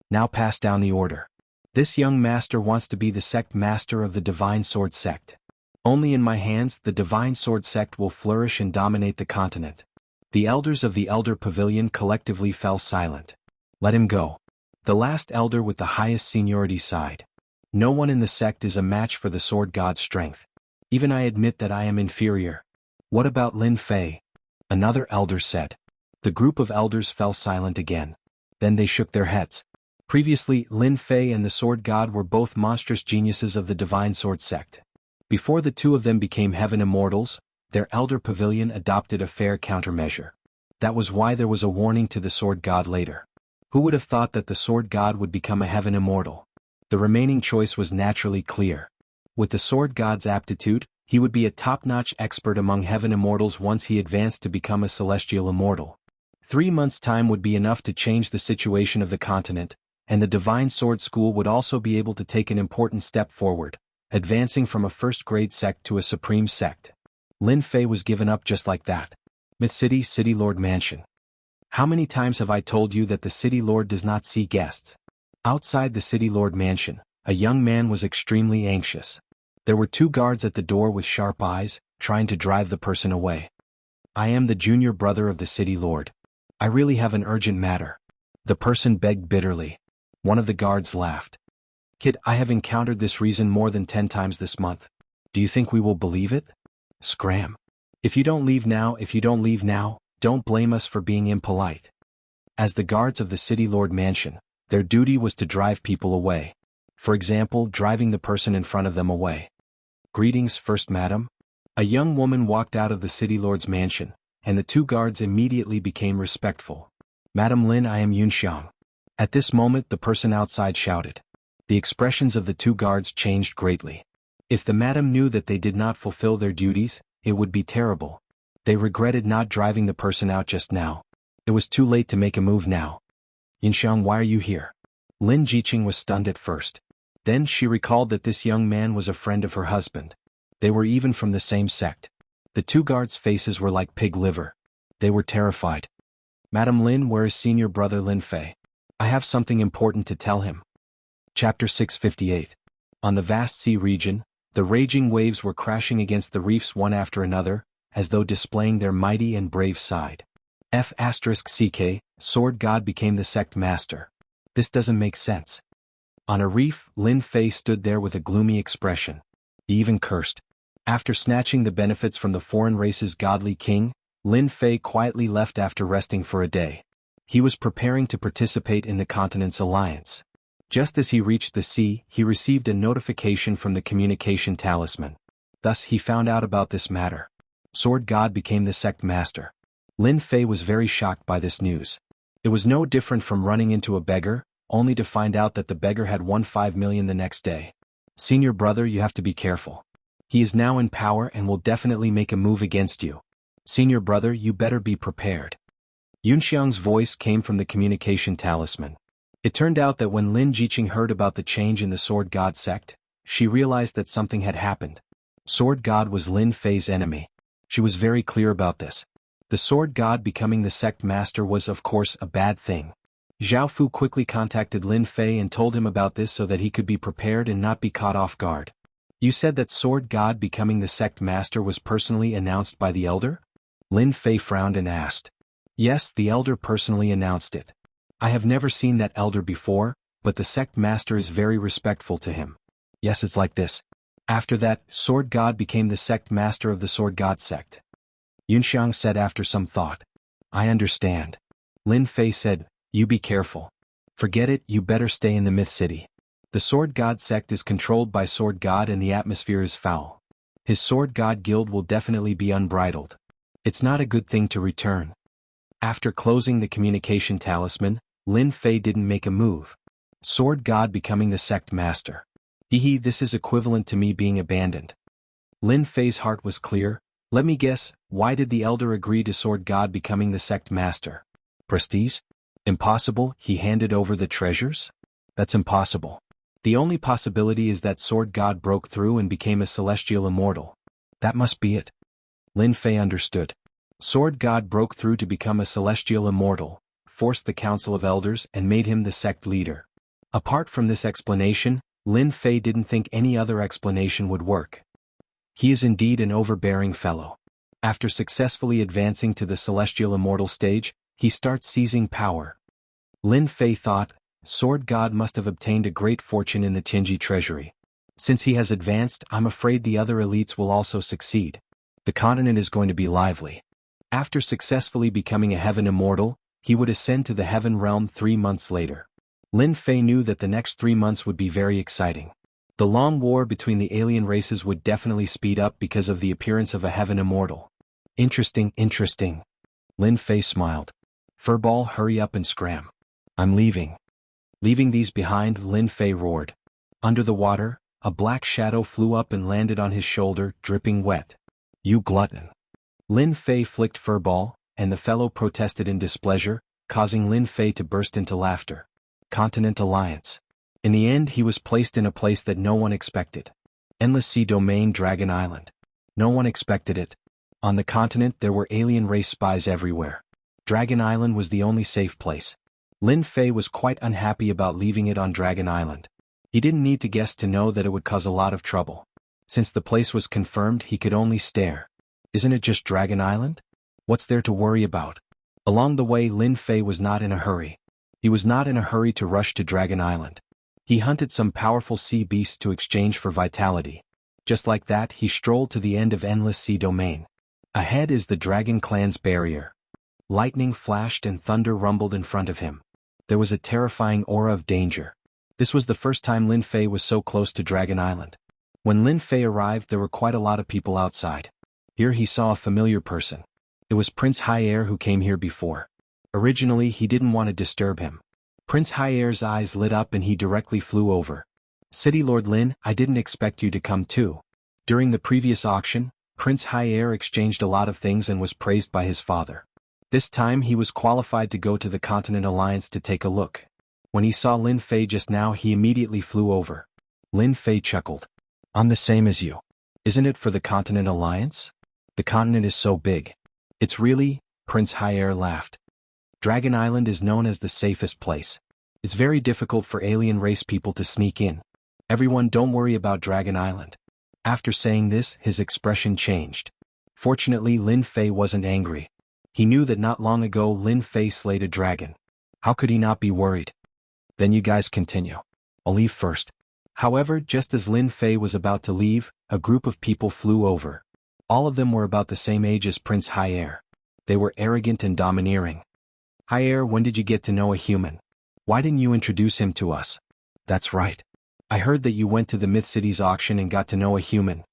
Now pass down the order. This young master wants to be the sect master of the Divine Sword Sect. Only in my hands the Divine Sword Sect will flourish and dominate the continent. The elders of the Elder Pavilion collectively fell silent. Let him go. The last elder with the highest seniority sighed. No one in the sect is a match for the Sword God's strength. Even I admit that I am inferior. What about Lin Fei? Another elder said. The group of elders fell silent again. Then they shook their heads. Previously, Lin Fei and the Sword God were both monstrous geniuses of the Divine Sword Sect. Before the two of them became heaven immortals, their Elder Pavilion adopted a fair countermeasure. That was why there was a warning to the Sword God later. Who would have thought that the Sword God would become a heaven immortal? The remaining choice was naturally clear. With the Sword God's aptitude, he would be a top-notch expert among heaven immortals once he advanced to become a celestial immortal. 3 months' time would be enough to change the situation of the continent, and the Divine Sword School would also be able to take an important step forward, advancing from a first-grade sect to a supreme sect. Lin Fei was given up just like that. Myth City, City Lord Mansion. How many times have I told you that the City Lord does not see guests? Outside the City Lord Mansion, a young man was extremely anxious. There were 2 guards at the door with sharp eyes, trying to drive the person away. I am the junior brother of the City Lord. I really have an urgent matter. The person begged bitterly. One of the guards laughed. Kid, I have encountered this reason more than 10 times this month. Do you think we will believe it? Scram. If you don't leave now, don't blame us for being impolite. As the guards of the City Lord Mansion, their duty was to drive people away. For example, driving the person in front of them away. Greetings, First Madam. A young woman walked out of the City Lord's mansion, and the 2 guards immediately became respectful. Madam Lin, I am Yunxiang. At this moment the person outside shouted. The expressions of the 2 guards changed greatly. If the madam knew that they did not fulfill their duties, it would be terrible. They regretted not driving the person out just now. It was too late to make a move now. Yunxiang, why are you here? Lin Jiqing was stunned at first. Then she recalled that this young man was a friend of her husband. They were even from the same sect. The 2 guards' faces were like pig liver. They were terrified. Madam Lin, where is senior brother Lin Fei? I have something important to tell him. Chapter 658. On the vast sea region, the raging waves were crashing against the reefs one after another, as though displaying their mighty and brave side. F***ck, Sword God became the sect master. This doesn't make sense. On a reef, Lin Fei stood there with a gloomy expression. He even cursed. After snatching the benefits from the foreign race's godly king, Lin Fei quietly left after resting for a day. He was preparing to participate in the continent's alliance. Just as he reached the sea, he received a notification from the communication talisman. Thus he found out about this matter. Sword God became the sect master. Lin Fei was very shocked by this news. It was no different from running into a beggar, only to find out that the beggar had won 5 million the next day. Senior brother, you have to be careful. He is now in power and will definitely make a move against you. Senior brother, you better be prepared. Yunxiang's voice came from the communication talisman. It turned out that when Lin Jiqing heard about the change in the Sword God sect, she realized that something had happened. Sword God was Lin Fei's enemy. She was very clear about this. The Sword God becoming the sect master was of course a bad thing. Zhao Fu quickly contacted Lin Fei and told him about this so that he could be prepared and not be caught off guard. You said that Sword God becoming the sect master was personally announced by the elder? Lin Fei frowned and asked. Yes, the elder personally announced it. I have never seen that elder before, but the sect master is very respectful to him. Yes, it's like this. After that, Sword God became the sect master of the Sword God sect. Yunxiang said after some thought. I understand. Lin Fei said, you be careful. Forget it, you better stay in the Myth City. The Sword God sect is controlled by Sword God and the atmosphere is foul. His Sword God guild will definitely be unbridled. It's not a good thing to return. After closing the communication talisman, Lin Fei didn't make a move. Sword God becoming the sect master. This is equivalent to me being abandoned. Lin Fei's heart was clear. Let me guess, why did the elder agree to Sword God becoming the sect master? Prestige? Impossible, he handed over the treasures? That's impossible. The only possibility is that Sword God broke through and became a celestial immortal. That must be it. Lin Fei understood. Sword God broke through to become a celestial immortal, forced the Council of Elders and made him the sect leader. Apart from this explanation, Lin Fei didn't think any other explanation would work. He is indeed an overbearing fellow. After successfully advancing to the celestial immortal stage, he starts seizing power. Lin Fei thought, Sword God must have obtained a great fortune in the Tianji treasury. Since he has advanced, I'm afraid the other elites will also succeed. The continent is going to be lively. After successfully becoming a heaven immortal, he would ascend to the heaven realm 3 months later. Lin Fei knew that the next 3 months would be very exciting. The long war between the alien races would definitely speed up because of the appearance of a heaven immortal. Interesting. Lin Fei smiled. Furball, hurry up and scram. I'm leaving. Leaving these behind, Lin Fei roared. Under the water, a black shadow flew up and landed on his shoulder, dripping wet. You glutton. Lin Fei flicked Furball, and the fellow protested in displeasure, causing Lin Fei to burst into laughter. Continent Alliance. In the end, he was placed in a place that no one expected. Endless Sea Domain, Dragon Island. No one expected it. On the continent there were alien race spies everywhere. Dragon Island was the only safe place. Lin Fei was quite unhappy about leaving it on Dragon Island. He didn't need to guess to know that it would cause a lot of trouble. Since the place was confirmed, he could only stare. Isn't it just Dragon Island? What's there to worry about? Along the way, Lin Fei was not in a hurry. He was not in a hurry to rush to Dragon Island. He hunted some powerful sea beasts to exchange for vitality. Just like that, he strolled to the end of Endless Sea Domain. Ahead is the Dragon Clan's barrier. Lightning flashed and thunder rumbled in front of him. There was a terrifying aura of danger. This was the first time Lin Fei was so close to Dragon Island. When Lin Fei arrived, there were quite a lot of people outside. Here he saw a familiar person. It was Prince Haier who came here before. Originally, he didn't want to disturb him. Prince Haier's eyes lit up and he directly flew over. City Lord Lin, I didn't expect you to come too. During the previous auction, Prince Haier exchanged a lot of things and was praised by his father. This time he was qualified to go to the Continent Alliance to take a look. When he saw Lin Fei just now, he immediately flew over. Lin Fei chuckled. I'm the same as you. Isn't it for the Continent Alliance? The continent is so big. It's really, Prince Haier laughed. Dragon Island is known as the safest place. It's very difficult for alien race people to sneak in. Everyone, don't worry about Dragon Island. After saying this, his expression changed. Fortunately, Lin Fei wasn't angry. He knew that not long ago Lin Fei slayed a dragon. How could he not be worried? Then you guys continue. I'll leave first. However, just as Lin Fei was about to leave, a group of people flew over. All of them were about the same age as Prince Haier. They were arrogant and domineering. Haier, when did you get to know a human? Why didn't you introduce him to us? That's right. I heard that you went to the Myth City's auction and got to know a human.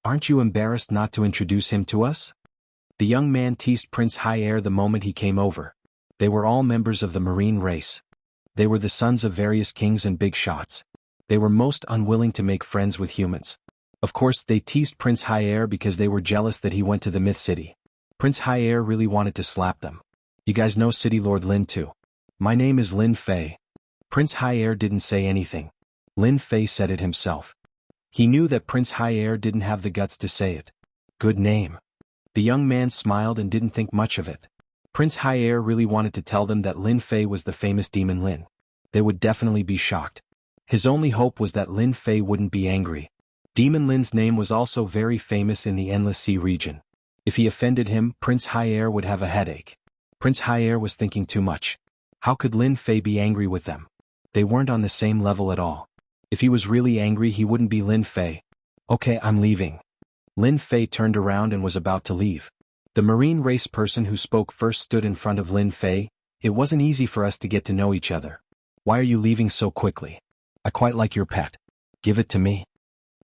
Aren't you embarrassed not to introduce him to us? The young man teased Prince Haier the moment he came over. They were all members of the marine race. They were the sons of various kings and big shots. They were most unwilling to make friends with humans. Of course, they teased Prince Haier because they were jealous that he went to the Myth City. Prince Haier really wanted to slap them. You guys know City Lord Lin too. My name is Lin Fei. Prince High-Air didn't say anything. Lin Fei said it himself. He knew that Prince High-Air didn't have the guts to say it. Good name. The young man smiled and didn't think much of it. Prince High-Air really wanted to tell them that Lin Fei was the famous demon Lin. They would definitely be shocked. His only hope was that Lin Fei wouldn't be angry. Demon Lin's name was also very famous in the Endless Sea region. If he offended him, Prince High-Air would have a headache. Prince High-Air was thinking too much. How could Lin Fei be angry with them? They weren't on the same level at all. If he was really angry, he wouldn't be Lin Fei. Okay, I'm leaving. Lin Fei turned around and was about to leave. The marine race person who spoke first stood in front of Lin Fei. It wasn't easy for us to get to know each other. Why are you leaving so quickly? I quite like your pet. Give it to me.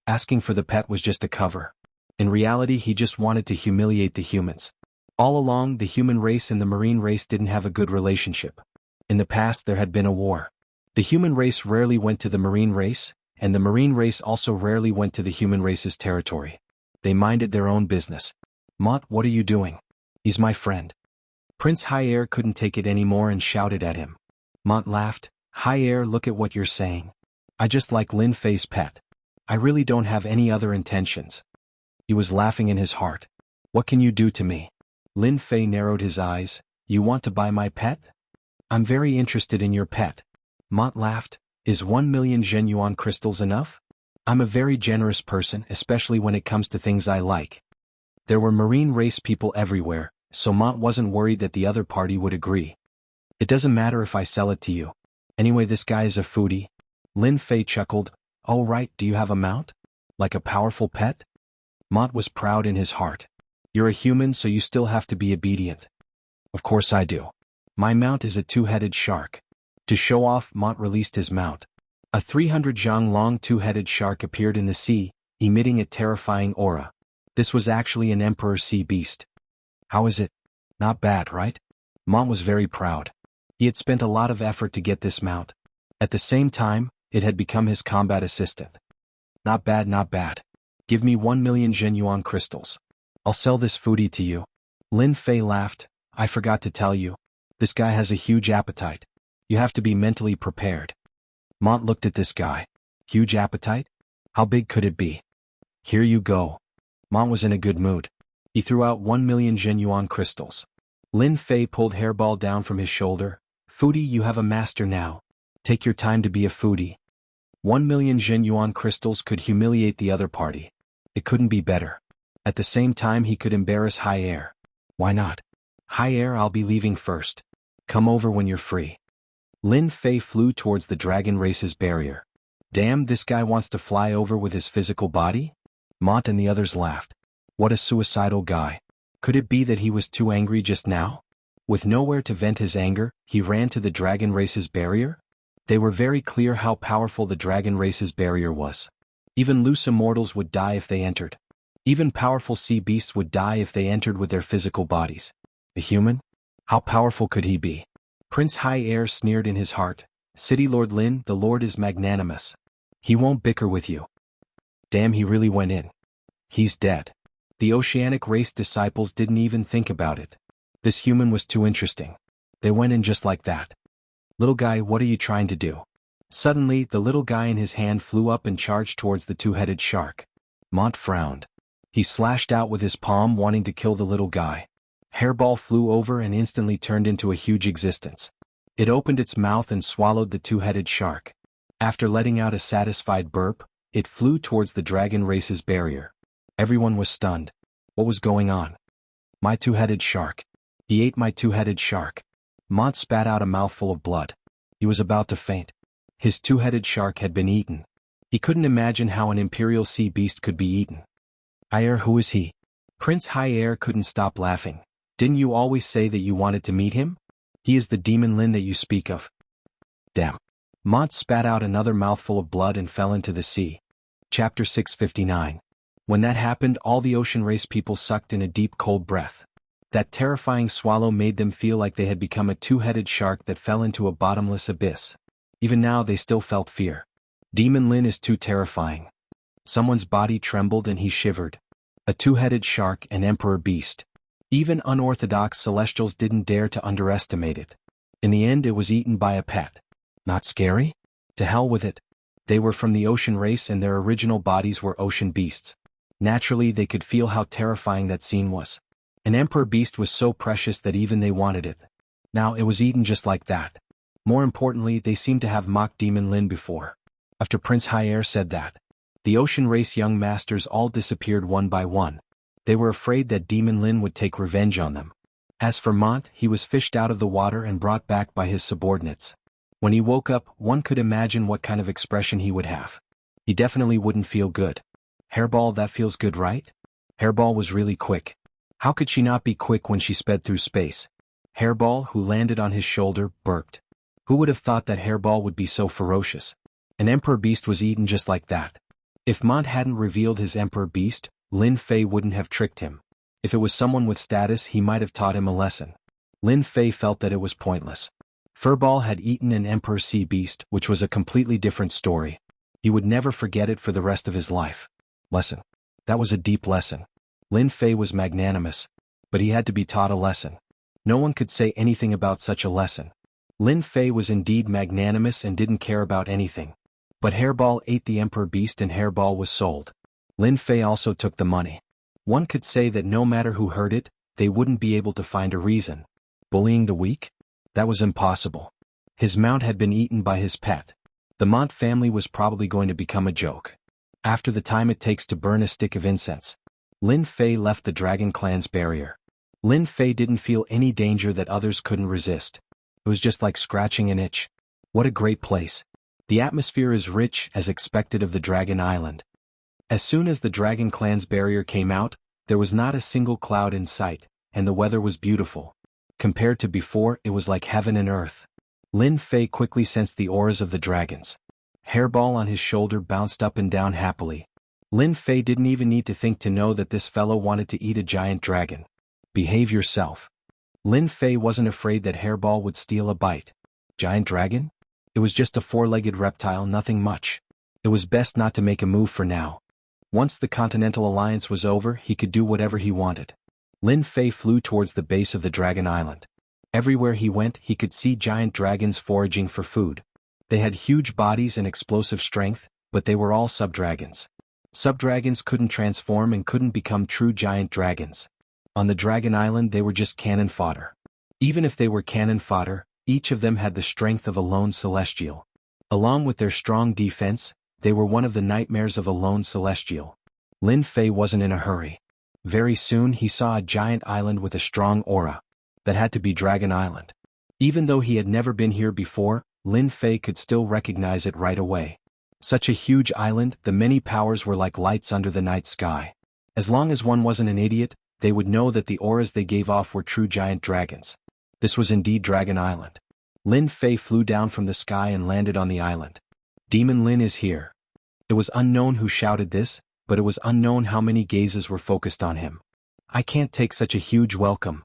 Asking for the pet was just a cover. In reality, he just wanted to humiliate the humans. All along, the human race and the marine race didn't have a good relationship. In the past, there had been a war. The human race rarely went to the marine race, and the marine race also rarely went to the human race's territory. They minded their own business. Mott, what are you doing? He's my friend. Prince High-Air couldn't take it anymore and shouted at him. Mott laughed. High-Air, look at what you're saying. I just like Lin Fei's pet. I really don't have any other intentions. He was laughing in his heart. What can you do to me? Lin Fei narrowed his eyes. You want to buy my pet? I'm very interested in your pet. Mott laughed. Is 1 million Zhenyuan crystals enough? I'm a very generous person, especially when it comes to things I like. There were marine race people everywhere, so Mott wasn't worried that the other party would agree. It doesn't matter if I sell it to you. Anyway, this guy is a foodie. Lin Fei chuckled. Oh right, do you have a mount? Like a powerful pet? Mott was proud in his heart. You're a human, so you still have to be obedient. Of course I do. My mount is a two-headed shark. To show off, Mott released his mount. A 300 zhang long two-headed shark appeared in the sea, emitting a terrifying aura. This was actually an emperor sea beast. How is it? Not bad, right? Mott was very proud. He had spent a lot of effort to get this mount. At the same time, it had become his combat assistant. Not bad, not bad. Give me 1 million Zhenyuan crystals. I'll sell this foodie to you. Lin Fei laughed. I forgot to tell you. This guy has a huge appetite. You have to be mentally prepared. Mott looked at this guy. Huge appetite? How big could it be? Here you go. Mott was in a good mood. He threw out 1 million Zhenyuan crystals. Lin Fei pulled Hairball down from his shoulder. Foodie, you have a master now. Take your time to be a foodie. 1 million Zhenyuan crystals could humiliate the other party. It couldn't be better. At the same time, he could embarrass High-Air. Why not? High-Air, I'll be leaving first. Come over when you're free. Lin Fei flew towards the dragon race's barrier. Damn, this guy wants to fly over with his physical body? Mott and the others laughed. What a suicidal guy. Could it be that he was too angry just now? With nowhere to vent his anger, he ran to the dragon race's barrier? They were very clear how powerful the dragon race's barrier was. Even loose immortals would die if they entered. Even powerful sea beasts would die if they entered with their physical bodies. A human? How powerful could he be? Prince High-Air sneered in his heart. City Lord Lin, the Lord is magnanimous. He won't bicker with you. Damn, he really went in. He's dead. The oceanic race disciples didn't even think about it. This human was too interesting. They went in just like that. Little guy, what are you trying to do? Suddenly, the little guy in his hand flew up and charged towards the two-headed shark. Mott frowned. He slashed out with his palm, wanting to kill the little guy. Hairball flew over and instantly turned into a huge existence. It opened its mouth and swallowed the two-headed shark. After letting out a satisfied burp, it flew towards the dragon race's barrier. Everyone was stunned. What was going on? My two-headed shark. He ate my two-headed shark. Mott spat out a mouthful of blood. He was about to faint. His two-headed shark had been eaten. He couldn't imagine how an imperial sea beast could be eaten. High-Air, who is he? Prince High-Air couldn't stop laughing. Didn't you always say that you wanted to meet him? He is the demon Lin that you speak of. Damn. Mott spat out another mouthful of blood and fell into the sea. Chapter 659. When that happened, all the ocean race people sucked in a deep cold breath. That terrifying swallow made them feel like they had become a two-headed shark that fell into a bottomless abyss. Even now they still felt fear. Demon Lin is too terrifying. Someone's body trembled and he shivered. A two-headed shark, an emperor beast. Even unorthodox celestials didn't dare to underestimate it. In the end, it was eaten by a pet. Not scary? To hell with it. They were from the ocean race and their original bodies were ocean beasts. Naturally, they could feel how terrifying that scene was. An emperor beast was so precious that even they wanted it. Now it was eaten just like that. More importantly, they seemed to have mocked Demon Lin before. After Prince Hyaer said that, the ocean race young masters all disappeared one by one. They were afraid that Demon Lin would take revenge on them. As for Mont, he was fished out of the water and brought back by his subordinates. When he woke up, one could imagine what kind of expression he would have. He definitely wouldn't feel good. Hairball, that feels good, right? Hairball was really quick. How could she not be quick when she sped through space? Hairball, who landed on his shoulder, burped. Who would have thought that Hairball would be so ferocious? An emperor beast was eaten just like that. If Mont hadn't revealed his emperor beast, Lin Fei wouldn't have tricked him. If it was someone with status, he might have taught him a lesson. Lin Fei felt that it was pointless. Furball had eaten an emperor sea beast, which was a completely different story. He would never forget it for the rest of his life. Lesson. That was a deep lesson. Lin Fei was magnanimous, but he had to be taught a lesson. No one could say anything about such a lesson. Lin Fei was indeed magnanimous and didn't care about anything. But Hairball ate the emperor beast and Hairball was sold. Lin Fei also took the money. One could say that no matter who heard it, they wouldn't be able to find a reason. Bullying the weak? That was impossible. His mount had been eaten by his pet. The Mont family was probably going to become a joke. After the time it takes to burn a stick of incense, Lin Fei left the Dragon Clan's barrier. Lin Fei didn't feel any danger that others couldn't resist. It was just like scratching an itch. What a great place. The atmosphere is rich as expected of the Dragon Island. As soon as the Dragon Clan's barrier came out, there was not a single cloud in sight, and the weather was beautiful. Compared to before, it was like heaven and earth. Lin Fei quickly sensed the auras of the dragons. Hairball on his shoulder bounced up and down happily. Lin Fei didn't even need to think to know that this fellow wanted to eat a giant dragon. Behave yourself. Lin Fei wasn't afraid that Hairball would steal a bite. Giant dragon? It was just a four-legged reptile, nothing much. It was best not to make a move for now. Once the Continental Alliance was over, he could do whatever he wanted. Lin Fei flew towards the base of the Dragon Island. Everywhere he went, he could see giant dragons foraging for food. They had huge bodies and explosive strength, but they were all sub-dragons. Sub-dragons couldn't transform and couldn't become true giant dragons. On the Dragon Island, they were just cannon fodder. Even if they were cannon fodder, each of them had the strength of a lone celestial. Along with their strong defense, they were one of the nightmares of a lone celestial. Lin Fei wasn't in a hurry. Very soon he saw a giant island with a strong aura. That had to be Dragon Island. Even though he had never been here before, Lin Fei could still recognize it right away. Such a huge island, the many powers were like lights under the night sky. As long as one wasn't an idiot, they would know that the auras they gave off were true giant dragons. This was indeed Dragon Island. Lin Fei flew down from the sky and landed on the island. Demon Lin is here. It was unknown who shouted this, but it was unknown how many gazes were focused on him. I can't take such a huge welcome.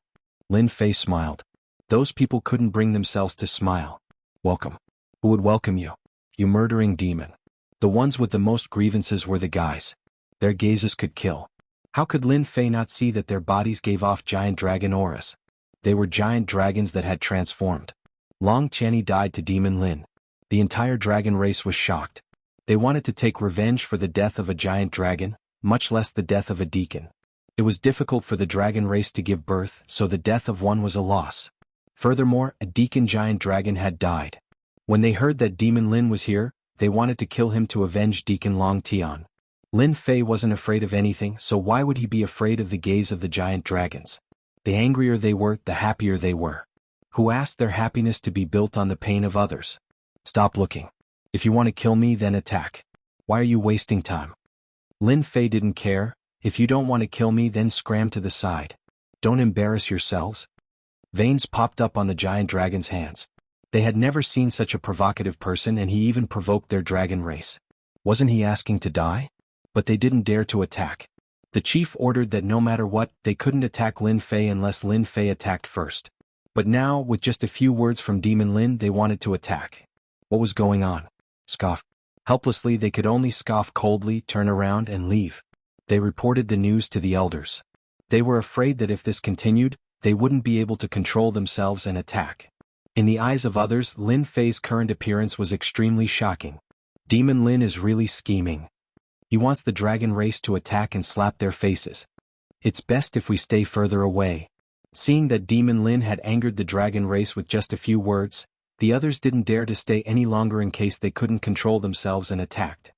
Lin Fei smiled. Those people couldn't bring themselves to smile. Welcome. Who would welcome you? You murdering demon. The ones with the most grievances were the guys. Their gazes could kill. How could Lin Fei not see that their bodies gave off giant dragon auras? They were giant dragons that had transformed. Long Channy died to Demon Lin. The entire dragon race was shocked. They wanted to take revenge for the death of a giant dragon, much less the death of a deacon. It was difficult for the dragon race to give birth, so the death of one was a loss. Furthermore, a deacon giant dragon had died. When they heard that Demon Lin was here, they wanted to kill him to avenge Deacon Long Tian. Lin Fei wasn't afraid of anything, so why would he be afraid of the gaze of the giant dragons? The angrier they were, the happier they were. Who asked their happiness to be built on the pain of others? Stop looking. If you want to kill me, then attack. Why are you wasting time? Lin Fei didn't care. If you don't want to kill me, then scram to the side. Don't embarrass yourselves. Veins popped up on the giant dragon's hands. They had never seen such a provocative person, and he even provoked their dragon race. Wasn't he asking to die? But they didn't dare to attack. The chief ordered that no matter what, they couldn't attack Lin Fei unless Lin Fei attacked first. But now, with just a few words from Demon Lin, they wanted to attack. What was going on? Scoff. Helplessly, they could only scoff coldly, turn around, and leave. They reported the news to the elders. They were afraid that if this continued, they wouldn't be able to control themselves and attack. In the eyes of others, Lin Fei's current appearance was extremely shocking. Demon Lin is really scheming. He wants the dragon race to attack and slap their faces. It's best if we stay further away. Seeing that Demon Lin had angered the dragon race with just a few words, the others didn't dare to stay any longer in case they couldn't control themselves and attacked.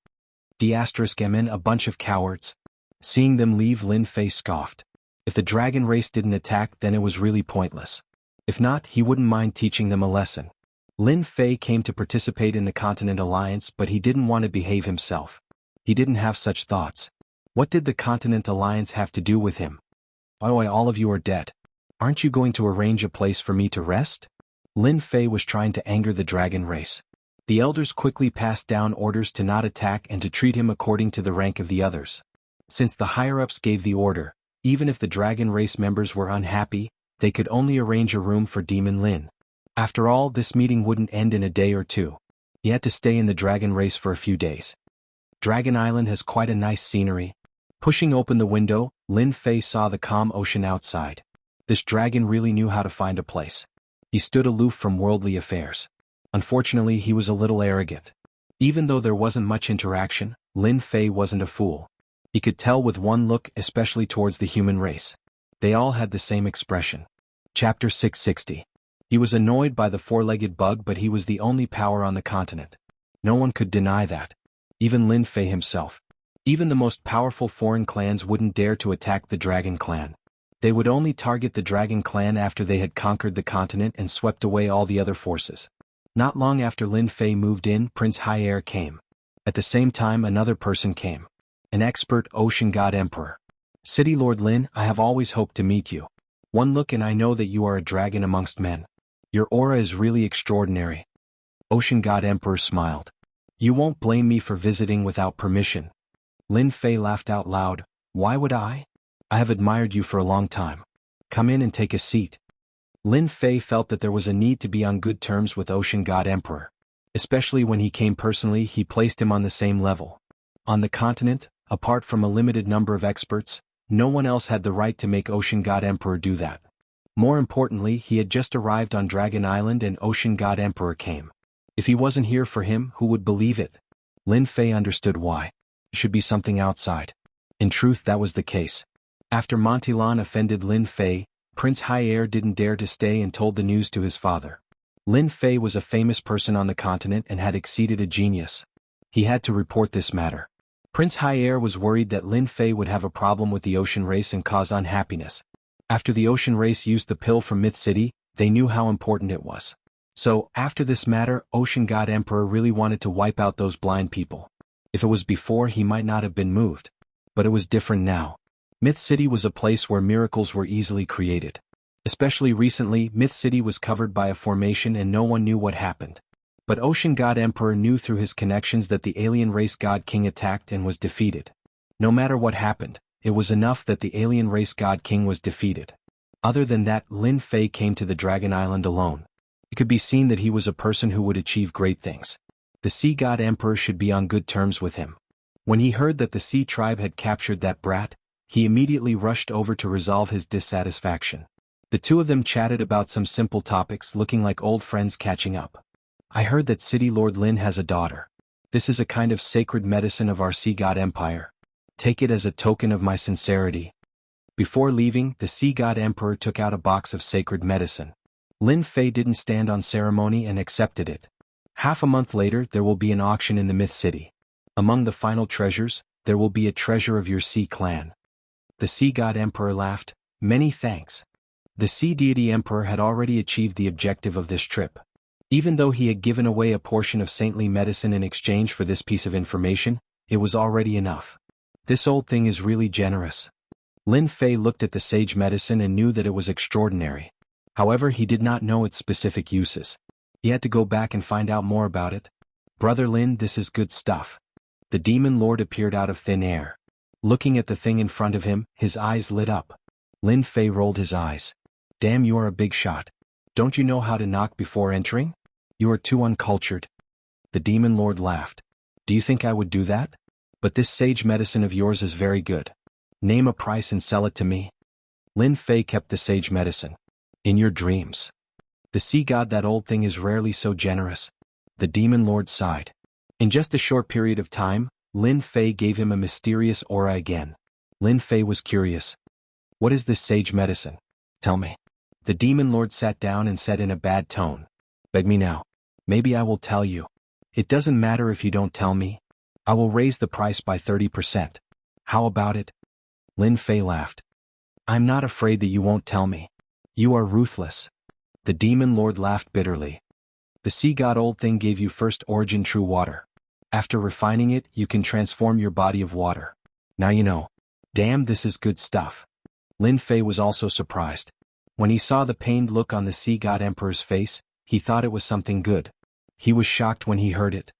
**MN, a bunch of cowards. Seeing them leave, Lin Fei scoffed. If the dragon race didn't attack, then it was really pointless. If not, he wouldn't mind teaching them a lesson. Lin Fei came to participate in the Continent Alliance, but he didn't want to behave himself. He didn't have such thoughts. What did the Continent Alliance have to do with him? Oh, all of you are dead. Aren't you going to arrange a place for me to rest? Lin Fei was trying to anger the dragon race. The elders quickly passed down orders to not attack and to treat him according to the rank of the others. Since the higher-ups gave the order, even if the dragon race members were unhappy, they could only arrange a room for Demon Lin. After all, this meeting wouldn't end in a day or two. He had to stay in the dragon race for a few days. Dragon Island has quite a nice scenery. Pushing open the window, Lin Fei saw the calm ocean outside. This dragon really knew how to find a place. He stood aloof from worldly affairs. Unfortunately, he was a little arrogant. Even though there wasn't much interaction, Lin Fei wasn't a fool. He could tell with one look, especially towards the human race. They all had the same expression. Chapter 660. He was annoyed by the four-legged bug, but he was the only power on the continent. No one could deny that. Even Lin Fei himself. Even the most powerful foreign clans wouldn't dare to attack the Dragon Clan. They would only target the Dragon Clan after they had conquered the continent and swept away all the other forces. Not long after Lin Fei moved in, Prince High Air came. At the same time, another person came. An expert Ocean God Emperor. City Lord Lin, I have always hoped to meet you. One look and I know that you are a dragon amongst men. Your aura is really extraordinary. Ocean God Emperor smiled. You won't blame me for visiting without permission. Lin Fei laughed out loud. Why would I? I have admired you for a long time. Come in and take a seat. Lin Fei felt that there was a need to be on good terms with Ocean God Emperor. Especially when he came personally, he placed him on the same level. On the continent, apart from a limited number of experts, no one else had the right to make Ocean God Emperor do that. More importantly, he had just arrived on Dragon Island and Ocean God Emperor came. If he wasn't here for him, who would believe it? Lin Fei understood why. It should be something outside. In truth, that was the case. After Montilan offended Lin Fei, Prince High Air didn't dare to stay and told the news to his father. Lin Fei was a famous person on the continent and had exceeded a genius. He had to report this matter. Prince High Air was worried that Lin Fei would have a problem with the ocean race and cause unhappiness. After the ocean race used the pill from Myth City, they knew how important it was. So, after this matter, Ocean God Emperor really wanted to wipe out those blind people. If it was before, he might not have been moved. But it was different now. Myth City was a place where miracles were easily created. Especially recently, Myth City was covered by a formation and no one knew what happened. But Ocean God Emperor knew through his connections that the alien race God King attacked and was defeated. No matter what happened, it was enough that the alien race God King was defeated. Other than that, Lin Fei came to the Dragon Island alone. It could be seen that he was a person who would achieve great things. The Sea God Emperor should be on good terms with him. When he heard that the Sea Tribe had captured that brat, he immediately rushed over to resolve his dissatisfaction. The two of them chatted about some simple topics, looking like old friends catching up. I heard that City Lord Lin has a daughter. This is a kind of sacred medicine of our Sea God Empire. Take it as a token of my sincerity. Before leaving, the Sea God Emperor took out a box of sacred medicine. Lin Fei didn't stand on ceremony and accepted it. Half a month later, there will be an auction in the Myth City. Among the final treasures, there will be a treasure of your Sea Clan. The Sea God Emperor laughed. Many thanks. The Sea Deity Emperor had already achieved the objective of this trip. Even though he had given away a portion of saintly medicine in exchange for this piece of information, it was already enough. This old thing is really generous. Lin Fei looked at the sage medicine and knew that it was extraordinary. However, he did not know its specific uses. He had to go back and find out more about it. Brother Lin, this is good stuff. The demon lord appeared out of thin air. Looking at the thing in front of him, his eyes lit up. Lin Fei rolled his eyes. Damn, you are a big shot. Don't you know how to knock before entering? You are too uncultured. The demon lord laughed. Do you think I would do that? But this sage medicine of yours is very good. Name a price and sell it to me. Lin Fei kept the sage medicine. In your dreams. The sea god, that old thing is rarely so generous. The demon lord sighed. In just a short period of time, Lin Fei gave him a mysterious aura again. Lin Fei was curious. What is this sage medicine? Tell me. The demon lord sat down and said in a bad tone. Beg me now. Maybe I will tell you. It doesn't matter if you don't tell me. I will raise the price by 30%. How about it? Lin Fei laughed. I'm not afraid that you won't tell me. You are ruthless. The demon lord laughed bitterly. The sea god old thing gave you first origin true water. After refining it, you can transform your body of water. Now you know. Damn, this is good stuff. Lin Fei was also surprised. When he saw the pained look on the sea god emperor's face, he thought it was something good. He was shocked when he heard it.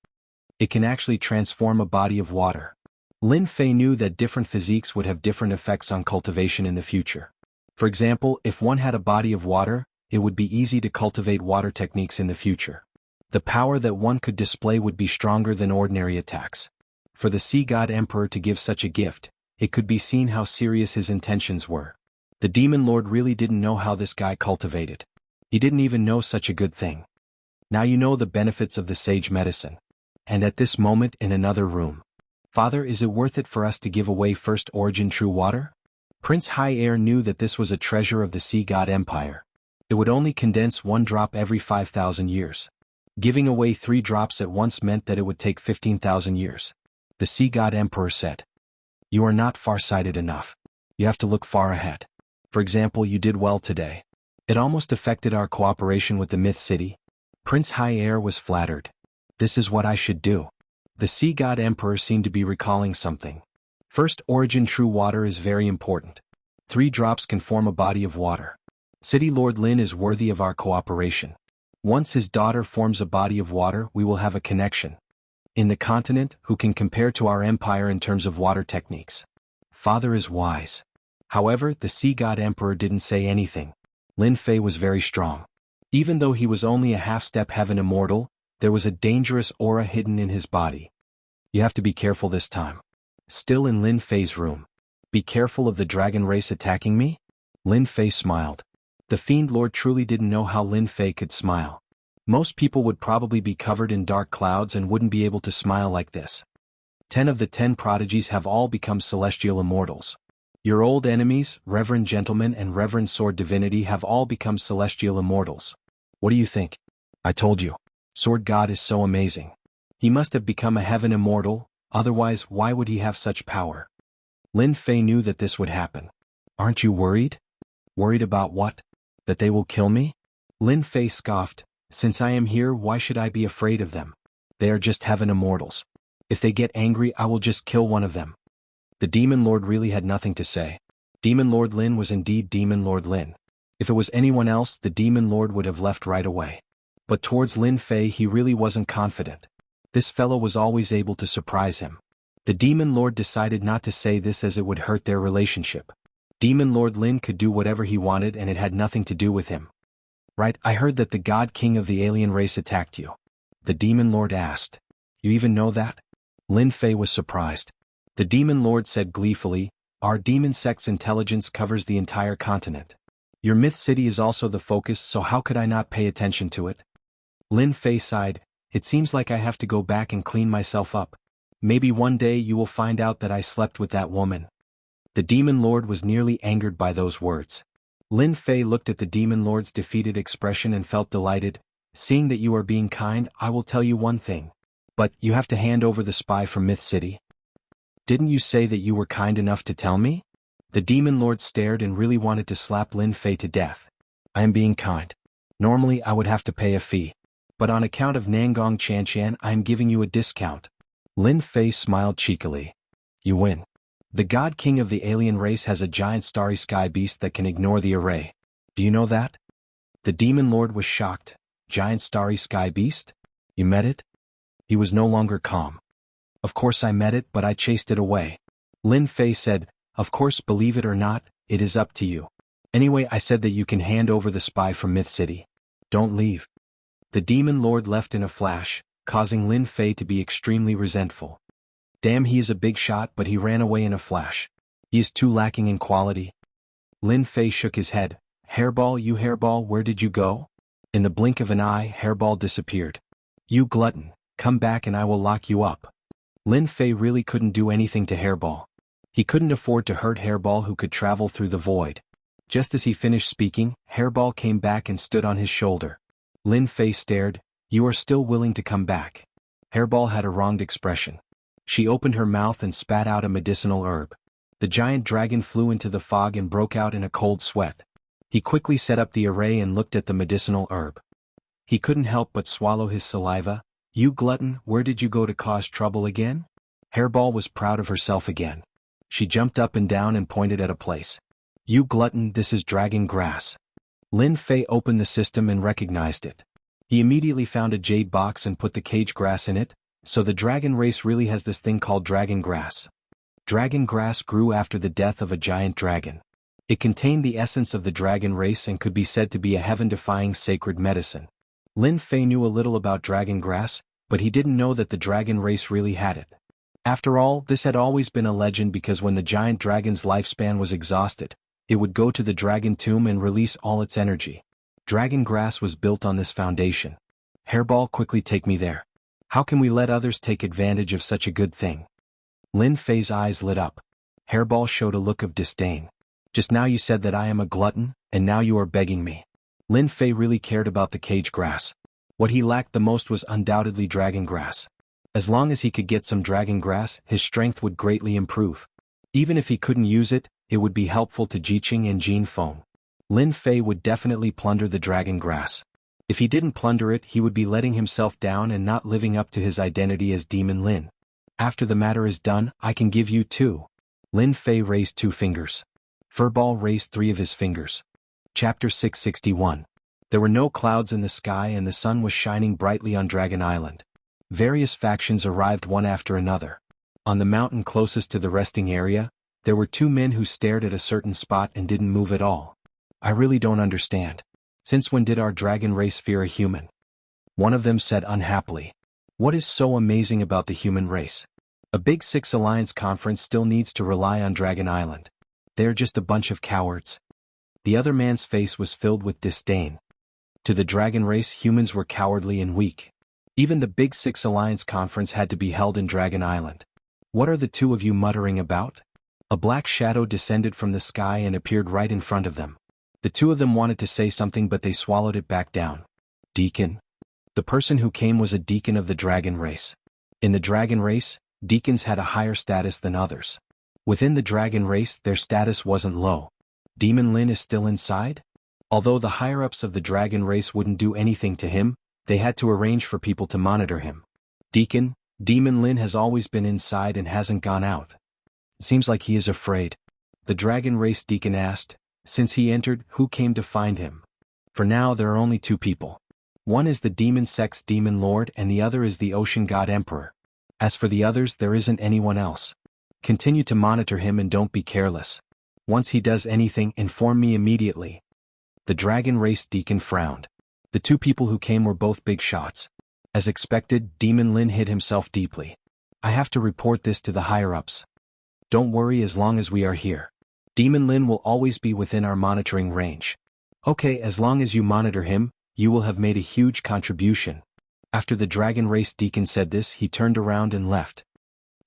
It can actually transform a body of water. Lin Fei knew that different physiques would have different effects on cultivation in the future. For example, if one had a body of water, it would be easy to cultivate water techniques in the future. The power that one could display would be stronger than ordinary attacks. For the sea god emperor to give such a gift, it could be seen how serious his intentions were. The demon lord really didn't know how this guy cultivated. He didn't even know such a good thing. Now you know the benefits of the sage medicine. And at this moment in another room. Father, is it worth it for us to give away first origin true water? Prince High Air knew that this was a treasure of the sea god empire. It would only condense 1 drop every 5,000 years. Giving away 3 drops at once meant that it would take 15,000 years. The sea god emperor said. You are not far-sighted enough. You have to look far ahead. For example, you did well today. It almost affected our cooperation with the Myth City. Prince High Air was flattered. This is what I should do. The sea god emperor seemed to be recalling something. First origin true water is very important. 3 drops can form a body of water. City Lord Lin is worthy of our cooperation. Once his daughter forms a body of water, we will have a connection. In the continent, who can compare to our empire in terms of water techniques. Father is wise. However, the sea god emperor didn't say anything. Lin Fei was very strong. Even though he was only a half-step heaven immortal, there was a dangerous aura hidden in his body. You have to be careful this time. Still in Lin Fei's room. Be careful of the dragon race attacking me? Lin Fei smiled. The Fiend Lord truly didn't know how Lin Fei could smile. Most people would probably be covered in dark clouds and wouldn't be able to smile like this. 10 of the 10 prodigies have all become celestial immortals. Your old enemies, Reverend Gentleman and Reverend Sword Divinity, have all become celestial immortals. What do you think? I told you. Sword God is so amazing. He must have become a heaven immortal, otherwise why would he have such power? Lin Fei knew that this would happen. Aren't you worried? Worried about what? That they will kill me? Lin Fei scoffed. Since I am here, why should I be afraid of them? They are just heaven immortals. If they get angry, I will just kill one of them. The Demon Lord really had nothing to say. Demon Lord Lin was indeed Demon Lord Lin. If it was anyone else, the Demon Lord would have left right away. But towards Lin Fei he really wasn't confident. This fellow was always able to surprise him. The Demon Lord decided not to say this as it would hurt their relationship. Demon Lord Lin could do whatever he wanted and it had nothing to do with him. Right, I heard that the God King of the alien race attacked you. The Demon Lord asked. You even know that? Lin Fei was surprised. The Demon Lord said gleefully, our demon sect's intelligence covers the entire continent. Your myth city is also the focus, so how could I not pay attention to it? Lin Fei sighed. It seems like I have to go back and clean myself up. Maybe one day you will find out that I slept with that woman. The Demon Lord was nearly angered by those words. Lin Fei looked at the Demon Lord's defeated expression and felt delighted. Seeing that you are being kind, I will tell you one thing. But you have to hand over the spy from Myth City. Didn't you say that you were kind enough to tell me? The Demon Lord stared and really wanted to slap Lin Fei to death. I am being kind. Normally I would have to pay a fee. But on account of Nangong Chanchan I am giving you a discount. Lin Fei smiled cheekily. You win. The God King of the alien race has a giant starry sky beast that can ignore the array. Do you know that? The Demon Lord was shocked. Giant starry sky beast? You met it? He was no longer calm. Of course I met it, but I chased it away. Lin Fei said, of course, believe it or not, it is up to you. Anyway, I said that you can hand over the spy from Myth City. Don't leave. The Demon Lord left in a flash, causing Lin Fei to be extremely resentful. Damn, he is a big shot, but he ran away in a flash. He is too lacking in quality. Lin Fei shook his head. Hairball, you Hairball, where did you go? In the blink of an eye, Hairball disappeared. You glutton, come back and I will lock you up. Lin Fei really couldn't do anything to Hairball. He couldn't afford to hurt Hairball, who could travel through the void. Just as he finished speaking, Hairball came back and stood on his shoulder. Lin Fei stared. You are still willing to come back? Hairball had a wronged expression. She opened her mouth and spat out a medicinal herb. The giant dragon flew into the fog and broke out in a cold sweat. He quickly set up the array and looked at the medicinal herb. He couldn't help but swallow his saliva. You glutton, where did you go to cause trouble again? Hairball was proud of herself again. She jumped up and down and pointed at a place. You glutton, this is dragon grass. Lin Fei opened the system and recognized it. He immediately found a jade box and put the cage grass in it, so the dragon race really has this thing called dragon grass. Dragon grass grew after the death of a giant dragon. It contained the essence of the dragon race and could be said to be a heaven-defying sacred medicine. Lin Fei knew a little about dragon grass, but he didn't know that the dragon race really had it. After all, this had always been a legend because when the giant dragon's lifespan was exhausted, it would go to the dragon tomb and release all its energy. Dragon grass was built on this foundation. Hairball, quickly take me there. How can we let others take advantage of such a good thing? Lin Fei's eyes lit up. Hairball showed a look of disdain. Just now you said that I am a glutton, and now you are begging me. Lin Fei really cared about the cage grass. What he lacked the most was undoubtedly dragon grass. As long as he could get some dragon grass, his strength would greatly improve. Even if he couldn't use it, it would be helpful to Jiqing and Jin Feng. Lin Fei would definitely plunder the dragon grass. If he didn't plunder it, he would be letting himself down and not living up to his identity as Demon Lin. After the matter is done, I can give you 2. Lin Fei raised 2 fingers. Furball raised 3 of his fingers. Chapter 661. There were no clouds in the sky and the sun was shining brightly on Dragon Island. Various factions arrived one after another. On the mountain closest to the resting area, there were 2 men who stared at a certain spot and didn't move at all. I really don't understand. Since when did our dragon race fear a human? One of them said unhappily. What is so amazing about the human race? A Big Six Alliance conference still needs to rely on Dragon Island. They're just a bunch of cowards. The other man's face was filled with disdain. To the dragon race, humans were cowardly and weak. Even the Big Six Alliance conference had to be held in Dragon Island. What are the 2 of you muttering about? A black shadow descended from the sky and appeared right in front of them. The 2 of them wanted to say something but they swallowed it back down. Deacon? The person who came was a deacon of the dragon race. In the dragon race, deacons had a higher status than others. Within the dragon race, their status wasn't low. Demon Lin is still inside? Although the higher-ups of the dragon race wouldn't do anything to him, they had to arrange for people to monitor him. Deacon, Demon Lin has always been inside and hasn't gone out. It seems like he is afraid. The dragon race deacon asked. Since he entered, who came to find him? For now there are only 2 people. One is the demon sex demon lord and the other is the ocean god emperor. As for the others, there isn't anyone else. Continue to monitor him and don't be careless. Once he does anything, inform me immediately. The dragon race deacon frowned. The 2 people who came were both big shots. As expected, Demon Lin hid himself deeply. I have to report this to the higher-ups. Don't worry as long as we are here. Demon Lin will always be within our monitoring range. Okay, as long as you monitor him, you will have made a huge contribution. After the dragon race deacon said this, he turned around and left.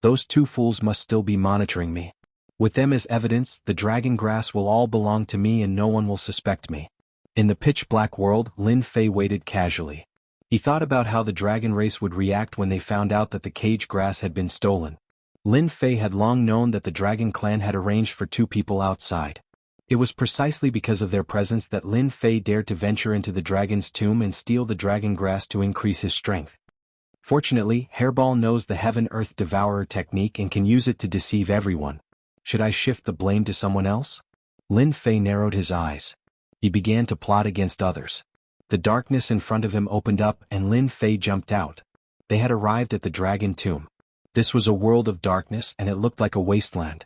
Those 2 fools must still be monitoring me. With them as evidence, the dragon grass will all belong to me and no one will suspect me. In the pitch-black world, Lin Fei waited casually. He thought about how the dragon race would react when they found out that the cage grass had been stolen. Lin Fei had long known that the dragon clan had arranged for 2 people outside. It was precisely because of their presence that Lin Fei dared to venture into the dragon's tomb and steal the dragon grass to increase his strength. Fortunately, Hairball knows the Heaven-Earth Devourer technique and can use it to deceive everyone. Should I shift the blame to someone else? Lin Fei narrowed his eyes. He began to plot against others. The darkness in front of him opened up and Lin Fei jumped out. They had arrived at the dragon tomb. This was a world of darkness and it looked like a wasteland.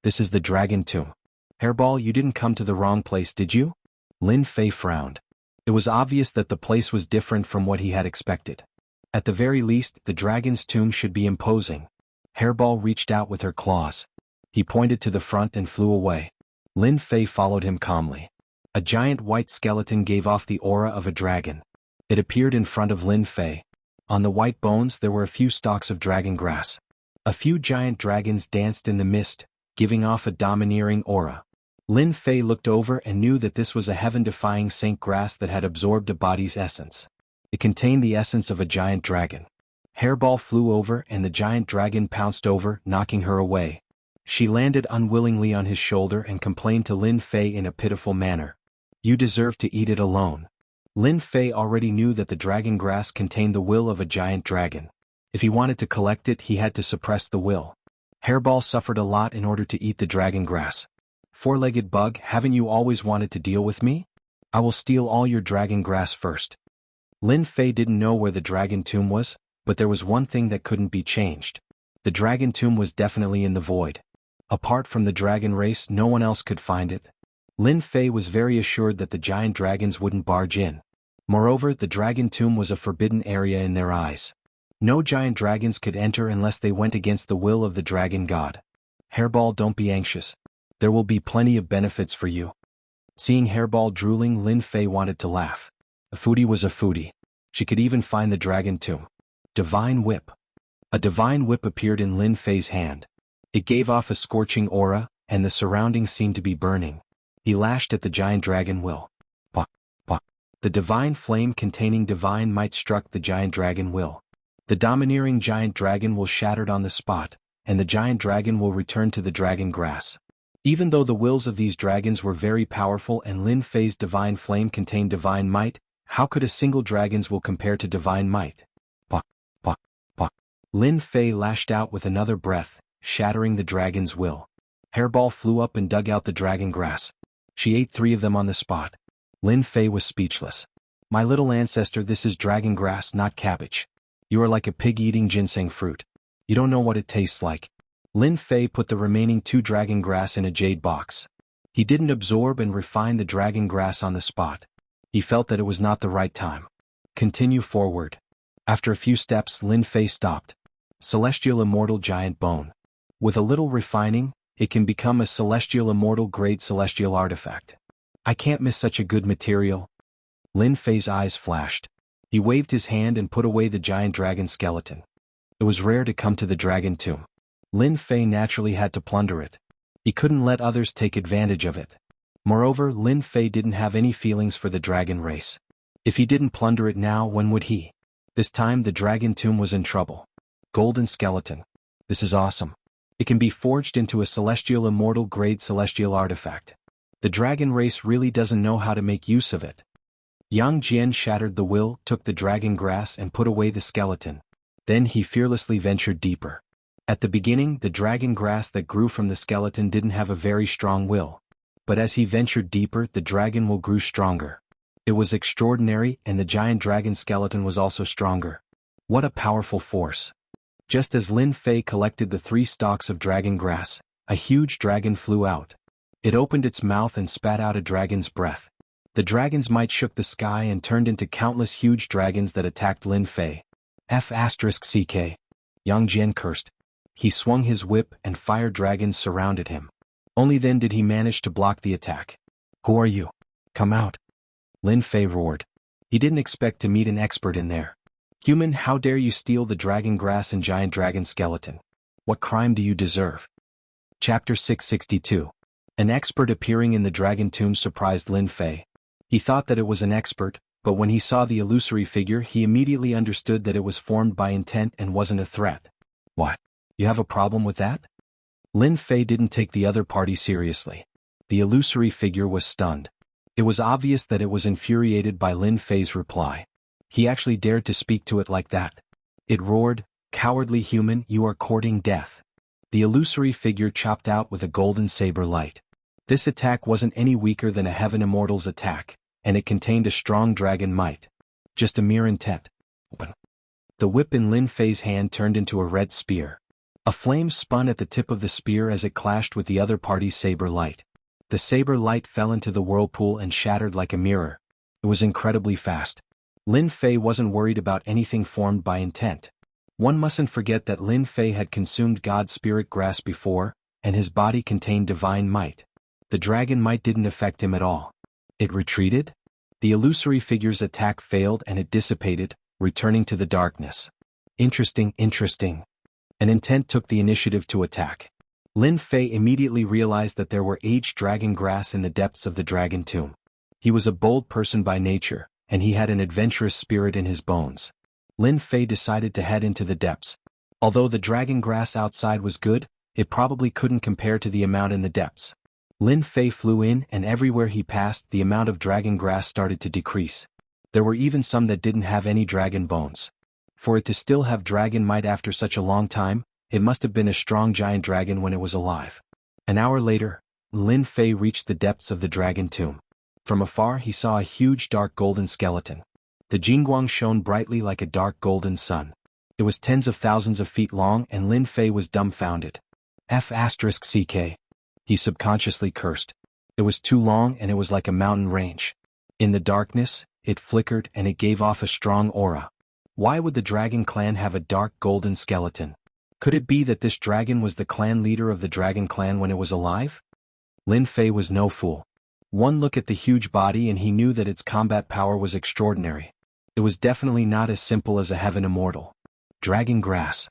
This is the dragon tomb. Hairball, you didn't come to the wrong place, did you? Lin Fei frowned. It was obvious that the place was different from what he had expected. At the very least, the dragon's tomb should be imposing. Hairball reached out with her claws. He pointed to the front and flew away. Lin Fei followed him calmly. A giant white skeleton gave off the aura of a dragon. It appeared in front of Lin Fei. On the white bones there were a few stalks of dragon grass. A few giant dragons danced in the mist, giving off a domineering aura. Lin Fei looked over and knew that this was a heaven-defying saint grass that had absorbed a body's essence. It contained the essence of a giant dragon. Hairball flew over and the giant dragon pounced over, knocking her away. She landed unwillingly on his shoulder and complained to Lin Fei in a pitiful manner. "You deserve to eat it alone." Lin Fei already knew that the dragon grass contained the will of a giant dragon. If he wanted to collect it, he had to suppress the will. Hairball suffered a lot in order to eat the dragon grass. "Four-legged bug, haven't you always wanted to deal with me? I will steal all your dragon grass first." Lin Fei didn't know where the dragon tomb was, but there was one thing that couldn't be changed. The dragon tomb was definitely in the void. Apart from the dragon race, no one else could find it. Lin Fei was very assured that the giant dragons wouldn't barge in. Moreover, the dragon tomb was a forbidden area in their eyes. No giant dragons could enter unless they went against the will of the dragon god. "Hairball, don't be anxious. There will be plenty of benefits for you." Seeing Hairball drooling, Lin Fei wanted to laugh. A foodie was a foodie. She could even find the dragon tomb. Divine Whip. A divine whip appeared in Lin Fei's hand. It gave off a scorching aura, and the surroundings seemed to be burning. He lashed at the giant dragon will. Pah, pah. The divine flame containing divine might struck the giant dragon will. The domineering giant dragon will shattered on the spot, and the giant dragon will return to the dragon grass. Even though the wills of these dragons were very powerful and Lin Fei's divine flame contained divine might, how could a single dragon's will compare to divine might? Pah, pah, pah. Lin Fei lashed out with another breath, shattering the dragon's will. Hairball flew up and dug out the dragon grass. She ate 3 of them on the spot. Lin Fei was speechless. "My little ancestor, this is dragon grass, not cabbage. You are like a pig eating ginseng fruit. You don't know what it tastes like." Lin Fei put the remaining 2 dragon grass in a jade box. He didn't absorb and refine the dragon grass on the spot. He felt that it was not the right time. Continue forward. After a few steps, Lin Fei stopped. Celestial Immortal Giant Bone. With a little refining, it can become a celestial immortal grade celestial artifact. I can't miss such a good material. Lin Fei's eyes flashed. He waved his hand and put away the giant dragon skeleton. It was rare to come to the dragon tomb. Lin Fei naturally had to plunder it. He couldn't let others take advantage of it. Moreover, Lin Fei didn't have any feelings for the dragon race. If he didn't plunder it now, when would he? This time the dragon tomb was in trouble. Golden skeleton. This is awesome. It can be forged into a celestial immortal grade celestial artifact. The dragon race really doesn't know how to make use of it. Yang Jian shattered the will, took the dragon grass and put away the skeleton. Then he fearlessly ventured deeper. At the beginning, the dragon grass that grew from the skeleton didn't have a very strong will. But as he ventured deeper, the dragon will grew stronger. It was extraordinary, and the giant dragon skeleton was also stronger. What a powerful force. Just as Lin Fei collected the 3 stalks of dragon grass, a huge dragon flew out. It opened its mouth and spat out a dragon's breath. The dragon's might shook the sky and turned into countless huge dragons that attacked Lin Fei. F***CK. Yang Jian cursed. He swung his whip and fire dragons surrounded him. Only then did he manage to block the attack. "Who are you? Come out." Lin Fei roared. He didn't expect to meet an expert in there. "Human, how dare you steal the dragon grass and giant dragon skeleton? What crime do you deserve?" Chapter 662. An expert appearing in the dragon tomb surprised Lin Fei. He thought that it was an expert, but when he saw the illusory figure he immediately understood that it was formed by intent and wasn't a threat. "What? You have a problem with that?" Lin Fei didn't take the other party seriously. The illusory figure was stunned. It was obvious that it was infuriated by Lin Fei's reply. He actually dared to speak to it like that. It roared, "Cowardly human, you are courting death." The illusory figure chopped out with a golden saber light. This attack wasn't any weaker than a Heaven Immortal's attack, and it contained a strong dragon might. Just a mere intent. Open. The whip in Lin Fei's hand turned into a red spear. A flame spun at the tip of the spear as it clashed with the other party's saber light. The saber light fell into the whirlpool and shattered like a mirror. It was incredibly fast. Lin Fei wasn't worried about anything formed by intent. One mustn't forget that Lin Fei had consumed God's spirit grass before, and his body contained divine might. The dragon might didn't affect him at all. It retreated? The illusory figure's attack failed and it dissipated, returning to the darkness. Interesting. An intent took the initiative to attack. Lin Fei immediately realized that there were aged dragon grass in the depths of the dragon tomb. He was a bold person by nature, and he had an adventurous spirit in his bones. Lin Fei decided to head into the depths. Although the dragon grass outside was good, it probably couldn't compare to the amount in the depths. Lin Fei flew in, and everywhere he passed the amount of dragon grass started to decrease. There were even some that didn't have any dragon bones. For it to still have dragon might after such a long time, it must have been a strong giant dragon when it was alive. An hour later, Lin Fei reached the depths of the dragon tomb. From afar he saw a huge dark golden skeleton. The Jingguang shone brightly like a dark golden sun. It was tens of thousands of feet long and Lin Fei was dumbfounded. F***ck. He subconsciously cursed. It was too long and it was like a mountain range. In the darkness, it flickered and it gave off a strong aura. Why would the dragon clan have a dark golden skeleton? Could it be that this dragon was the clan leader of the dragon clan when it was alive? Lin Fei was no fool. One look at the huge body and he knew that its combat power was extraordinary. It was definitely not as simple as a heaven immortal. Dragon grass.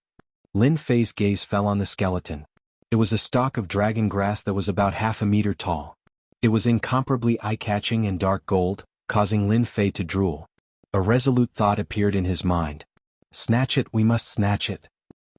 Lin Fei's gaze fell on the skeleton. It was a stalk of dragon grass that was about half a meter tall. It was incomparably eye-catching and dark gold, causing Lin Fei to drool. A resolute thought appeared in his mind. Snatch it, we must snatch it.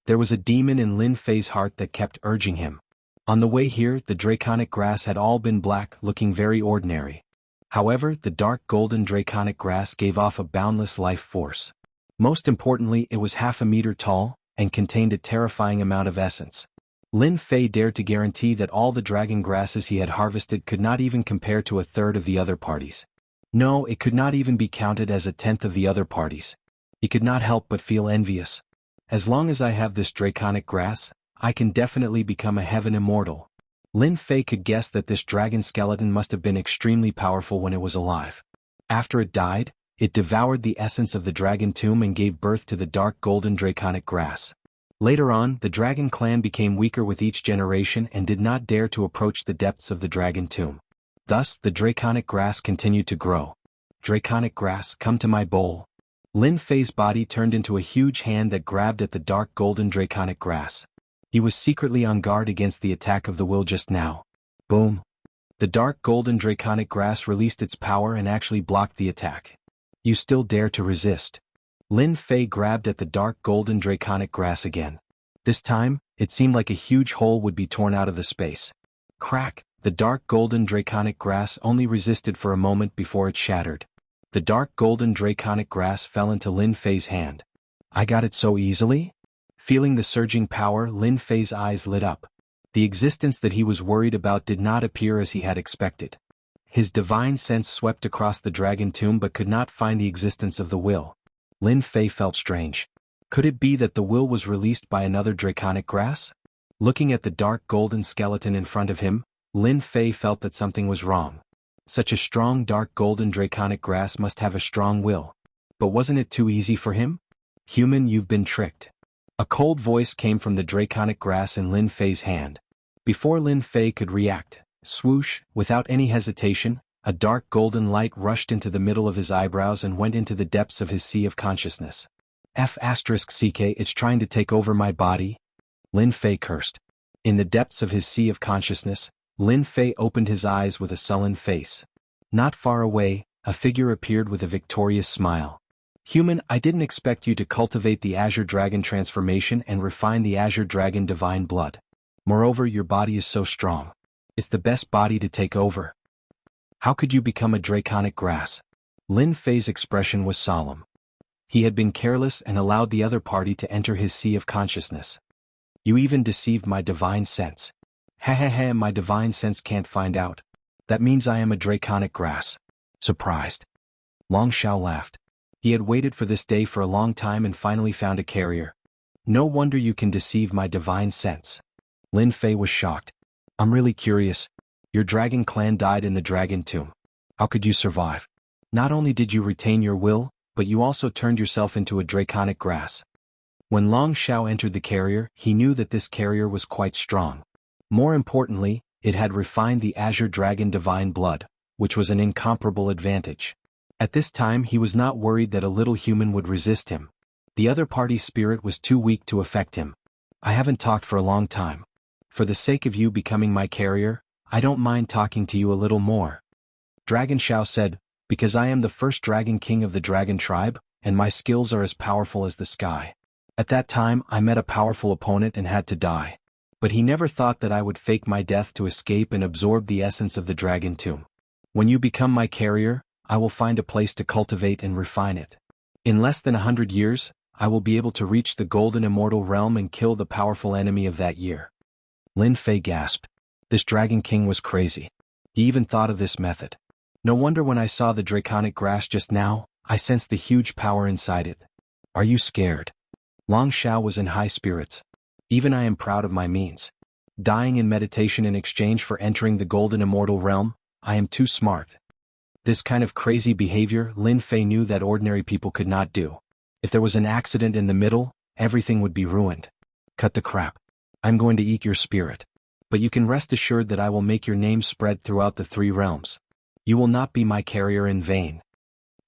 There was a demon in Lin Fei's heart that kept urging him. On the way here, the draconic grass had all been black, looking very ordinary. However, the dark golden draconic grass gave off a boundless life force. Most importantly, it was half a meter tall, and contained a terrifying amount of essence. Lin Fei dared to guarantee that all the dragon grasses he had harvested could not even compare to a third of the other parties. No, it could not even be counted as a tenth of the other parties. He could not help but feel envious. As long as I have this draconic grass, I can definitely become a heaven immortal. Lin Fei could guess that this dragon skeleton must have been extremely powerful when it was alive. After it died, it devoured the essence of the dragon tomb and gave birth to the dark golden draconic grass. Later on, the dragon clan became weaker with each generation and did not dare to approach the depths of the dragon tomb. Thus, the draconic grass continued to grow. Draconic grass, come to my bowl. Lin Fei's body turned into a huge hand that grabbed at the dark golden draconic grass. He was secretly on guard against the attack of the will just now. Boom. The dark golden draconic grass released its power and actually blocked the attack. You still dare to resist. Lin Fei grabbed at the dark golden draconic grass again. This time, it seemed like a huge hole would be torn out of the space. Crack! The dark golden draconic grass only resisted for a moment before it shattered. The dark golden draconic grass fell into Lin Fei's hand. I got it so easily? Feeling the surging power, Lin Fei's eyes lit up. The existence that he was worried about did not appear as he had expected. His divine sense swept across the dragon tomb but could not find the existence of the will. Lin Fei felt strange. Could it be that the will was released by another draconic grass? Looking at the dark golden skeleton in front of him, Lin Fei felt that something was wrong. Such a strong dark golden draconic grass must have a strong will. But wasn't it too easy for him? Human, you've been tricked. A cold voice came from the draconic grass in Lin Fei's hand. Before Lin Fei could react, swoosh, without any hesitation, a dark golden light rushed into the middle of his eyebrows and went into the depths of his sea of consciousness. F***ck, it's trying to take over my body? Lin Fei cursed. In the depths of his sea of consciousness, Lin Fei opened his eyes with a sullen face. Not far away, a figure appeared with a victorious smile. Human, I didn't expect you to cultivate the Azure Dragon transformation and refine the Azure Dragon divine blood. Moreover, your body is so strong. It's the best body to take over. How could you become a draconic grass? Lin Fei's expression was solemn. He had been careless and allowed the other party to enter his sea of consciousness. You even deceived my divine sense. My divine sense can't find out. That means I am a draconic grass. Surprised. Long Xiao laughed. He had waited for this day for a long time and finally found a carrier. No wonder you can deceive my divine sense. Lin Fei was shocked. I'm really curious. Your dragon clan died in the dragon tomb. How could you survive? Not only did you retain your will, but you also turned yourself into a draconic grass. When Long Xiao entered the carrier, he knew that this carrier was quite strong. More importantly, it had refined the azure dragon divine blood, which was an incomparable advantage. At this time he was not worried that a little human would resist him. The other party's spirit was too weak to affect him. I haven't talked for a long time. For the sake of you becoming my carrier, I don't mind talking to you a little more. Dragon Shao said, because I am the first dragon king of the dragon tribe, and my skills are as powerful as the sky. At that time I met a powerful opponent and had to die. But he never thought that I would fake my death to escape and absorb the essence of the dragon tomb. When you become my carrier, I will find a place to cultivate and refine it. In less than 100 years, I will be able to reach the golden immortal realm and kill the powerful enemy of that year. Lin Fei gasped. This dragon king was crazy. He even thought of this method. No wonder when I saw the draconic grass just now, I sensed the huge power inside it. Are you scared? Long Shao was in high spirits. Even I am proud of my means. Dying in meditation in exchange for entering the golden immortal realm, I am too smart. This kind of crazy behavior Lin Fei knew that ordinary people could not do. If there was an accident in the middle, everything would be ruined. Cut the crap. I'm going to eat your spirit. But you can rest assured that I will make your name spread throughout the 3 realms. You will not be my carrier in vain.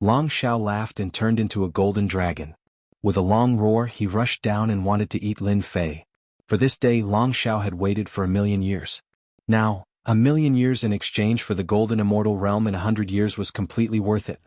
Long Shao laughed and turned into a golden dragon. With a long roar he rushed down and wanted to eat Lin Fei. For this day Long Shao had waited for 1,000,000 years. Now, 1,000,000 years in exchange for the golden immortal realm in 100 years was completely worth it.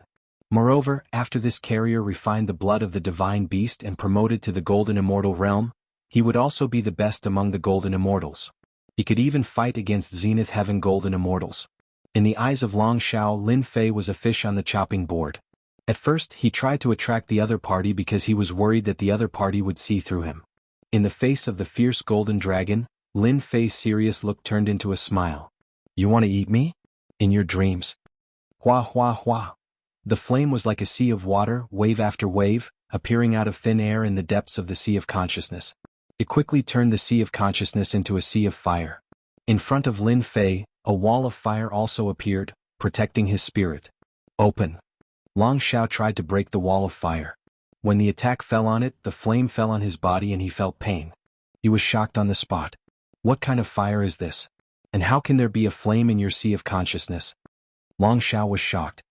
Moreover, after this carrier refined the blood of the divine beast and promoted to the golden immortal realm, he would also be the best among the golden immortals. He could even fight against Zenith Heaven golden immortals. In the eyes of Long Shao, Lin Fei was a fish on the chopping board. At first he tried to attract the other party because he was worried that the other party would see through him. In the face of the fierce golden dragon, Lin Fei's serious look turned into a smile. You want to eat me? In your dreams. Hua hua hua. The flame was like a sea of water, wave after wave, appearing out of thin air in the depths of the sea of consciousness. It quickly turned the sea of consciousness into a sea of fire. In front of Lin Fei, a wall of fire also appeared, protecting his spirit. Open. Long Shao tried to break the wall of fire. When the attack fell on it, the flame fell on his body and he felt pain. He was shocked on the spot. What kind of fire is this? And how can there be a flame in your sea of consciousness? Long Shao was shocked.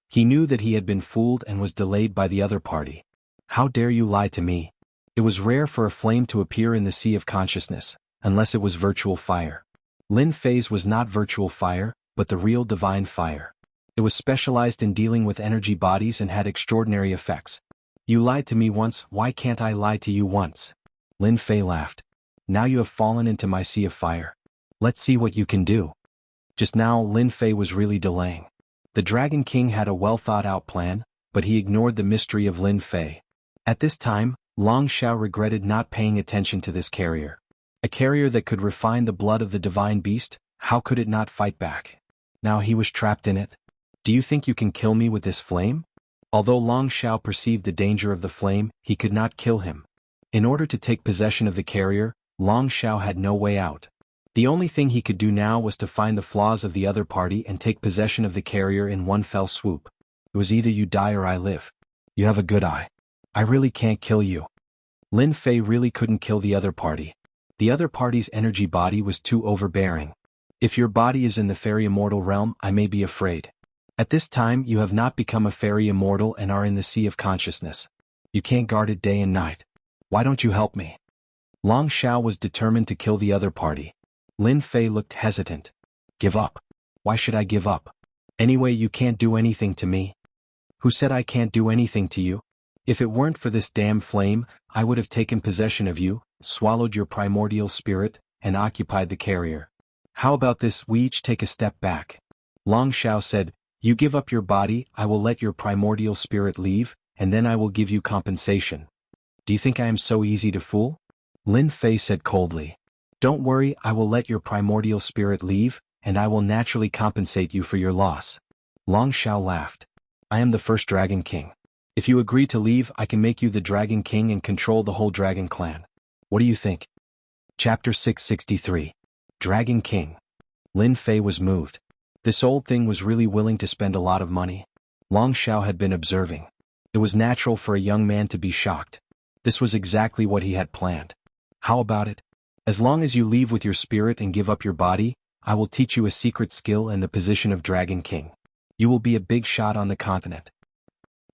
He knew that he had been fooled and was delayed by the other party. How dare you lie to me? It was rare for a flame to appear in the sea of consciousness, unless it was virtual fire. Lin Fei's was not virtual fire, but the real divine fire. It was specialized in dealing with energy bodies and had extraordinary effects. You lied to me once, why can't I lie to you once? Lin Fei laughed. Now you have fallen into my sea of fire. Let's see what you can do. Just now Lin Fei was really delaying. The Dragon King had a well-thought-out plan, but he ignored the mystery of Lin Fei. At this time, Long Shao regretted not paying attention to this carrier. A carrier that could refine the blood of the divine beast, how could it not fight back? Now he was trapped in it. Do you think you can kill me with this flame? Although Long Shao perceived the danger of the flame, he could not kill him. In order to take possession of the carrier, Long Shao had no way out. The only thing he could do now was to find the flaws of the other party and take possession of the carrier in one fell swoop. It was either you die or I live. You have a good eye. I really can't kill you. Lin Fei really couldn't kill the other party. The other party's energy body was too overbearing. If your body is in the fairy immortal realm, I may be afraid. At this time you have not become a fairy immortal and are in the sea of consciousness. You can't guard it day and night. Why don't you help me? Long Shao was determined to kill the other party. Lin Fei looked hesitant. Give up. Why should I give up? Anyway, you can't do anything to me. Who said I can't do anything to you? If it weren't for this damn flame, I would have taken possession of you, swallowed your primordial spirit, and occupied the carrier. How about this, we each take a step back? Long Shao said, you give up your body, I will let your primordial spirit leave, and then I will give you compensation. Do you think I am so easy to fool? Lin Fei said coldly. Don't worry, I will let your primordial spirit leave, and I will naturally compensate you for your loss. Long Shao laughed. I am the first Dragon King. If you agree to leave, I can make you the Dragon King and control the whole Dragon clan. What do you think? Chapter 663. Dragon King. Lin Fei was moved. This old thing was really willing to spend a lot of money. Long Shao had been observing. It was natural for a young man to be shocked. This was exactly what he had planned. How about it? As long as you leave with your spirit and give up your body, I will teach you a secret skill and the position of Dragon King. You will be a big shot on the continent.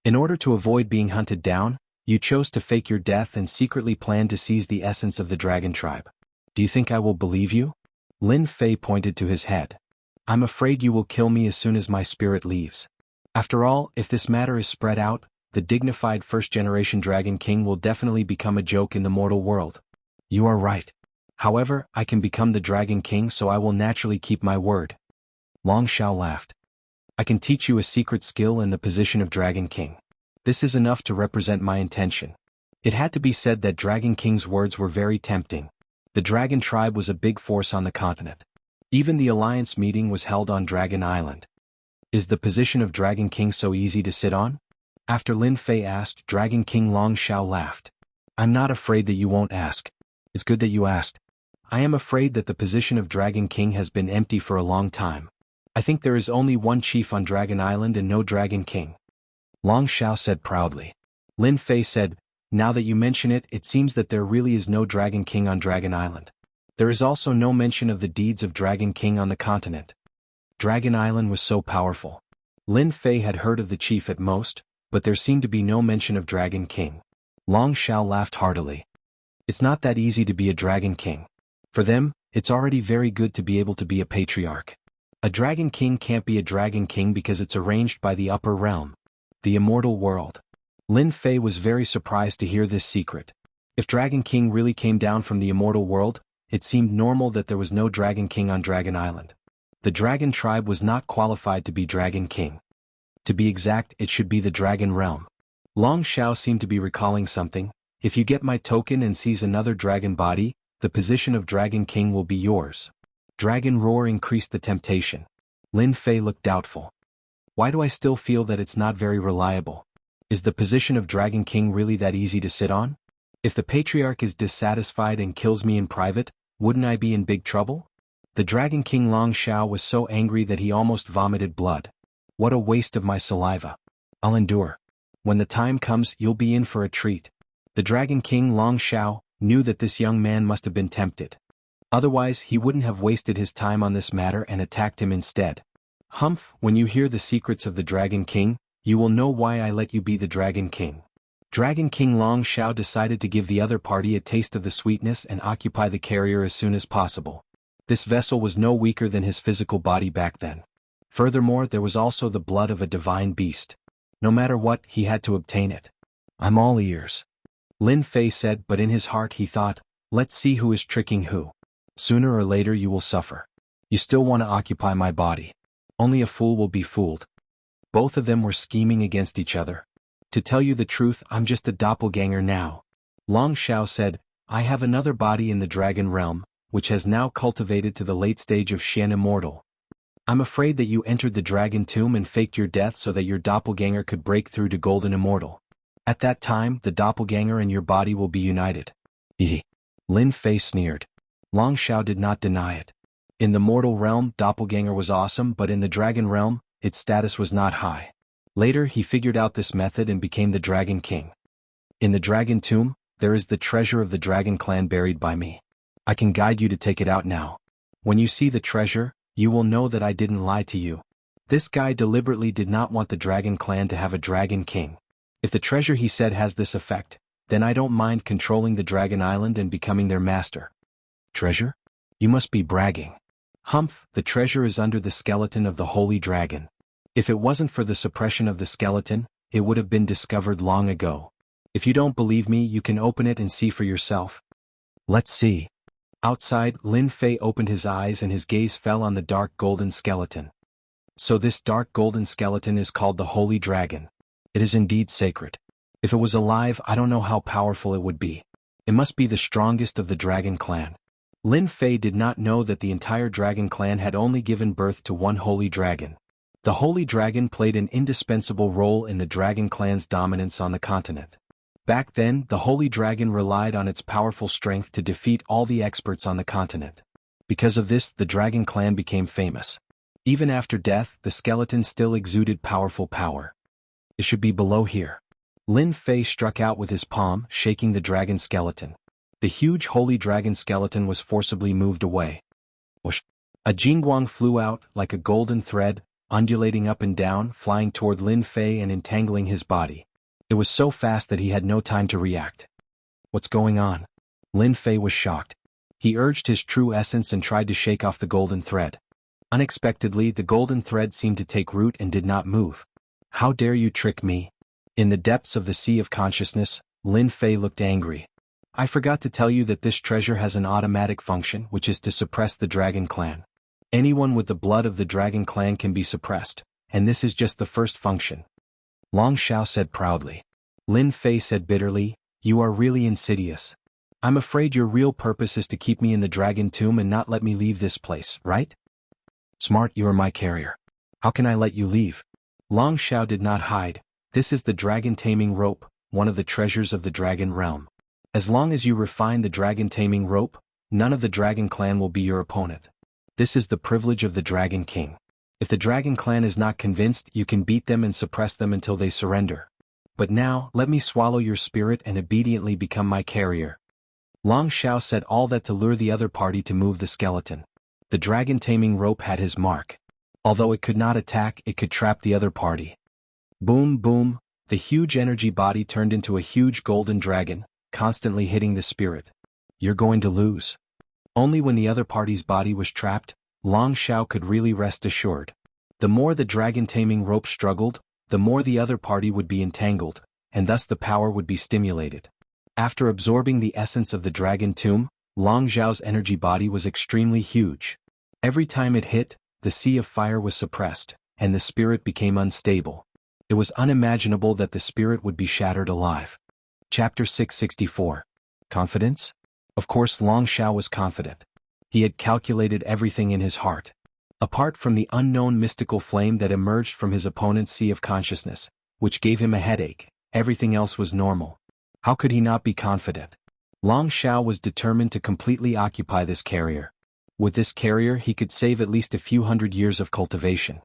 In order to avoid being hunted down, you chose to fake your death and secretly planned to seize the essence of the dragon tribe. Do you think I will believe you? Lin Fei pointed to his head. I'm afraid you will kill me as soon as my spirit leaves. After all, if this matter is spread out, the dignified first-generation Dragon King will definitely become a joke in the mortal world. You are right. However, I can become the Dragon King, so I will naturally keep my word. Long Shao laughed. I can teach you a secret skill and the position of Dragon King. This is enough to represent my intention. It had to be said that Dragon King's words were very tempting. The Dragon tribe was a big force on the continent. Even the alliance meeting was held on Dragon Island. Is the position of Dragon King so easy to sit on? After Lin Fei asked, Dragon King Long Shao laughed. I'm not afraid that you won't ask. It's good that you asked. I am afraid that the position of Dragon King has been empty for a long time. I think there is only one chief on Dragon Island and no Dragon King. Long Shao said proudly. Lin Fei said, now that you mention it, it seems that there really is no Dragon King on Dragon Island. There is also no mention of the deeds of Dragon King on the continent. Dragon Island was so powerful. Lin Fei had heard of the chief at most, but there seemed to be no mention of Dragon King. Long Shao laughed heartily. It's not that easy to be a Dragon King. For them, it's already very good to be able to be a patriarch. A Dragon King can't be a Dragon King because it's arranged by the upper realm, the immortal world. Lin Fei was very surprised to hear this secret. If Dragon King really came down from the immortal world, it seemed normal that there was no Dragon King on Dragon Island. The Dragon tribe was not qualified to be Dragon King. To be exact, it should be the Dragon realm. Long Shao seemed to be recalling something. If you get my token and seize another dragon body, the position of Dragon King will be yours. Dragon roar increased the temptation. Lin Fei looked doubtful. Why do I still feel that it's not very reliable? Is the position of Dragon King really that easy to sit on? If the patriarch is dissatisfied and kills me in private, wouldn't I be in big trouble? The Dragon King Long Shao was so angry that he almost vomited blood. What a waste of my saliva. I'll endure. When the time comes, you'll be in for a treat. The Dragon King Long Shao knew that this young man must have been tempted. Otherwise, he wouldn't have wasted his time on this matter and attacked him instead. Humph, when you hear the secrets of the Dragon King, you will know why I let you be the Dragon King. Dragon King Long Shao decided to give the other party a taste of the sweetness and occupy the carrier as soon as possible. This vessel was no weaker than his physical body back then. Furthermore, there was also the blood of a divine beast. No matter what, he had to obtain it. I'm all ears. Lin Fei said, but in his heart he thought, let's see who is tricking who. Sooner or later you will suffer. You still want to occupy my body. Only a fool will be fooled. Both of them were scheming against each other. To tell you the truth, I'm just a doppelganger now. Long Shao said, I have another body in the dragon realm, which has now cultivated to the late stage of Xian Immortal. I'm afraid that you entered the dragon tomb and faked your death so that your doppelganger could break through to Golden Immortal. At that time, the doppelganger and your body will be united. Lin Fei sneered. Long Shao did not deny it. In the mortal realm, doppelganger was awesome, but in the dragon realm, its status was not high. Later, he figured out this method and became the Dragon King. In the dragon tomb, there is the treasure of the dragon clan buried by me. I can guide you to take it out now. When you see the treasure, you will know that I didn't lie to you. This guy deliberately did not want the dragon clan to have a Dragon King. If the treasure he said has this effect, then I don't mind controlling the Dragon Island and becoming their master. Treasure? You must be bragging. Humph, the treasure is under the skeleton of the Holy Dragon. If it wasn't for the suppression of the skeleton, it would have been discovered long ago. If you don't believe me, you can open it and see for yourself. Let's see. Outside, Lin Fei opened his eyes and his gaze fell on the dark golden skeleton. So this dark golden skeleton is called the Holy Dragon. It is indeed sacred. If it was alive, I don't know how powerful it would be. It must be the strongest of the dragon clan. Lin Fei did not know that the entire dragon clan had only given birth to one holy dragon. The holy dragon played an indispensable role in the dragon clan's dominance on the continent. Back then, the holy dragon relied on its powerful strength to defeat all the experts on the continent. Because of this, the dragon clan became famous. Even after death, the skeleton still exuded powerful power. It should be below here. Lin Fei struck out with his palm, shaking the dragon skeleton. The huge holy dragon skeleton was forcibly moved away. Whoosh! A jingguang flew out like a golden thread, undulating up and down, flying toward Lin Fei and entangling his body. It was so fast that he had no time to react. What's going on? Lin Fei was shocked. He urged his true essence and tried to shake off the golden thread. Unexpectedly, the golden thread seemed to take root and did not move. How dare you trick me? In the depths of the sea of consciousness, Lin Fei looked angry. I forgot to tell you that this treasure has an automatic function, which is to suppress the dragon clan. Anyone with the blood of the dragon clan can be suppressed, and this is just the first function. Long Xiao said proudly. Lin Fei said bitterly, you are really insidious. I'm afraid your real purpose is to keep me in the dragon tomb and not let me leave this place, right? Smart, you are my carrier. How can I let you leave? Long Xiao did not hide. This is the dragon taming rope, one of the treasures of the dragon realm. As long as you refine the dragon taming rope, none of the dragon clan will be your opponent. This is the privilege of the Dragon King. If the Dragon Clan is not convinced, you can beat them and suppress them until they surrender. But now, let me swallow your spirit and obediently become my carrier. Long Xiao said all that to lure the other party to move the skeleton. The dragon taming rope had his mark. Although it could not attack, it could trap the other party. Boom, boom, the huge energy body turned into a huge golden dragon, constantly hitting the spirit. You're going to lose. Only when the other party's body was trapped, Long Xiao could really rest assured. The more the dragon taming rope struggled, the more the other party would be entangled, and thus the power would be stimulated. After absorbing the essence of the dragon tomb, Long Xiao's energy body was extremely huge. Every time it hit, the sea of fire was suppressed, and the spirit became unstable. It was unimaginable that the spirit would be shattered alive. Chapter 664. Confidence? Of course Long Xiao was confident. He had calculated everything in his heart. Apart from the unknown mystical flame that emerged from his opponent's sea of consciousness, which gave him a headache, everything else was normal. How could he not be confident? Long Xiao was determined to completely occupy this carrier. With this carrier he could save at least a few hundred years of cultivation.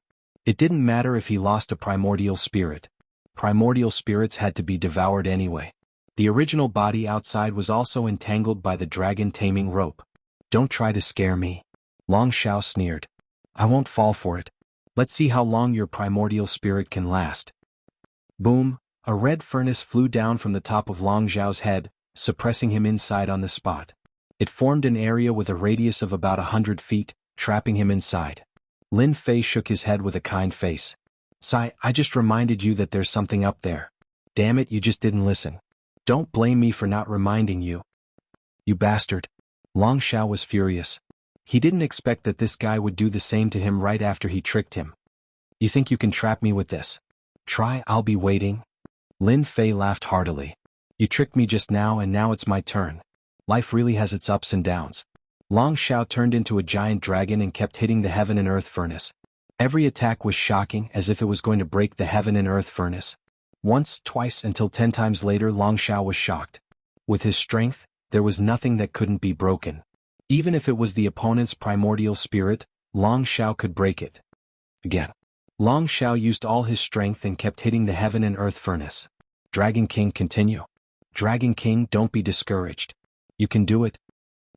It didn't matter if he lost a primordial spirit. Primordial spirits had to be devoured anyway. The original body outside was also entangled by the dragon taming rope. Don't try to scare me. Long Xiao sneered. I won't fall for it. Let's see how long your primordial spirit can last. Boom, a red furnace flew down from the top of Long Xiao's head, suppressing him inside on the spot. It formed an area with a radius of about 100 feet, trapping him inside. Lin Fei shook his head with a kind face. Sai, I just reminded you that there's something up there. Damn it, you just didn't listen. Don't blame me for not reminding you. You bastard. Long Xiao was furious. He didn't expect that this guy would do the same to him right after he tricked him. You think you can trap me with this? Try, I'll be waiting. Lin Fei laughed heartily. You tricked me just now and now it's my turn. Life really has its ups and downs. Long Xiao turned into a giant dragon and kept hitting the heaven and earth furnace. Every attack was shocking, as if it was going to break the heaven and earth furnace. Once, twice, until 10 times later Long Xiao was shocked. With his strength, there was nothing that couldn't be broken. Even if it was the opponent's primordial spirit, Long Xiao could break it. Again. Long Xiao used all his strength and kept hitting the heaven and earth furnace. Dragon King, continue. Dragon King, don't be discouraged. You can do it.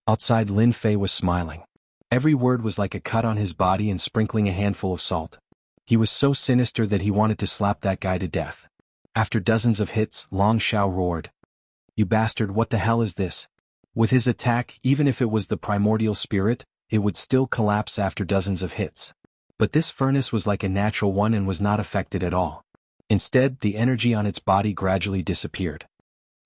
Outside Lin Fei was smiling. Every word was like a cut on his body and sprinkling a handful of salt. He was so sinister that he wanted to slap that guy to death. After dozens of hits, Long Xiao roared. You bastard, what the hell is this? With his attack, even if it was the primordial spirit, it would still collapse after dozens of hits. But this furnace was like a natural one and was not affected at all. Instead, the energy on its body gradually disappeared.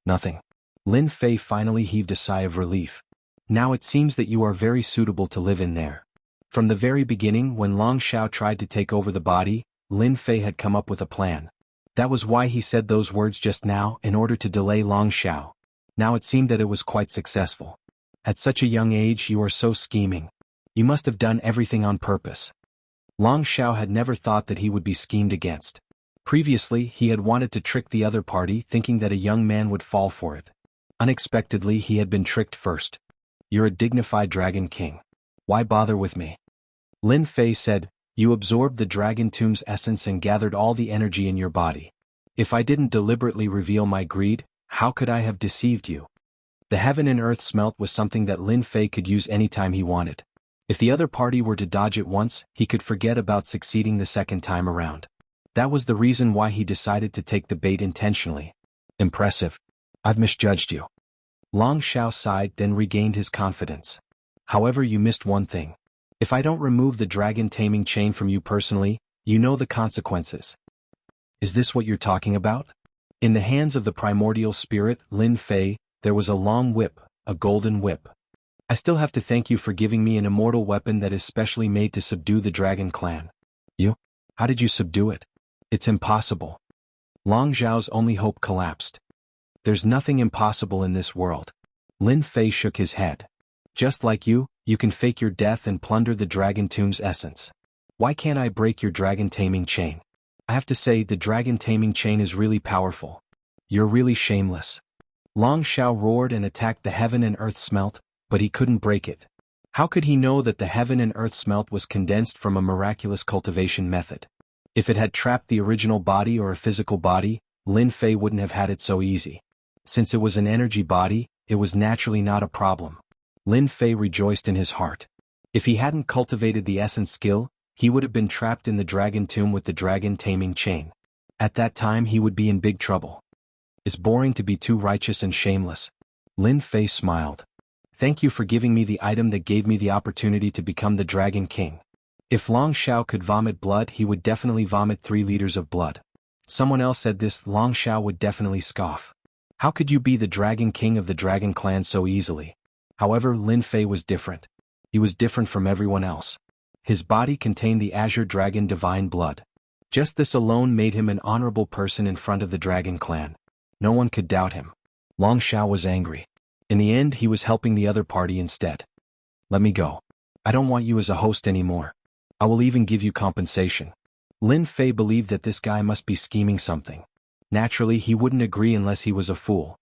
Nothing. Lin Fei finally heaved a sigh of relief. Now it seems that you are very suitable to live in there. From the very beginning, when Long Xiao tried to take over the body, Lin Fei had come up with a plan. That was why he said those words just now, in order to delay Long Xiao. Now it seemed that it was quite successful. At such a young age you are so scheming. You must have done everything on purpose. Long Xiao had never thought that he would be schemed against. Previously, he had wanted to trick the other party, thinking that a young man would fall for it. Unexpectedly, he had been tricked first. You're a dignified Dragon King. Why bother with me? Lin Fei said, you absorbed the Dragon Tomb's essence and gathered all the energy in your body. If I didn't deliberately reveal my greed, how could I have deceived you? The heaven and earth smelt was something that Lin Fei could use anytime he wanted. If the other party were to dodge it once, he could forget about succeeding the second time around. That was the reason why he decided to take the bait intentionally. Impressive. I've misjudged you. Long Xiao sighed, then regained his confidence. However, you missed one thing. If I don't remove the dragon taming chain from you personally, you know the consequences. Is this what you're talking about? In the hands of the primordial spirit, Lin Fei, there was a long whip, a golden whip. I still have to thank you for giving me an immortal weapon that is specially made to subdue the dragon clan. You? How did you subdue it? It's impossible. Long Zhao's only hope collapsed. There's nothing impossible in this world. Lin Fei shook his head. Just like you can fake your death and plunder the dragon tomb's essence. Why can't I break your dragon taming chain? I have to say, the dragon taming chain is really powerful. You're really shameless. Long Xiao roared and attacked the heaven and earth smelt, but he couldn't break it. How could he know that the heaven and earth smelt was condensed from a miraculous cultivation method? If it had trapped the original body or a physical body, Lin Fei wouldn't have had it so easy. Since it was an energy body, it was naturally not a problem. Lin Fei rejoiced in his heart. If he hadn't cultivated the essence skill, he would have been trapped in the dragon tomb with the dragon taming chain. At that time he would be in big trouble. It's boring to be too righteous and shameless. Lin Fei smiled. Thank you for giving me the item that gave me the opportunity to become the Dragon King. If Long Xiao could vomit blood, he would definitely vomit 3 liters of blood. Someone else said this, Long Xiao would definitely scoff. How could you be the Dragon King of the Dragon Clan so easily? However, Lin Fei was different. He was different from everyone else. His body contained the Azure Dragon divine blood. Just this alone made him an honorable person in front of the Dragon Clan. No one could doubt him. Long Xiao was angry. In the end, he was helping the other party instead. Let me go. I don't want you as a host anymore. I will even give you compensation. Lin Fei believed that this guy must be scheming something. Naturally, he wouldn't agree unless he was a fool.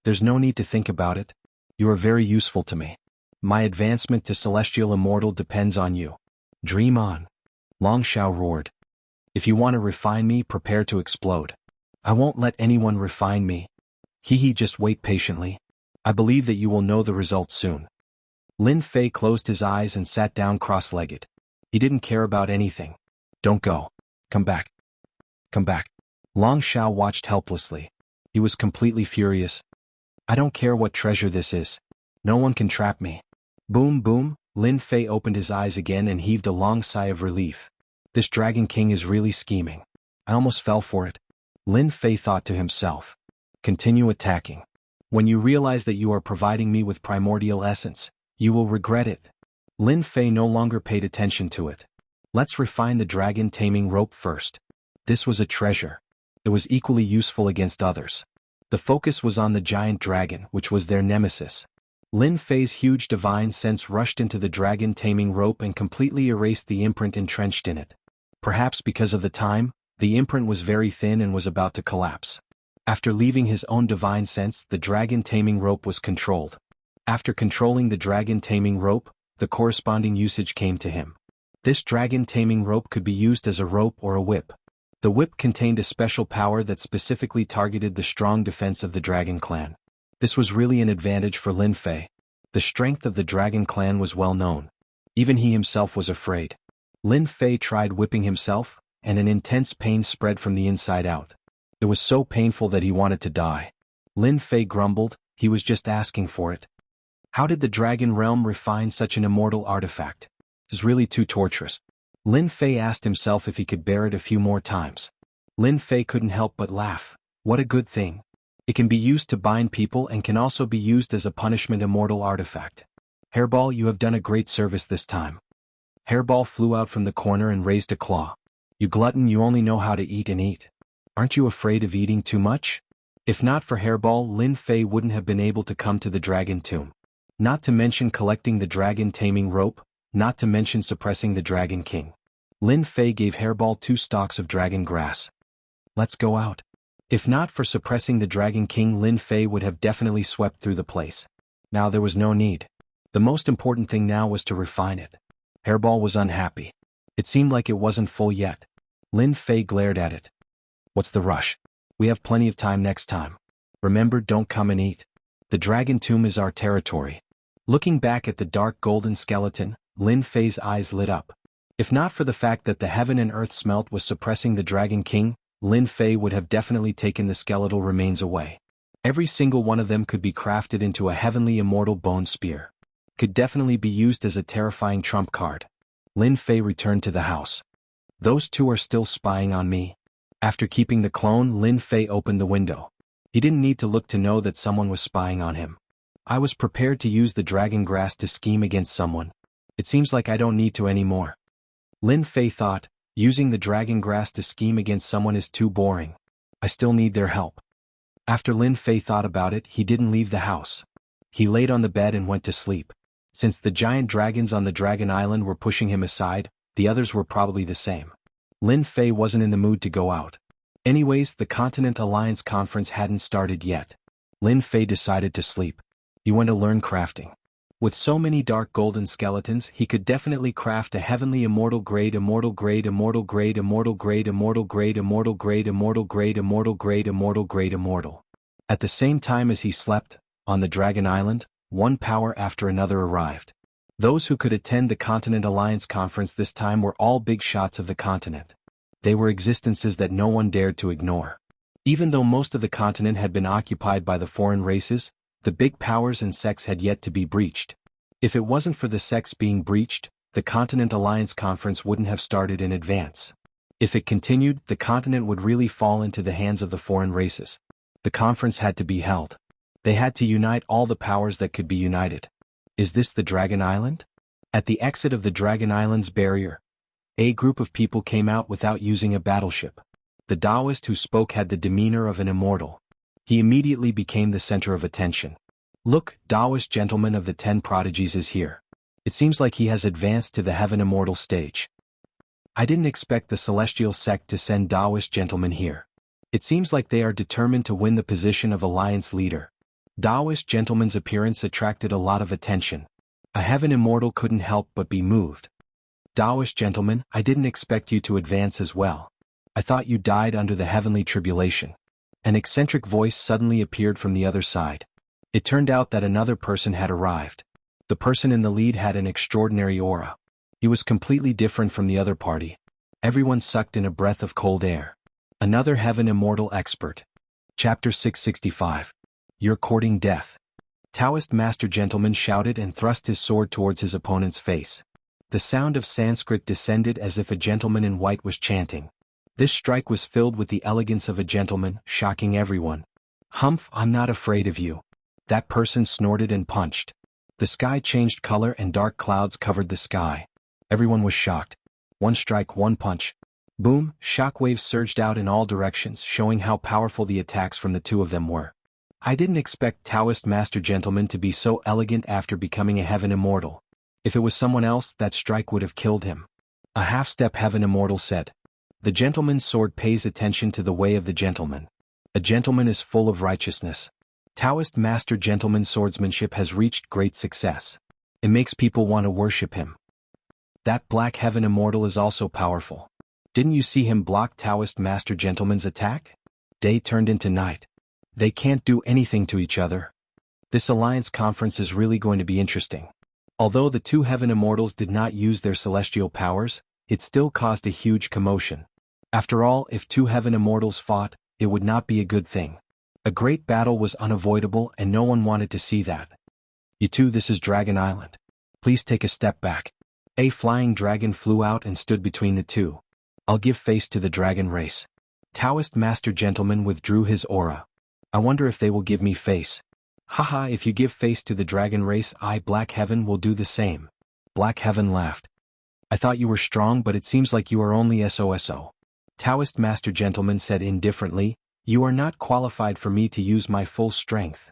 There's no need to think about it. You are very useful to me. My advancement to Celestial Immortal depends on you. Dream on. Long Xiao roared. If you want to refine me, prepare to explode. I won't let anyone refine me. Just wait patiently. I believe that you will know the results soon. Lin Fei closed his eyes and sat down cross-legged. He didn't care about anything. Don't go. Come back. Come back. Long Xiao watched helplessly. He was completely furious. I don't care what treasure this is. No one can trap me. Boom boom, Lin Fei opened his eyes again and heaved a long sigh of relief. This Dragon King is really scheming. I almost fell for it. Lin Fei thought to himself. Continue attacking. When you realize that you are providing me with primordial essence, you will regret it. Lin Fei no longer paid attention to it. Let's refine the dragon taming rope first. This was a treasure. It was equally useful against others. The focus was on the giant dragon, which was their nemesis. Lin Fei's huge divine sense rushed into the dragon taming rope and completely erased the imprint entrenched in it. Perhaps because of the time, the imprint was very thin and was about to collapse. After leaving his own divine sense, the dragon taming rope was controlled. After controlling the dragon taming rope, the corresponding usage came to him. This dragon taming rope could be used as a rope or a whip. The whip contained a special power that specifically targeted the strong defense of the Dragon Clan. This was really an advantage for Lin Fei. The strength of the Dragon Clan was well known. Even he himself was afraid. Lin Fei tried whipping himself, and an intense pain spread from the inside out. It was so painful that he wanted to die. Lin Fei grumbled, he was just asking for it. How did the Dragon Realm refine such an immortal artifact? It is really too torturous. Lin Fei asked himself if he could bear it a few more times. Lin Fei couldn't help but laugh. What a good thing. It can be used to bind people and can also be used as a punishment immortal artifact. Hairball, you have done a great service this time. Hairball flew out from the corner and raised a claw. You glutton, you only know how to eat and eat. Aren't you afraid of eating too much? If not for Hairball, Lin Fei wouldn't have been able to come to the dragon tomb. Not to mention collecting the dragon taming rope, not to mention suppressing the Dragon King. Lin Fei gave Hairball 2 stalks of dragon grass. Let's go out. If not for suppressing the Dragon King, Lin Fei would have definitely swept through the place. Now there was no need. The most important thing now was to refine it. Hairball was unhappy. It seemed like it wasn't full yet. Lin Fei glared at it. What's the rush? We have plenty of time next time. Remember, don't come and eat. The dragon tomb is our territory. Looking back at the dark golden skeleton, Lin Fei's eyes lit up. If not for the fact that the heaven and earth smelt was suppressing the Dragon King, Lin Fei would have definitely taken the skeletal remains away. Every single one of them could be crafted into a heavenly immortal bone spear. Could definitely be used as a terrifying trump card. Lin Fei returned to the house. Those two are still spying on me. After keeping the clone, Lin Fei opened the window. He didn't need to look to know that someone was spying on him. I was prepared to use the dragon grass to scheme against someone. It seems like I don't need to anymore. Lin Fei thought, using the dragon grass to scheme against someone is too boring. I still need their help. After Lin Fei thought about it, he didn't leave the house. He laid on the bed and went to sleep. Since the giant dragons on the Dragon Island were pushing him aside, the others were probably the same. Lin Fei wasn't in the mood to go out. Anyways, the Continent Alliance conference hadn't started yet. Lin Fei decided to sleep. He went to learn crafting. With so many dark golden skeletons, he could definitely craft a heavenly immortal grade immortal grade immortal grade immortal grade immortal grade immortal grade immortal grade immortal grade immortal grade immortal. At the same time as he slept, on the Dragon Island, one power after another arrived. Those who could attend the Continent Alliance conference this time were all big shots of the continent. They were existences that no one dared to ignore. Even though most of the continent had been occupied by the foreign races, the big powers and sects had yet to be breached. If it wasn't for the sects being breached, the Continent Alliance conference wouldn't have started in advance. If it continued, the continent would really fall into the hands of the foreign races. The conference had to be held. They had to unite all the powers that could be united. Is this the Dragon Island? At the exit of the Dragon Island's barrier, a group of people came out without using a battleship. The Taoist who spoke had the demeanor of an immortal. He immediately became the center of attention. Look, Taoist gentleman of the 10 prodigies is here. It seems like he has advanced to the heaven immortal stage. I didn't expect the celestial sect to send Taoist gentlemen here. It seems like they are determined to win the position of alliance leader. Taoist gentleman's appearance attracted a lot of attention. A heaven immortal couldn't help but be moved. Taoist gentleman, I didn't expect you to advance as well. I thought you died under the heavenly tribulation. An eccentric voice suddenly appeared from the other side. It turned out that another person had arrived. The person in the lead had an extraordinary aura. He was completely different from the other party. Everyone sucked in a breath of cold air. Another heaven immortal expert. Chapter 665. You're courting death. Taoist master gentleman shouted and thrust his sword towards his opponent's face. The sound of Sanskrit descended as if a gentleman in white was chanting. This strike was filled with the elegance of a gentleman, shocking everyone. Humph, I'm not afraid of you. That person snorted and punched. The sky changed color and dark clouds covered the sky. Everyone was shocked. One strike, one punch. Boom, shockwaves surged out in all directions, showing how powerful the attacks from the two of them were. I didn't expect Taoist master gentleman to be so elegant after becoming a heaven immortal. If it was someone else, that strike would have killed him. A half-step heaven immortal said. The gentleman's sword pays attention to the way of the gentleman. A gentleman is full of righteousness. Taoist master gentleman's swordsmanship has reached great success. It makes people want to worship him. That black heaven immortal is also powerful. Didn't you see him block Taoist master gentleman's attack? Day turned into night. They can't do anything to each other. This alliance conference is really going to be interesting. Although the two heaven immortals did not use their celestial powers, it still caused a huge commotion. After all, if two heaven immortals fought, it would not be a good thing. A great battle was unavoidable and no one wanted to see that. You two, this is Dragon Island. Please take a step back. A flying dragon flew out and stood between the two. I'll give face to the dragon race. Taoist master gentleman withdrew his aura. I wonder if they will give me face. Haha, if you give face to the dragon race, I, Black Heaven, will do the same. Black Heaven laughed. I thought you were strong, but it seems like you are only SOSO. Taoist master gentleman said indifferently, you are not qualified for me to use my full strength.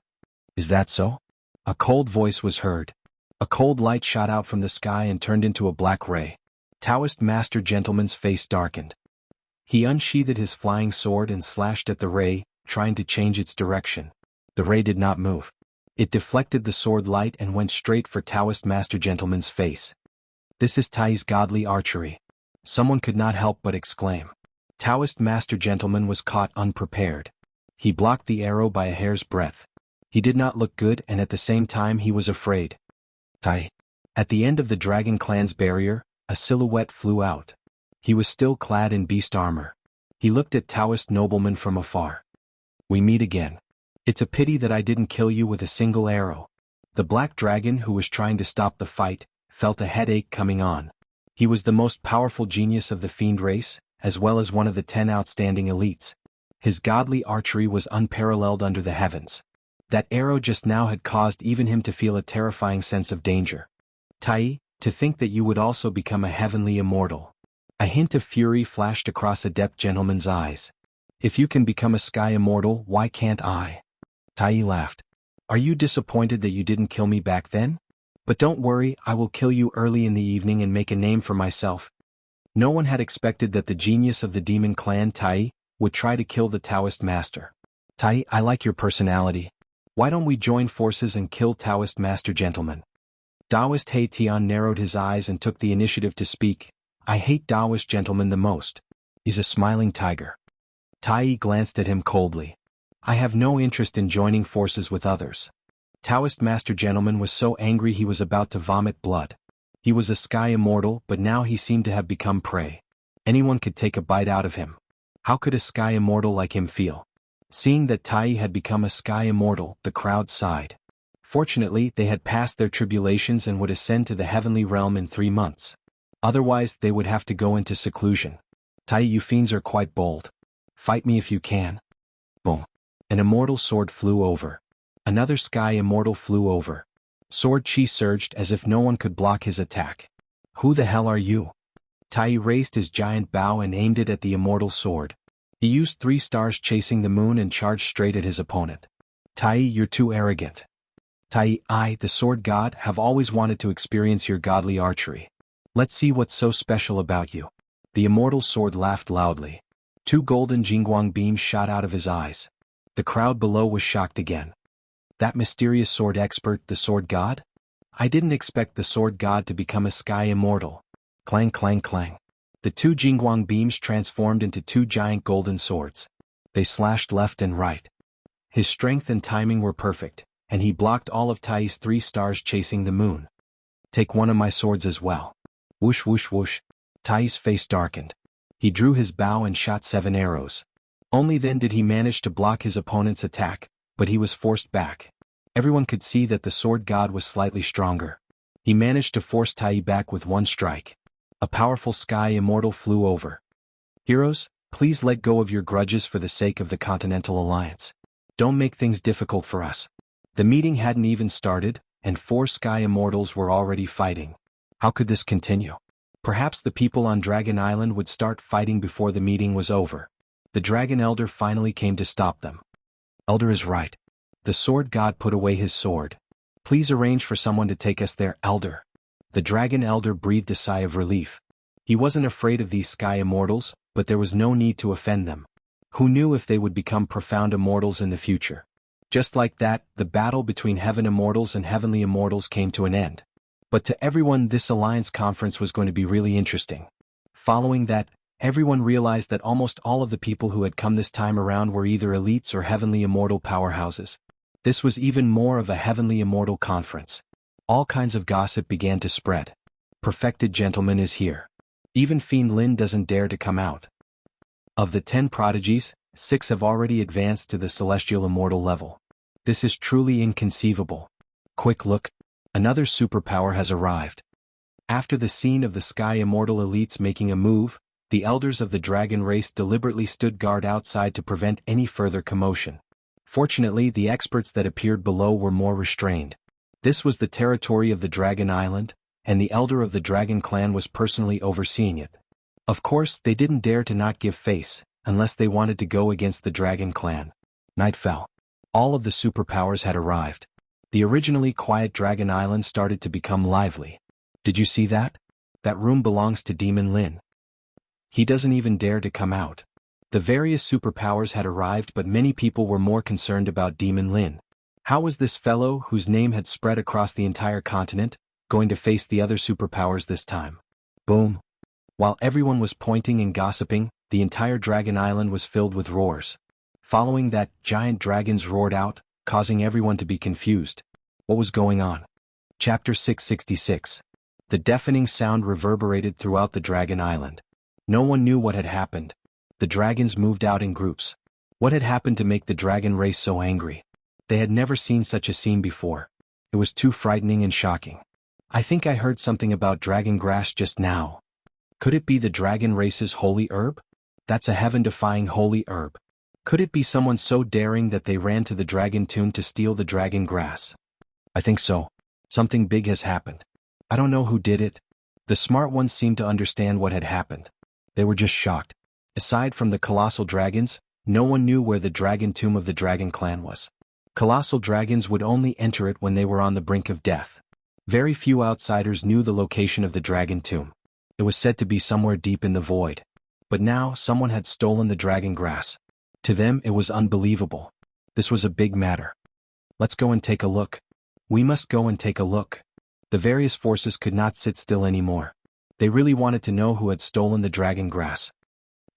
Is that so? A cold voice was heard. A cold light shot out from the sky and turned into a black ray. Taoist master gentleman's face darkened. He unsheathed his flying sword and slashed at the ray, trying to change its direction. The ray did not move. It deflected the sword light and went straight for Taoist master gentleman's face. This is Tai's godly archery. Someone could not help but exclaim. Taoist master gentleman was caught unprepared. He blocked the arrow by a hair's breadth. He did not look good and at the same time he was afraid. Tai. At the end of the Dragon Clan's barrier, a silhouette flew out. He was still clad in beast armor. He looked at Taoist nobleman from afar. "We meet again. It's a pity that I didn't kill you with a single arrow." The black dragon, who was trying to stop the fight, felt a headache coming on. He was the most powerful genius of the fiend race, as well as one of the 10 outstanding elites. His godly archery was unparalleled under the heavens. That arrow just now had caused even him to feel a terrifying sense of danger. "Tai, to think that you would also become a heavenly immortal." A hint of fury flashed across Adept Gentleman's eyes. "If you can become a sky immortal, why can't I?" Tai laughed. "Are you disappointed that you didn't kill me back then? But don't worry, I will kill you early in the evening and make a name for myself." No one had expected that the genius of the demon clan, Tai, would try to kill the Taoist master. "Tai, I like your personality. Why don't we join forces and kill Taoist master gentleman?" Taoist He Tian narrowed his eyes and took the initiative to speak. "I hate Taoist gentleman the most. He's a smiling tiger." Tai glanced at him coldly. "I have no interest in joining forces with others." Taoist master gentleman was so angry he was about to vomit blood. He was a sky immortal, but now he seemed to have become prey. Anyone could take a bite out of him. How could a sky immortal like him feel? Seeing that Tai had become a sky immortal, the crowd sighed. Fortunately, they had passed their tribulations and would ascend to the heavenly realm in 3 months. Otherwise, they would have to go into seclusion. "Tai, you fiends are quite bold. Fight me if you can." Boom. An immortal sword flew over. Another sky immortal flew over. Sword chi surged as if no one could block his attack. "Who the hell are you?" Tai raised his giant bow and aimed it at the immortal sword. He used 3 stars chasing the moon and charged straight at his opponent. "Tai, you're too arrogant." "Tai, I, the sword god, have always wanted to experience your godly archery. Let's see what's so special about you." The immortal sword laughed loudly. 2 golden jingguang beams shot out of his eyes. The crowd below was shocked again. That mysterious sword expert, the sword god? I didn't expect the sword god to become a sky immortal. Clang clang clang. The 2 jingguang beams transformed into 2 giant golden swords. They slashed left and right. His strength and timing were perfect, and he blocked all of Tai's 3 stars chasing the moon. "Take one of my swords as well." Whoosh whoosh whoosh. Tai's face darkened. He drew his bow and shot 7 arrows. Only then did he manage to block his opponent's attack, but he was forced back. Everyone could see that the sword god was slightly stronger. He managed to force Tai back with 1 strike. A powerful sky immortal flew over. "Heroes, please let go of your grudges for the sake of the Continental Alliance. Don't make things difficult for us." The meeting hadn't even started, and 4 sky immortals were already fighting. How could this continue? Perhaps the people on Dragon Island would start fighting before the meeting was over. The Dragon Elder finally came to stop them. "Elder is right." The sword god put away his sword. "Please arrange for someone to take us there, Elder." The Dragon Elder breathed a sigh of relief. He wasn't afraid of these sky immortals, but there was no need to offend them. Who knew if they would become profound immortals in the future? Just like that, the battle between heaven immortals and heavenly immortals came to an end. But to everyone, this alliance conference was going to be really interesting. Following that, everyone realized that almost all of the people who had come this time around were either elites or heavenly immortal powerhouses. This was even more of a heavenly immortal conference. All kinds of gossip began to spread. "Perfected gentleman is here. Even Fiend Lin doesn't dare to come out." Of the 10 prodigies, 6 have already advanced to the celestial immortal level. This is truly inconceivable. Quick look. Another superpower has arrived. After the scene of the sky immortal elites making a move, the elders of the dragon race deliberately stood guard outside to prevent any further commotion. Fortunately, the experts that appeared below were more restrained. This was the territory of the Dragon Island, and the elder of the Dragon Clan was personally overseeing it. Of course, they didn't dare to not give face, unless they wanted to go against the Dragon Clan. Night fell. All of the superpowers had arrived. The originally quiet Dragon Island started to become lively. Did you see that? That room belongs to Demon Lin. He doesn't even dare to come out. The various superpowers had arrived, but many people were more concerned about Demon Lin. How was this fellow, whose name had spread across the entire continent, going to face the other superpowers this time? Boom. While everyone was pointing and gossiping, the entire Dragon Island was filled with roars. Following that, giant dragons roared out, causing everyone to be confused. What was going on? Chapter 666. The deafening sound reverberated throughout the Dragon Island. No one knew what had happened. The dragons moved out in groups. What had happened to make the dragon race so angry? They had never seen such a scene before. It was too frightening and shocking. I think I heard something about dragon grass just now. Could it be the dragon race's holy herb? That's a heaven-defying holy herb. Could it be someone so daring that they ran to the dragon tomb to steal the dragon grass? I think so. Something big has happened. I don't know who did it. The smart ones seemed to understand what had happened. They were just shocked. Aside from the colossal dragons, no one knew where the dragon tomb of the dragon clan was. Colossal dragons would only enter it when they were on the brink of death. Very few outsiders knew the location of the dragon tomb. It was said to be somewhere deep in the void. But now someone had stolen the dragon grass. To them it was unbelievable. This was a big matter. Let's go and take a look. We must go and take a look. The various forces could not sit still anymore. They really wanted to know who had stolen the dragon grass.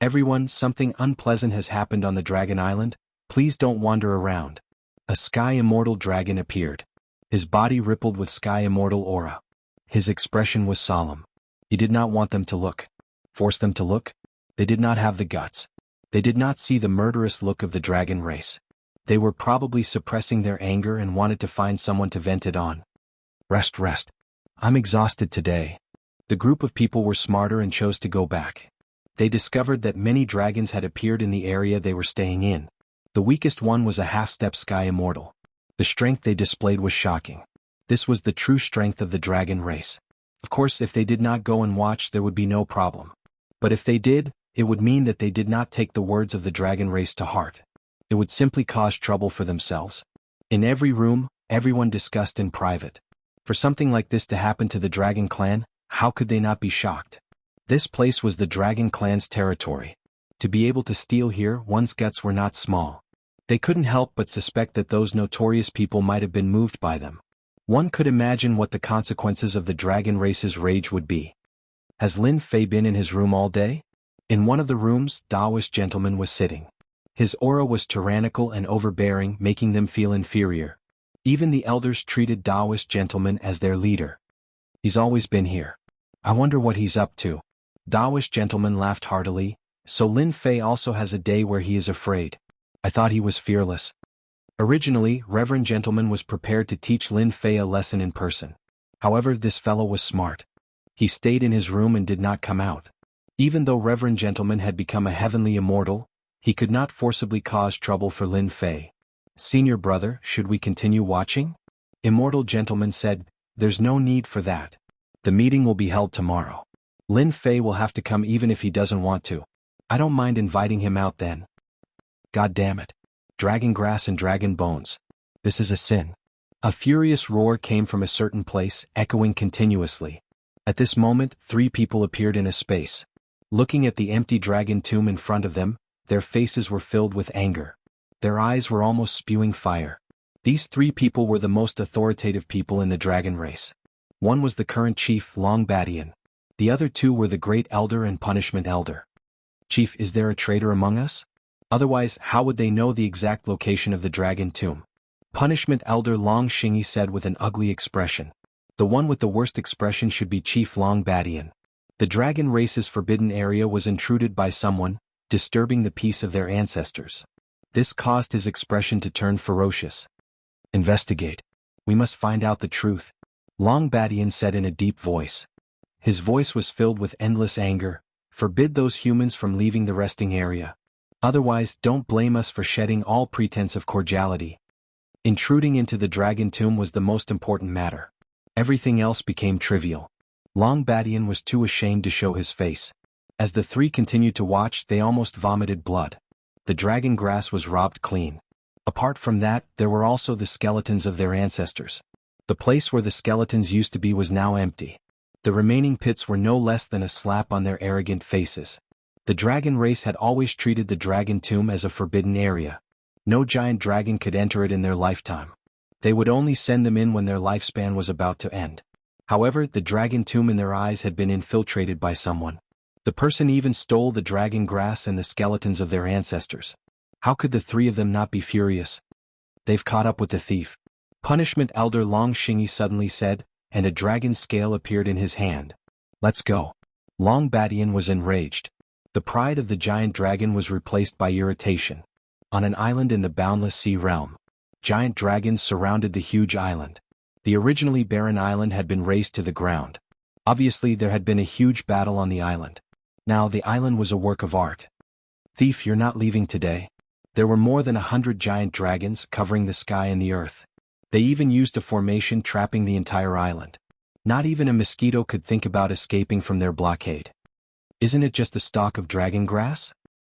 Everyone, something unpleasant has happened on the Dragon Island. Please don't wander around. A Sky Immortal dragon appeared. His body rippled with Sky Immortal aura. His expression was solemn. He did not want them to look. Force them to look? They did not have the guts. They did not see the murderous look of the dragon race. They were probably suppressing their anger and wanted to find someone to vent it on. Rest. I'm exhausted today. The group of people were smarter and chose to go back. They discovered that many dragons had appeared in the area they were staying in. The weakest one was a half-step Sky Immortal. The strength they displayed was shocking. This was the true strength of the dragon race. Of course, if they did not go and watch, there would be no problem. But if they did, it would mean that they did not take the words of the dragon race to heart. It would simply cause trouble for themselves. In every room, everyone discussed in private. For something like this to happen to the dragon clan, how could they not be shocked? This place was the dragon clan's territory. To be able to steal here, one's guts were not small. They couldn't help but suspect that those notorious people might have been moved by them. One could imagine what the consequences of the dragon race's rage would be. Has Lin Fei been in his room all day? In one of the rooms, Taoist gentleman was sitting. His aura was tyrannical and overbearing, making them feel inferior. Even the elders treated Taoist gentleman as their leader. He's always been here. I wonder what he's up to. Taoist gentleman laughed heartily. So Lin Fei also has a day where he is afraid. I thought he was fearless. Originally, Reverend Gentleman was prepared to teach Lin Fei a lesson in person. However, this fellow was smart. He stayed in his room and did not come out. Even though Reverend Gentleman had become a heavenly immortal, he could not forcibly cause trouble for Lin Fei. Senior brother, should we continue watching? Immortal Gentleman said, there's no need for that. The meeting will be held tomorrow. Lin Fei will have to come even if he doesn't want to. I don't mind inviting him out then. God damn it. Dragon grass and dragon bones. This is a sin. A furious roar came from a certain place, echoing continuously. At this moment, 3 people appeared in a space. Looking at the empty dragon tomb in front of them, their faces were filled with anger. Their eyes were almost spewing fire. These 3 people were the most authoritative people in the dragon race. One was the current chief, Long Badian. The other 2 were the Great Elder and Punishment Elder. Chief, is there a traitor among us? Otherwise, how would they know the exact location of the dragon tomb? Punishment Elder Long Shingi said with an ugly expression. The one with the worst expression should be Chief Long Badian. The dragon race's forbidden area was intruded by someone, disturbing the peace of their ancestors. This caused his expression to turn ferocious. Investigate. We must find out the truth, Long Badian said in a deep voice. His voice was filled with endless anger. Forbid those humans from leaving the resting area. Otherwise, don't blame us for shedding all pretense of cordiality. Intruding into the dragon tomb was the most important matter. Everything else became trivial. Long Badian was too ashamed to show his face. As the 3 continued to watch, they almost vomited blood. The dragon grass was robbed clean. Apart from that, there were also the skeletons of their ancestors. The place where the skeletons used to be was now empty. The remaining pits were no less than a slap on their arrogant faces. The dragon race had always treated the dragon tomb as a forbidden area. No giant dragon could enter it in their lifetime. They would only send them in when their lifespan was about to end. However, the dragon tomb in their eyes had been infiltrated by someone. The person even stole the dragon grass and the skeletons of their ancestors. How could the 3 of them not be furious? They've caught up with the thief. Punishment Elder Long Shingi suddenly said, and a dragon's scale appeared in his hand. Let's go. Long Badian was enraged. The pride of the giant dragon was replaced by irritation. On an island in the boundless sea realm, giant dragons surrounded the huge island. The originally barren island had been razed to the ground. Obviously, there had been a huge battle on the island. Now the island was a work of art. Thief, you're not leaving today. There were more than 100 giant dragons covering the sky and the earth. They even used a formation trapping the entire island. Not even a mosquito could think about escaping from their blockade. Isn't it just a stalk of dragon grass?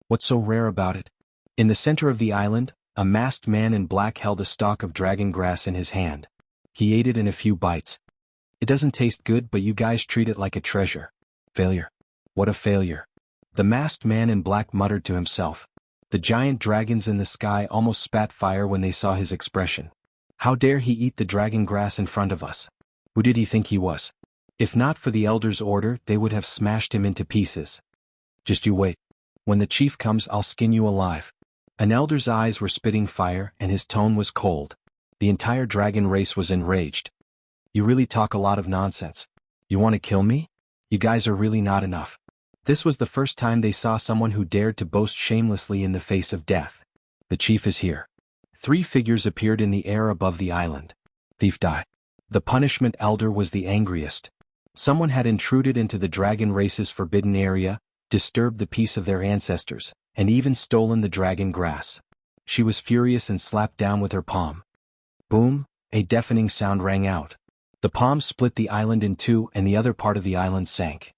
What's so rare about it? In the center of the island, a masked man in black held a stalk of dragon grass in his hand. He ate it in a few bites. It doesn't taste good, but you guys treat it like a treasure. Failure. What a failure. The masked man in black muttered to himself. The giant dragons in the sky almost spat fire when they saw his expression. How dare he eat the dragon grass in front of us? Who did he think he was? If not for the elder's order, they would have smashed him into pieces. Just you wait. When the chief comes, I'll skin you alive. An elder's eyes were spitting fire and his tone was cold. The entire dragon race was enraged. You really talk a lot of nonsense. You want to kill me? You guys are really not enough. This was the first time they saw someone who dared to boast shamelessly in the face of death. The chief is here. 3 figures appeared in the air above the island. Thief, die. The punishment elder was the angriest. Someone had intruded into the dragon race's forbidden area, disturbed the peace of their ancestors, and even stolen the dragon grass. She was furious and slapped down with her palm. Boom, a deafening sound rang out. The palm split the island in two and the other part of the island sank.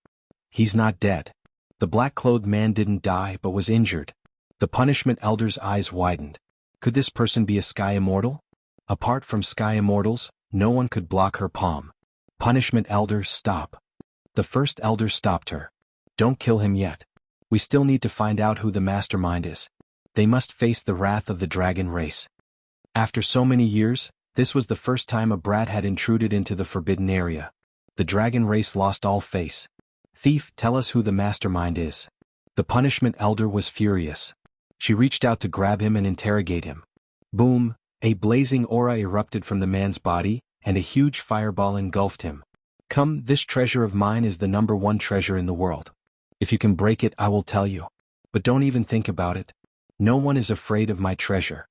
He's not dead. The black-clothed man didn't die but was injured. The punishment elder's eyes widened. Could this person be a sky immortal? Apart from sky immortals, no one could block her palm. Punishment elder, stop. The first elder stopped her. Don't kill him yet. We still need to find out who the mastermind is. They must face the wrath of the dragon race. After so many years, this was the first time a brat had intruded into the forbidden area. The dragon race lost all face. Thief, tell us who the mastermind is. The punishment elder was furious. She reached out to grab him and interrogate him. Boom, a blazing aura erupted from the man's body, and a huge fireball engulfed him. Come, this treasure of mine is the #1 treasure in the world. If you can break it, I will tell you. But don't even think about it. No one is afraid of my treasure.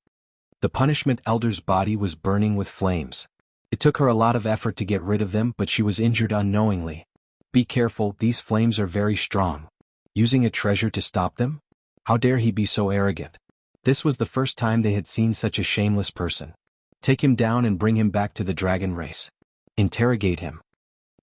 The punishment elder's body was burning with flames. It took her a lot of effort to get rid of them, but she was injured unknowingly. Be careful, these flames are very strong. Using a treasure to stop them? How dare he be so arrogant? This was the first time they had seen such a shameless person. Take him down and bring him back to the dragon race. Interrogate him.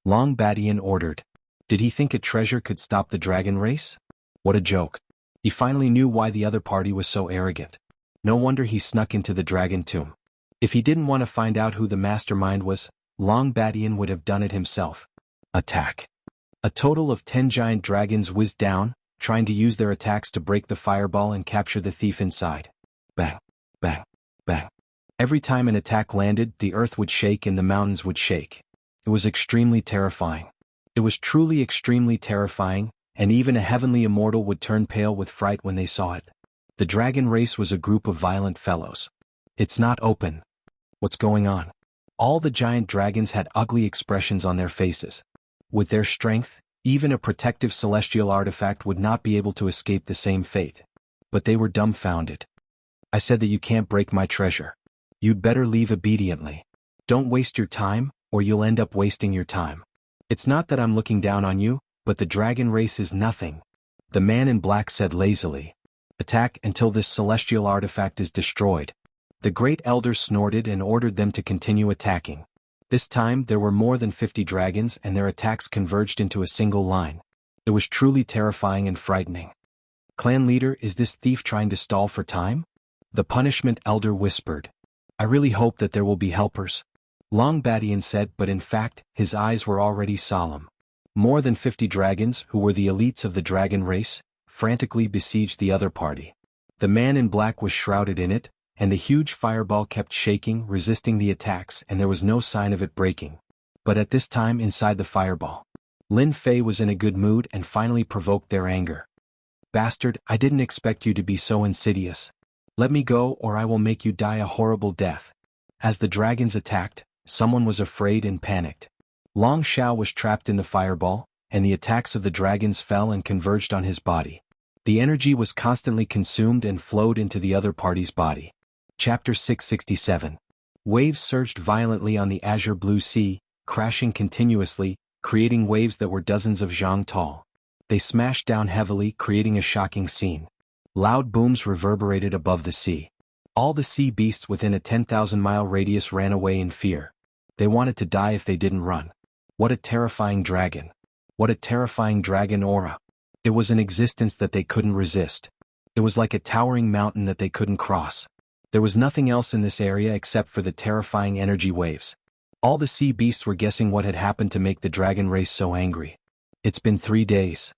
Long Badian ordered. Did he think a treasure could stop the dragon race? What a joke. He finally knew why the other party was so arrogant. No wonder he snuck into the dragon tomb. If he didn't want to find out who the mastermind was, Long Badian would have done it himself. Attack. A total of 10 giant dragons whizzed down, trying to use their attacks to break the fireball and capture the thief inside. Bang, bang, bang. Every time an attack landed, the earth would shake and the mountains would shake. It was extremely terrifying. It was truly extremely terrifying, and even a heavenly immortal would turn pale with fright when they saw it. The dragon race was a group of violent fellows. It's not open. What's going on? All the giant dragons had ugly expressions on their faces. With their strength, even a protective celestial artifact would not be able to escape the same fate. But they were dumbfounded. I said that you can't break my treasure. You'd better leave obediently. Don't waste your time, or you'll end up wasting your time. It's not that I'm looking down on you, but the dragon race is nothing. The man in black said lazily. Attack until this celestial artifact is destroyed. The great elder snorted and ordered them to continue attacking. This time there were more than 50 dragons and their attacks converged into a single line. It was truly terrifying and frightening. Clan leader, is this thief trying to stall for time? The punishment elder whispered. I really hope that there will be helpers. Long Badian said, but in fact, his eyes were already solemn. More than 50 dragons, who were the elites of the dragon race, frantically besieged the other party. The man in black was shrouded in it, and the huge fireball kept shaking, resisting the attacks, and there was no sign of it breaking. But at this time inside the fireball, Lin Fei was in a good mood and finally provoked their anger. Bastard, I didn't expect you to be so insidious. Let me go or I will make you die a horrible death. As the dragons attacked, someone was afraid and panicked. Long Xiao was trapped in the fireball, and the attacks of the dragons fell and converged on his body. The energy was constantly consumed and flowed into the other party's body. Chapter 667. Waves surged violently on the azure blue sea, crashing continuously, creating waves that were dozens of zhang tall. They smashed down heavily, creating a shocking scene. Loud booms reverberated above the sea. All the sea beasts within a 10,000-mile radius ran away in fear. They wanted to die if they didn't run. What a terrifying dragon. What a terrifying dragon aura. It was an existence that they couldn't resist. It was like a towering mountain that they couldn't cross. There was nothing else in this area except for the terrifying energy waves. All the sea beasts were guessing what had happened to make the dragon race so angry. It's been 3 days.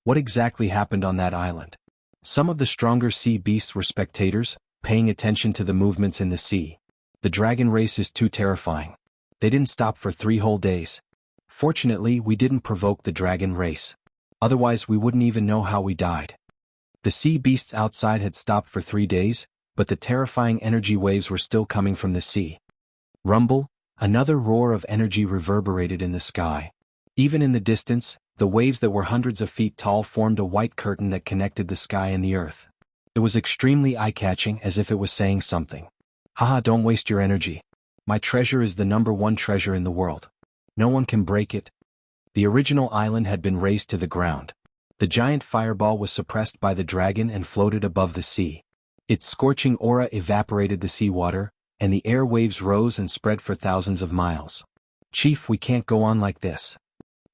What exactly happened on that island? Some of the stronger sea beasts were spectators, paying attention to the movements in the sea. The dragon race is too terrifying. They didn't stop for 3 whole days. Fortunately, we didn't provoke the dragon race. Otherwise we wouldn't even know how we died. The sea beasts outside had stopped for 3 days, but the terrifying energy waves were still coming from the sea. Rumble, another roar of energy reverberated in the sky. Even in the distance, the waves that were hundreds of feet tall formed a white curtain that connected the sky and the earth. It was extremely eye-catching, as if it was saying something. Haha, don't waste your energy. My treasure is the #1 treasure in the world. No one can break it. The original island had been razed to the ground. The giant fireball was suppressed by the dragon and floated above the sea. Its scorching aura evaporated the seawater, and the air waves rose and spread for thousands of miles. Chief, we can't go on like this.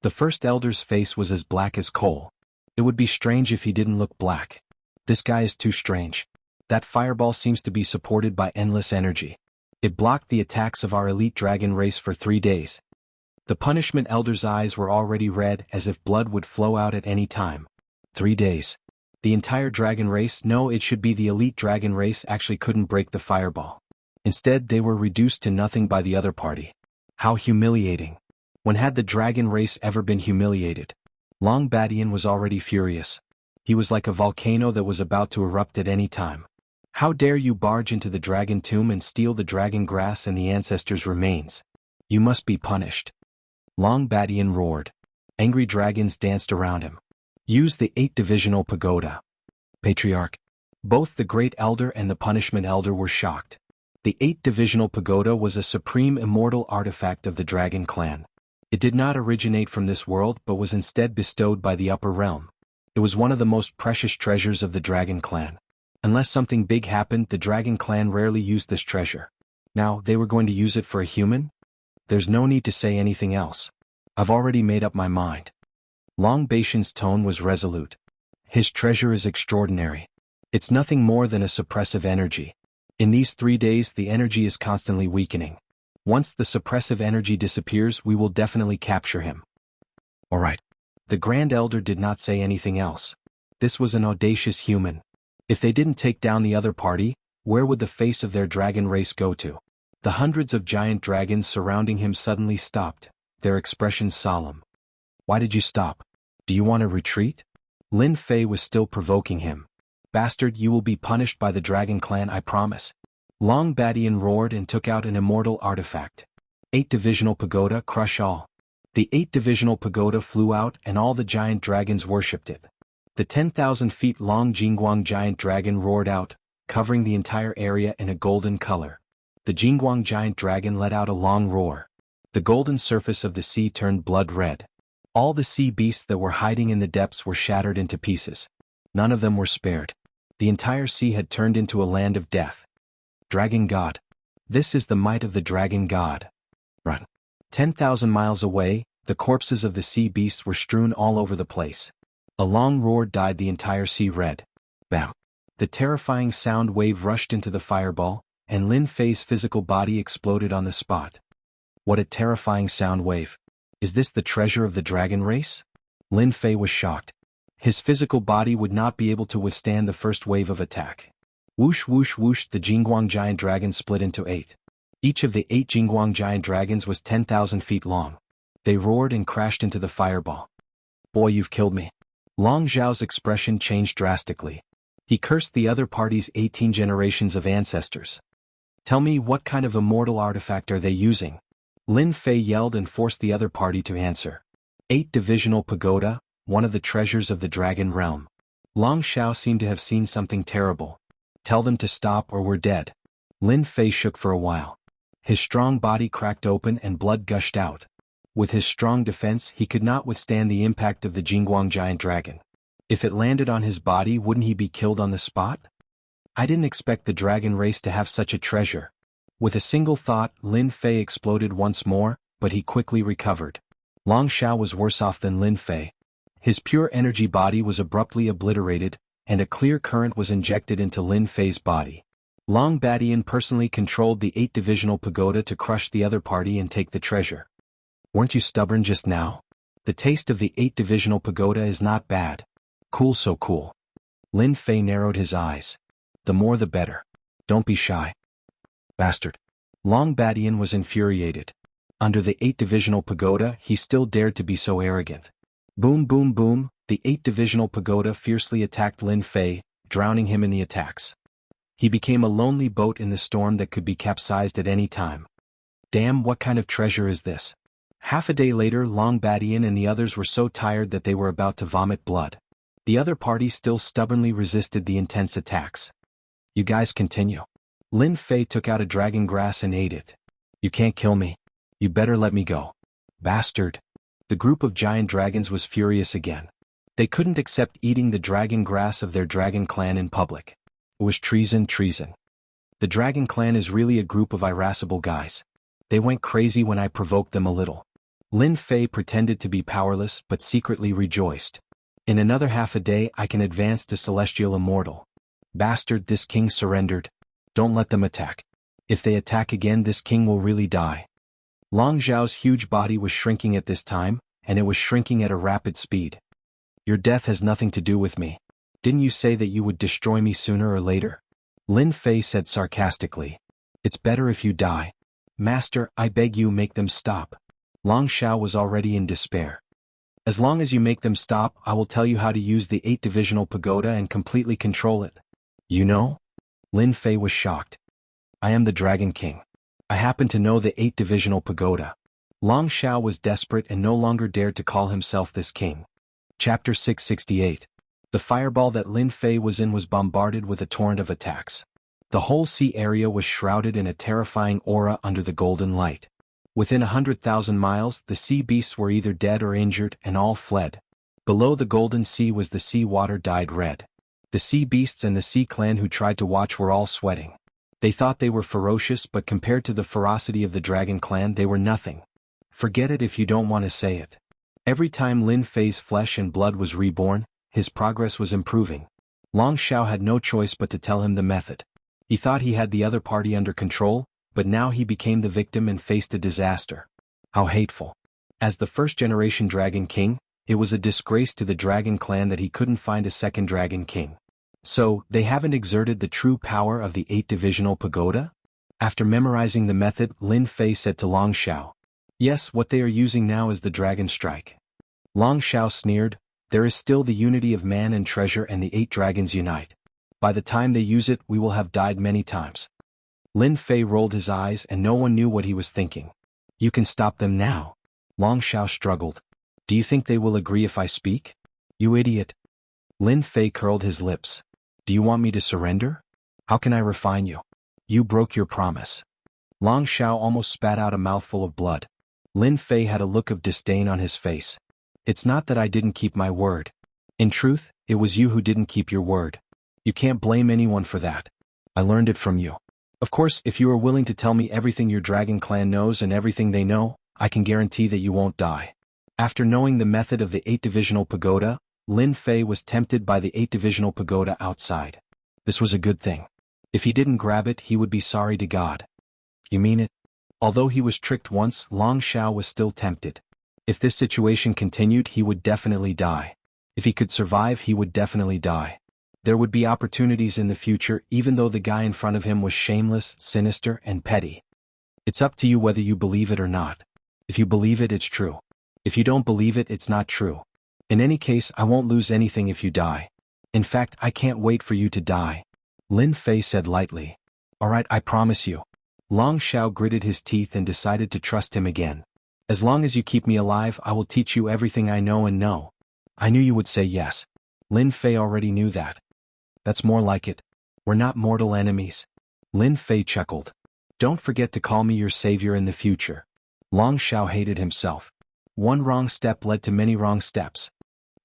The first elder's face was as black as coal. It would be strange if he didn't look black. This guy is too strange. That fireball seems to be supported by endless energy. It blocked the attacks of our elite dragon race for 3 days. The punishment elder's eyes were already red, as if blood would flow out at any time. 3 days. The entire dragon race, no, it should be the elite dragon race, actually couldn't break the fireball. Instead, they were reduced to nothing by the other party. How humiliating. When had the dragon race ever been humiliated? Long Badian was already furious. He was like a volcano that was about to erupt at any time. How dare you barge into the dragon tomb and steal the dragon grass and the ancestors' remains? You must be punished. Long Badian roared. Angry dragons danced around him. Use the 8-divisional pagoda. Patriarch. Both the Great Elder and the Punishment Elder were shocked. The 8-divisional pagoda was a supreme immortal artifact of the dragon clan. It did not originate from this world but was instead bestowed by the upper realm. It was one of the most precious treasures of the dragon clan. Unless something big happened, the dragon clan rarely used this treasure. Now, they were going to use it for a human? There's no need to say anything else. I've already made up my mind. Long Baishan's tone was resolute. His treasure is extraordinary. It's nothing more than a suppressive energy. In these 3 days the energy is constantly weakening. Once the suppressive energy disappears, we will definitely capture him. Alright. The Grand Elder did not say anything else. This was an audacious human. If they didn't take down the other party, where would the face of their dragon race go to? The hundreds of giant dragons surrounding him suddenly stopped, their expressions solemn. Why did you stop? Do you want to retreat? Lin Fei was still provoking him. Bastard, you will be punished by the dragon clan, I promise. Long Badian roared and took out an immortal artifact. 8-divisional pagoda, crush all. The 8-divisional pagoda flew out and all the giant dragons worshipped it. The 10,000 feet long Jingguang giant dragon roared out, covering the entire area in a golden color. The Jingguang giant dragon let out a long roar. The golden surface of the sea turned blood red. All the sea beasts that were hiding in the depths were shattered into pieces. None of them were spared. The entire sea had turned into a land of death. Dragon God. This is the might of the Dragon God. Run. 10,000 miles away, the corpses of the sea beasts were strewn all over the place. A long roar dyed the entire sea red. Bam. The terrifying sound wave rushed into the fireball, and Lin Fei's physical body exploded on the spot. What a terrifying sound wave. Is this the treasure of the dragon race? Lin Fei was shocked. His physical body would not be able to withstand the first wave of attack. Whoosh whoosh whoosh, the Jingguang giant dragon split into 8. Each of the 8 Jingguang giant dragons was 10,000 feet long. They roared and crashed into the fireball. Boy, you've killed me. Long Zhao's expression changed drastically. He cursed the other party's 18 generations of ancestors. Tell me, what kind of immortal artifact are they using? Lin Fei yelled and forced the other party to answer. 8 Divisional Pagoda, one of the treasures of the Dragon Realm. Long Xiao seemed to have seen something terrible. Tell them to stop or we're dead. Lin Fei shook for a while. His strong body cracked open and blood gushed out. With his strong defense, he could not withstand the impact of the Jingguang giant dragon. If it landed on his body, wouldn't he be killed on the spot? I didn't expect the dragon race to have such a treasure. With a single thought, Lin Fei exploded once more, but he quickly recovered. Long Xiao was worse off than Lin Fei. His pure energy body was abruptly obliterated, and a clear current was injected into Lin Fei's body. Long Badian personally controlled the 8 Divisional Pagoda to crush the other party and take the treasure. Weren't you stubborn just now? The taste of the 8 Divisional Pagoda is not bad. Cool, so cool. Lin Fei narrowed his eyes. The more the better. Don't be shy. Bastard. Long Badian was infuriated. Under the 8 Divisional Pagoda, he still dared to be so arrogant. Boom boom boom, the 8 Divisional Pagoda fiercely attacked Lin Fei, drowning him in the attacks. He became a lonely boat in the storm that could be capsized at any time. Damn, what kind of treasure is this? Half a day later, Long Badian and the others were so tired that they were about to vomit blood. The other party still stubbornly resisted the intense attacks. You guys continue. Lin Fei took out a dragon grass and ate it. You can't kill me. You better let me go. Bastard. The group of giant dragons was furious again. They couldn't accept eating the dragon grass of their dragon clan in public. It was treason. The dragon clan is really a group of irascible guys. They went crazy when I provoked them a little. Lin Fei pretended to be powerless but secretly rejoiced. In another half a day I can advance to Celestial Immortal. Bastard, this king surrendered. Don't let them attack. If they attack again, this king will really die. Long Zhao's huge body was shrinking at this time, and it was shrinking at a rapid speed. Your death has nothing to do with me. Didn't you say that you would destroy me sooner or later? Lin Fei said sarcastically. It's better if you die. Master, I beg you, make them stop. Long Xiao was already in despair. As long as you make them stop, I will tell you how to use the 8 Divisional Pagoda and completely control it. You know? Lin Fei was shocked. I am the Dragon King. I happen to know the 8 Divisional Pagoda. Long Xiao was desperate and no longer dared to call himself this king. Chapter 668. The fireball that Lin Fei was in was bombarded with a torrent of attacks. The whole sea area was shrouded in a terrifying aura under the golden light. Within 100,000 miles, the sea beasts were either dead or injured, and all fled. Below the golden sea was the sea water dyed red. The sea beasts and the sea clan who tried to watch were all sweating. They thought they were ferocious, but compared to the ferocity of the dragon clan, they were nothing. Forget it if you don't want to say it. Every time Lin Fei's flesh and blood was reborn, his progress was improving. Long Xiao had no choice but to tell him the method. He thought he had the other party under control, but now he became the victim and faced a disaster. How hateful. As the first-generation Dragon King, it was a disgrace to the Dragon Clan that he couldn't find a second Dragon King. So, they haven't exerted the true power of the 8 Divisional Pagoda? After memorizing the method, Lin Fei said to Long Xiao. Yes, what they are using now is the Dragon Strike. Long Xiao sneered. There is still the unity of man and treasure, and the 8 dragons unite. By the time they use it, we will have died many times. Lin Fei rolled his eyes and no one knew what he was thinking. You can stop them now. Long Xiao struggled. Do you think they will agree if I speak? You idiot. Lin Fei curled his lips. Do you want me to surrender? How can I refine you? You broke your promise. Long Xiao almost spat out a mouthful of blood. Lin Fei had a look of disdain on his face. It's not that I didn't keep my word. In truth, it was you who didn't keep your word. You can't blame anyone for that. I learned it from you. Of course, if you are willing to tell me everything your dragon clan knows and everything they know, I can guarantee that you won't die. After knowing the method of the 8 Divisional Pagoda, Lin Fei was tempted by the 8 Divisional Pagoda outside. This was a good thing. If he didn't grab it, he would be sorry to God. You mean it? Although he was tricked once, Long Xiao was still tempted. If this situation continued, he would definitely die. If he could survive, he would definitely die. There would be opportunities in the future, even though the guy in front of him was shameless, sinister, and petty. It's up to you whether you believe it or not. If you believe it, it's true. If you don't believe it, it's not true. In any case, I won't lose anything if you die. In fact, I can't wait for you to die. Lin Fei said lightly. Alright, I promise you. Long Shao gritted his teeth and decided to trust him again. As long as you keep me alive, I will teach you everything I know and know. I knew you would say yes. Lin Fei already knew that. That's more like it. We're not mortal enemies. Lin Fei chuckled. Don't forget to call me your savior in the future. Long Shao hated himself. One wrong step led to many wrong steps.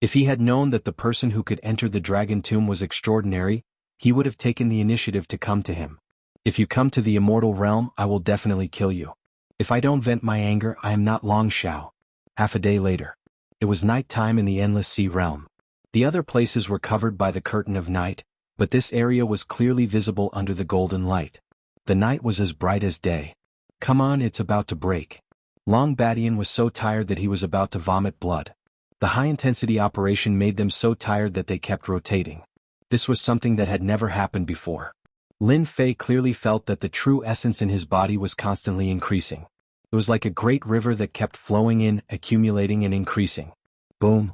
If he had known that the person who could enter the dragon tomb was extraordinary, he would have taken the initiative to come to him. If you come to the immortal realm, I will definitely kill you. If I don't vent my anger, I am not Long Shao. Half a day later. It was night time in the Endless Sea realm. The other places were covered by the curtain of night, but this area was clearly visible under the golden light. The night was as bright as day. Come on, it's about to break. Long Badian was so tired that he was about to vomit blood. The high-intensity operation made them so tired that they kept rotating. This was something that had never happened before. Lin Fei clearly felt that the true essence in his body was constantly increasing. It was like a great river that kept flowing in, accumulating and increasing. Boom!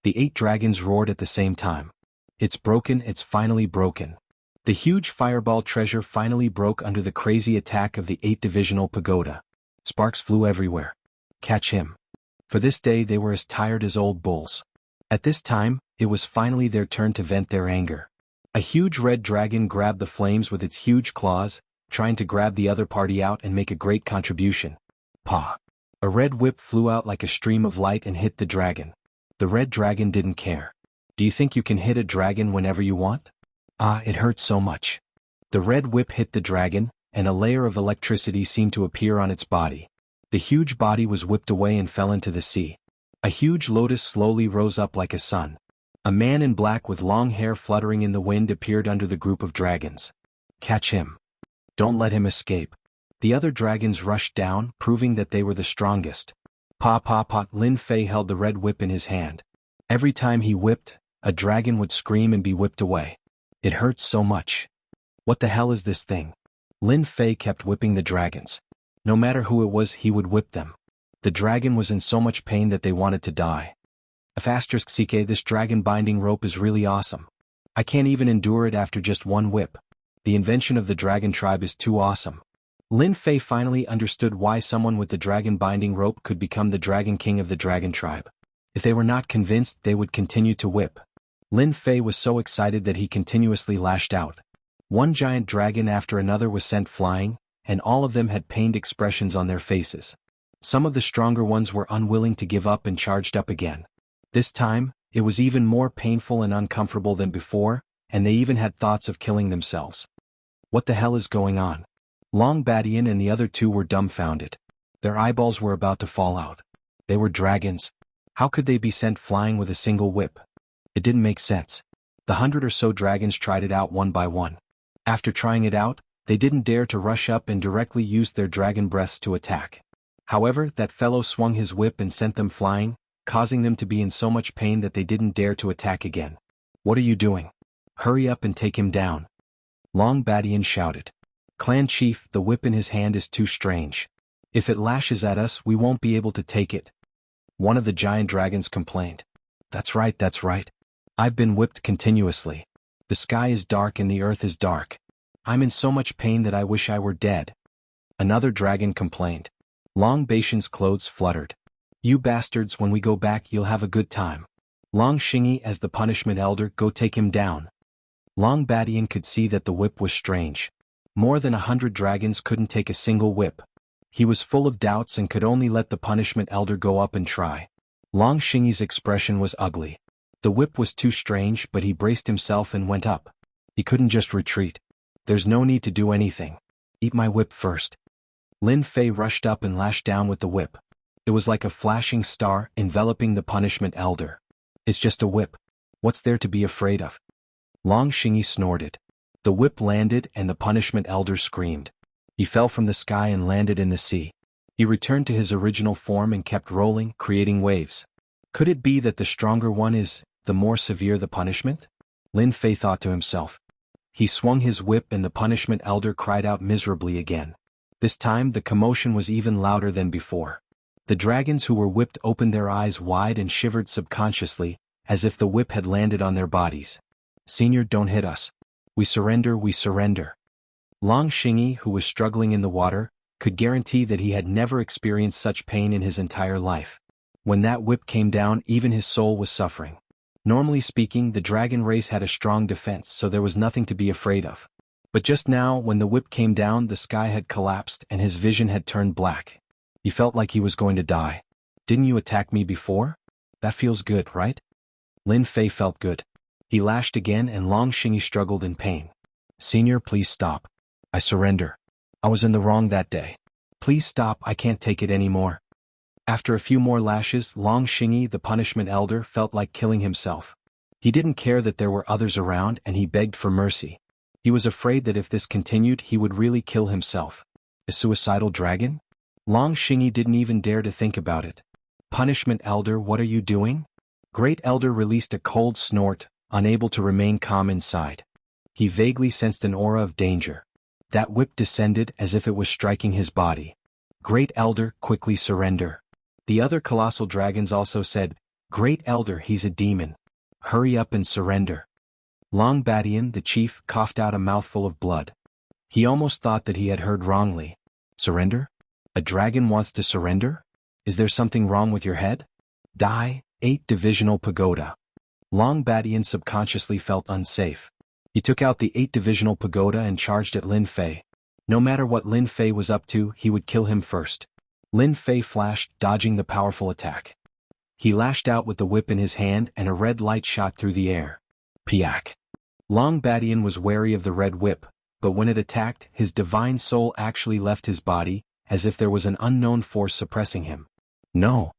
The 8 dragons roared at the same time. It's broken, it's finally broken. The huge fireball treasure finally broke under the crazy attack of the 8 divisional pagoda. Sparks flew everywhere. Catch him. For this day they were as tired as old bulls. At this time, it was finally their turn to vent their anger. A huge red dragon grabbed the flames with its huge claws, trying to grab the other party out and make a great contribution. Pah! A red whip flew out like a stream of light and hit the dragon. The red dragon didn't care. Do you think you can hit a dragon whenever you want? Ah, it hurt so much. The red whip hit the dragon, and a layer of electricity seemed to appear on its body. The huge body was whipped away and fell into the sea. A huge lotus slowly rose up like a sun. A man in black with long hair fluttering in the wind appeared under the group of dragons. Catch him. Don't let him escape. The other dragons rushed down, proving that they were the strongest. Pa pa pa! Lin Fei held the red whip in his hand. Every time he whipped, a dragon would scream and be whipped away. It hurts so much. What the hell is this thing? Lin Fei kept whipping the dragons. No matter who it was, he would whip them. The dragon was in so much pain that they wanted to die. *CK, this dragon binding rope is really awesome. I can't even endure it after just one whip. The invention of the dragon tribe is too awesome. Lin Fei finally understood why someone with the dragon binding rope could become the dragon king of the dragon tribe. If they were not convinced, they would continue to whip. Lin Fei was so excited that he continuously lashed out. One giant dragon after another was sent flying, and all of them had pained expressions on their faces. Some of the stronger ones were unwilling to give up and charged up again. This time, it was even more painful and uncomfortable than before, and they even had thoughts of killing themselves. What the hell is going on? Long Badian and the other 2 were dumbfounded. Their eyeballs were about to fall out. They were dragons. How could they be sent flying with a single whip? It didn't make sense. The 100 or so dragons tried it out one by one. After trying it out, they didn't dare to rush up and directly use their dragon breaths to attack. However, that fellow swung his whip and sent them flying, causing them to be in so much pain that they didn't dare to attack again. What are you doing? Hurry up and take him down. Long Badian shouted. Clan Chief, the whip in his hand is too strange. If it lashes at us, we won't be able to take it. One of the giant dragons complained. That's right, that's right. I've been whipped continuously. The sky is dark and the earth is dark. I'm in so much pain that I wish I were dead. Another dragon complained. Long Baishan's clothes fluttered. You bastards, when we go back you'll have a good time. Long Xingyi as the punishment elder, go take him down. Long Badian could see that the whip was strange. More than 100 dragons couldn't take a single whip. He was full of doubts and could only let the punishment elder go up and try. Long Xingyi's expression was ugly. The whip was too strange, but he braced himself and went up. He couldn't just retreat. There's no need to do anything. Eat my whip first. Lin Fei rushed up and lashed down with the whip. It was like a flashing star, enveloping the punishment elder. It's just a whip. What's there to be afraid of? Long Xingyi snorted. The whip landed and the punishment elder screamed. He fell from the sky and landed in the sea. He returned to his original form and kept rolling, creating waves. Could it be that the stronger one is, the more severe the punishment? Lin Fei thought to himself. He swung his whip and the punishment elder cried out miserably again. This time the commotion was even louder than before. The dragons who were whipped opened their eyes wide and shivered subconsciously, as if the whip had landed on their bodies. Senior, don't hit us. We surrender, we surrender. Long Xingyi, who was struggling in the water, could guarantee that he had never experienced such pain in his entire life. When that whip came down, even his soul was suffering. Normally speaking, the dragon race had a strong defense, so there was nothing to be afraid of. But just now, when the whip came down, the sky had collapsed and his vision had turned black. He felt like he was going to die. Didn't you attack me before? That feels good, right? Lin Fei felt good. He lashed again and Long Xingyi struggled in pain. Senior, please stop. I surrender. I was in the wrong that day. Please stop, I can't take it anymore. After a few more lashes, Long Xingyi, the punishment elder, felt like killing himself. He didn't care that there were others around and he begged for mercy. He was afraid that if this continued, he would really kill himself. A suicidal dragon? Long Xingyi didn't even dare to think about it. Punishment elder, what are you doing? Great elder released a cold snort, unable to remain calm inside. He vaguely sensed an aura of danger. That whip descended as if it was striking his body. Great elder, quickly surrender. The other colossal dragons also said, Great elder, he's a demon. Hurry up and surrender. Long Badian, the chief, coughed out a mouthful of blood. He almost thought that he had heard wrongly. Surrender? A dragon wants to surrender? Is there something wrong with your head? Die, 8 divisional pagoda. Long Badian subconsciously felt unsafe. He took out the 8 divisional pagoda and charged at Lin Fei. No matter what Lin Fei was up to, he would kill him first. Lin Fei flashed, dodging the powerful attack. He lashed out with the whip in his hand and a red light shot through the air. Piak. Long Badian was wary of the red whip, but when it attacked, his divine soul actually left his body, as if there was an unknown force suppressing him. No.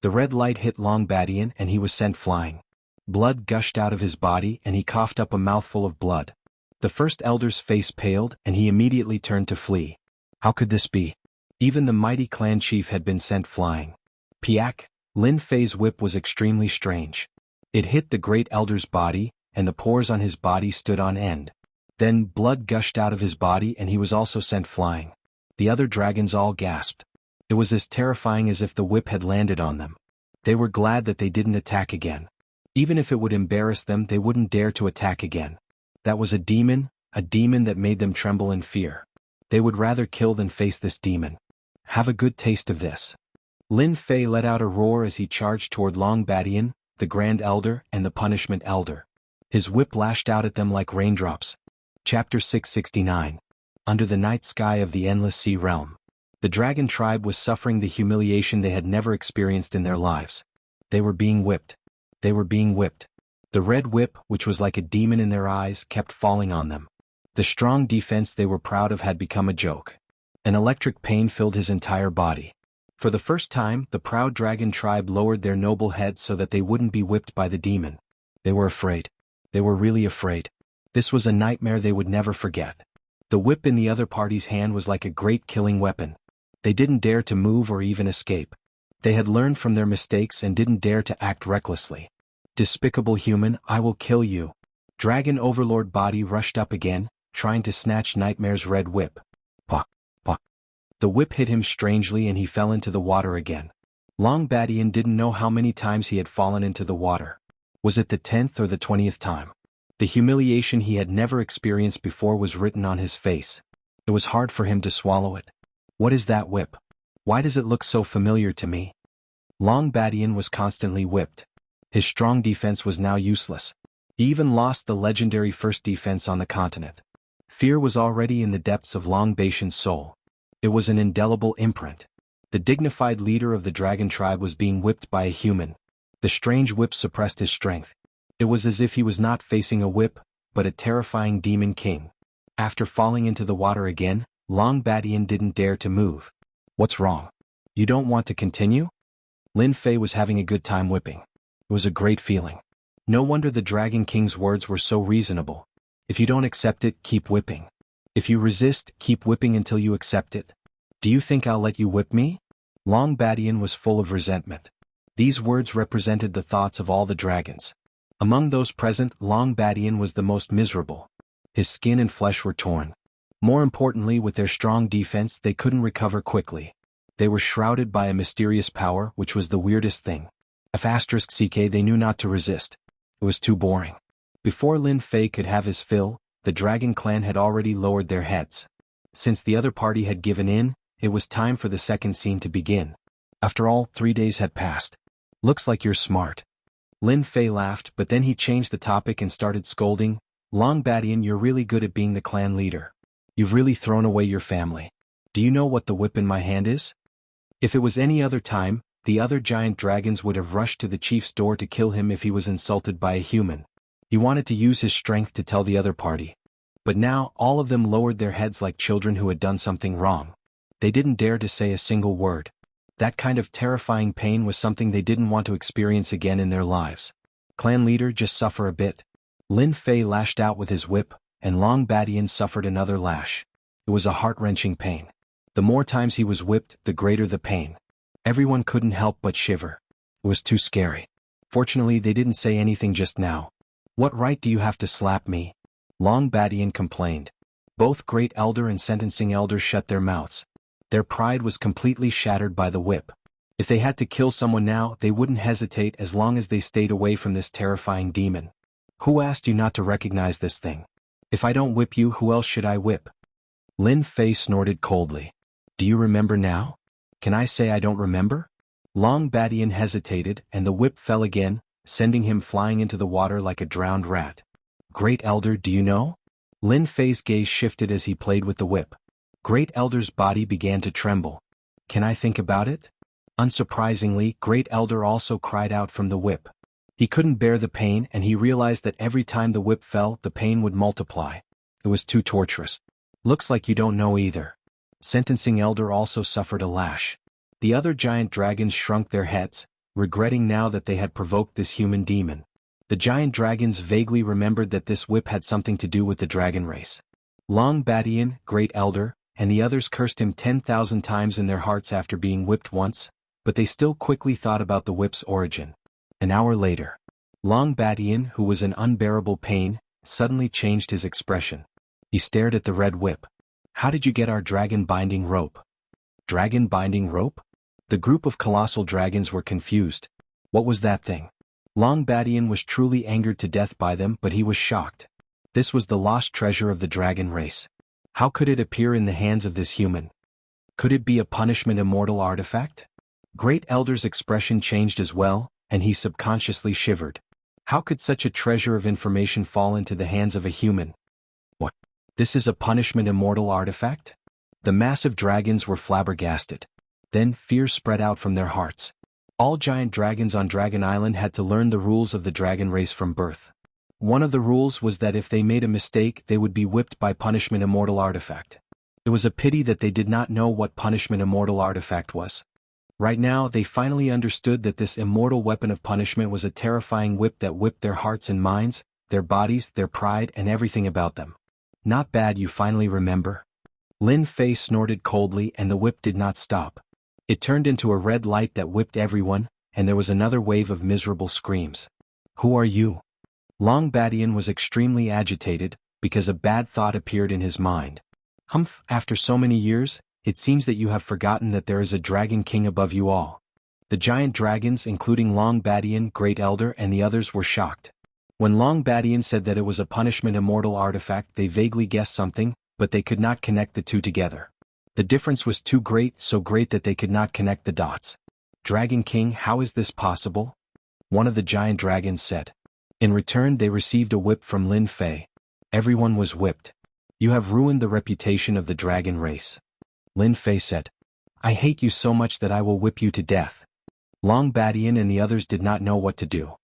The red light hit Long Badian and he was sent flying. Blood gushed out of his body and he coughed up a mouthful of blood. The first elder's face paled and he immediately turned to flee. How could this be? Even the mighty clan chief had been sent flying. Piak, Lin Fei's whip was extremely strange. It hit the great elder's body, and the pores on his body stood on end. Then blood gushed out of his body and he was also sent flying. The other dragons all gasped. It was as terrifying as if the whip had landed on them. They were glad that they didn't attack again. Even if it would embarrass them, they wouldn't dare to attack again. That was a demon that made them tremble in fear. They would rather kill than face this demon. Have a good taste of this. Lin Fei let out a roar as he charged toward Long Badian, the Grand Elder, and the Punishment Elder. His whip lashed out at them like raindrops. Chapter 669. Under the night sky of the Endless Sea Realm. The dragon tribe was suffering the humiliation they had never experienced in their lives. They were being whipped. They were being whipped. The red whip, which was like a demon in their eyes, kept falling on them. The strong defense they were proud of had become a joke. An electric pain filled his entire body. For the first time, the proud dragon tribe lowered their noble heads so that they wouldn't be whipped by the demon. They were afraid. They were really afraid. This was a nightmare they would never forget. The whip in the other party's hand was like a great killing weapon. They didn't dare to move or even escape. They had learned from their mistakes and didn't dare to act recklessly. Despicable human, I will kill you. Dragon Overlord Body rushed up again, trying to snatch Nightmare's red whip. Pah, pah. The whip hit him strangely and he fell into the water again. Long Badian didn't know how many times he had fallen into the water. Was it the 10th or the 20th time? The humiliation he had never experienced before was written on his face. It was hard for him to swallow it. What is that whip? Why does it look so familiar to me? Long Badian was constantly whipped. His strong defense was now useless. He even lost the legendary first defense on the continent. Fear was already in the depths of Long Badian's soul. It was an indelible imprint. The dignified leader of the dragon tribe was being whipped by a human. The strange whip suppressed his strength. It was as if he was not facing a whip, but a terrifying demon king. After falling into the water again, Long Badian didn't dare to move. What's wrong? You don't want to continue? Lin Fei was having a good time whipping. It was a great feeling. No wonder the Dragon King's words were so reasonable. If you don't accept it, keep whipping. If you resist, keep whipping until you accept it. Do you think I'll let you whip me? Long Badian was full of resentment. These words represented the thoughts of all the dragons. Among those present, Long Badian was the most miserable. His skin and flesh were torn. More importantly, with their strong defense, they couldn't recover quickly. They were shrouded by a mysterious power, which was the weirdest thing. F*ck they knew not to resist. It was too boring. Before Lin Fei could have his fill, the Dragon Clan had already lowered their heads. Since the other party had given in, it was time for the second scene to begin. After all, 3 days had passed. Looks like you're smart. Lin Fei laughed, but then he changed the topic and started scolding. Long Badian, you're really good at being the clan leader. You've really thrown away your family. Do you know what the whip in my hand is? If it was any other time, the other giant dragons would have rushed to the chief's door to kill him if he was insulted by a human. He wanted to use his strength to tell the other party. But now, all of them lowered their heads like children who had done something wrong. They didn't dare to say a single word. That kind of terrifying pain was something they didn't want to experience again in their lives. Clan leader, just suffer a bit. Lin Fei lashed out with his whip, and Long Badian suffered another lash. It was a heart-wrenching pain. The more times he was whipped, the greater the pain. Everyone couldn't help but shiver. It was too scary. Fortunately, they didn't say anything just now. What right do you have to slap me? Long Badian complained. Both Great Elder and Sentencing Elder shut their mouths. Their pride was completely shattered by the whip. If they had to kill someone now, they wouldn't hesitate as long as they stayed away from this terrifying demon. Who asked you not to recognize this thing? If I don't whip you, who else should I whip? Lin Fei snorted coldly. Do you remember now? Can I say I don't remember? Long Badian hesitated, and the whip fell again, sending him flying into the water like a drowned rat. Great Elder, do you know? Lin Fei's gaze shifted as he played with the whip. Great Elder's body began to tremble. Can I think about it? Unsurprisingly, Great Elder also cried out from the whip. He couldn't bear the pain, and he realized that every time the whip fell, the pain would multiply. It was too torturous. Looks like you don't know either. Sentencing Elder also suffered a lash. The other giant dragons shrunk their heads, regretting now that they had provoked this human demon. The giant dragons vaguely remembered that this whip had something to do with the dragon race. Long Badian, Great Elder, and the others cursed him 10,000 times in their hearts after being whipped once, but they still quickly thought about the whip's origin. An hour later, Long Badian, who was in unbearable pain, suddenly changed his expression. He stared at the red whip. How did you get our dragon binding rope? Dragon binding rope? The group of colossal dragons were confused. What was that thing? Long Badian was truly angered to death by them, but he was shocked. This was the lost treasure of the dragon race. How could it appear in the hands of this human? Could it be a punishment immortal artifact? Great Elder's expression changed as well, and he subconsciously shivered. How could such a treasure of information fall into the hands of a human? What? This is a punishment immortal artifact? The massive dragons were flabbergasted. Then fear spread out from their hearts. All giant dragons on Dragon Island had to learn the rules of the dragon race from birth. One of the rules was that if they made a mistake, they would be whipped by punishment immortal artifact. It was a pity that they did not know what punishment immortal artifact was. Right now, they finally understood that this immortal weapon of punishment was a terrifying whip that whipped their hearts and minds, their bodies, their pride, and everything about them. Not bad, you finally remember? Lin Fei snorted coldly, and the whip did not stop. It turned into a red light that whipped everyone, and there was another wave of miserable screams. Who are you? Long Badian was extremely agitated, because a bad thought appeared in his mind. Humph, after so many years, it seems that you have forgotten that there is a dragon king above you all. The giant dragons, including Long Badian, Great Elder, and the others, were shocked. When Long Badian said that it was a punishment immortal artifact, they vaguely guessed something, but they could not connect the two together. The difference was too great, so great that they could not connect the dots. Dragon King, how is this possible? One of the giant dragons said. In return, they received a whip from Lin Fei. Everyone was whipped. You have ruined the reputation of the dragon race. Lin Fei said. I hate you so much that I will whip you to death. Long Badian and the others did not know what to do.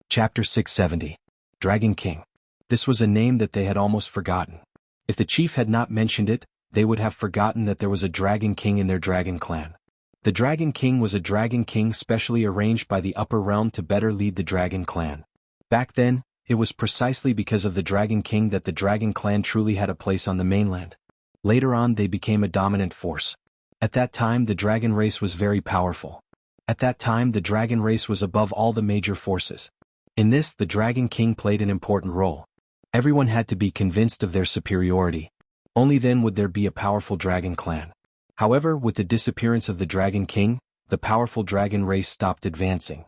Chapter 670. Dragon King. This was a name that they had almost forgotten. If the chief had not mentioned it, they would have forgotten that there was a Dragon King in their dragon clan. The Dragon King was a Dragon King specially arranged by the upper realm to better lead the dragon clan. Back then, it was precisely because of the Dragon King that the dragon clan truly had a place on the mainland. Later on, they became a dominant force. At that time, the dragon race was very powerful. At that time, the dragon race was above all the major forces. In this, the Dragon King played an important role. Everyone had to be convinced of their superiority. Only then would there be a powerful dragon clan. However, with the disappearance of the Dragon King, the powerful dragon race stopped advancing.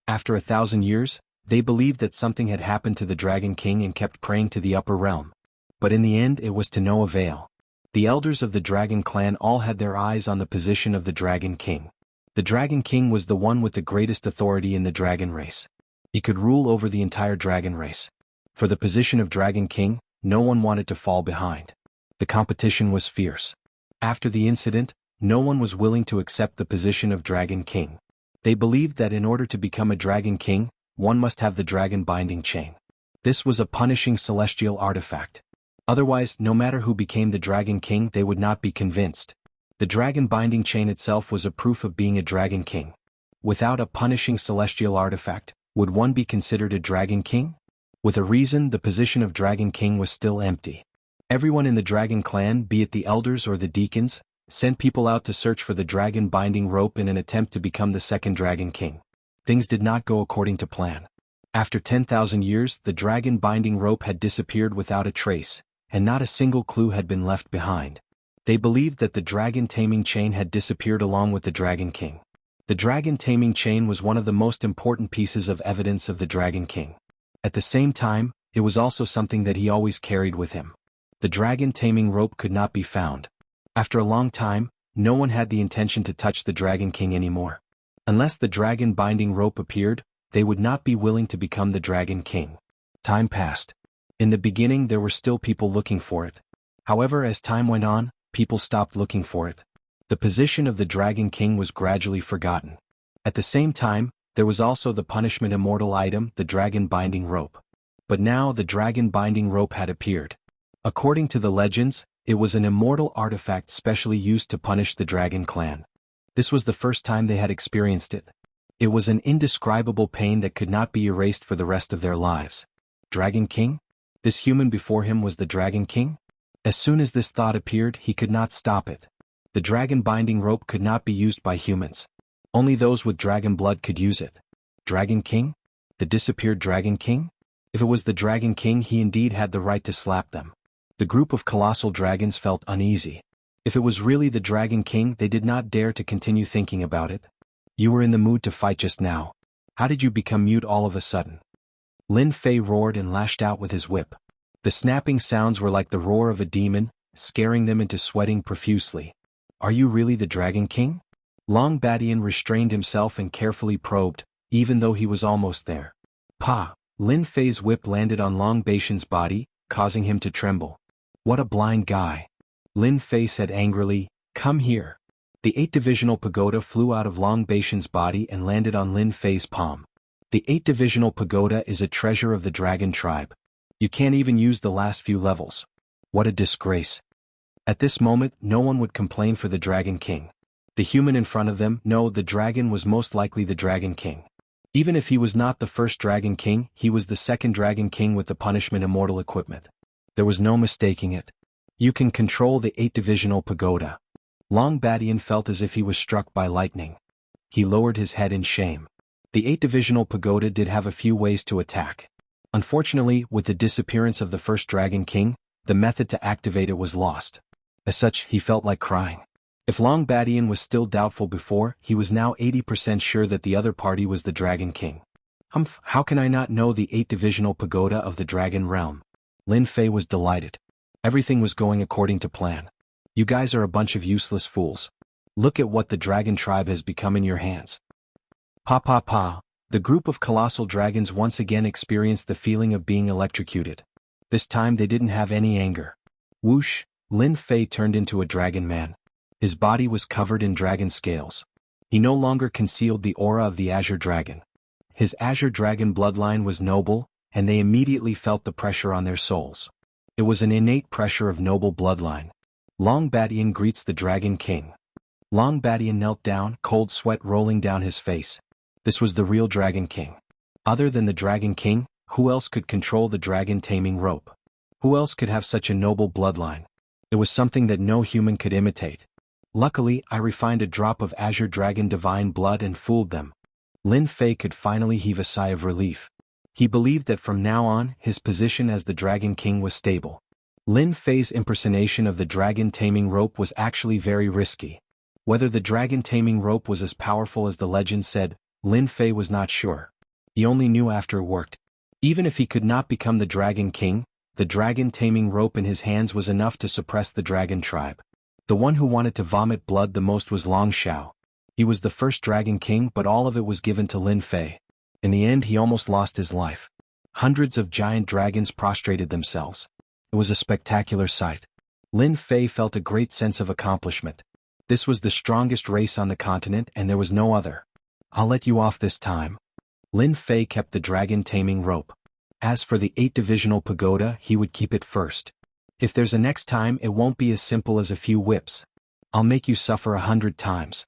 After 1,000 years, they believed that something had happened to the Dragon King and kept praying to the upper realm. but in the end it was to no avail. The elders of the Dragon clan all had their eyes on the position of the Dragon King. The Dragon King was the one with the greatest authority in the dragon race. He could rule over the entire dragon race. For the position of Dragon King, no one wanted to fall behind. The competition was fierce. After the incident, no one was willing to accept the position of Dragon King. They believed that in order to become a Dragon King, one must have the dragon binding chain. This was a punishing celestial artifact. Otherwise, no matter who became the Dragon King, they would not be convinced. The dragon binding chain itself was a proof of being a Dragon King. Without a punishing celestial artifact, would one be considered a Dragon King? With a reason, the position of Dragon King was still empty. Everyone in the Dragon clan, be it the elders or the deacons, sent people out to search for the dragon binding rope in an attempt to become the second Dragon King. Things did not go according to plan. After 10,000 years, the dragon binding rope had disappeared without a trace, and not a single clue had been left behind. They believed that the dragon taming chain had disappeared along with the Dragon King. The dragon taming chain was one of the most important pieces of evidence of the Dragon King. At the same time, it was also something that he always carried with him. The dragon taming rope could not be found. After a long time, no one had the intention to touch the Dragon King anymore. Unless the dragon binding rope appeared, they would not be willing to become the Dragon King. Time passed. In the beginning there were still people looking for it. However, as time went on, people stopped looking for it. The position of the Dragon King was gradually forgotten. At the same time, there was also the punishment immortal item, the dragon binding rope. But now the dragon binding rope had appeared. According to the legends, it was an immortal artifact specially used to punish the Dragon clan. This was the first time they had experienced it. It was an indescribable pain that could not be erased for the rest of their lives. Dragon King? This human before him was the Dragon King? As soon as this thought appeared, he could not stop it. The dragon binding rope could not be used by humans. Only those with dragon blood could use it. Dragon King? The disappeared Dragon King? If it was the Dragon King, he indeed had the right to slap them. The group of colossal dragons felt uneasy. If it was really the Dragon King, they did not dare to continue thinking about it. You were in the mood to fight just now. How did you become mute all of a sudden? Lin Fei roared and lashed out with his whip. The snapping sounds were like the roar of a demon, scaring them into sweating profusely. Are you really the Dragon King? Long Badian restrained himself and carefully probed, even though he was almost there. Pa! Lin Fei's whip landed on Long Baishan's body, causing him to tremble. What a blind guy. Lin Fei said angrily, come here. The 8-divisional pagoda flew out of Long Baishan's body and landed on Lin Fei's palm. The 8-divisional pagoda is a treasure of the dragon tribe. You can't even use the last few levels. What a disgrace. At this moment, no one would complain for the Dragon King. The human in front of them, no, the dragon was most likely the Dragon King. Even if he was not the first Dragon King, he was the second Dragon King with the punishment immortal equipment. There was no mistaking it. You can control the 8-divisional pagoda. Long Badian felt as if he was struck by lightning. He lowered his head in shame. The 8-divisional pagoda did have a few ways to attack. Unfortunately, with the disappearance of the first Dragon King, the method to activate it was lost. As such, he felt like crying. If Long Badian was still doubtful before, he was now 80% sure that the other party was the Dragon King. Humph, how can I not know the 8-divisional pagoda of the Dragon Realm? Lin Fei was delighted. Everything was going according to plan. You guys are a bunch of useless fools. Look at what the Dragon tribe has become in your hands. Pa pa pa. The group of colossal dragons once again experienced the feeling of being electrocuted. This time they didn't have any anger. Whoosh, Lin Fei turned into a dragon man. His body was covered in dragon scales. He no longer concealed the aura of the Azure Dragon. His Azure Dragon bloodline was noble, and they immediately felt the pressure on their souls. It was an innate pressure of noble bloodline. Long Badian greets the Dragon King. Long Badian knelt down, cold sweat rolling down his face. This was the real Dragon King. Other than the Dragon King, who else could control the dragon taming rope? Who else could have such a noble bloodline? It was something that no human could imitate. Luckily, I refined a drop of Azure Dragon divine blood and fooled them. Lin Fei could finally heave a sigh of relief. He believed that from now on, his position as the Dragon King was stable. Lin Fei's impersonation of the dragon taming rope was actually very risky. Whether the dragon taming rope was as powerful as the legend said, Lin Fei was not sure. He only knew after it worked. Even if he could not become the Dragon King, the dragon-taming rope in his hands was enough to suppress the dragon tribe. The one who wanted to vomit blood the most was Long Xiao. He was the first Dragon King, but all of it was given to Lin Fei. In the end, he almost lost his life. Hundreds of giant dragons prostrated themselves. It was a spectacular sight. Lin Fei felt a great sense of accomplishment. This was the strongest race on the continent, and there was no other. I'll let you off this time. Lin Fei kept the dragon-taming rope. As for the 8-divisional pagoda, he would keep it first. If there's a next time, it won't be as simple as a few whips. I'll make you suffer 100 times.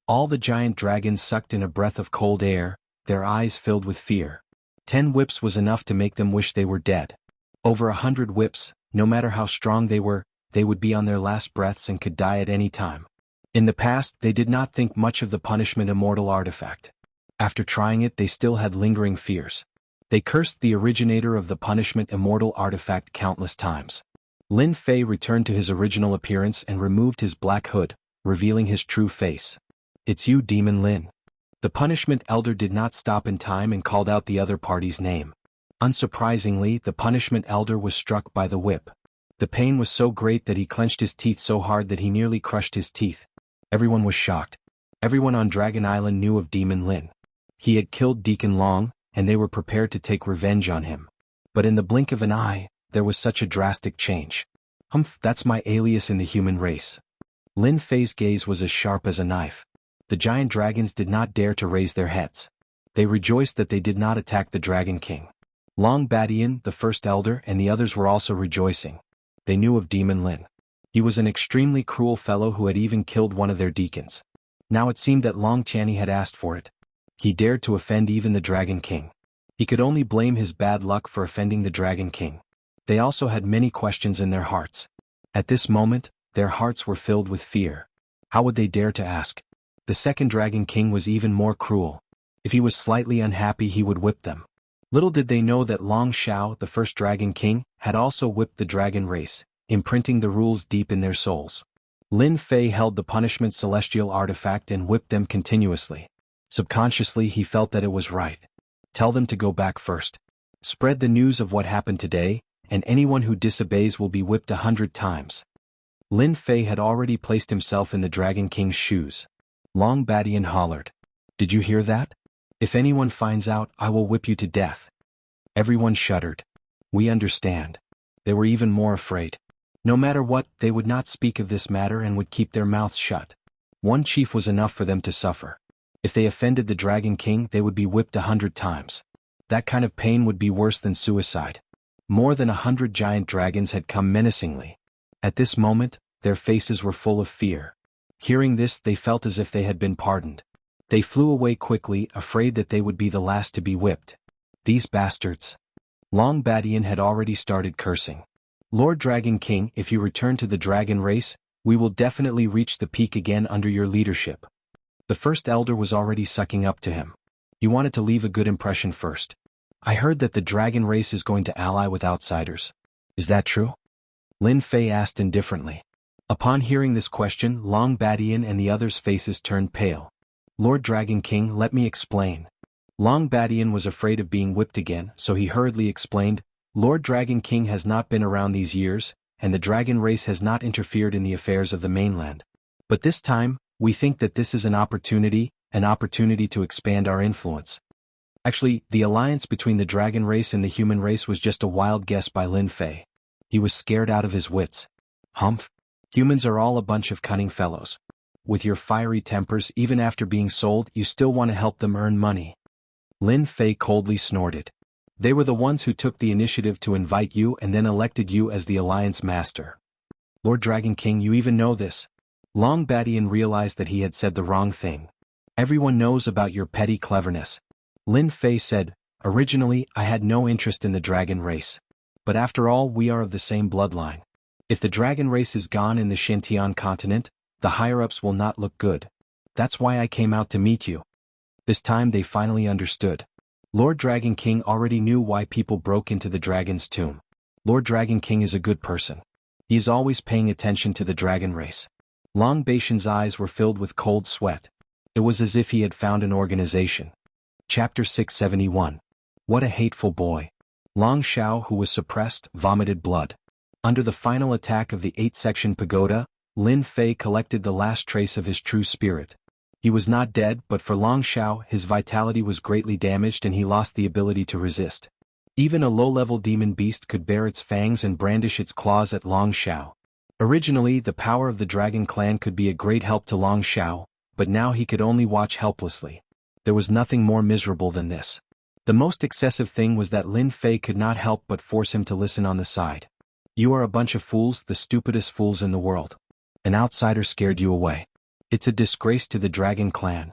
All the giant dragons sucked in a breath of cold air, their eyes filled with fear. 10 whips was enough to make them wish they were dead. Over 100 whips, no matter how strong they would be on their last breaths and could die at any time. In the past, they did not think much of the punishment immortal artifact. After trying it, they still had lingering fears. They cursed the originator of the punishment immortal artifact countless times. Lin Fei returned to his original appearance and removed his black hood, revealing his true face. It's you, Demon Lin. The punishment elder did not stop in time and called out the other party's name. Unsurprisingly, the punishment elder was struck by the whip. The pain was so great that he clenched his teeth so hard that he nearly crushed his teeth. Everyone was shocked. Everyone on Dragon Island knew of Demon Lin. He had killed Deacon Long, and they were prepared to take revenge on him. But in the blink of an eye, there was such a drastic change. Humph, that's my alias in the human race. Lin Fei's gaze was as sharp as a knife. The giant dragons did not dare to raise their heads. They rejoiced that they did not attack the Dragon King. Long Badian, the first elder, and the others were also rejoicing. They knew of Demon Lin. He was an extremely cruel fellow who had even killed one of their deacons. Now it seemed that Long Tianyi had asked for it. He dared to offend even the Dragon King. He could only blame his bad luck for offending the Dragon King. They also had many questions in their hearts. At this moment, their hearts were filled with fear. How would they dare to ask? The second Dragon King was even more cruel. If he was slightly unhappy, he would whip them. Little did they know that Long Xiao, the first Dragon King, had also whipped the dragon race, imprinting the rules deep in their souls. Lin Fei held the punishment celestial artifact and whipped them continuously. Subconsciously, he felt that it was right. Tell them to go back first. Spread the news of what happened today, and anyone who disobeys will be whipped 100 times. Lin Fei had already placed himself in the Dragon King's shoes. Long Badian hollered. Did you hear that? If anyone finds out, I will whip you to death. Everyone shuddered. We understand. They were even more afraid. No matter what, they would not speak of this matter and would keep their mouths shut. One chief was enough for them to suffer. If they offended the Dragon King, they would be whipped 100 times. That kind of pain would be worse than suicide. More than 100 giant dragons had come menacingly. At this moment, their faces were full of fear. Hearing this, they felt as if they had been pardoned. They flew away quickly, afraid that they would be the last to be whipped. These bastards. Long Badian had already started cursing. Lord Dragon King, if you return to the dragon race, we will definitely reach the peak again under your leadership. The first elder was already sucking up to him. He wanted to leave a good impression first. I heard that the dragon race is going to ally with outsiders. Is that true? Lin Fei asked indifferently. Upon hearing this question, Long Badian and the others' faces turned pale. Lord Dragon King, let me explain. Long Badian was afraid of being whipped again, so he hurriedly explained, Lord Dragon King has not been around these years, and the dragon race has not interfered in the affairs of the mainland. But this time, we think that this is an opportunity to expand our influence. Actually, the alliance between the dragon race and the human race was just a wild guess by Lin Fei. He was scared out of his wits. Humph. Humans are all a bunch of cunning fellows. With your fiery tempers, even after being sold, you still want to help them earn money. Lin Fei coldly snorted. They were the ones who took the initiative to invite you and then elected you as the alliance master. Lord Dragon King, you even know this. Long Badian realized that he had said the wrong thing. Everyone knows about your petty cleverness. Lin Fei said, originally, I had no interest in the dragon race. But after all, we are of the same bloodline. If the dragon race is gone in the Xintian continent, the higher-ups will not look good. That's why I came out to meet you. This time they finally understood. Lord Dragon King already knew why people broke into the dragon's tomb. Lord Dragon King is a good person. He is always paying attention to the dragon race. Long Baishan's eyes were filled with cold sweat. It was as if he had found an organization. Chapter 671. What a hateful boy. Long Xiao, who was suppressed, vomited blood. Under the final attack of the 8-section pagoda, Lin Fei collected the last trace of his true spirit. He was not dead, but for Long Xiao his vitality was greatly damaged and he lost the ability to resist. Even a low-level demon beast could bare its fangs and brandish its claws at Long Xiao. Originally, the power of the Dragon Clan could be a great help to Long Xiao, but now he could only watch helplessly. There was nothing more miserable than this. The most excessive thing was that Lin Fei could not help but force him to listen on the side. You are a bunch of fools, the stupidest fools in the world. An outsider scared you away. It's a disgrace to the Dragon Clan.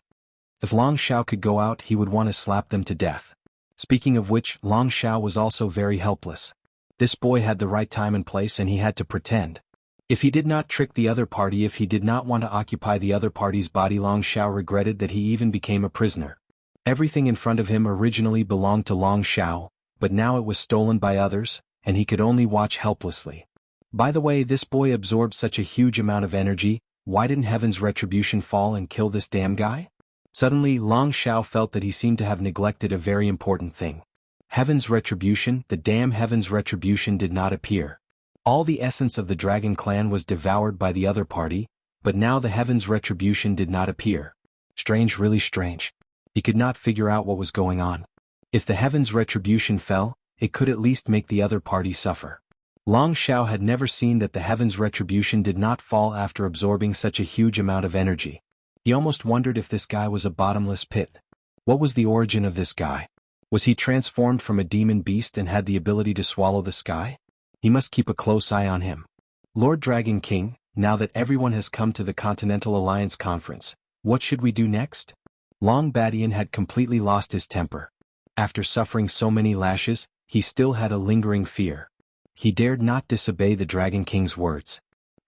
If Long Xiao could go out, he would want to slap them to death. Speaking of which, Long Xiao was also very helpless. This boy had the right time and place and he had to pretend. If he did not trick the other party, if he did not want to occupy the other party's body, Long Xiao regretted that he even became a prisoner. Everything in front of him originally belonged to Long Xiao, but now it was stolen by others, and he could only watch helplessly. By the way, this boy absorbed such a huge amount of energy, why didn't Heaven's Retribution fall and kill this damn guy? Suddenly, Long Xiao felt that he seemed to have neglected a very important thing. Heaven's Retribution, the damn Heaven's Retribution did not appear. All the essence of the Dragon Clan was devoured by the other party, but now the Heaven's Retribution did not appear. Strange, really strange. He could not figure out what was going on. If the Heaven's Retribution fell, it could at least make the other party suffer. Long Xiao had never seen that the Heaven's Retribution did not fall after absorbing such a huge amount of energy. He almost wondered if this guy was a bottomless pit. What was the origin of this guy? Was he transformed from a demon beast and had the ability to swallow the sky? He must keep a close eye on him. Lord Dragon King, now that everyone has come to the Continental Alliance Conference, what should we do next? Long Badian had completely lost his temper. After suffering so many lashes, he still had a lingering fear. He dared not disobey the Dragon King's words.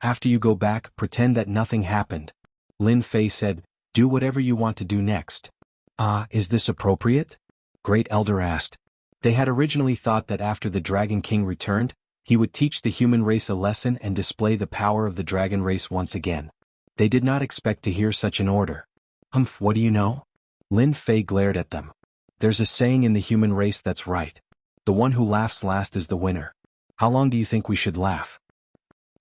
After you go back, pretend that nothing happened. Lin Fei said, do whatever you want to do next. Is this appropriate? Great Elder asked. They had originally thought that after the Dragon King returned, he would teach the human race a lesson and display the power of the dragon race once again. They did not expect to hear such an order. What do you know? Lin Fei glared at them. There's a saying in the human race that's right. The one who laughs last is the winner. How long do you think we should laugh?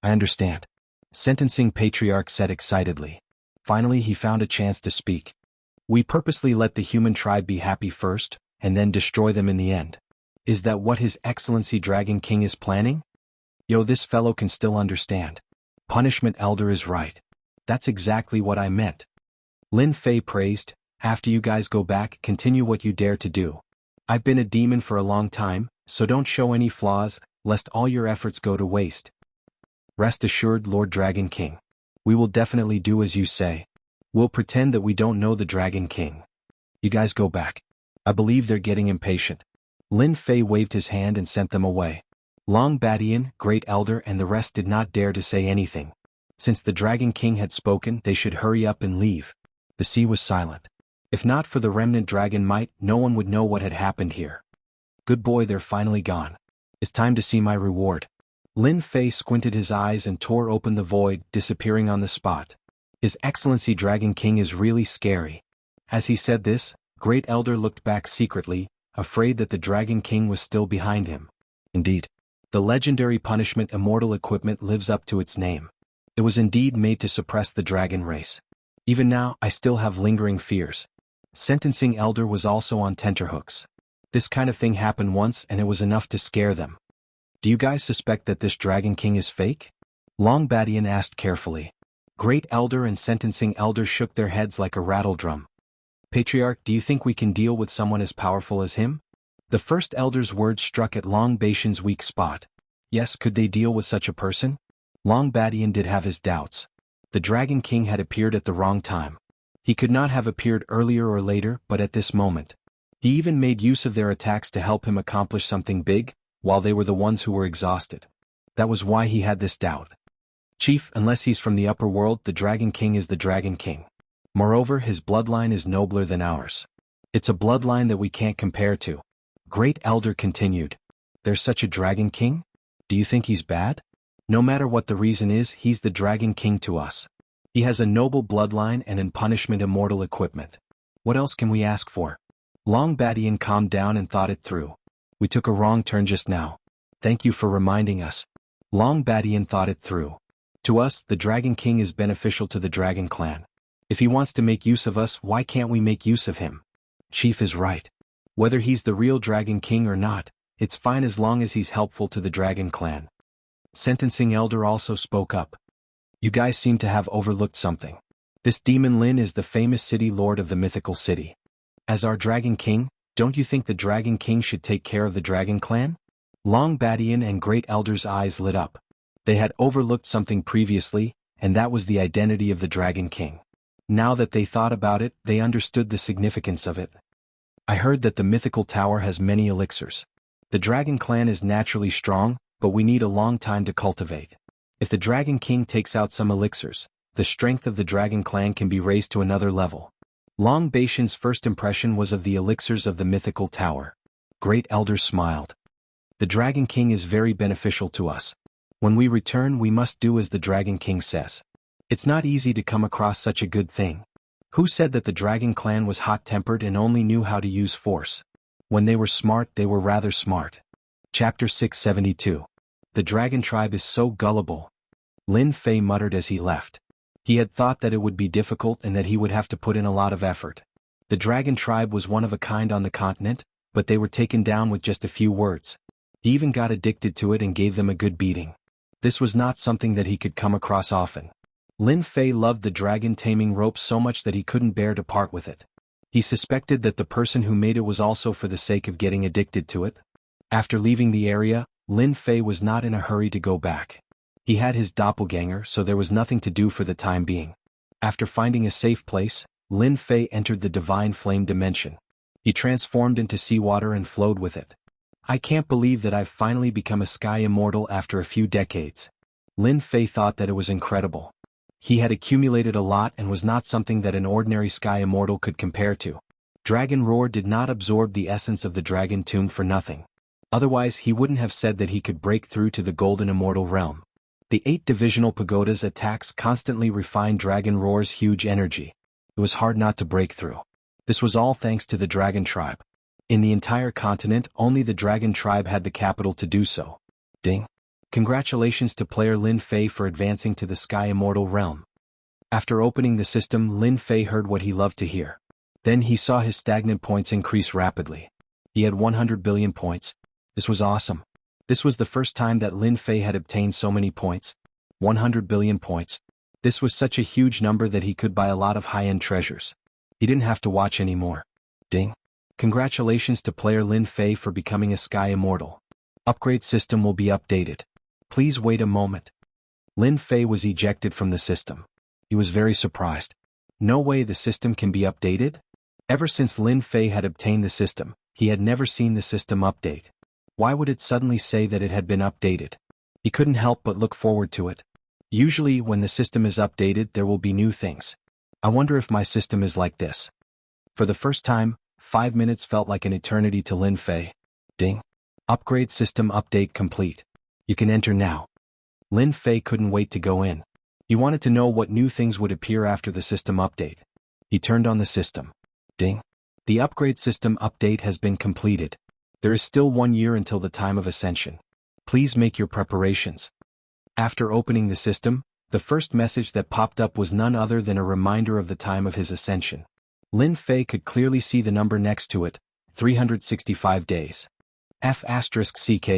I understand. Sentencing Patriarch said excitedly. Finally he found a chance to speak. We purposely let the human tribe be happy first, and then destroy them in the end. Is that what His Excellency Dragon King is planning? Yo, this fellow can still understand. Punishment Elder is right. That's exactly what I meant. Lin Fei praised, after you guys go back, continue what you dare to do. I've been a demon for a long time, so don't show any flaws, lest all your efforts go to waste. Rest assured, Lord Dragon King. We will definitely do as you say. We'll pretend that we don't know the Dragon King. You guys go back. I believe they're getting impatient. Lin Fei waved his hand and sent them away. Long Badian, Great Elder and the rest did not dare to say anything. Since the Dragon King had spoken, they should hurry up and leave. The sea was silent. If not for the remnant dragon might, no one would know what had happened here. Good boy, they're finally gone. It's time to see my reward. Lin Fei squinted his eyes and tore open the void, disappearing on the spot. His Excellency Dragon King is really scary. As he said this, Great Elder looked back secretly, afraid that the Dragon King was still behind him. Indeed. The legendary punishment immortal equipment lives up to its name. It was indeed made to suppress the dragon race. Even now, I still have lingering fears. Sentencing Elder was also on tenterhooks. This kind of thing happened once and it was enough to scare them. Do you guys suspect that this Dragon King is fake? Long Badian asked carefully. Great Elder and Sentencing Elder shook their heads like a rattle drum. Patriarch, do you think we can deal with someone as powerful as him? The first Elder's words struck at Long Batian's weak spot. Yes, could they deal with such a person? Long Badian did have his doubts. The Dragon King had appeared at the wrong time. He could not have appeared earlier or later, but at this moment. He even made use of their attacks to help him accomplish something big, while they were the ones who were exhausted. That was why he had this doubt. Chief, unless he's from the upper world, the Dragon King is the Dragon King. Moreover, his bloodline is nobler than ours. It's a bloodline that we can't compare to. Great Elder continued. There's such a Dragon King? Do you think he's bad? No matter what the reason is, he's the Dragon King to us. He has a noble bloodline and in punishment immortal equipment. What else can we ask for? Long Badian calmed down and thought it through. We took a wrong turn just now. Thank you for reminding us. Long Badian thought it through. To us, the Dragon King is beneficial to the Dragon Clan. If he wants to make use of us, why can't we make use of him? Chief is right. Whether he's the real Dragon King or not, it's fine as long as he's helpful to the Dragon Clan. Sentencing Elder also spoke up. You guys seem to have overlooked something. This Demon Lin is the famous city lord of the mythical city. As our Dragon King, don't you think the Dragon King should take care of the Dragon Clan? Long Badian and Great Elder's eyes lit up. They had overlooked something previously, and that was the identity of the Dragon King. Now that they thought about it, they understood the significance of it. I heard that the mythical tower has many elixirs. The Dragon Clan is naturally strong, but we need a long time to cultivate. If the Dragon King takes out some elixirs, the strength of the Dragon Clan can be raised to another level. Long Batian's first impression was of the elixirs of the mythical tower. Great Elder smiled. The Dragon King is very beneficial to us. When we return, we must do as the Dragon King says. It's not easy to come across such a good thing. Who said that the Dragon Clan was hot-tempered and only knew how to use force? When they were smart, they were rather smart. Chapter 672. The Dragon Tribe is so gullible. Lin Fei muttered as he left. He had thought that it would be difficult and that he would have to put in a lot of effort. The Dragon Tribe was one of a kind on the continent, but they were taken down with just a few words. He even got addicted to it and gave them a good beating. This was not something that he could come across often. Lin Fei loved the dragon taming rope so much that he couldn't bear to part with it. He suspected that the person who made it was also for the sake of getting addicted to it. After leaving the area, Lin Fei was not in a hurry to go back. He had his doppelganger, so there was nothing to do for the time being. After finding a safe place, Lin Fei entered the Divine Flame dimension. He transformed into seawater and flowed with it. I can't believe that I've finally become a sky immortal after a few decades. Lin Fei thought that it was incredible. He had accumulated a lot and was not something that an ordinary sky immortal could compare to. Dragon Roar did not absorb the essence of the Dragon Tomb for nothing. Otherwise he wouldn't have said that he could break through to the Golden Immortal Realm. The 8 divisional pagoda's attacks constantly refined Dragon Roar's huge energy. It was hard not to break through. This was all thanks to the Dragon Tribe. In the entire continent, only the Dragon Tribe had the capital to do so. Ding. Congratulations to player Lin Fei for advancing to the Sky Immortal Realm. After opening the system, Lin Fei heard what he loved to hear. Then he saw his stagnant points increase rapidly. He had 100 billion points. This was awesome. This was the first time that Lin Fei had obtained so many points. 100 billion points. This was such a huge number that he could buy a lot of high-end treasures. He didn't have to watch anymore. Ding. Congratulations to player Lin Fei for becoming a Sky Immortal. Upgrade system will be updated. Please wait a moment. Lin Fei was ejected from the system. He was very surprised. No way the system can be updated? Ever since Lin Fei had obtained the system, he had never seen the system update. Why would it suddenly say that it had been updated? He couldn't help but look forward to it. Usually when the system is updated there will be new things. I wonder if my system is like this. For the first time, 5 minutes felt like an eternity to Lin Fei. Ding. Upgrade system update complete. You can enter now. Lin Fei couldn't wait to go in. He wanted to know what new things would appear after the system update. He turned on the system. Ding. The upgrade system update has been completed. There is still 1 year until the time of ascension. Please make your preparations. After opening the system, the first message that popped up was none other than a reminder of the time of his ascension. Lin Fei could clearly see the number next to it, 365 days. F*CK,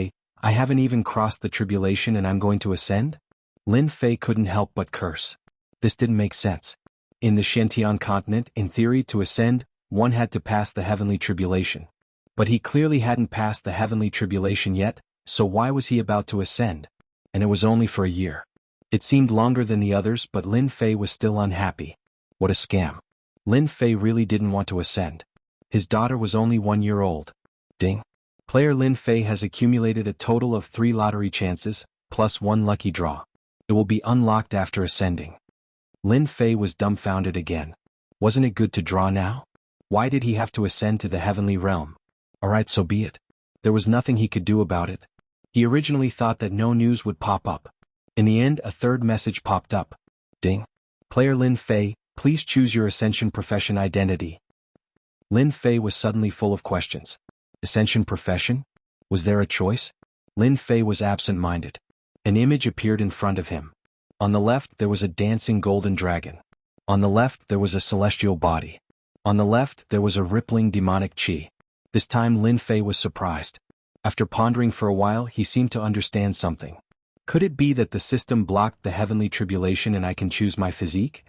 I haven't even crossed the tribulation and I'm going to ascend? Lin Fei couldn't help but curse. This didn't make sense. In the Shantian continent, in theory, to ascend, one had to pass the heavenly tribulation. But he clearly hadn't passed the heavenly tribulation yet, so why was he about to ascend? And it was only for a year. It seemed longer than the others, but Lin Fei was still unhappy. What a scam. Lin Fei really didn't want to ascend. His daughter was only 1 year old. Ding. Player Lin Fei has accumulated a total of 3 lottery chances, plus 1 lucky draw. It will be unlocked after ascending. Lin Fei was dumbfounded again. Wasn't it good to draw now? Why did he have to ascend to the heavenly realm? Alright, so be it. There was nothing he could do about it. He originally thought that no news would pop up. In the end, a third message popped up. Ding. Player Lin Fei, please choose your Ascension profession identity. Lin Fei was suddenly full of questions. Ascension profession? Was there a choice? Lin Fei was absent-minded. An image appeared in front of him. On the left there was a dancing golden dragon. On the left there was a celestial body. On the left there was a rippling demonic chi. This time Lin Fei was surprised. After pondering for a while, he seemed to understand something. Could it be that the system blocked the heavenly tribulation and I can choose my physique?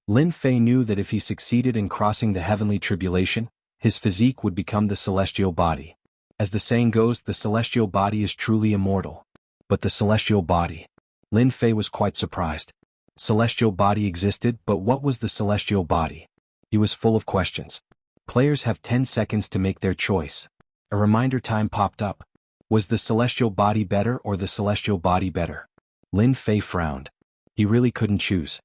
Lin Fei knew that if he succeeded in crossing the heavenly tribulation, his physique would become the celestial body. As the saying goes, the celestial body is truly immortal. But the celestial body? Lin Fei was quite surprised. Celestial body existed, but what was the celestial body? He was full of questions. Players have 10 seconds to make their choice. A reminder time popped up. Was the celestial body better or the celestial body better? Lin Fei frowned. He really couldn't choose.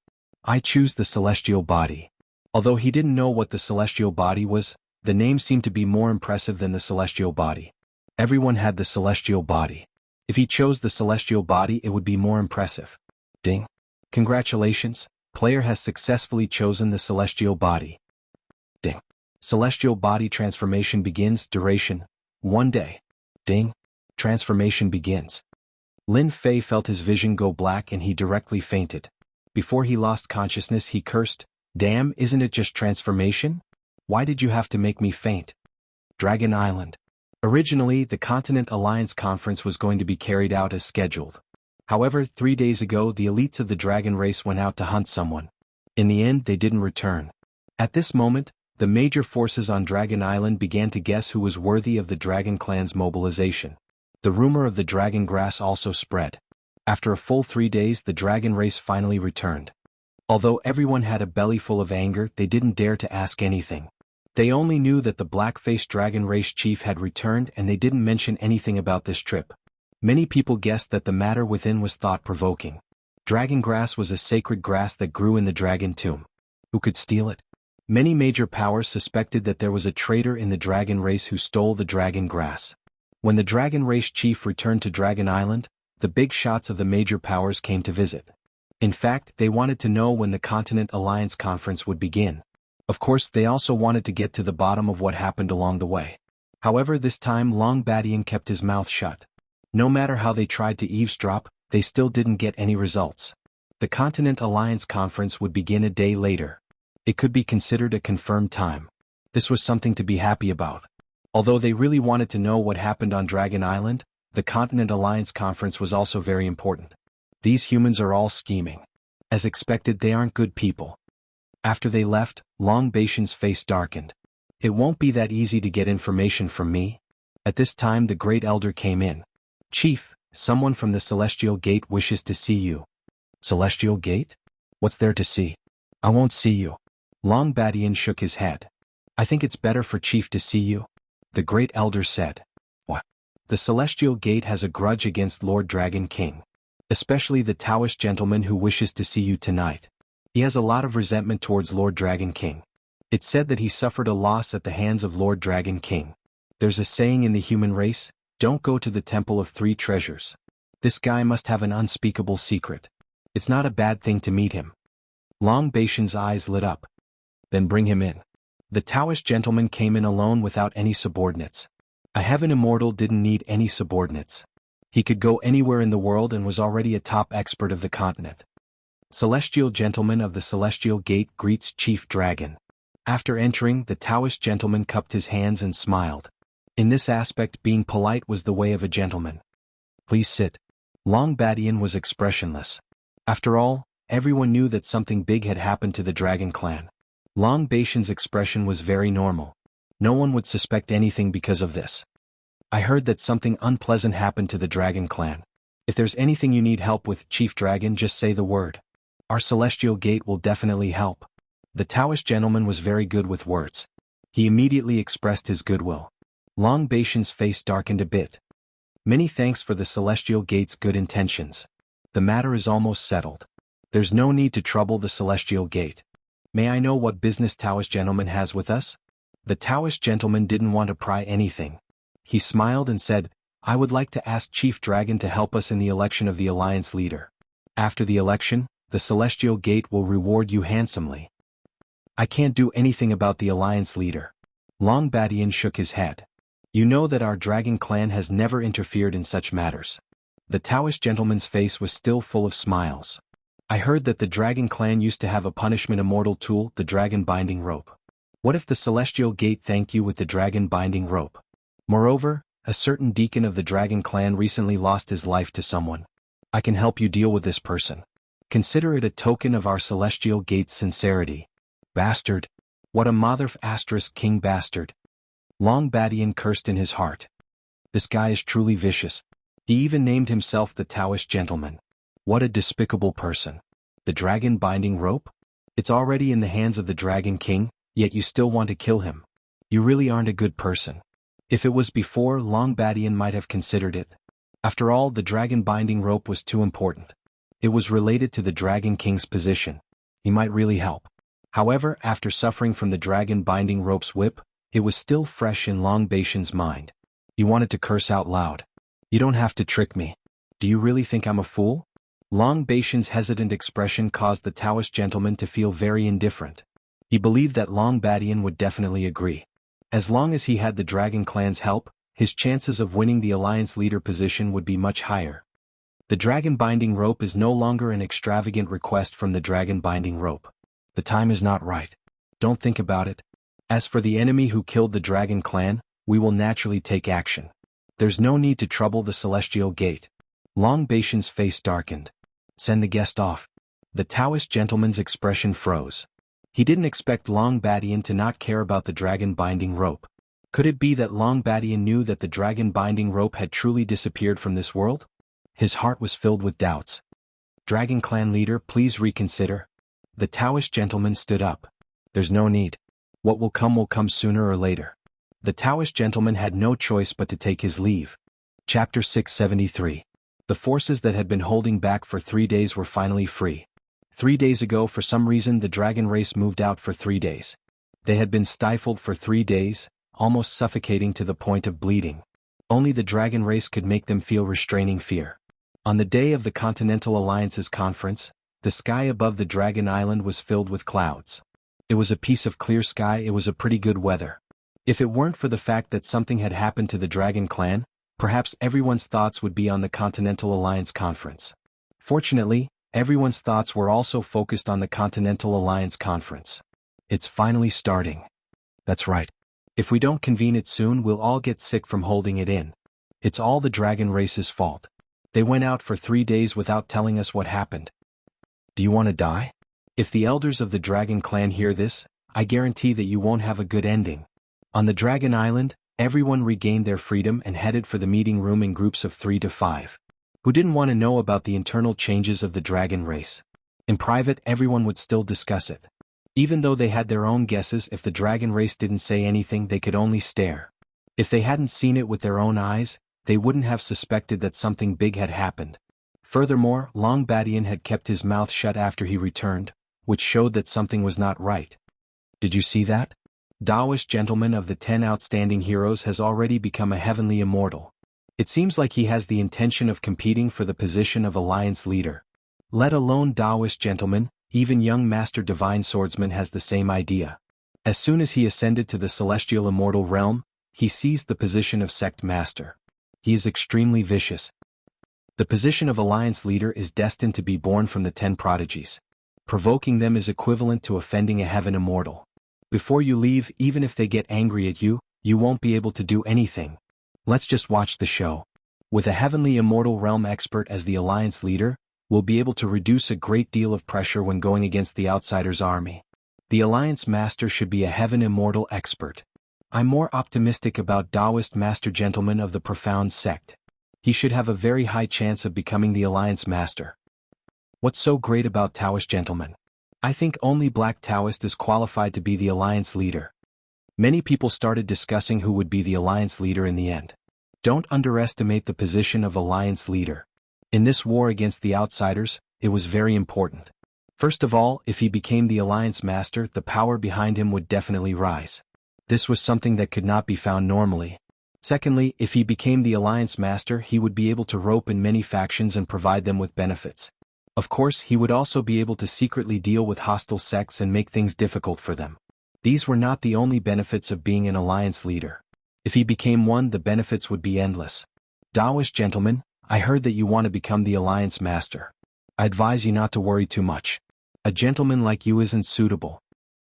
I choose the celestial body. Although he didn't know what the celestial body was, the name seemed to be more impressive than the celestial body. Everyone had the celestial body. If he chose the celestial body, it would be more impressive. Ding. Congratulations, player has successfully chosen the celestial body. Ding. Celestial body transformation begins. Duration: 1 day. Ding. Transformation begins. Lin Fei felt his vision go black and he directly fainted. Before he lost consciousness, he cursed, "Damn, isn't it just transformation? Why did you have to make me faint?" Dragon Island. Originally, the Continent Alliance Conference was going to be carried out as scheduled. However, 3 days ago the elites of the dragon race went out to hunt someone. In the end, they didn't return. At this moment, the major forces on Dragon Island began to guess who was worthy of the Dragon Clan's mobilization. The rumor of the dragon grass also spread. After a full 3 days, the dragon race finally returned. Although everyone had a belly full of anger, they didn't dare to ask anything. They only knew that the black-faced dragon race chief had returned and they didn't mention anything about this trip. Many people guessed that the matter within was thought-provoking. Dragon grass was a sacred grass that grew in the dragon tomb. Who could steal it? Many major powers suspected that there was a traitor in the dragon race who stole the dragon grass. When the dragon race chief returned to Dragon Island, the big shots of the major powers came to visit. In fact, they wanted to know when the Continent Alliance Conference would begin. Of course, they also wanted to get to the bottom of what happened along the way. However, this time Long Badian kept his mouth shut. No matter how they tried to eavesdrop, they still didn't get any results. The Continent Alliance Conference would begin a day later. It could be considered a confirmed time. This was something to be happy about. Although they really wanted to know what happened on Dragon Island, the Continent Alliance Conference was also very important. These humans are all scheming. As expected, they aren't good people. After they left, Long Baishan's face darkened. It won't be that easy to get information from me. At this time the Great Elder came in. Chief, someone from the Celestial Gate wishes to see you. Celestial Gate? What's there to see? I won't see you. Long Badian shook his head. I think it's better for Chief to see you. The Great Elder said. What? The Celestial Gate has a grudge against Lord Dragon King. Especially the Taoist gentleman who wishes to see you tonight. He has a lot of resentment towards Lord Dragon King. It's said that he suffered a loss at the hands of Lord Dragon King. There's a saying in the human race, don't go to the Temple of Three Treasures. This guy must have an unspeakable secret. It's not a bad thing to meet him. Long Baishan's eyes lit up. Then bring him in. The Taoist gentleman came in alone without any subordinates. A heaven immortal didn't need any subordinates. He could go anywhere in the world and was already a top expert of the continent. Celestial Gentleman of the Celestial Gate greets Chief Dragon. After entering, the Taoist gentleman cupped his hands and smiled. In this aspect, being polite was the way of a gentleman. Please sit. Long Badian was expressionless. After all, everyone knew that something big had happened to the Dragon Clan. Long Baishan's expression was very normal. No one would suspect anything because of this. I heard that something unpleasant happened to the Dragon Clan. If there's anything you need help with, Chief Dragon, just say the word. Our Celestial Gate will definitely help. The Taoist gentleman was very good with words. He immediately expressed his goodwill. Long Baishan's face darkened a bit. Many thanks for the Celestial Gate's good intentions. The matter is almost settled. There's no need to trouble the Celestial Gate. May I know what business Taoist gentleman has with us? The Taoist gentleman didn't want to pry anything. He smiled and said, I would like to ask Chief Dragon to help us in the election of the Alliance leader. After the election, the Celestial Gate will reward you handsomely. I can't do anything about the Alliance leader. Long Badian shook his head. You know that our dragon clan has never interfered in such matters. The Taoist gentleman's face was still full of smiles. I heard that the dragon clan used to have a punishment immortal tool, the dragon binding rope. What if the celestial gate thanked you with the dragon binding rope? Moreover, a certain deacon of the dragon clan recently lost his life to someone. I can help you deal with this person. Consider it a token of our celestial gate's sincerity. Bastard. What a king bastard. Long Badian cursed in his heart. This guy is truly vicious. He even named himself the Taoist gentleman. What a despicable person. The dragon binding rope? It's already in the hands of the dragon king, yet you still want to kill him. You really aren't a good person. If it was before, Long Badian might have considered it. After all, the dragon binding rope was too important. It was related to the dragon king's position. He might really help. However, after suffering from the dragon binding rope's whip, it was still fresh in Long Badian's mind. He wanted to curse out loud. You don't have to trick me. Do you really think I'm a fool? Long Badian's hesitant expression caused the Taoist gentleman to feel very indifferent. He believed that Long Badian would definitely agree. As long as he had the dragon clan's help, his chances of winning the alliance leader position would be much higher. The dragon binding rope is no longer an extravagant request from the dragon binding rope. The time is not right. Don't think about it. As for the enemy who killed the dragon clan, we will naturally take action. There's no need to trouble the celestial gate. Long Badian's face darkened. Send the guest off. The Taoist gentleman's expression froze. He didn't expect Long Badian to not care about the dragon binding rope. Could it be that Long Badian knew that the dragon binding rope had truly disappeared from this world? His heart was filled with doubts. Dragon clan leader, please reconsider. The Taoist gentleman stood up. There's no need. What will come sooner or later. The Taoist gentleman had no choice but to take his leave. Chapter 673. The forces that had been holding back for 3 days were finally free. 3 days ago, for some reason, the dragon race moved out for 3 days. They had been stifled for 3 days, almost suffocating to the point of bleeding. Only the dragon race could make them feel restraining fear. On the day of the Continental Alliance's conference, the sky above the Dragon Island was filled with clouds. It was a piece of clear sky. It was a pretty good weather. If it weren't for the fact that something had happened to the Dragon clan, perhaps everyone's thoughts would be on the Continental Alliance conference. Fortunately, everyone's thoughts were also focused on the Continental Alliance conference. It's finally starting. That's right. If we don't convene it soon, we'll all get sick from holding it in. It's all the dragon race's fault. They went out for 3 days without telling us what happened. Do you want to die? If the elders of the dragon clan hear this, I guarantee that you won't have a good ending. On the Dragon Island, everyone regained their freedom and headed for the meeting room in groups of 3 to 5. Who didn't want to know about the internal changes of the dragon race? In private, everyone would still discuss it. Even though they had their own guesses, if the dragon race didn't say anything, they could only stare. If they hadn't seen it with their own eyes, they wouldn't have suspected that something big had happened. Furthermore, Long Badian had kept his mouth shut after he returned, which showed that something was not right. Did you see that? Taoist gentleman of the 10 outstanding heroes has already become a heavenly immortal. It seems like he has the intention of competing for the position of alliance leader. Let alone Taoist gentleman, even young Master Divine Swordsman has the same idea. As soon as he ascended to the celestial immortal realm, he seized the position of sect master. He is extremely vicious. The position of alliance leader is destined to be born from the 10 prodigies. Provoking them is equivalent to offending a heaven immortal. Before you leave, even if they get angry at you, you won't be able to do anything. Let's just watch the show. With a heavenly immortal realm expert as the alliance leader, we'll be able to reduce a great deal of pressure when going against the outsider's army. The alliance master should be a heaven immortal expert. I'm more optimistic about Taoist master gentleman of the profound sect. He should have a very high chance of becoming the alliance master. What's so great about Taoist gentleman? I think only Black Taoist is qualified to be the alliance leader. Many people started discussing who would be the alliance leader in the end. Don't underestimate the position of alliance leader. In this war against the outsiders, it was very important. First of all, if he became the alliance master, the power behind him would definitely rise. This was something that could not be found normally. Secondly, if he became the alliance master, he would be able to rope in many factions and provide them with benefits. Of course, he would also be able to secretly deal with hostile sects and make things difficult for them. These were not the only benefits of being an alliance leader. If he became one, the benefits would be endless. Taoist gentleman, I heard that you want to become the Alliance Master. I advise you not to worry too much. A gentleman like you isn't suitable.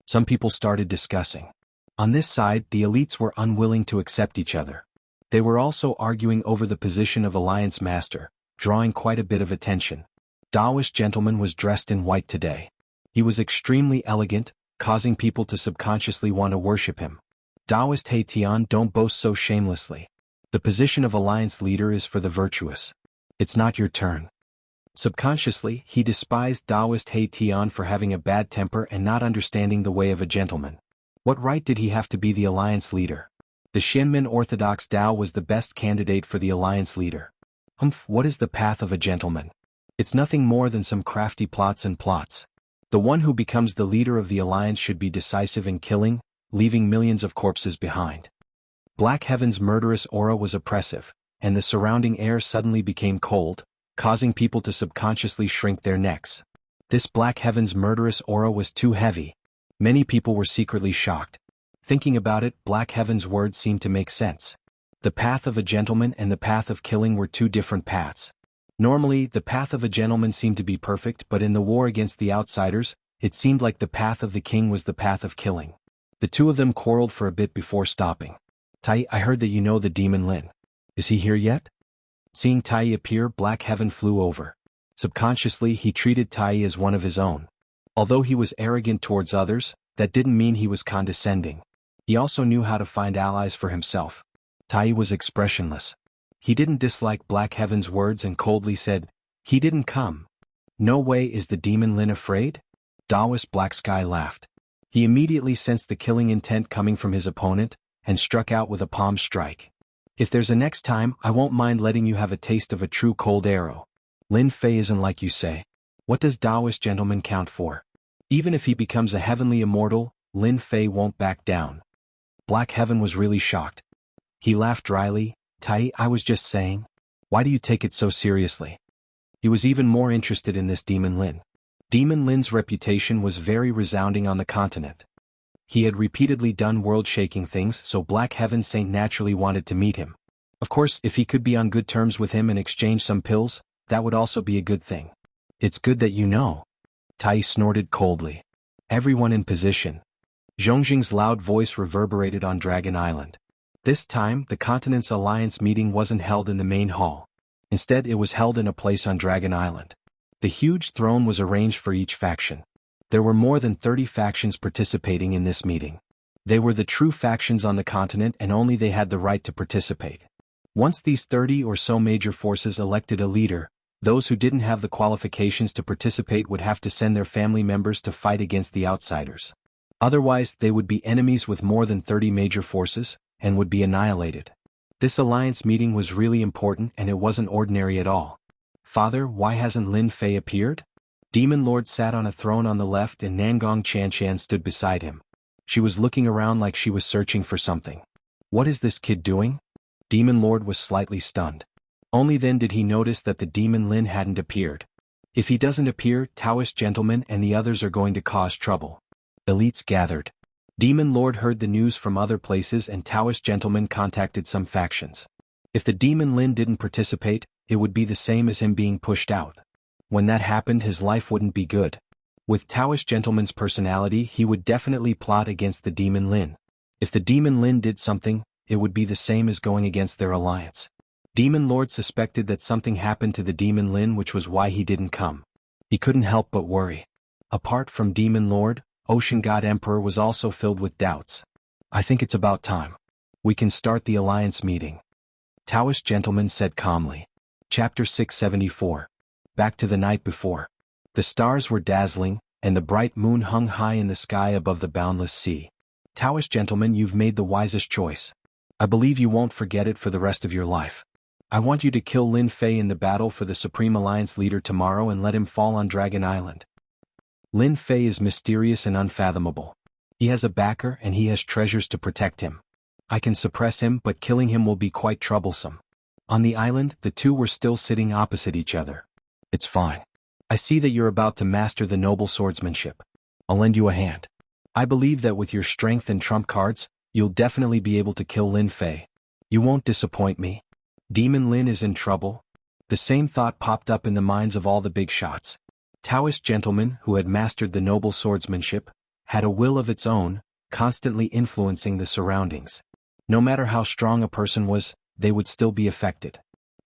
Some people started discussing. On this side, the elites were unwilling to accept each other. They were also arguing over the position of Alliance Master, drawing quite a bit of attention. Taoist gentleman was dressed in white today. He was extremely elegant, causing people to subconsciously want to worship him. Taoist He Tian, don't boast so shamelessly. The position of Alliance Leader is for the virtuous. It's not your turn. Subconsciously, he despised Taoist He Tian for having a bad temper and not understanding the way of a gentleman. What right did he have to be the Alliance Leader? The Xianmen Orthodox Tao was the best candidate for the Alliance Leader. What is the path of a gentleman? It's nothing more than some crafty plots and plots. The one who becomes the leader of the Alliance should be decisive in killing, leaving millions of corpses behind. Black Heaven's murderous aura was oppressive, and the surrounding air suddenly became cold, causing people to subconsciously shrink their necks. This Black Heaven's murderous aura was too heavy. Many people were secretly shocked. Thinking about it, Black Heaven's words seemed to make sense. The path of a gentleman and the path of killing were two different paths. Normally, the path of a gentleman seemed to be perfect, but in the war against the outsiders, it seemed like the path of the king was the path of killing. The two of them quarreled for a bit before stopping. Tai, I heard that you know the demon Lin. Is he here yet? Seeing Tai appear, Black Heaven flew over. Subconsciously, he treated Tai as one of his own. Although he was arrogant towards others, that didn't mean he was condescending. He also knew how to find allies for himself. Tai was expressionless. He didn't dislike Black Heaven's words and coldly said, "He didn't come." "No way, is the demon Lin afraid?" Taoist Black Sky laughed. He immediately sensed the killing intent coming from his opponent, and struck out with a palm strike. "If there's a next time, I won't mind letting you have a taste of a true cold arrow. Lin Fei isn't like you say. What does Taoist gentleman count for? Even if he becomes a heavenly immortal, Lin Fei won't back down." Black Heaven was really shocked. He laughed dryly. "Tai, I was just saying. Why do you take it so seriously?" He was even more interested in this Demon Lin. Demon Lin's reputation was very resounding on the continent. He had repeatedly done world-shaking things, so Black Heaven Saint naturally wanted to meet him. Of course, if he could be on good terms with him and exchange some pills, that would also be a good thing. "It's good that you know." Tai snorted coldly. "Everyone in position." Zhongjing's loud voice reverberated on Dragon Island. This time, the continent's alliance meeting wasn't held in the main hall. Instead, it was held in a place on Dragon Island. The huge throne was arranged for each faction. There were more than 30 factions participating in this meeting. They were the true factions on the continent and only they had the right to participate. Once these 30 or so major forces elected a leader, those who didn't have the qualifications to participate would have to send their family members to fight against the outsiders. Otherwise, they would be enemies with more than 30 major forces, and would be annihilated. This alliance meeting was really important and it wasn't ordinary at all. "Father, why hasn't Lin Fei appeared?" Demon Lord sat on a throne on the left and Nangong Chanshan stood beside him. She was looking around like she was searching for something. "What is this kid doing?" Demon Lord was slightly stunned. Only then did he notice that the Demon Lin hadn't appeared. If he doesn't appear, Taoist gentlemen and the others are going to cause trouble. Elites gathered. Demon Lord heard the news from other places and Taoist gentlemen contacted some factions. If the Demon Lin didn't participate, it would be the same as him being pushed out. When that happened, his life wouldn't be good. With Taoist gentleman's personality, he would definitely plot against the Demon Lin. If the Demon Lin did something, it would be the same as going against their alliance. Demon Lord suspected that something happened to the Demon Lin, which was why he didn't come. He couldn't help but worry. Apart from Demon Lord, Ocean God Emperor was also filled with doubts. "I think it's about time. We can start the alliance meeting," Taoist gentleman said calmly. Chapter 674. Back to the night before. The stars were dazzling, and the bright moon hung high in the sky above the boundless sea. "Taoist gentleman, you've made the wisest choice. I believe you won't forget it for the rest of your life. I want you to kill Lin Fei in the battle for the Supreme Alliance leader tomorrow and let him fall on Dragon Island. Lin Fei is mysterious and unfathomable. He has a backer and he has treasures to protect him. I can suppress him, but killing him will be quite troublesome." On the island, the two were still sitting opposite each other. "It's fine. I see that you're about to master the noble swordsmanship. I'll lend you a hand. I believe that with your strength and trump cards, You'll definitely be able to kill Lin Fei. You won't disappoint me. Demon Lin is in trouble? The same thought popped up in the minds of all the big shots. Taoist gentlemen who had mastered the noble swordsmanship had a will of its own, constantly influencing the surroundings. No matter how strong a person was, they would still be affected.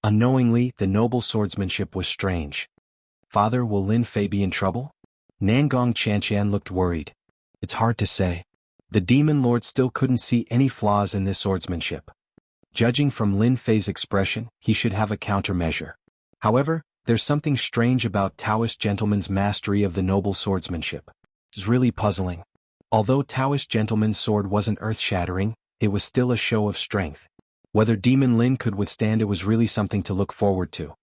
Unknowingly, the noble swordsmanship was strange. Father, will Lin Fei be in trouble? Nangong Chanqian looked worried. It's hard to say. The demon lord still couldn't see any flaws in this swordsmanship. Judging from Lin Fei's expression, he should have a countermeasure. However, there's something strange about Taoist gentlemen's mastery of the noble swordsmanship. It's really puzzling. Although Taoist gentleman's sword wasn't earth-shattering, it was still a show of strength. Whether Demon Lin could withstand it was really something to look forward to.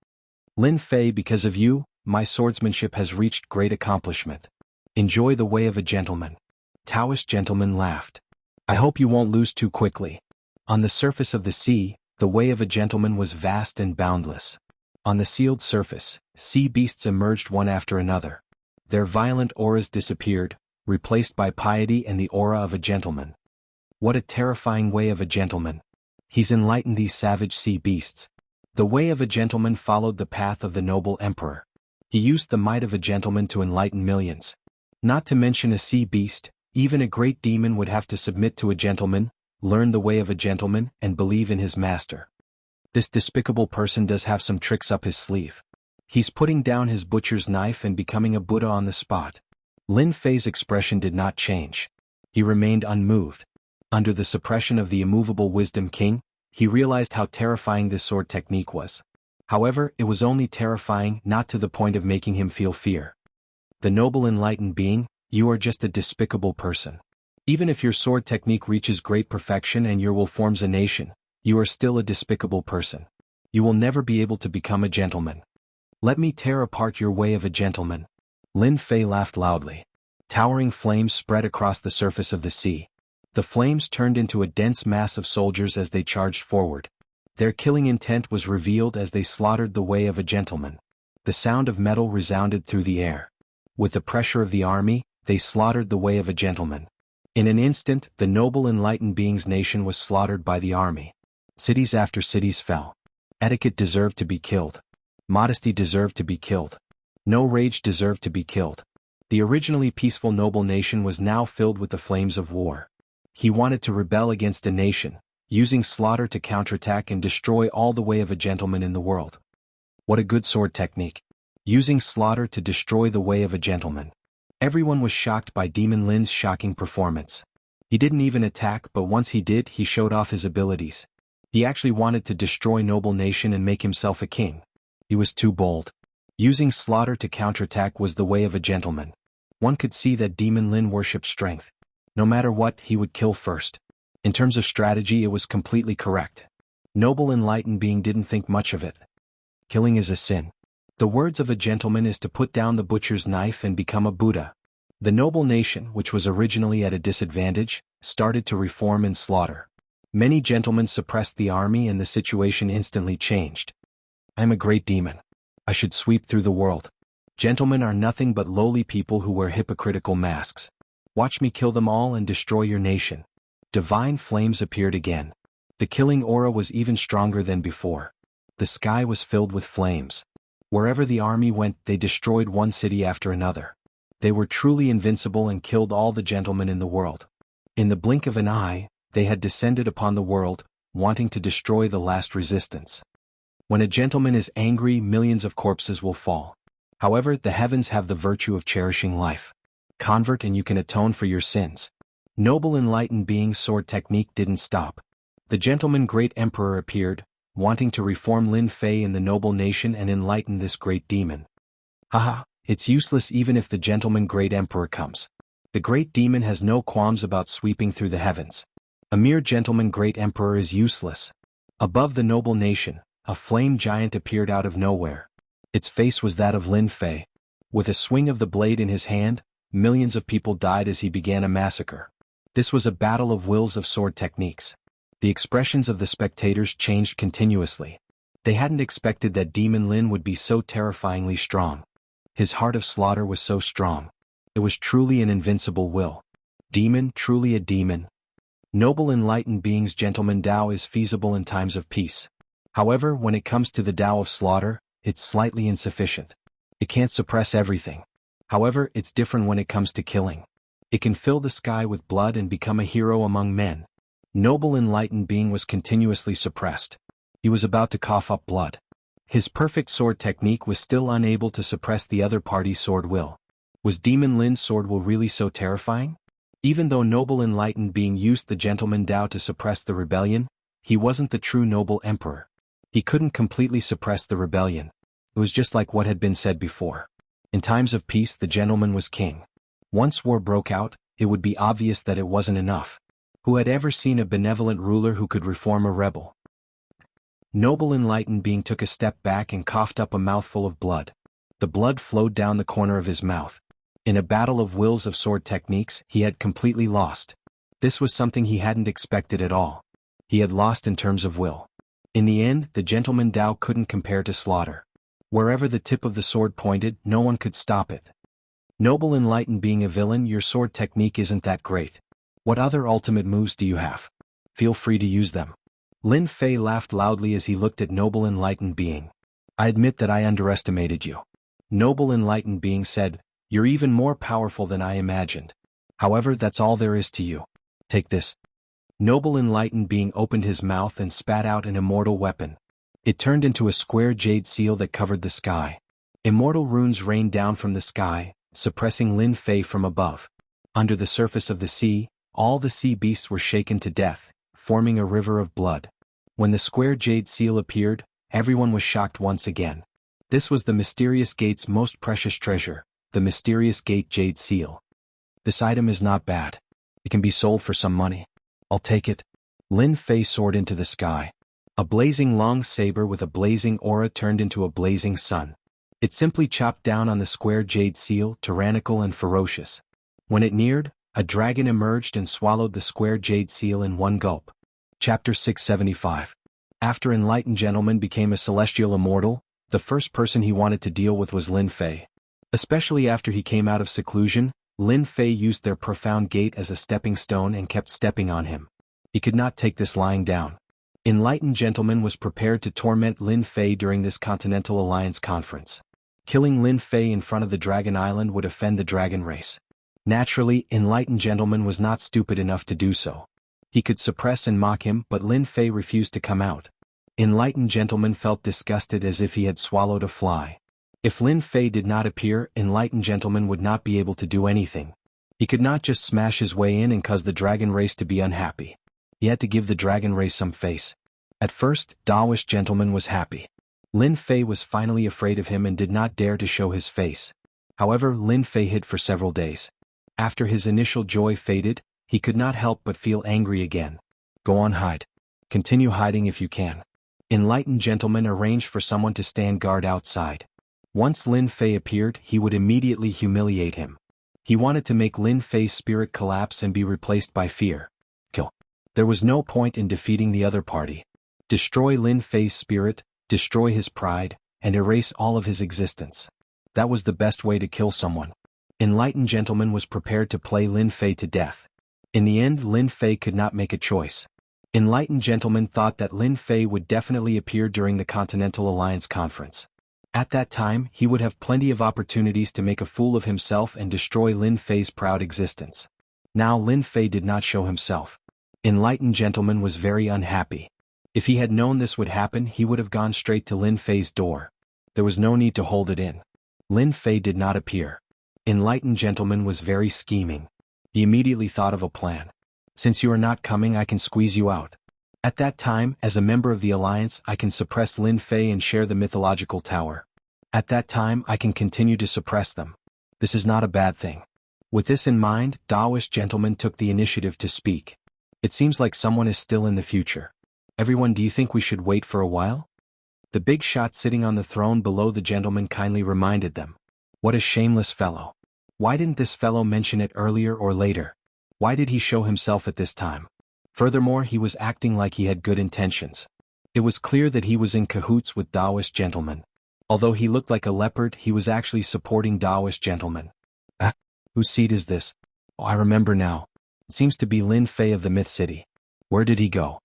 Lin Fei, because of you, my swordsmanship has reached great accomplishment. Enjoy the way of a gentleman. Taoist gentleman laughed. I hope you won't lose too quickly. On the surface of the sea, the way of a gentleman was vast and boundless. On the sealed surface, sea beasts emerged one after another. Their violent auras disappeared, replaced by piety and the aura of a gentleman. What a terrifying way of a gentleman. He's enlightened these savage sea beasts. The way of a gentleman followed the path of the noble emperor. He used the might of a gentleman to enlighten millions. Not to mention a sea beast, even a great demon would have to submit to a gentleman, learn the way of a gentleman, and believe in his master. This despicable person does have some tricks up his sleeve. He's putting down his butcher's knife and becoming a Buddha on the spot. Lin Fei's expression did not change. He remained unmoved. Under the suppression of the immovable Wisdom King, he realized how terrifying this sword technique was. However, it was only terrifying, not to the point of making him feel fear. The noble enlightened being, you are just a despicable person. Even if your sword technique reaches great perfection and your will forms a nation, you are still a despicable person. You will never be able to become a gentleman. Let me tear apart your way of a gentleman. Lin Fei laughed loudly. Towering flames spread across the surface of the sea. The flames turned into a dense mass of soldiers as they charged forward. Their killing intent was revealed as they slaughtered the way of a gentleman. The sound of metal resounded through the air. With the pressure of the army, they slaughtered the way of a gentleman. In an instant, the noble enlightened being's nation was slaughtered by the army. Cities after cities fell. Etiquette deserved to be killed. Modesty deserved to be killed. No rage deserved to be killed. The originally peaceful noble nation was now filled with the flames of war. He wanted to rebel against a nation, using slaughter to counterattack and destroy all the way of a gentleman in the world. What a good sword technique. Using slaughter to destroy the way of a gentleman. Everyone was shocked by Demon Lin's shocking performance. He didn't even attack, but once he did, he showed off his abilities. He actually wanted to destroy noble nation and make himself a king. He was too bold. Using slaughter to counterattack was the way of a gentleman. One could see that Demon Lin worshipped strength. No matter what, he would kill first. In terms of strategy, it was completely correct. Noble enlightened being didn't think much of it. Killing is a sin. The words of a gentleman is to put down the butcher's knife and become a Buddha. The noble nation, which was originally at a disadvantage, started to reform and slaughter. Many gentlemen suppressed the army and the situation instantly changed. I am a great demon. I should sweep through the world. Gentlemen are nothing but lowly people who wear hypocritical masks. Watch me kill them all and destroy your nation. Divine flames appeared again. The killing aura was even stronger than before. The sky was filled with flames. Wherever the army went, they destroyed one city after another. They were truly invincible and killed all the gentlemen in the world. In the blink of an eye, they had descended upon the world, wanting to destroy the last resistance. When a gentleman is angry, millions of corpses will fall. However, the heavens have the virtue of cherishing life. Convert and you can atone for your sins. Noble enlightened being's sword technique didn't stop. The gentleman great emperor appeared, wanting to reform Lin Fei in the noble nation and enlighten this great demon. Haha, it's useless even if the gentleman great emperor comes. The great demon has no qualms about sweeping through the heavens. A mere gentleman great emperor is useless. Above the noble nation, a flame giant appeared out of nowhere. Its face was that of Lin Fei. With a swing of the blade in his hand, millions of people died as he began a massacre. This was a battle of wills of sword techniques. The expressions of the spectators changed continuously. They hadn't expected that Demon Lin would be so terrifyingly strong. His heart of slaughter was so strong. It was truly an invincible will. Demon, truly a demon. Noble enlightened beings, gentlemen, Tao is feasible in times of peace. However, when it comes to the Tao of slaughter, it's slightly insufficient. It can't suppress everything. However, it's different when it comes to killing. It can fill the sky with blood and become a hero among men. Noble enlightened being was continuously suppressed. He was about to cough up blood. His perfect sword technique was still unable to suppress the other party's sword will. Was Demon Lin's sword will really so terrifying? Even though noble enlightened being used the gentleman Tao to suppress the rebellion, he wasn't the true noble emperor. He couldn't completely suppress the rebellion. It was just like what had been said before. In times of peace, the gentleman was king. Once war broke out, it would be obvious that it wasn't enough. Who had ever seen a benevolent ruler who could reform a rebel? Noble enlightened being took a step back and coughed up a mouthful of blood. The blood flowed down the corner of his mouth. In a battle of wills of sword techniques, he had completely lost. This was something he hadn't expected at all. He had lost in terms of will. In the end, the gentleman Tao couldn't compare to slaughter. Wherever the tip of the sword pointed, no one could stop it. Noble enlightened being a villain, your sword technique isn't that great. What other ultimate moves do you have? Feel free to use them. Lin Fei laughed loudly as he looked at noble enlightened being. I admit that I underestimated you. Noble enlightened being said, you're even more powerful than I imagined. However, that's all there is to you. Take this. Noble enlightened being opened his mouth and spat out an immortal weapon. It turned into a square jade seal that covered the sky. Immortal runes rained down from the sky, suppressing Lin Fei from above. Under the surface of the sea, all the sea beasts were shaken to death, forming a river of blood. When the square jade seal appeared, everyone was shocked once again. This was the mysterious gate's most precious treasure, the mysterious gate jade seal. This item is not bad. It can be sold for some money. I'll take it. Lin Fei soared into the sky. A blazing long saber with a blazing aura turned into a blazing sun. It simply chopped down on the square jade seal, tyrannical and ferocious. When it neared, a dragon emerged and swallowed the square jade seal in one gulp. Chapter 675. After enlightened gentleman became a celestial immortal, the first person he wanted to deal with was Lin Fei. Especially after he came out of seclusion, Lin Fei used their profound gate as a stepping stone and kept stepping on him. He could not take this lying down. Enlightened gentleman was prepared to torment Lin Fei during this Continental Alliance conference. Killing Lin Fei in front of the Dragon Island would offend the dragon race. Naturally, enlightened gentleman was not stupid enough to do so. He could suppress and mock him, but Lin Fei refused to come out. Enlightened gentleman felt disgusted as if he had swallowed a fly. If Lin Fei did not appear, enlightened gentleman would not be able to do anything. He could not just smash his way in and cause the dragon race to be unhappy. He had to give the dragon race some face. At first, Taoist gentleman was happy. Lin Fei was finally afraid of him and did not dare to show his face. However, Lin Fei hid for several days. After his initial joy faded, he could not help but feel angry again. Go on, hide. Continue hiding if you can. Enlightened gentleman arranged for someone to stand guard outside. Once Lin Fei appeared, he would immediately humiliate him. He wanted to make Lin Fei's spirit collapse and be replaced by fear. Kill. There was no point in defeating the other party. Destroy Lin Fei's spirit, destroy his pride, and erase all of his existence. That was the best way to kill someone. Enlightened gentleman was prepared to play Lin Fei to death. In the end, Lin Fei could not make a choice. Enlightened gentleman thought that Lin Fei would definitely appear during the Continental Alliance conference. At that time, he would have plenty of opportunities to make a fool of himself and destroy Lin Fei's proud existence. Now Lin Fei did not show himself. Enlightened gentleman was very unhappy. If he had known this would happen, he would have gone straight to Lin Fei's door. There was no need to hold it in. Lin Fei did not appear. Enlightened gentleman was very scheming. He immediately thought of a plan. Since you are not coming, I can squeeze you out. At that time, as a member of the Alliance, I can suppress Lin Fei and share the mythological tower. At that time, I can continue to suppress them. This is not a bad thing. With this in mind, Taoist gentleman took the initiative to speak. It seems like someone is still in the future. Everyone, do you think we should wait for a while? The big shot sitting on the throne below the gentleman kindly reminded them. What a shameless fellow. Why didn't this fellow mention it earlier or later? Why did he show himself at this time? Furthermore, he was acting like he had good intentions. It was clear that he was in cahoots with Taoist gentleman. Although he looked like a leopard, he was actually supporting Taoist gentleman. Whose seat is this? Oh, I remember now. Seems to be Lin Fei of the Myth City. Where did he go?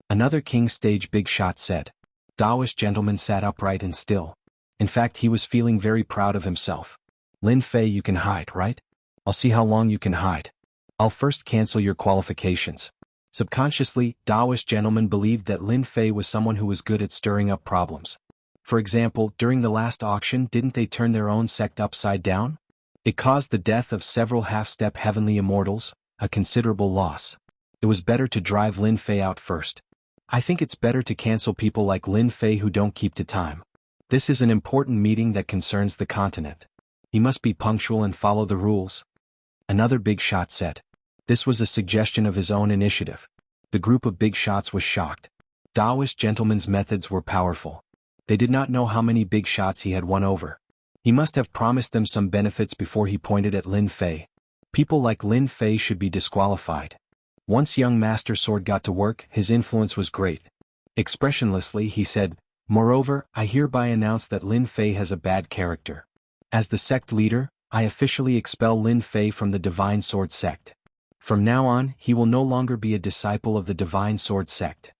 Another king stage big shot said. Taoist gentleman sat upright and still. In fact, he was feeling very proud of himself. Lin Fei, you can hide, right? I'll see how long you can hide. I'll first cancel your qualifications. Subconsciously, Taoist gentleman believed that Lin Fei was someone who was good at stirring up problems. For example, during the last auction, didn't they turn their own sect upside down? It caused the death of several half-step heavenly immortals, a considerable loss. It was better to drive Lin Fei out first. I think it's better to cancel people like Lin Fei who don't keep to time. This is an important meeting that concerns the continent. He must be punctual and follow the rules. Another big shot said. This was a suggestion of his own initiative. The group of big shots was shocked. Taoist gentleman's methods were powerful. They did not know how many big shots he had won over. He must have promised them some benefits before he pointed at Lin Fei. People like Lin Fei should be disqualified. Once young Master Sword got to work, his influence was great. Expressionlessly he said, "Moreover, I hereby announce that Lin Fei has a bad character. As the sect leader, I officially expel Lin Fei from the Divine Sword sect. From now on, he will no longer be a disciple of the Divine Sword sect."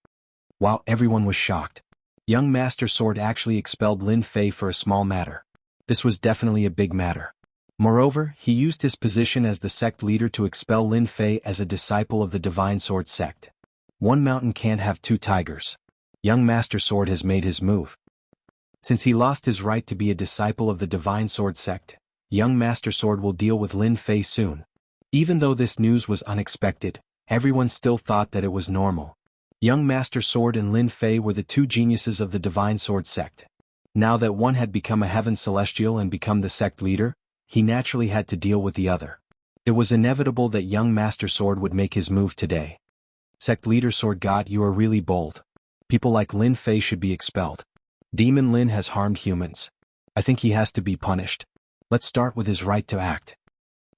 Wow, everyone was shocked. Young Master Sword actually expelled Lin Fei for a small matter. This was definitely a big matter. Moreover, he used his position as the sect leader to expel Lin Fei as a disciple of the Divine Sword sect. One mountain can't have two tigers. Young Master Sword has made his move. Since he lost his right to be a disciple of the Divine Sword sect, young Master Sword will deal with Lin Fei soon. Even though this news was unexpected, everyone still thought that it was normal. Young Master Sword and Lin Fei were the two geniuses of the Divine Sword sect. Now that one had become a heaven celestial and become the sect leader, he naturally had to deal with the other. It was inevitable that young Master Sword would make his move today. Sect leader Sword God, you are really bold. People like Lin Fei should be expelled. Demon Lin has harmed humans. I think he has to be punished. Let's start with his right to act.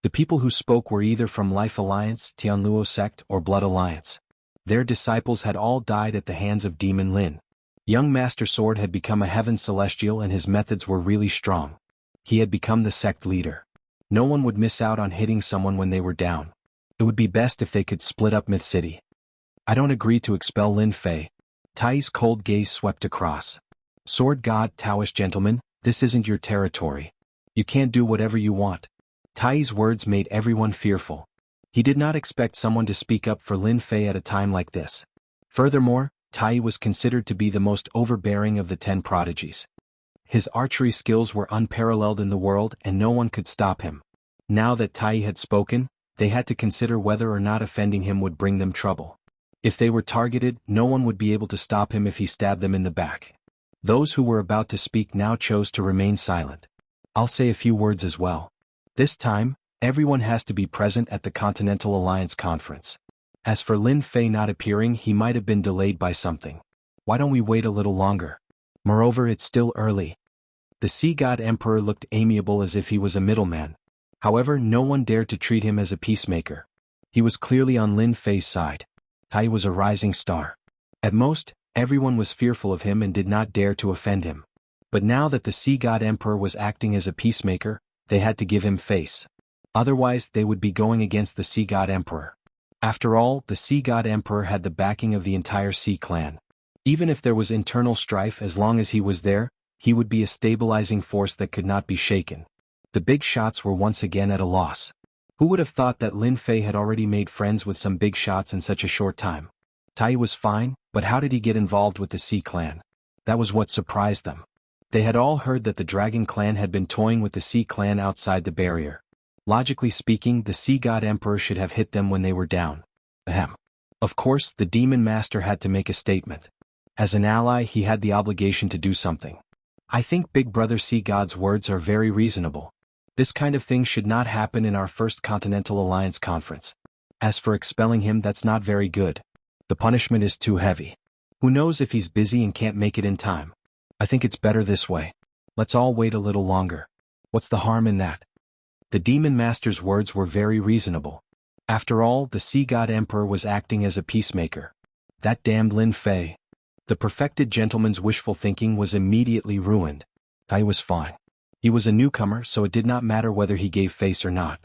The people who spoke were either from Life Alliance, Tianluo sect, or Blood Alliance. Their disciples had all died at the hands of Demon Lin. Young Master Sword had become a heaven celestial and his methods were really strong. He had become the sect leader. No one would miss out on hitting someone when they were down. It would be best if they could split up Myth City. I don't agree to expel Lin Fei. Tai's cold gaze swept across. Sword God, Taoist gentleman, this isn't your territory. You can't do whatever you want. Tai's words made everyone fearful. He did not expect someone to speak up for Lin Fei at a time like this. Furthermore, Tai was considered to be the most overbearing of the 10 prodigies. His archery skills were unparalleled in the world and no one could stop him. Now that Tai had spoken, they had to consider whether or not offending him would bring them trouble. If they were targeted, no one would be able to stop him if he stabbed them in the back. Those who were about to speak now chose to remain silent. I'll say a few words as well. This time, everyone has to be present at the Continental Alliance conference. As for Lin Fei not appearing, he might have been delayed by something. Why don't we wait a little longer? Moreover, it's still early. The Sea God Emperor looked amiable as if he was a middleman. However, no one dared to treat him as a peacemaker. He was clearly on Lin Fei's side. Tai was a rising star. At most, everyone was fearful of him and did not dare to offend him. But now that the Sea God Emperor was acting as a peacemaker, they had to give him face. Otherwise, they would be going against the Sea God Emperor. After all, the Sea God Emperor had the backing of the entire Sea clan. Even if there was internal strife, as long as he was there, he would be a stabilizing force that could not be shaken. The big shots were once again at a loss. Who would have thought that Lin Fei had already made friends with some big shots in such a short time? Tai was fine, but how did he get involved with the Sea clan? That was what surprised them. They had all heard that the Dragon clan had been toying with the Sea clan outside the barrier. Logically speaking, the Sea God Emperor should have hit them when they were down. Ahem. Of course, the Demon Master had to make a statement. As an ally, he had the obligation to do something. I think Big Brother Sea God's words are very reasonable. This kind of thing should not happen in our first Continental Alliance conference. As for expelling him, that's not very good. The punishment is too heavy. Who knows if he's busy and can't make it in time? I think it's better this way. Let's all wait a little longer. What's the harm in that? The Demon Master's words were very reasonable. After all, the Sea God Emperor was acting as a peacemaker. That damned Lin Fei. The perfected gentleman's wishful thinking was immediately ruined. Tai was fine. He was a newcomer, so it did not matter whether he gave face or not.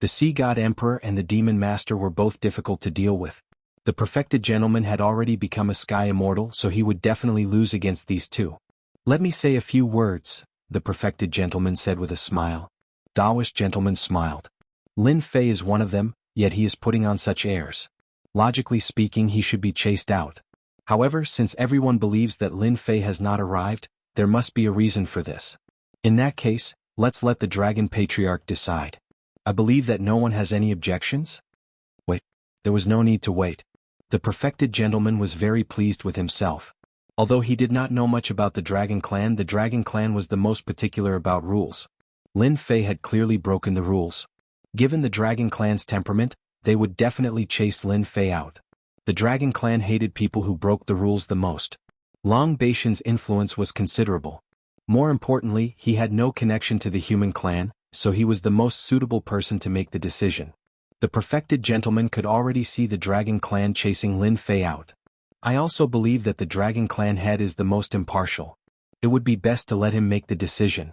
The Sea God Emperor and the Demon Master were both difficult to deal with. The perfected gentleman had already become a sky immortal, so he would definitely lose against these two. Let me say a few words, the perfected gentleman said with a smile. Daoist gentleman smiled. Lin Fei is one of them, yet he is putting on such airs. Logically speaking, he should be chased out. However, since everyone believes that Lin Fei has not arrived, there must be a reason for this. In that case, let's let the Dragon Patriarch decide. I believe that no one has any objections? Wait. There was no need to wait. The perfected gentleman was very pleased with himself. Although he did not know much about the Dragon Clan was the most particular about rules. Lin Fei had clearly broken the rules. Given the Dragon Clan's temperament, they would definitely chase Lin Fei out. The Dragon Clan hated people who broke the rules the most. Long Baishan's influence was considerable. More importantly, he had no connection to the human clan, so he was the most suitable person to make the decision. The perfected gentleman could already see the Dragon Clan chasing Lin Fei out. I also believe that the Dragon Clan head is the most impartial. It would be best to let him make the decision.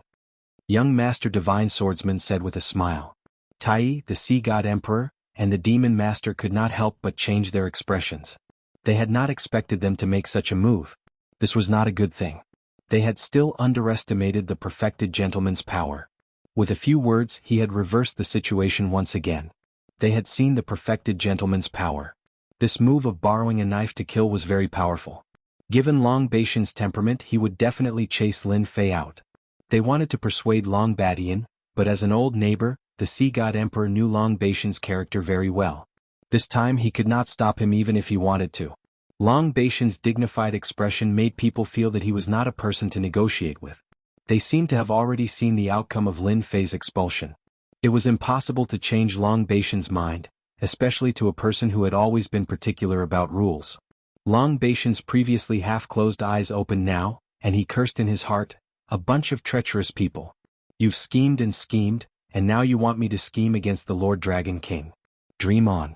Young Master Divine Swordsman said with a smile. Tai, the Sea God Emperor, and the Demon Master could not help but change their expressions. They had not expected them to make such a move. This was not a good thing. They had still underestimated the perfected gentleman's power. With a few words, he had reversed the situation once again. They had seen the perfected gentleman's power. This move of borrowing a knife to kill was very powerful. Given Long Baishan's temperament, he would definitely chase Lin Fei out. They wanted to persuade Long Badian, but as an old neighbor, the Sea God Emperor knew Long Baishan's character very well. This time he could not stop him even if he wanted to. Long Baishan's dignified expression made people feel that he was not a person to negotiate with. They seemed to have already seen the outcome of Lin Fei's expulsion. It was impossible to change Long Baishan's mind, especially to a person who had always been particular about rules. Long Baishan's previously half-closed eyes opened now, and he cursed in his heart, "A bunch of treacherous people. You've schemed, and now you want me to scheme against the Lord Dragon King. Dream on."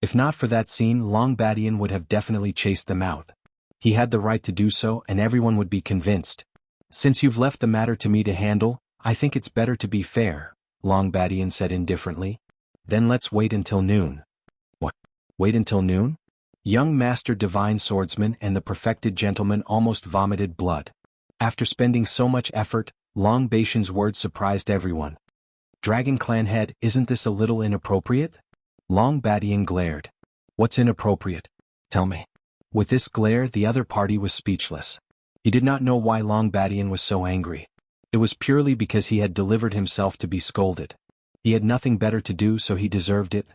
If not for that scene, Long Badian would have definitely chased them out. He had the right to do so, and everyone would be convinced. "Since you've left the matter to me to handle, I think it's better to be fair," Long Badian said indifferently. "Then let's wait until noon." "What? Wait until noon?" Young Master Divine Swordsman and the perfected gentleman almost vomited blood. After spending so much effort, Long Baishan's words surprised everyone. "Dragon Clan head, isn't this a little inappropriate?" Long Badian glared. "What's inappropriate? Tell me." With this glare, the other party was speechless. He did not know why Long Badian was so angry. It was purely because he had delivered himself to be scolded. He had nothing better to do, so he deserved it.